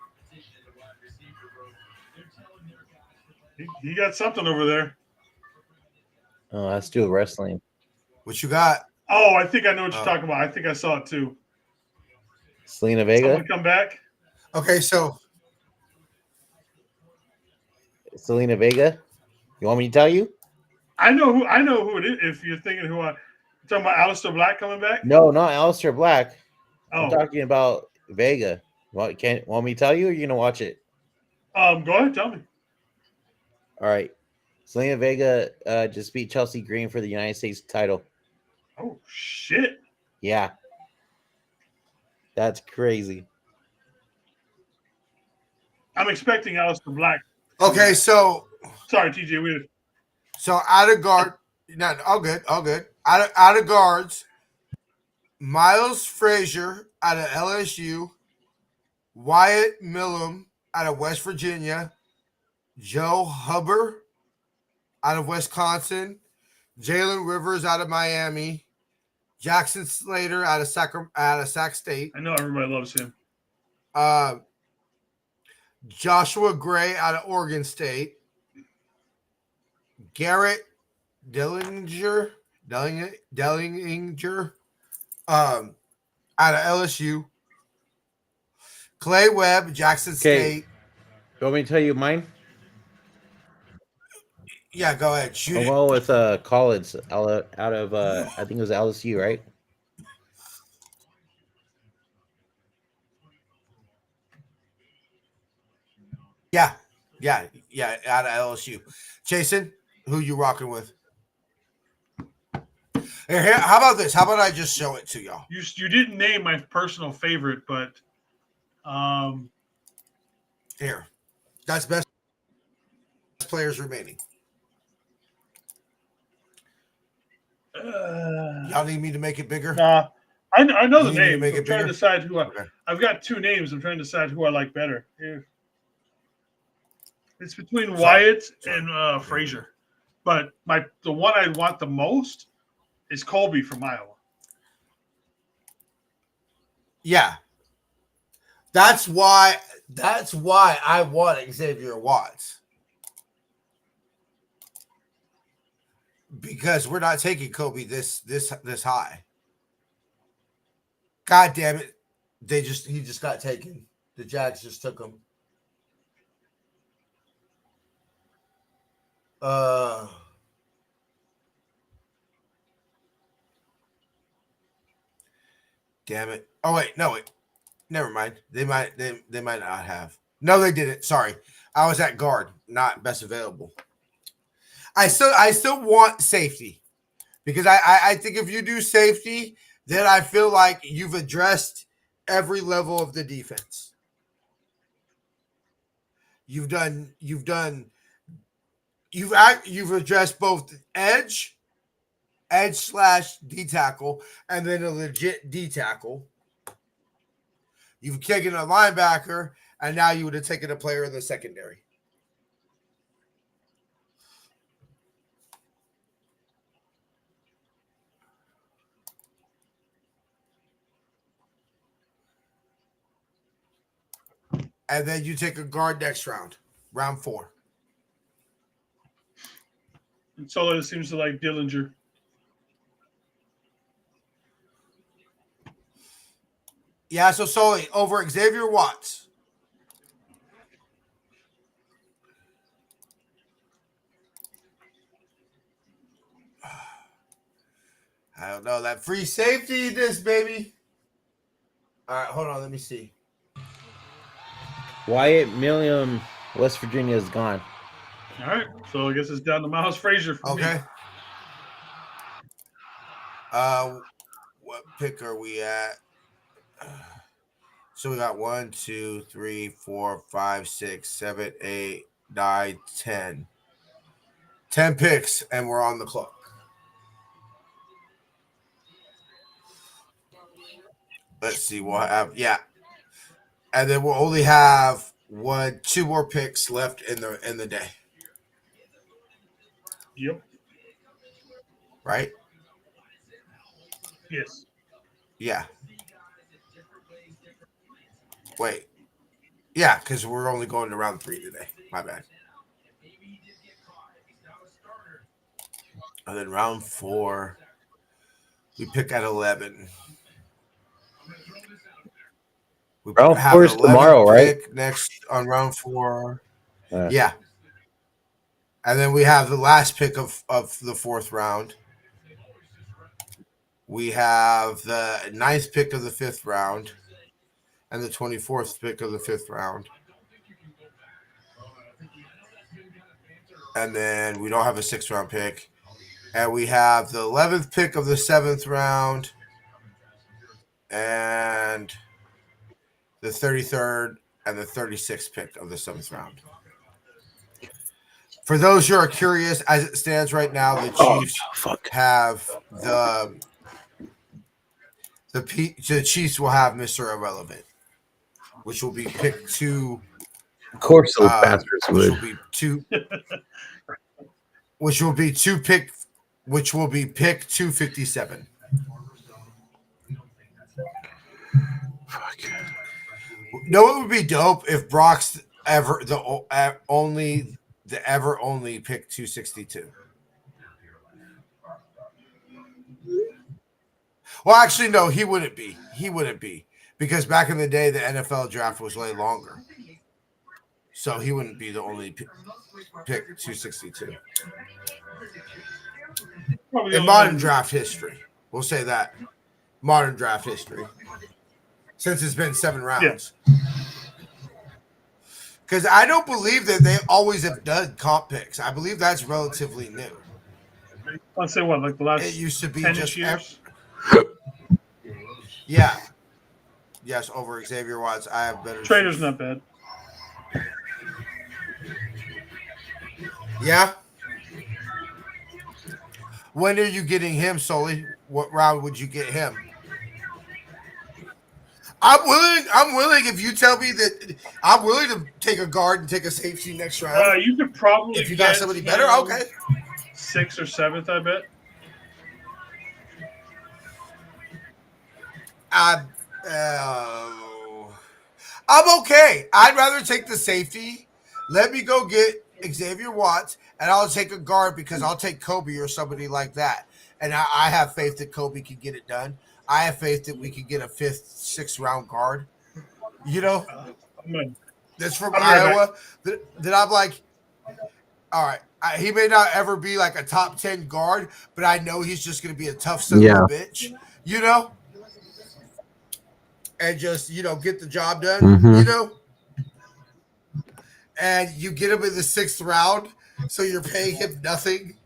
He got something over there. Oh, let's do wrestling. What you got? Oh, I think I know what you're talking about. I think I saw it too. Selena Vega. Someone come back. Okay, so Selena Vega. You want me to tell you? I know who it is. If you're thinking you're talking about Aleister Black coming back? No, not Aleister Black. Oh. I'm talking about Vega. Want me to tell you, or you gonna watch it? Go ahead, tell me. All right. Selena Vega just beat Chelsea Green for the United States title. Oh shit! Yeah, that's crazy. I'm expecting Aleister Black. Okay, so sorry, TJ. So out of guard, no, all good. Out of guards, Miles Frazier out of LSU, Wyatt Millum out of West Virginia, Joe Hubbard out of Wisconsin, Jalen Rivers out of Miami, Jackson Slater out of Sac State. I know everybody loves him. Joshua Gray out of Oregon State. Garrett Dellinger out of LSU. Clay Webb, Jackson State. You want me to tell you mine? Yeah, go ahead. Shoot I'm going with Collins out of I think it was LSU, right? Yeah, out of LSU. Jason, who you rocking with? Here, how about this? How about I just show it to y'all? You didn't name my personal favorite, but here, that's best players remaining. Y'all need me to make it bigger? Nah, I know the names. names. I'm trying to decide who I've got 2 names. I'm trying to decide who I like better. Yeah. It's between Wyatt and Frazier, but the one I want the most is Colby from Iowa. Yeah, that's why I want Xavier Watts, because we're not taking Kobe this high. God damn it! He just got taken. The Jags just took him. Damn it. Oh wait, no wait. Never mind. They might not have. No, they didn't. Sorry. I was at guard, not best available. I still want safety, because I think if you do safety, then I feel like you've addressed every level of the defense. You've addressed both edge / D tackle, and then a legit D tackle. You've taken a linebacker, and now you would have taken a player in the secondary. And then you take a guard next round 4. And Solo seems to like Dillinger. Yeah, so Sully over Xavier Watts. I don't know. That free safety, this baby. All right, hold on. Let me see. Wyatt Millam, West Virginia is gone. All right, so I guess it's down to Miles Frazier for me. Okay. What pick are we at? So we got 1, 2, 3, 4, 5, 6, 7, 8, 9, 10. 10 picks, and we're on the clock. Let's see what happens. Yeah. And then we'll only have 2 more picks left in the day. Yep. Right? Yes. Yeah. Wait. Yeah, because we're only going to round 3 today. My bad. And then round 4, we pick at 11. We round 4 is tomorrow, right? Next on round 4. Yeah. And then we have the last pick of the 4th round. We have the 9th pick of the 5th round and the 24th pick of the 5th round. And then we don't have a 6th round pick. And we have the 11th pick of the 7th round and the 33rd and the 36th pick of the 7th round. For those who are curious, as it stands right now, the Chiefs have the Chiefs will have Mr. Irrelevant, which will be pick 2. Of course, those bastards would. Which will be pick 257. No, it would be dope if Brock's ever only pick 262. Well, actually, no, he wouldn't be. He wouldn't be because back in the day, the NFL draft was way longer, so he wouldn't be the only pick 262 in modern draft history. We'll say that modern draft history, since it's been 7 rounds. Because I don't believe that they always have done comp picks. I believe that's relatively new. Let's say what, like the last it used to be 10 just years? Yeah. Yes, over Xavier Watts. I have better. Trader's not bad. Yeah. When are you getting him, Sully? What round would you get him? I'm willing if you tell me that I'm willing to take a guard and take a safety next round. You could probably if you got somebody better, okay. 6th or 7th, I bet. I'm okay. I'd rather take the safety. Let me go get Xavier Watts, and I'll take a guard because I'll take Kobe or somebody like that. And I have faith that Kobe can get it done. I have faith that we can get a 5th, 6th round guard. You know, that's from Iowa. That I'm like, all right. He may not ever be like a top 10 guard, but I know he's just going to be a tough son of a bitch. You know. And just, get the job done, And you get him in the 6th round, so you're paying him nothing.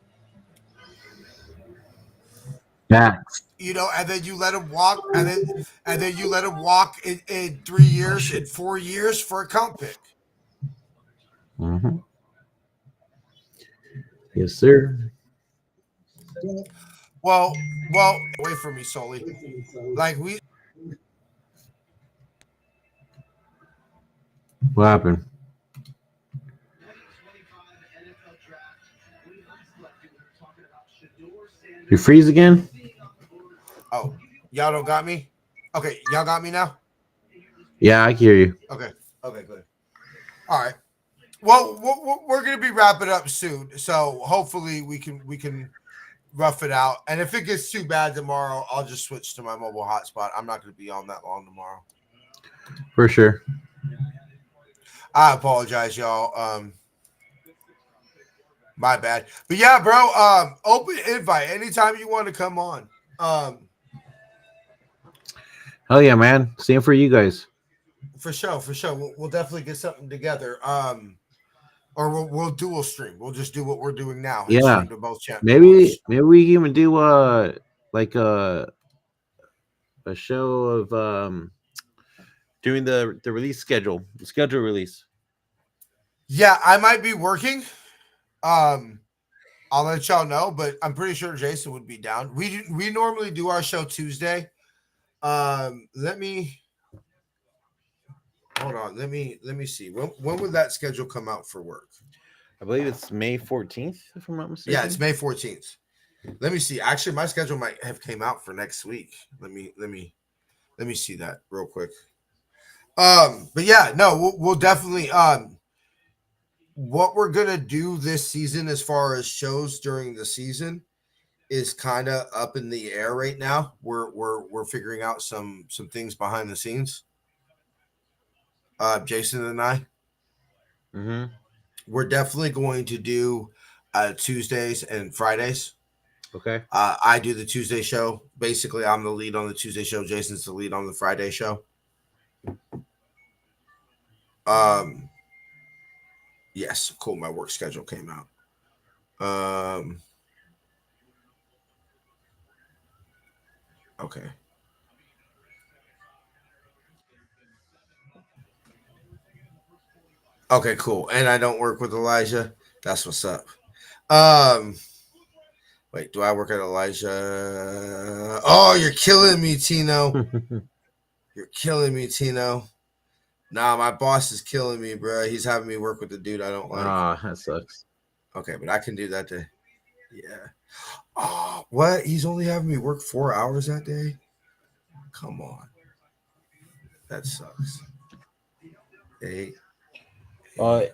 Facts. And then you let him walk, and then you let him walk in 3 years, in 4 years for a comp pick. Mm-hmm. Yes, sir. Well, away from me, Sully. Like What happened? You freeze again? Oh, y'all don't got me? Okay, y'all got me now? Yeah, I hear you. Okay, good. All right. Well, we're going to be wrapping up soon, so hopefully we can rough it out. And if it gets too bad tomorrow, I'll just switch to my mobile hotspot. I'm not going to be on that long tomorrow. For sure. I apologize, y'all. My bad. But yeah, bro, open invite anytime you want to come on. Hell yeah, man. Same for you guys. For sure. We'll definitely get something together. Or we'll dual stream. We'll just do what we're doing now. Yeah. To both Maybe we can even do like a show of doing the release schedule release. Yeah, I might be working. I'll let y'all know, but I'm pretty sure Jason would be down. We normally do our show Tuesday. Let me hold on. Let me see. When would that schedule come out for work? I believe it's May 14th, if I'm not mistaken. Yeah, it's May 14th. Let me see. Actually, my schedule might have came out for next week. Let me see that real quick. But yeah, no, we'll definitely what we're gonna do this season as far as shows during the season is kind of up in the air right now. We're figuring out some things behind the scenes. Jason and I. Mm-hmm. We're definitely going to do Tuesdays and Fridays. Okay. I do the Tuesday show. Basically, I'm the lead on the Tuesday show. Jason's the lead on the Friday show. Yes, cool. My work schedule came out. Okay. Okay, cool. And I don't work with Elijah. That's what's up. Wait, do I work at Elijah? Oh, you're killing me, Tino. You're killing me, Tino. Nah, my boss is killing me, bro. He's having me work with the dude I don't like. Ah, that sucks. Okay, but I can do that day. Yeah. Oh, what? He's only having me work 4 hours that day? Come on. That sucks. 8.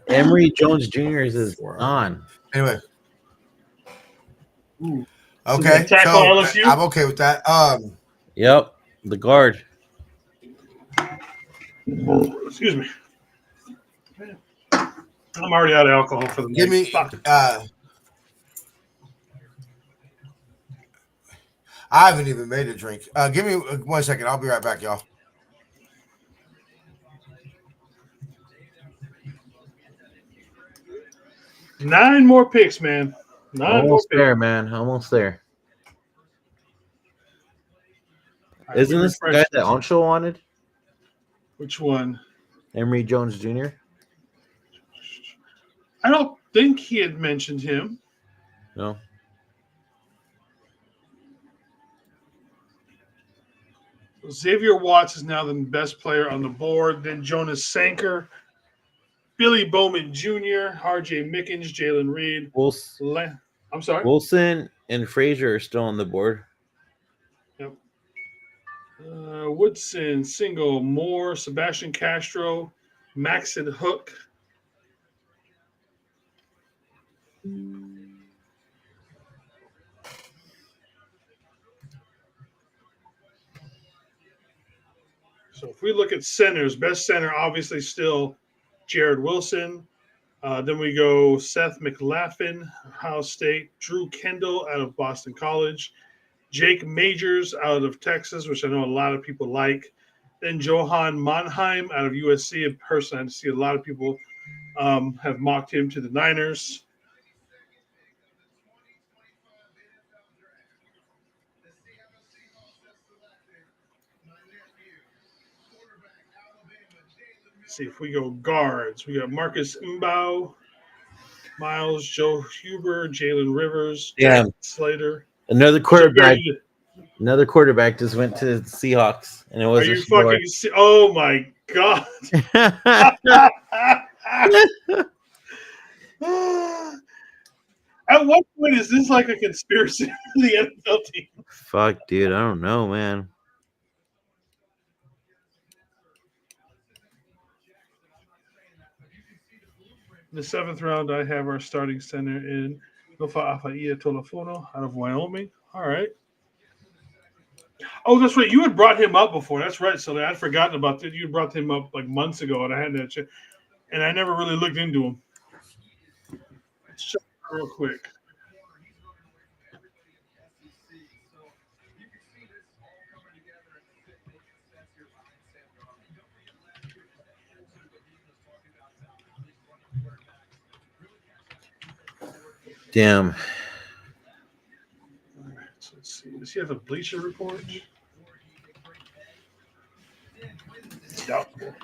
Emory Jones Jr. is on. Anyway. Ooh. Okay, tackle so LSU? I'm okay with that. Yep, the guard. Excuse me. I'm already out of alcohol for the night. Give me Fuck. I haven't even made a drink. Give me 1 second. I'll be right back, y'all. Nine more picks, man. Nine more Almost picks. there, man. Almost there. Right, Isn't this the guy that Oncho wanted? Which one? Emory Jones Jr. I don't think he had mentioned him. No. Xavier Watts is now the best player on the board. Then Jonas Sanker, Billy Bowman Jr., R.J. Mickens, Jalen Reed. I'm sorry. Wilson and Frazier are still on the board. Yep. Woodson, Single, Moore, Sebastian Castro, Maxon Hook. So if we look at centers, best center obviously still Jared Wilson. Then we go Seth McLaughlin, Ohio State, Drew Kendall out of Boston College, Jake Majors out of Texas, which I know a lot of people like. Then Johan Monheim out of USC, a person I see a lot of people have mocked him to the Niners. Let's see if we go guards. We got Marcus Mbao, Miles, Joe Huber, Jalen Rivers, Jack Slater. Another quarterback. Another quarterback just went to the Seahawks, and it was. Are you fucking? Oh my god! At what point is this like a conspiracy for the NFL team? Fuck, dude, I don't know, man. In the 7th round, I have our starting center in Nofa Afaia Tolafono out of Wyoming. All right. Oh, that's right. You had brought him up before. That's right. So I'd forgotten about that. You brought him up like months ago, and I had that check, and I never really looked into him. Let's check real quick. Damn. All right, so let's see. Does he have a Bleacher Report? Doubtful.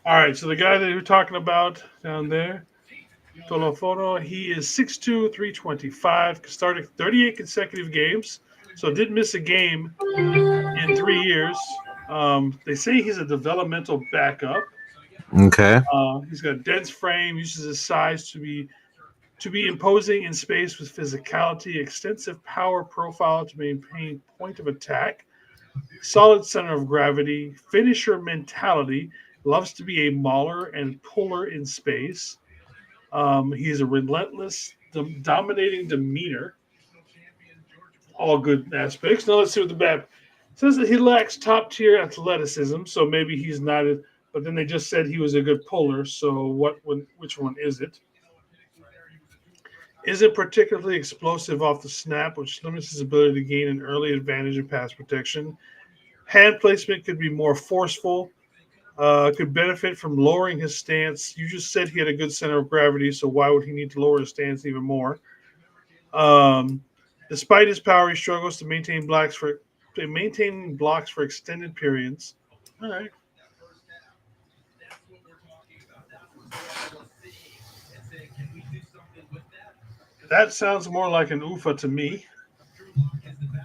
All right, so the guy that you're talking about down there, Tolofono, he is 6'2", 325, started 38 consecutive games, so didn't miss a game in 3 years. They say he's a developmental backup. Okay. He's got a dense frame, uses his size to be imposing in space with physicality, extensive power profile to maintain point of attack, solid center of gravity, finisher mentality, loves to be a mauler and puller in space. He's a relentless, dominating demeanor. All good aspects. Now let's see what the bad says. That he lacks top tier athleticism, so maybe he's not. But then they just said he was a good puller. So which one is it? Isn't particularly explosive off the snap, which limits his ability to gain an early advantage in pass protection. Hand placement could be more forceful. Could benefit from lowering his stance. You just said he had a good center of gravity, so why would he need to lower his stance even more? Despite his power, he struggles to maintain blocks for extended periods. All right. That sounds more like an UFA to me.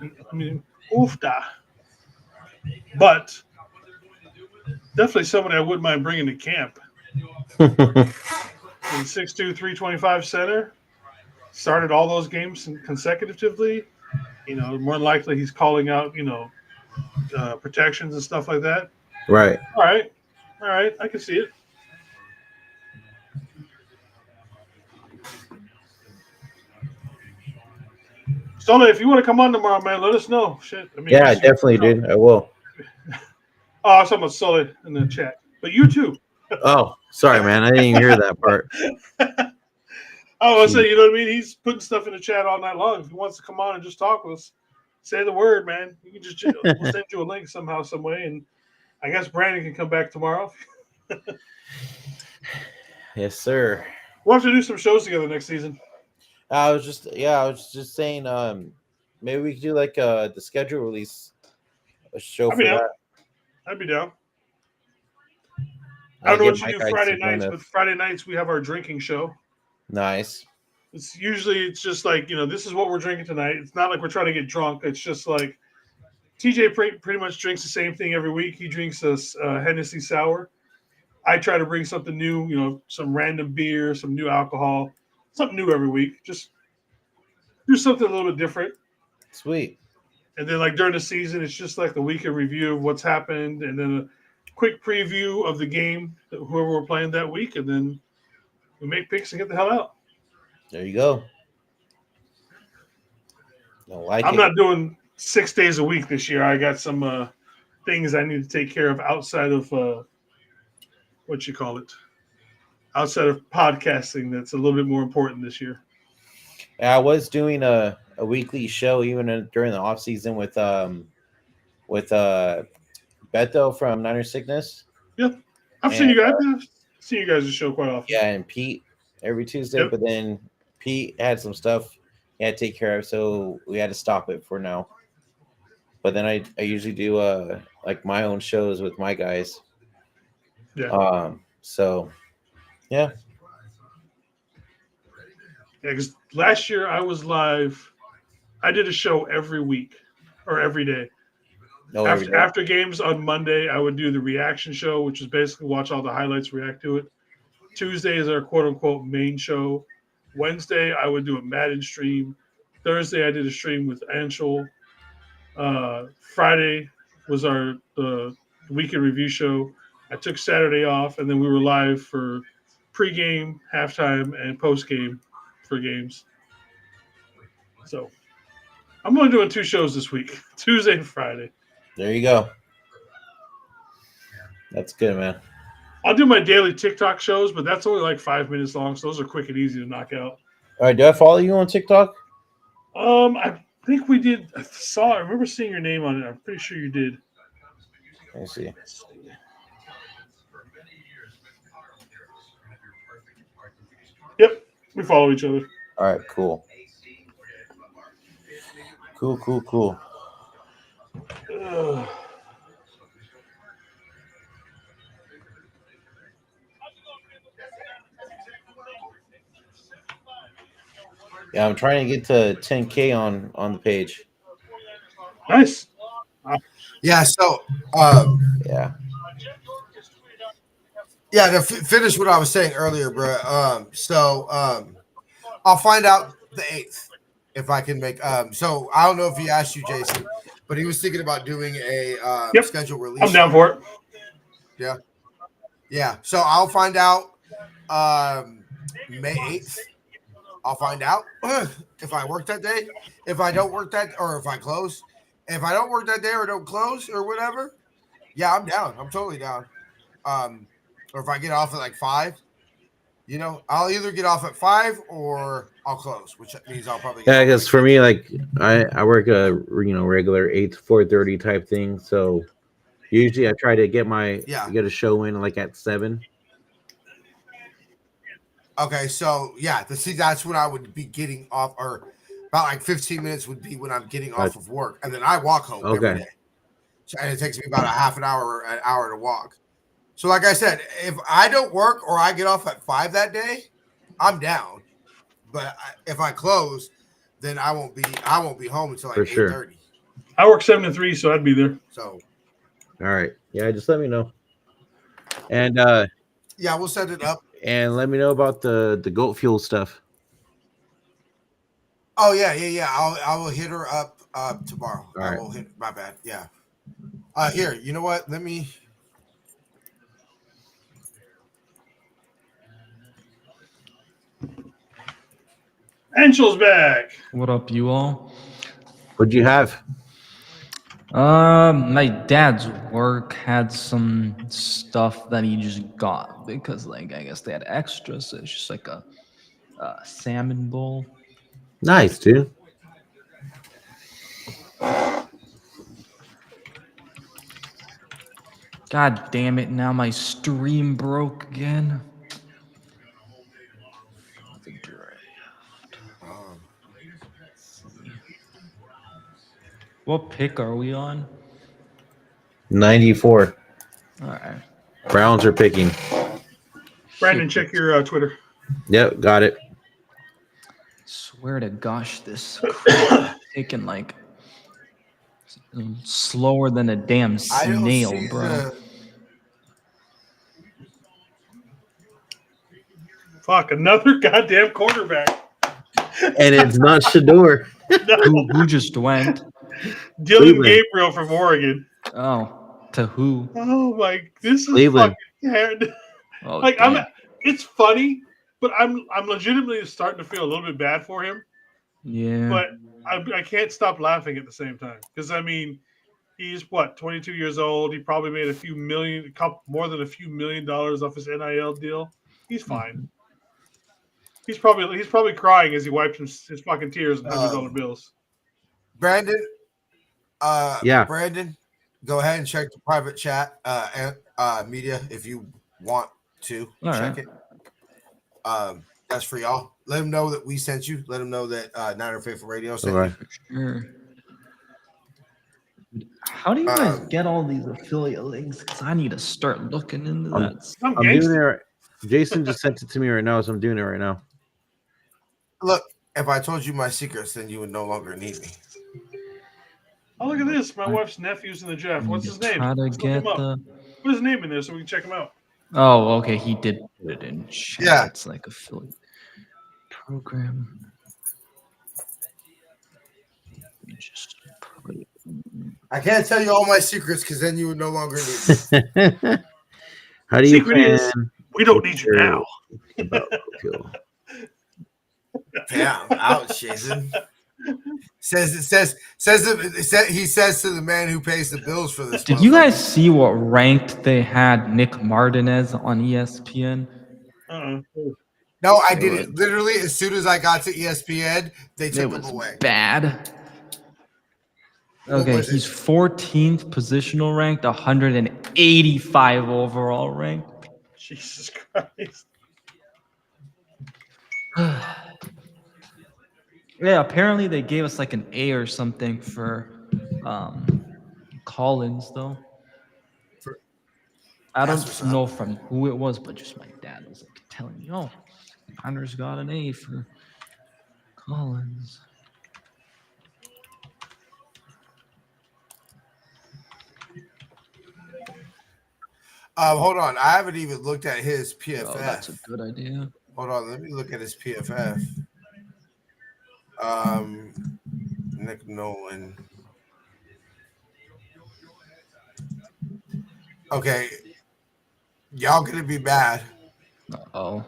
I mean, UFTA. But definitely somebody I wouldn't mind bringing to camp. In 6'2", 325 center. Started all those games consecutively. More than likely he's calling out, protections and stuff like that. Right. All right. I can see it. Sole, if you want to come on tomorrow, man, let us know. Shit. I mean, Yeah, definitely, dude. I will. Oh, I was talking about Sully in the chat, but you too. Oh, sorry, man. I didn't even hear that part. I was saying, you know what I mean? He's putting stuff in the chat all night long. If he wants to come on and just talk with us, say the word, man. You can just we'll send you a link somehow, some way, and I guess Brandon can come back tomorrow. Yes, sir. We'll have to do some shows together next season. I was just saying, maybe we could do like the schedule release a show for that. I'd be down. I don't know what you do Friday nights, but Friday nights we have our drinking show. Nice. It's just like, this is what we're drinking tonight. It's not like we're trying to get drunk. It's just like TJ pretty much drinks the same thing every week. He drinks a Hennessy sour. I try to bring something new, some random beer, some new alcohol, something new every week. Just do something a little bit different. Sweet. And then like during the season, it's just like the weekend review of what's happened, and then a quick preview of the game, whoever we're playing that week, and then we make picks and get the hell out. There you go. I'm not doing 6 days a week this year. I got some things I need to take care of outside of outside of podcasting. That's a little bit more important this year. I was doing a weekly show even during the off season with Beto from Niner Sickness. Yep, I've seen you guys. I've seen you guys' show quite often. Yeah, and Pete every Tuesday, but then Pete had some stuff he had to take care of, so we had to stop it for now. But then I usually do like my own shows with my guys. Yeah. So yeah. Yeah, because last year I was live. I did a show every week or every day. No, after games on Monday, I would do the reaction show, which is basically watch all the highlights, react to it. Tuesday is our quote-unquote main show. Wednesday, I would do a Madden stream. Thursday, I did a stream with Anshul. Friday was the weekend review show. I took Saturday off, and then we were live for pregame, halftime, and postgame for games. So I'm only doing 2 shows this week, Tuesday and Friday. There you go. That's good, man. I'll do my daily TikTok shows, but that's only like 5 minutes long, so those are quick and easy to knock out. All right, do I follow you on TikTok? I think we did. I remember seeing your name on it. I'm pretty sure you did. Let me see. Yep, we follow each other. All right, cool. Cool. Yeah, I'm trying to get to 10K on the page. Nice. Yeah. So, yeah. Yeah, to finish what I was saying earlier, bro. I'll find out the 8th if I can make. So I don't know if he asked you, Jason, but he was thinking about doing a schedule release. I'm down for it. Yeah. So I'll find out May 8th. I'll find out if I work that day. If I don't work that, or if I close. If I don't work that day or don't close or whatever, yeah, I'm down. I'm totally down. Or if I get off at like 5, I'll either get off at 5 or I'll close, which means I'll probably get because for me, like I work a regular 8 to 4:30 type thing. So usually I try to get get a show in like at 7. Okay, so yeah, that's when I would be getting off, or about like 15 minutes would be when I'm getting off of work, and then I walk home every day. So, and it takes me about a half an hour or an hour to walk. So like I said, if I don't work or I get off at 5 that day, I'm down. but if I close, then I won't be home until like For sure. 8:30. I work 7 to 3, so I'd be there. So all right, yeah, just let me know, and yeah, we'll set it up. And let me know about the goat fuel stuff. Oh yeah. I will hit her up tomorrow. All I right. will hit. My bad. Yeah. Here, you know what? Let me. Angel's back. What up, you all? What'd you have? My dad's work had some stuff that he just got because, like, I guess they had extras. So it's just like a salmon bowl. Nice, dude. God damn it! Now my stream broke again. The draft. Let's see. What pick are we on? 94. All right. Browns are picking. Brandon, check your Twitter. Yep, got it. Swear to gosh, this crap taking like slower than a damn snail, bro. Fuck, another goddamn quarterback. And it's not Shador. Who just went? Dylan Gabriel from Oregon. Oh, to who? Oh my, this is Cleveland. fucking hard. Oh, like damn. it's funny, but I'm legitimately starting to feel a little bit bad for him. Yeah. But I can't stop laughing at the same time because I mean, he's what 22 years old. He probably made more than a few $1 million off his NIL deal. He's fine. He's probably crying as he wipes his fucking tears on $100 bills. Brandon. Yeah. Brandon, go ahead and check the private chat media if you want to check it. That's for y'all. Let them know that we sent you. Let them know that Niner Faithful Radio sent you. Sure. How do you guys get all these affiliate links? Because I need to start looking into that. I'm doing it. Jason just sent it to me right now, so I'm doing it right now. Look, if I told you my secrets, then you would no longer need me. Oh, look at this. My wife's nephew's in the draft. What's his name? Try to Let's look him get up. Put his name in there so we can check him out. Oh, okay. He did put it in chat. Yeah. It's like affiliate program. Let me just put it in. I can't tell you all my secrets because then you would no longer need me. How do you Secret is we don't need you now. Damn, ouch, Jason. He says to the man who pays the bills for this. Did you guys see what ranked they had Nick Martinez on ESPN? No, I didn't. Literally, as soon as I got to ESPN, they took him away. Bad. Okay, he's 14th positional ranked, 185 overall ranked. Jesus Christ. Yeah, apparently they gave us like an A or something for Collins, though. I don't know from who it was, but just my dad was like telling me, "Oh, Connor's got an A for Collins." Hold on, I haven't even looked at his PFF. Oh, that's a good idea. Hold on, let me look at his PFF. Nick Nolan. Okay, y'all gonna be bad. Uh-oh.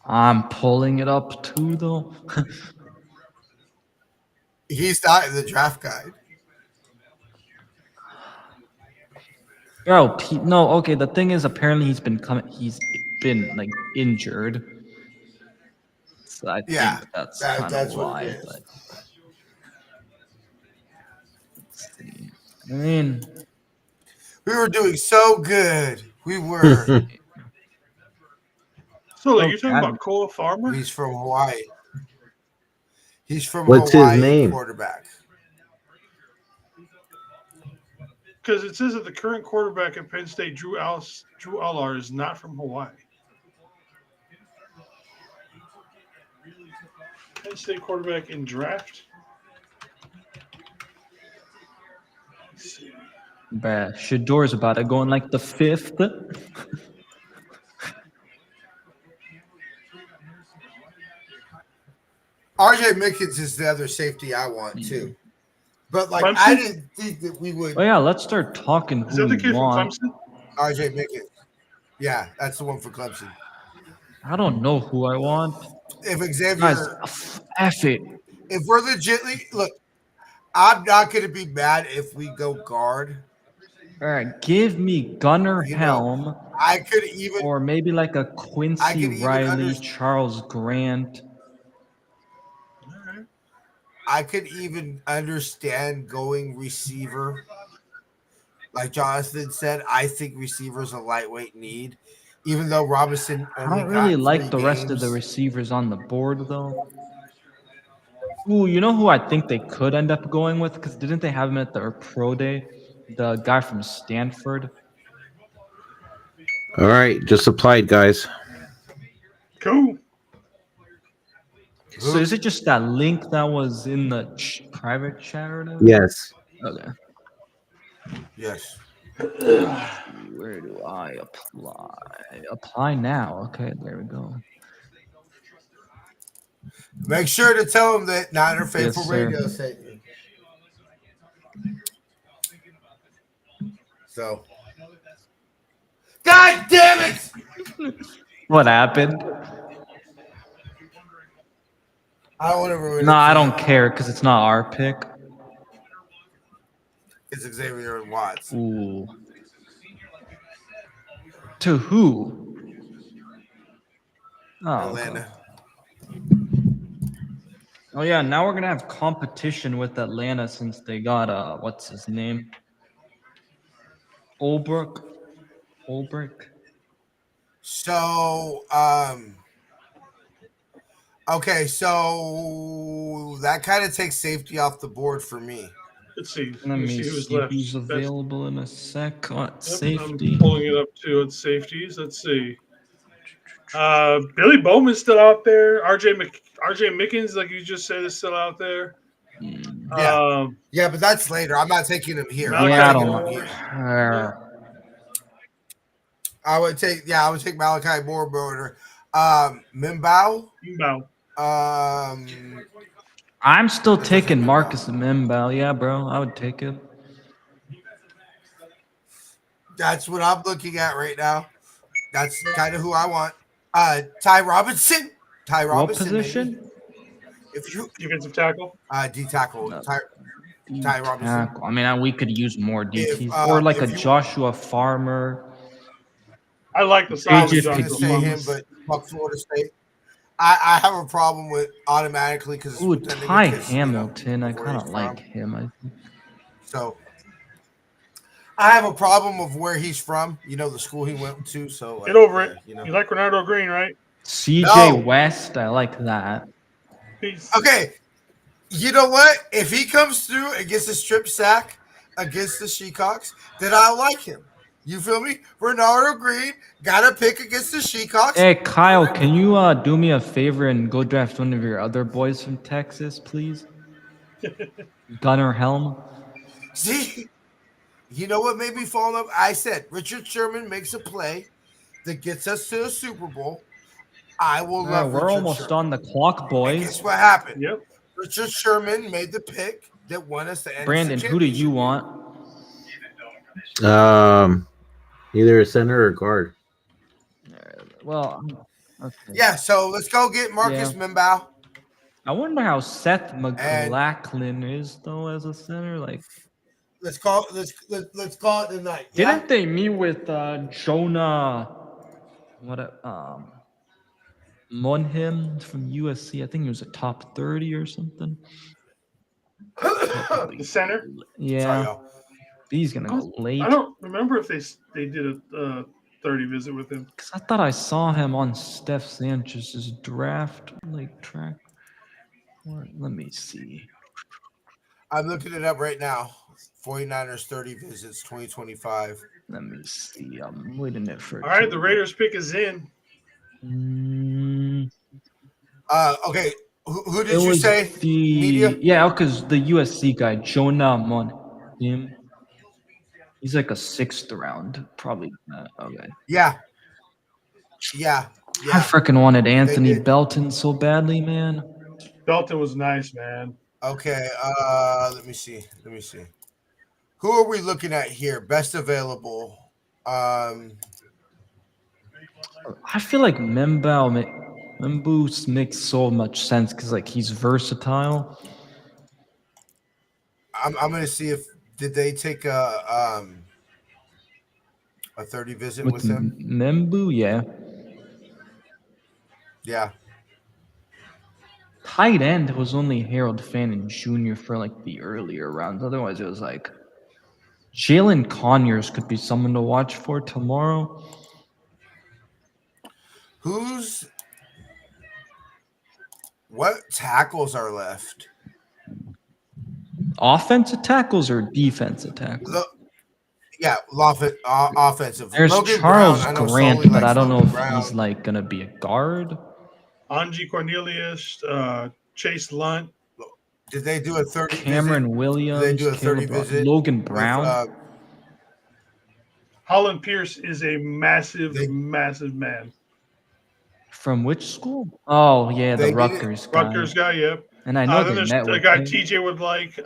I'm pulling it up too, though. He's not in the draft guide. Oh, no. Okay, the thing is, apparently he's been like injured. So I think that's kind of why. But let's see. I mean, we were doing so good. We were. So, you're talking about Cole Farmer? He's from Hawaii. He's from What's Hawaii, his name? Quarterback. Because it says that the current quarterback at Penn State, Drew Allar, is not from Hawaii. Penn State quarterback in draft. Bruh, Shador's about to go in like the 5th. RJ Mickens is the other safety I want too. But like Clemson? I didn't think that we would. Oh yeah, let's start talking. Is that the kid from Clemson? RJ Mickens. Yeah, that's the one for Clemson. I don't know who I want. If Xavier, guys, F it. If we're legitly look, I'm not going to be mad if we go guard. All right, give me Gunnar Helm. I could even, or maybe like a Quincy Riley, Charles Grant. I could even understand going receiver. Like Jonathan said, I think receiver is a lightweight need, even though Robinson only I don't really got like 3 the rest of the receivers on the board, though. Ooh, you know who I think they could end up going with? Because didn't they have him at their pro day? The guy from Stanford. All right, just applied, guys. Cool. So is it just that link that was in the private chat or whatever? Yes. Okay. Yes. Where do I apply? Apply now. Okay, there we go. Make sure to tell them that Niner Faithful Yes, sir. Radio sent you. So, God damn it! What happened? I don't want to ruin it. No, I don't care because it's not our pick. It's Xavier and Watts. Ooh. To who? Oh, Atlanta. okay. Oh yeah, now we're gonna have competition with Atlanta since they got what's his name? Olbrich. So, okay, so that kind of takes safety off the board for me. Let's see. Let me see who's left. who's available in a sec. Yep, Safety. I'm pulling it up too at safeties. Let's see. Billy Bowman's still out there. RJ Mickens, like you just said, is still out there. Yeah, yeah, but that's later. I'm not taking him here. Yeah, I don't know. I would take Malachi Moore. Mimbao. I'm still taking Marcus Mimbao. Yeah, bro, I would take it. That's what I'm looking at right now. That's kind of who I want. Ty Robinson. What position? Maybe. If you defensive tackle. D tackle. Ty Robinson. I mean, we could use more DTs or like a Joshua Farmer. I like the size of Joshua Farmer, but fuck Florida State. I have a problem with automatically because Ty Hamilton. I kind of like him. I think. So I have a problem of where he's from. You know, the school he went to. So get over it. You like Ronaldo Green, right? CJ West. I like that. Okay. You know what? If he comes through and gets a strip sack against the Seahawks, then I like him. You feel me? Ronaldo Green got a pick against the Seahawks. Hey, Kyle, can you do me a favor and go draft one of your other boys from Texas, please? Gunnar Helm. See? You know what made me fall in love? I said, Richard Sherman makes a play that gets us to a Super Bowl. I will love We're Richard almost Sherman. on the clock, boys. And guess what happened? Yep. Richard Sherman made the pick that won us the NFC Brandon, who do you want? Either a center or guard. Well, okay. Yeah, so let's go get Marcus Mimbao. I wonder how Seth McLachlan is though as a center. Like, let's call it tonight. Didn't they meet with Jonah? Monhim from USC? I think he was a top 30 or something. The center. Yeah. Sorry, He's gonna go late. I don't remember if they did a 30 visit with him. Because I thought I saw him on Steph Sanchez's draft track. Let me see. I'm looking it up right now. 49ers 30 visits 2025. Let me see. I'm waiting it for. All right, the Raiders pick is in. Okay, Who did It you was say? Media? yeah, because the USC guy, Jonah Monheim, he's like a 6th round, probably. Okay. Yeah. Yeah. I Yeah. freaking wanted They Anthony did. Belton so badly, man. Belton was nice, man. Okay. Let me see. Who are we looking at here? Best available. I feel like Membu makes so much sense because like he's versatile. I'm gonna see if did they take a 30 visit with him? Membu, yeah. Yeah. Tight end was only Harold Fannin Jr. for like the earlier rounds. Otherwise, it was like Jalen Conyers could be someone to watch for tomorrow. What tackles are left? Offensive tackles or defensive tackles? Offensive. There's Logan Charles Brown, I know Grant, Sully but I likes don't know Logan if Brown. he's like gonna be a guard. Angie Cornelius, Chase Lunt. Did they do a 30 Cameron visit? Williams, Did they do a 30 visit? Logan Brown. With, Holland Pierce is a massive man. From which school? Oh yeah, the Rutgers guy. Rutgers guy, yep. And I know then they there's met the with guy him. TJ would like,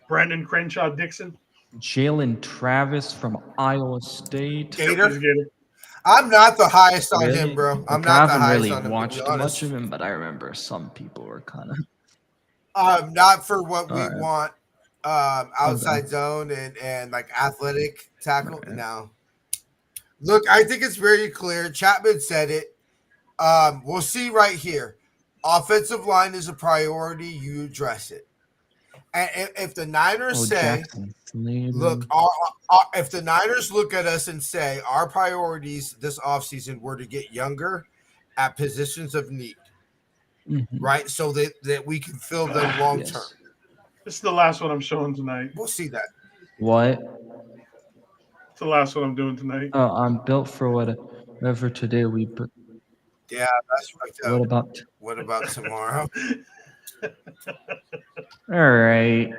Brandon Crenshaw Dixon. Jalen Travis from Iowa State. Gator. I'm not the highest on him, bro. I'm Like, not I the haven't highest really on him. watched To be honest. much of him, but I remember some people were kind of. Not for what we Alright. want. Outside zone and like athletic tackle. Okay. No. Look, I think it's very clear. Chapman said it. We'll see right here. Offensive line is a priority. You address it. And if the Niners say, look, if the Niners look at us and say our priorities this offseason were to get younger at positions of need, right? So that we can fill them long term. This is the last one I'm showing tonight. We'll see that. What? It's the last one I'm doing tonight. Oh, I'm built for whatever today we. Yeah, that's right. What about tomorrow? All right.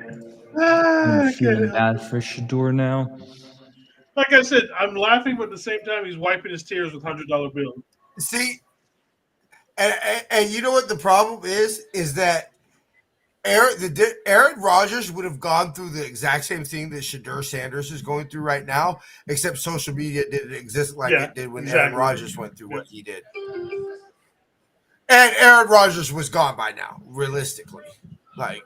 I'm feeling bad for Shador now. Like I said, I'm laughing, but at the same time, he's wiping his tears with $100 bills. See, and you know what the problem is that Aaron Rodgers would have gone through the exact same thing that Shador Sanders is going through right now, except social media didn't exist like it did when Aaron Rodgers went through what he did. And Aaron Rodgers was gone by now, realistically. Like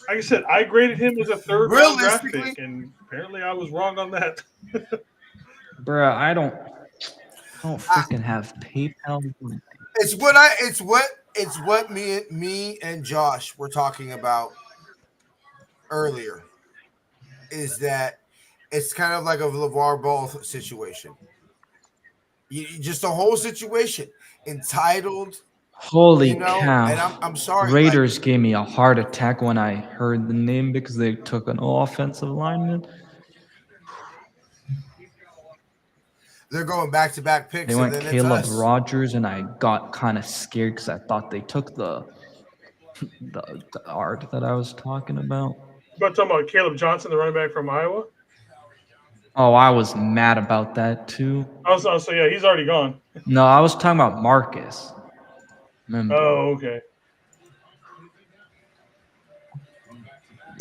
I said, I graded him as a third round draft pick, and apparently I was wrong on that. Bruh, I don't freaking have PayPal. It's what me and Josh were talking about earlier. Is that it's kind of like a LeVar Ball situation. Just the whole situation, entitled. Holy cow! And I'm sorry. Raiders gave me a heart attack when I heard the name because they took an offensive lineman. They're going back-to-back picks. They went Caleb Rogers, and I got kind of scared because I thought they took the art that I was talking about. But talking about Caleb Johnson, the running back from Iowa. Oh, I was mad about that too. So yeah, he's already gone. No, I was talking about Marcus. Remember? Oh, okay.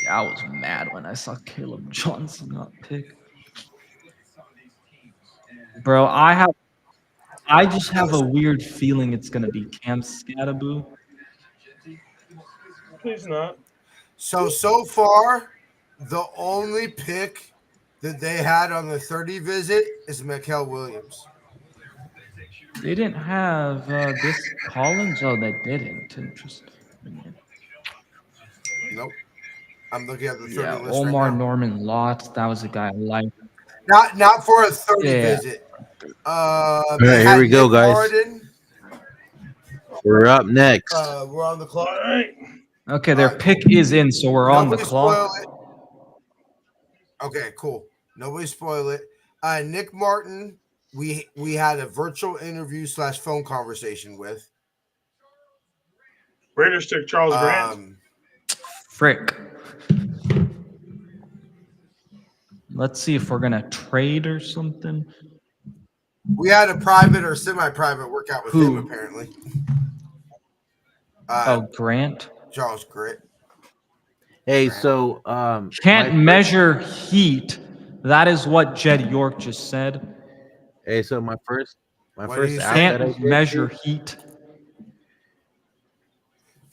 Yeah, I was mad when I saw Caleb Johnson not picked. Bro, I just have a weird feeling it's gonna be Cam Scattaboo. Please not. So far, the only pick that they had on the 30 visit is Mikael Williams. They didn't have this Collins? Oh, they didn't. Interesting. Nope. I'm looking at the 30 Yeah, list Omar right now. Norman Lott. That was a guy I liked. Not for a 30 visit. Here we go, guys. Martin. We're up next. We're on the clock. Okay, their pick is in, so we're on the clock. Okay, cool. Nobody spoil it. Nick Martin we had a virtual interview / phone conversation with. Raiders took Charles Grant. Frick. Let's see if we're gonna trade or something. We had a private or semi-private workout with him apparently. Grant. Charles Grant. Hey, so can't measure heat. That is what Jed York just said. Hey, so my first app can't that I did, measure heat.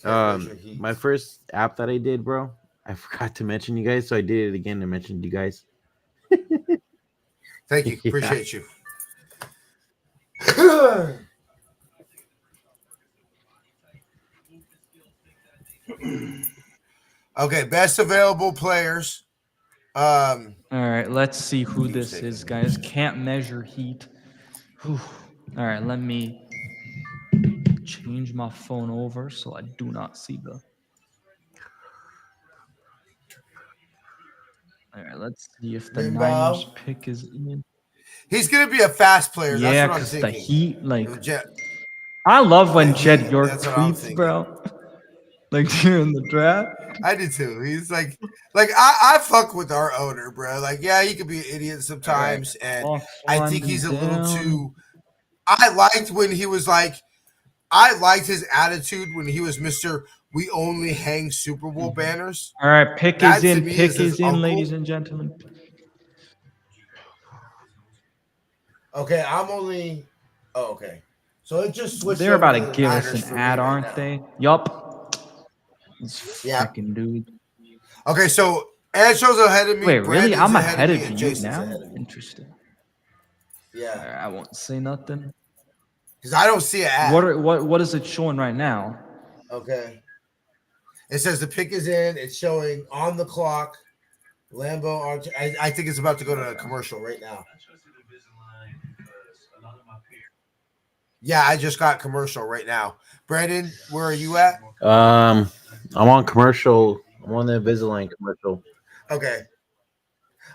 My first app that I did, bro, I forgot to mention you guys, so I did it again to mention you guys. Thank you. Appreciate you. Okay, best available players. All right, let's see who this is, guys. Can't measure heat. Whew. All right, let me change my phone over so I do not see the. All right, let's see if the Niners pick is in. He's gonna be a fast player. Yeah, that's what I'm because the thinking. Heat, like, I love when Jed York that's what I'm tweets, thinking. bro. Like during the draft. I do too. He's like I fuck with our owner, bro. Like, yeah, he could be an idiot sometimes, and I think he's a little too. I liked when he was like, I liked his attitude when he was Mr. We only hang Super Bowl banners. All right, pick That is in, to me pick is his is in, uncle. ladies and gentlemen. Okay, I'm only. Oh, okay. So it just switched. They're about to over the give us Niners an for me ad, right aren't now. they? Yup. This Yeah. freaking dude. Okay, so Ancho's ahead of me. Wait, really? Brandon's I'm ahead me, of and you Jason's now? ahead of me. Interesting. Yeah. All right, I won't say nothing. Because I don't see an ad. What is it showing right now? Okay. It says the pick is in. It's showing on the clock. Lambo. I think it's about to go to a commercial right now. Yeah, I just got commercial right now. Brandon, where are you at? I'm on commercial. I'm on the Invisalign commercial. Okay.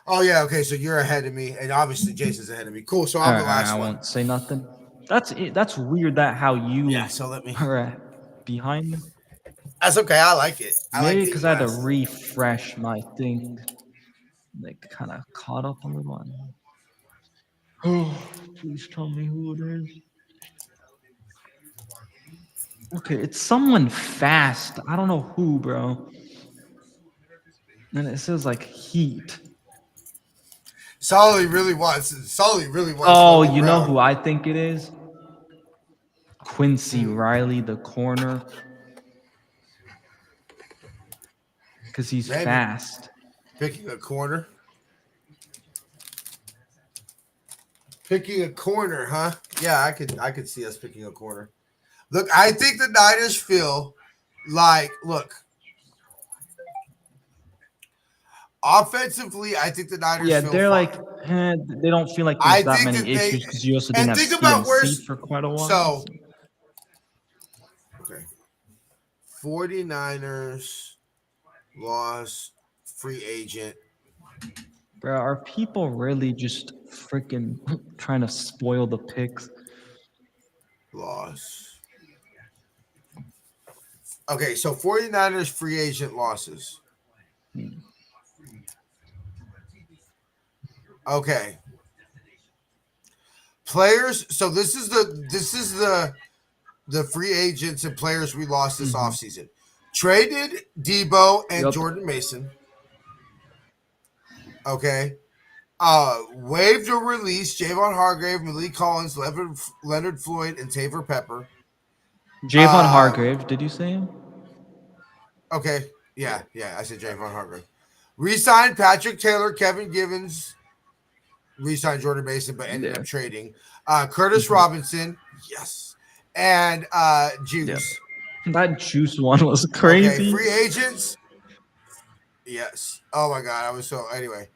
Oh yeah. Okay, so you're ahead of me, and obviously Jason's ahead of me. Cool. So I'm the last I one. won't say nothing. That's it. That's weird. That how you. Yeah. So let me. All right, behind me. That's okay. I like it. Maybe because I had to refresh my thing. Like kind of caught up a little. Oh, please tell me who it is. Okay, it's someone fast. I don't know who, bro. And it says like Heat. Sully really wants. Oh, you know who I think it is? Quincy Riley, the corner. Because he's fast. Picking a corner. Picking a corner, huh? Yeah, I could see us picking a corner. Look, I think the Niners feel like, look, offensively, I think the Niners feel they're fine. like, they don't feel like there's that many issues because you also didn't have CMC for quite a while. So, okay. 49ers lost free agent. Bro, are people really just freaking trying to spoil the picks? Loss. Okay, so 49ers free agent losses. Okay. Players, so this is the free agents and players we lost this offseason. Traded Debo and Jordan Mason. Okay. Waived or released Javon Hargrave, Malik Collins, Leonard Floyd, and Taver Pepper. Javon Hargrave, did you say him? Okay. Yeah, I said Javon Hargrave. Re-signed Patrick Taylor, Kevin Givens. Re-signed Jordan Mason, but ended up trading. Curtis Robinson, yes. And Juice. Yeah. That Juice one was crazy. Okay, free agents. Yes. Oh my God, I was so anyway.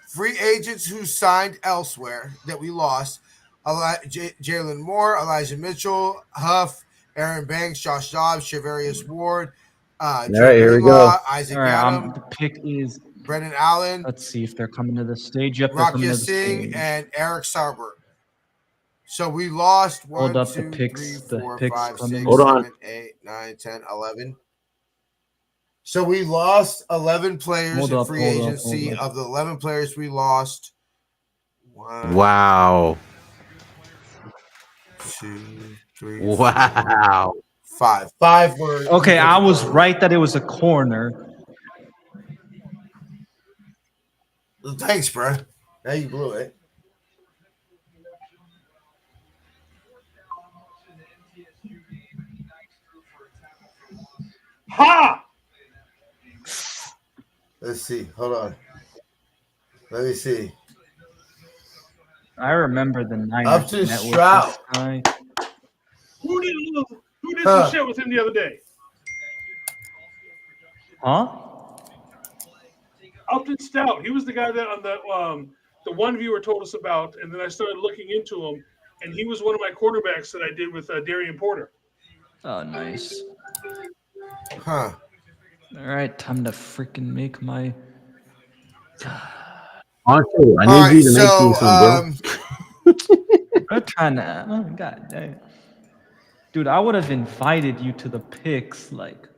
Free agents who signed elsewhere that we lost: Jalen Moore, Elijah Mitchell, Huff, Aaron Banks, Josh Dobbs, Shavarius Ward, All right, here we go. Isaac All right, Adam, the pick is Brendan Allen, Let's see if they're coming to the stage. Yep, they're coming Rakia to the Singh, stage. and Eric Sarber. So we lost Hold 1, up the 2, 3, picks. The 4, picks 5, coming. 6, Hold on. 7, 8, 9, 10, 11. So we lost 11 players Hold in up, free hold up, agency. hold up. Of the 11 players we lost, 1, Wow. 2, 3, 4, Wow. 5. 5 were Okay, I defensive was players. right that it was a corner. Thanks, bro. Now you blew it. Ha! Let's see. Hold on. Let me see. I remember the Niners Upton met with Stroud. this guy. Who did some shit with him the other day? Huh? Upton Stout. He was the guy that on the one viewer told us about, and then I started looking into him, and he was one of my quarterbacks that I did with Darian Porter. Oh, nice. Huh. All right, time to freaking make my. Honestly, I need you to make me some, bro. I'm trying to. Oh, God dang. Dude, I would have invited you to the pics, like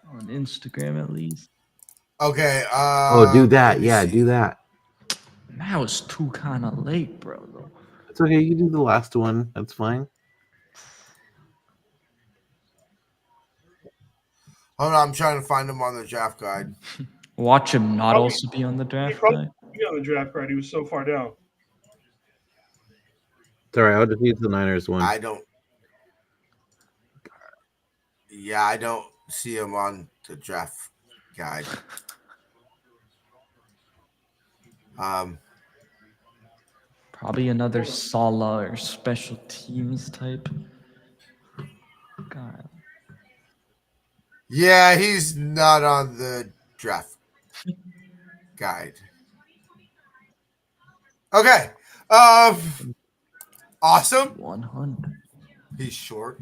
on Instagram at least. Okay. Oh, do that. Yeah, do that. That was too kind of late, bro. Though. It's okay. You do the last one. That's fine. Hold on. I'm trying to find him on the draft guide. Watch him not also be on the draft guide. Be on the draft card. He was so far down. It's all right. I'll defeat the Niners one. I don't. Yeah, I don't see him on the draft guide. Probably another Sala or special teams type. God. Yeah, he's not on the draft guide. Okay. Awesome. 100. He's short.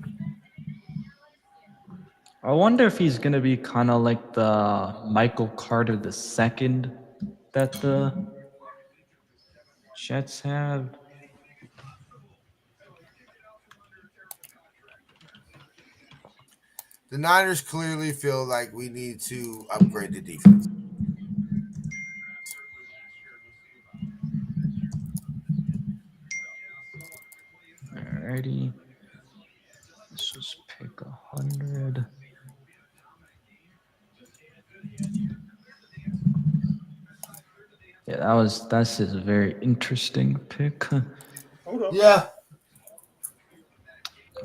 I wonder if he's gonna be kind of like the Michael Carter II that the Jets have. The Niners clearly feel like we need to upgrade the defense. Alrighty. Let's just pick 100. Yeah, that's a very interesting pick. Yeah.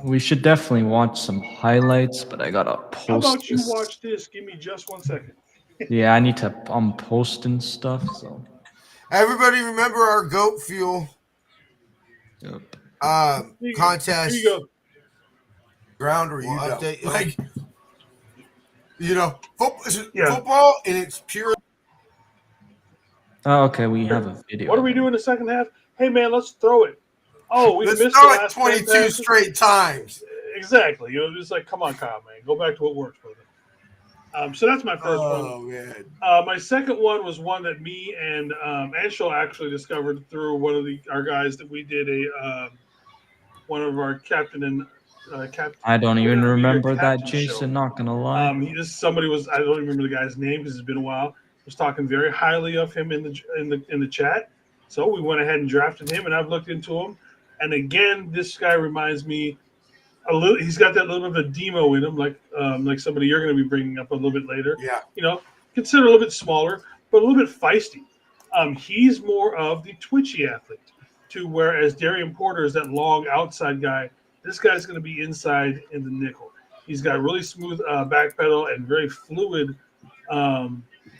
We should definitely watch some highlights, but I gotta post. How about you this. watch this? Give me just 1 second. Yeah, I need to. I'm posting stuff. So everybody, remember our goat fuel contest. Here you go. Ground or we'll update like football in its pure. Oh, okay, we have a video. What do we do in the second half? Hey man, let's throw it. Oh, we let's missed throw the it last 22 straight times. Exactly. Just like, come on, Kyle, man, go back to what works, brother. So that's my first one. Oh man. My second one was one that me and Anshul actually discovered through one of our guys that we did one of our captain and captain. I don't even remember that, Jason. Not gonna lie. I don't even remember the guy's name because it's been a while. Was talking very highly of him in the chat, so we went ahead and drafted him, and I've looked into him. And again, this guy reminds me a little. He's got that little bit of a demo in him, like somebody you're going to be bringing up a little bit later. Yeah, consider a little bit smaller, but a little bit feisty. He's more of the twitchy athlete, whereas Darian Porter is that long outside guy. This guy's going to be inside in the nickel. He's got really smooth back pedal and very fluid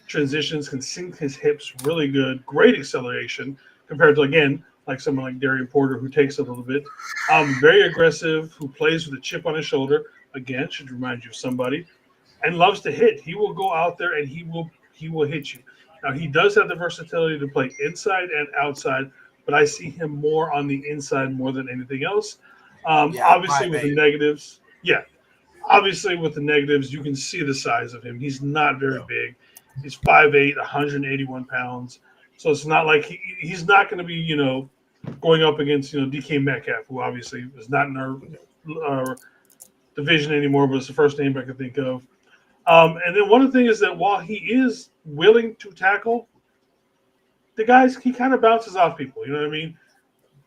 transitions, can sink his hips really good, great acceleration compared to, again, like someone like Darian Porter who takes a little bit. Very aggressive, who plays with a chip on his shoulder. Again, should remind you of somebody, and loves to hit. He will go out there and he will hit you. Now, he does have the versatility to play inside and outside, but I see him more on the inside more than anything else. Obviously, with the negatives, you can see the size of him. He's not very big. He's 5'8", 181 pounds. So it's not like he's not going to be, going up against, DK Metcalf, who obviously is not in our division anymore, but it's the first name I can think of. And then one of the things is that while he is willing to tackle, he kind of bounces off people. You know what I mean?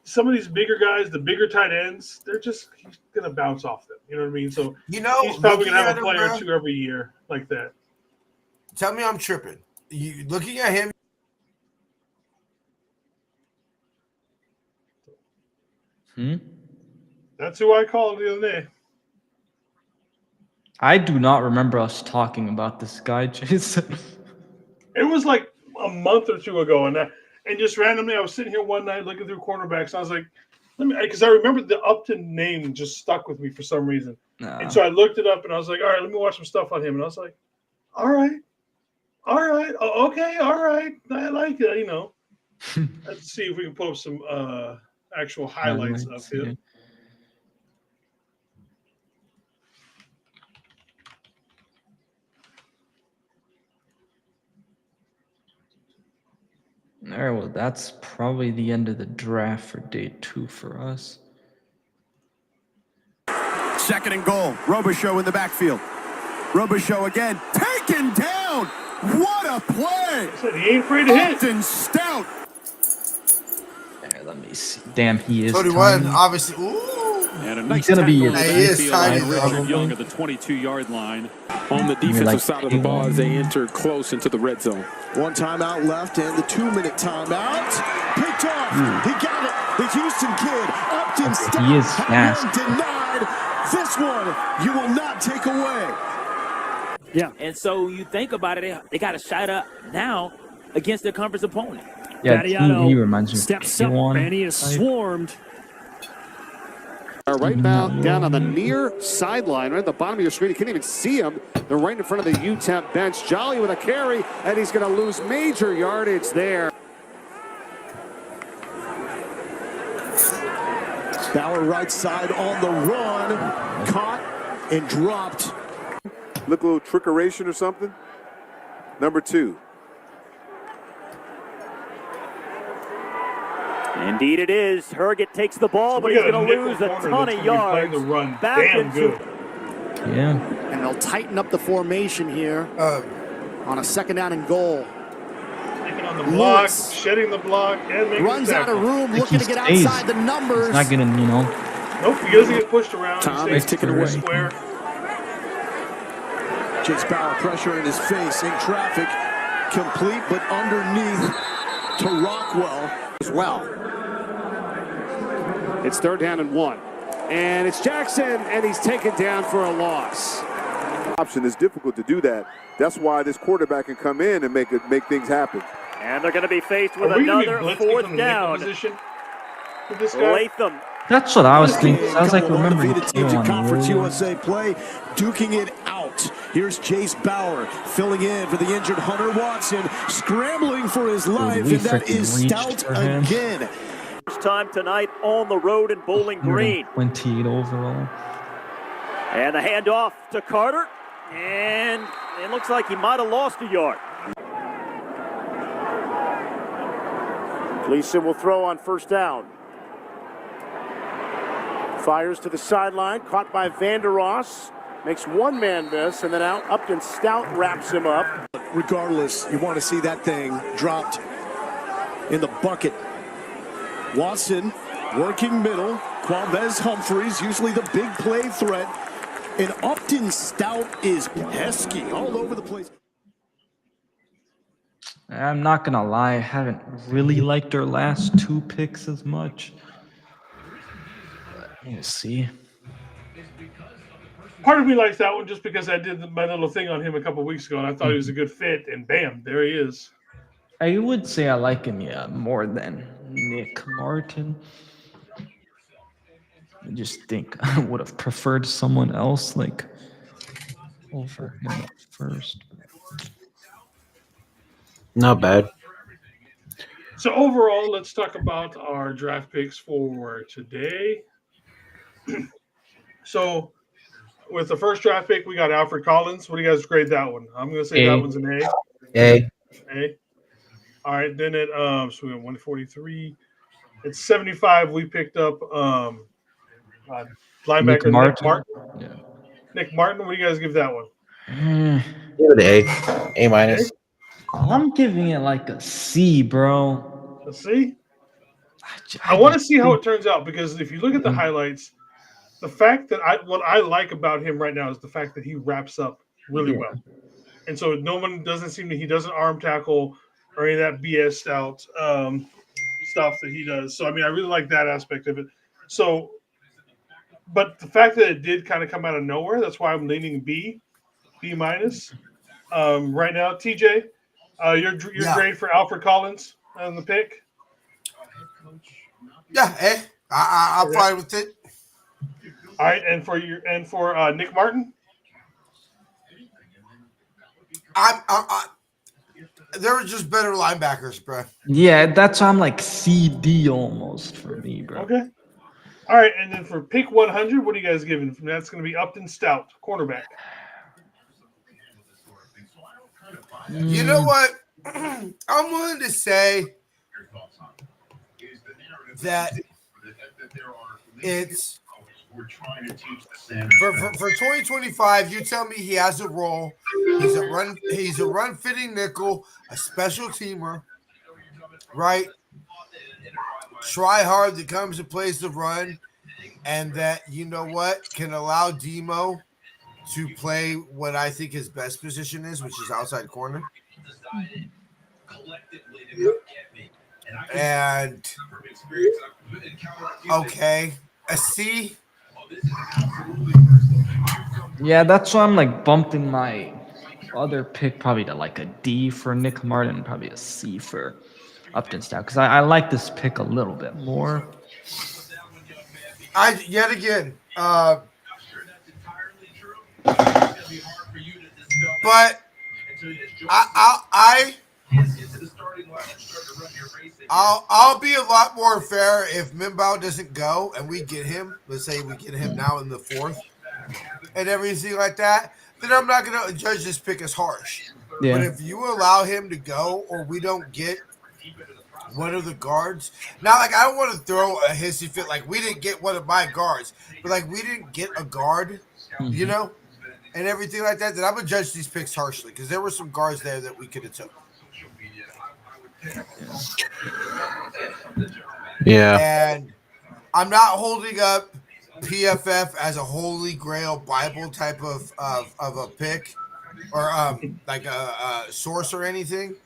Some of these bigger guys, the bigger tight ends, he's going to bounce off them. You know what I mean? So he's probably going to have a player or two every year like that. Tell me I'm tripping. Looking at him. That's who I called the other day. I do not remember us talking about this guy, Jason. It was like a month or two ago, and just randomly, I was sitting here one night looking through cornerbacks. And I was like, because I remember the Upton name just stuck with me for some reason, and so I looked it up, and I was like, all right, let me watch some stuff on him, and I was like, all right, okay, all right, I like it, Let's see if we can pull up some actual highlights of him. All right, well, that's probably the end of the draft for day 2 for us. 2nd and goal. Robichaux in the backfield. Robichaux again, taken down. What a play! He ain't afraid to hit. Upton Stout. Right, let me see. Damn, he is 31, tiny. obviously. Ooh. And a nice He's gonna be tackle on the He is backfield tiny, by Richard probably. Young at the 22-yard line. On the defensive like side of the ball as they enter close into the red zone. One timeout left and the 2-minute timeout. Picked off. He got it. The Houston kid, Upton Stout. He is fast. Denied. This one you will not take away. Yeah. And so you think about it, they got a shot up now against their conference opponent. Yeah, he reminds me of steps up, K1. and he is swarmed. Right now, down on the near sideline, right at the bottom of your screen. You can't even see him. They're right in front of the UTEP bench. Jolly with a carry, and he's going to lose major yardage there. Bauer right side on the run. Caught and dropped. Look, a little trickeration or something. Number 2. Indeed it is. Herget takes the ball, but he's going to lose a ton of yards. The run Back damn into good. Yeah. And they'll tighten up the formation here on a 2nd down and goal. Taking on the block, shedding the block, and making runs out of room, Like looking to get outside the numbers. He's not getting, Nope, he doesn't get pushed around. Tom He is stays ticking away. square. Chase Bauer pressure in his face in traffic. Complete, but underneath to Rockwell as well. It's 3rd down and 1. And it's Jackson, and he's taken down for a loss. Option is difficult to do that. That's why this quarterback can come in and make things happen. And they're going to be faced with Are we gonna be another blitzing 4th from the nickel down. position with this guy? Latham. That's what I was thinking. I was like, Couple remembering undefeated teams in K1 Conference Williams. USA play, duking it out. Here's Chase Bauer filling in for the injured Hunter Watson, scrambling for his life, we and that freaking is reached Stout for him. again. First time tonight on the road in Bowling Green. 28 overall. And the handoff to Carter. And it looks like he might have lost a yard. Gleason will throw on 1st down. Fires to the sideline, caught by Vandeross. Makes one man miss, and then out Upton Stout wraps him up. Regardless, you want to see that thing dropped in the bucket. Watson working middle. Qualvez Humphreys, usually the big play threat. And Upton Stout is pesky all over the place. I'm not gonna lie, I haven't really liked our last 2 picks as much. Let's see. Part of me likes that one just because I did my little thing on him a couple weeks ago, and I thought he was a good fit, and bam, there he is. I would say I like him, more than Nick Martin. I just think I would have preferred someone else over him at first. Not bad. So overall, let's talk about our draft picks for today. So with the first draft pick, we got Alfred Collins. What do you guys grade that one? I'm going to say that one's an A. A. A. All right, then at so we have 143. At 75, we picked up linebacker Nick Martin. Yeah. Nick Martin, what do you guys give that one? Give it A. A minus. I'm giving it like a C, bro. A C? I want to see how it turns out because if you look at the highlights, the fact that what I like about him right now is the fact that he wraps up really well. And so no one doesn't seem to, he doesn't arm tackle or any of that BS out stuff that he does. So, I mean, I really like that aspect of it. So, but the fact that it did kind of come out of nowhere, that's why I'm leaning B minus. Right now, TJ, your grade for Alfred Collins on the pick? Yeah, I'm fine with it. All right, and for Nick Martin, there were just better linebackers, bro. Yeah, that's why I'm like CD almost for me, bro. Okay. All right, and then for pick 100, what are you guys giving? That's going to be Upton Stout, cornerback. You know what? I'm willing to say that it's for 2025. You tell me he has a role. He's a run fitting nickel, a special teamer, right? Try hard that comes and plays the run, and that you know what can allow Demo to play what I think his best position is, which is outside corner. And okay, a C. Yeah, that's why I'm like bumping my other pick probably to like a D for Nick Martin, probably a C for Upton Stout because I like this pick a little bit more. Yet again, but I'll be a lot more fair if Mimbow doesn't go and we get him. Let's say we get him now in the 4th and everything like that. Then I'm not going to judge this pick as harsh. Yeah. But if you allow him to go or we don't get one of the guards, now like I don't want to throw a hissy fit like we didn't get one of my guards, but like we didn't get a guard, you know, and everything like that. Then I'm gonna judge these picks harshly because there were some guards there that we could have took. Yeah. And I'm not holding up PFF as a holy grail Bible type of a pick or like a source or anything,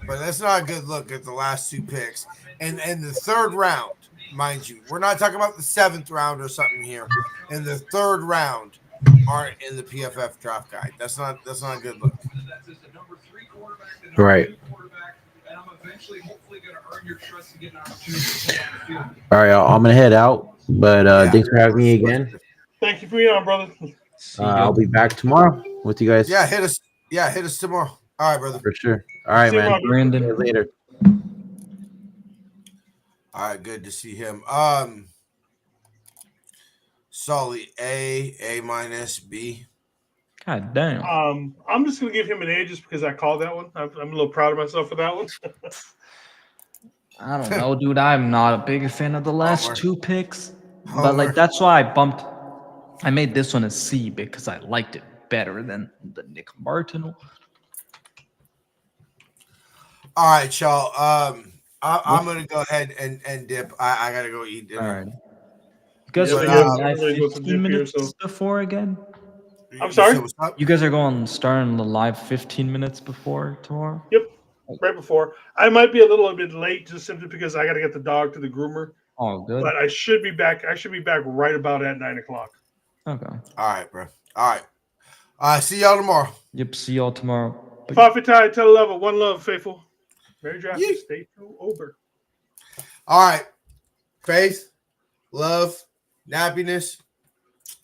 but that's not a good look at the last 2 picks. And the 3rd round, mind you, we're not talking about the 7th round or something here. In the 3rd round aren't in the PFF draft guide. That's not a good look. Right. All right, I'm gonna head out, but thanks for having me again. Thank you for being on, brother. I'll be back tomorrow with you guys. Yeah, hit us. Yeah, hit us tomorrow. All right, brother. For sure. All right, man. Brandon. See you later. All right, good to see him. Sully, A minus, B. God damn. I'm just gonna give him an A just because I called that one. I'm a little proud of myself for that one. I don't know, dude. I'm not a big fan of the last 2 picks, but like that's why I made this one a C because I liked it better than the Nick Martin. All right, y'all. I'm gonna go ahead and dip. I gotta go eat dinner. All right. You guys are going live 15 minutes before again? I'm sorry? You guys are going starting the live 15 minutes before tomorrow? Yep, right before. I might be a little bit late just simply because I got to get the dog to the groomer. Oh, good. But I should be back. I should be back right about at 9 o'clock. Okay. All right, bro. All right. See y'all tomorrow. Yep, see y'all tomorrow. Coffee tie, tell level, one love, faithful. Merry draft. Stay true, over. All right. Faith, love, nappiness.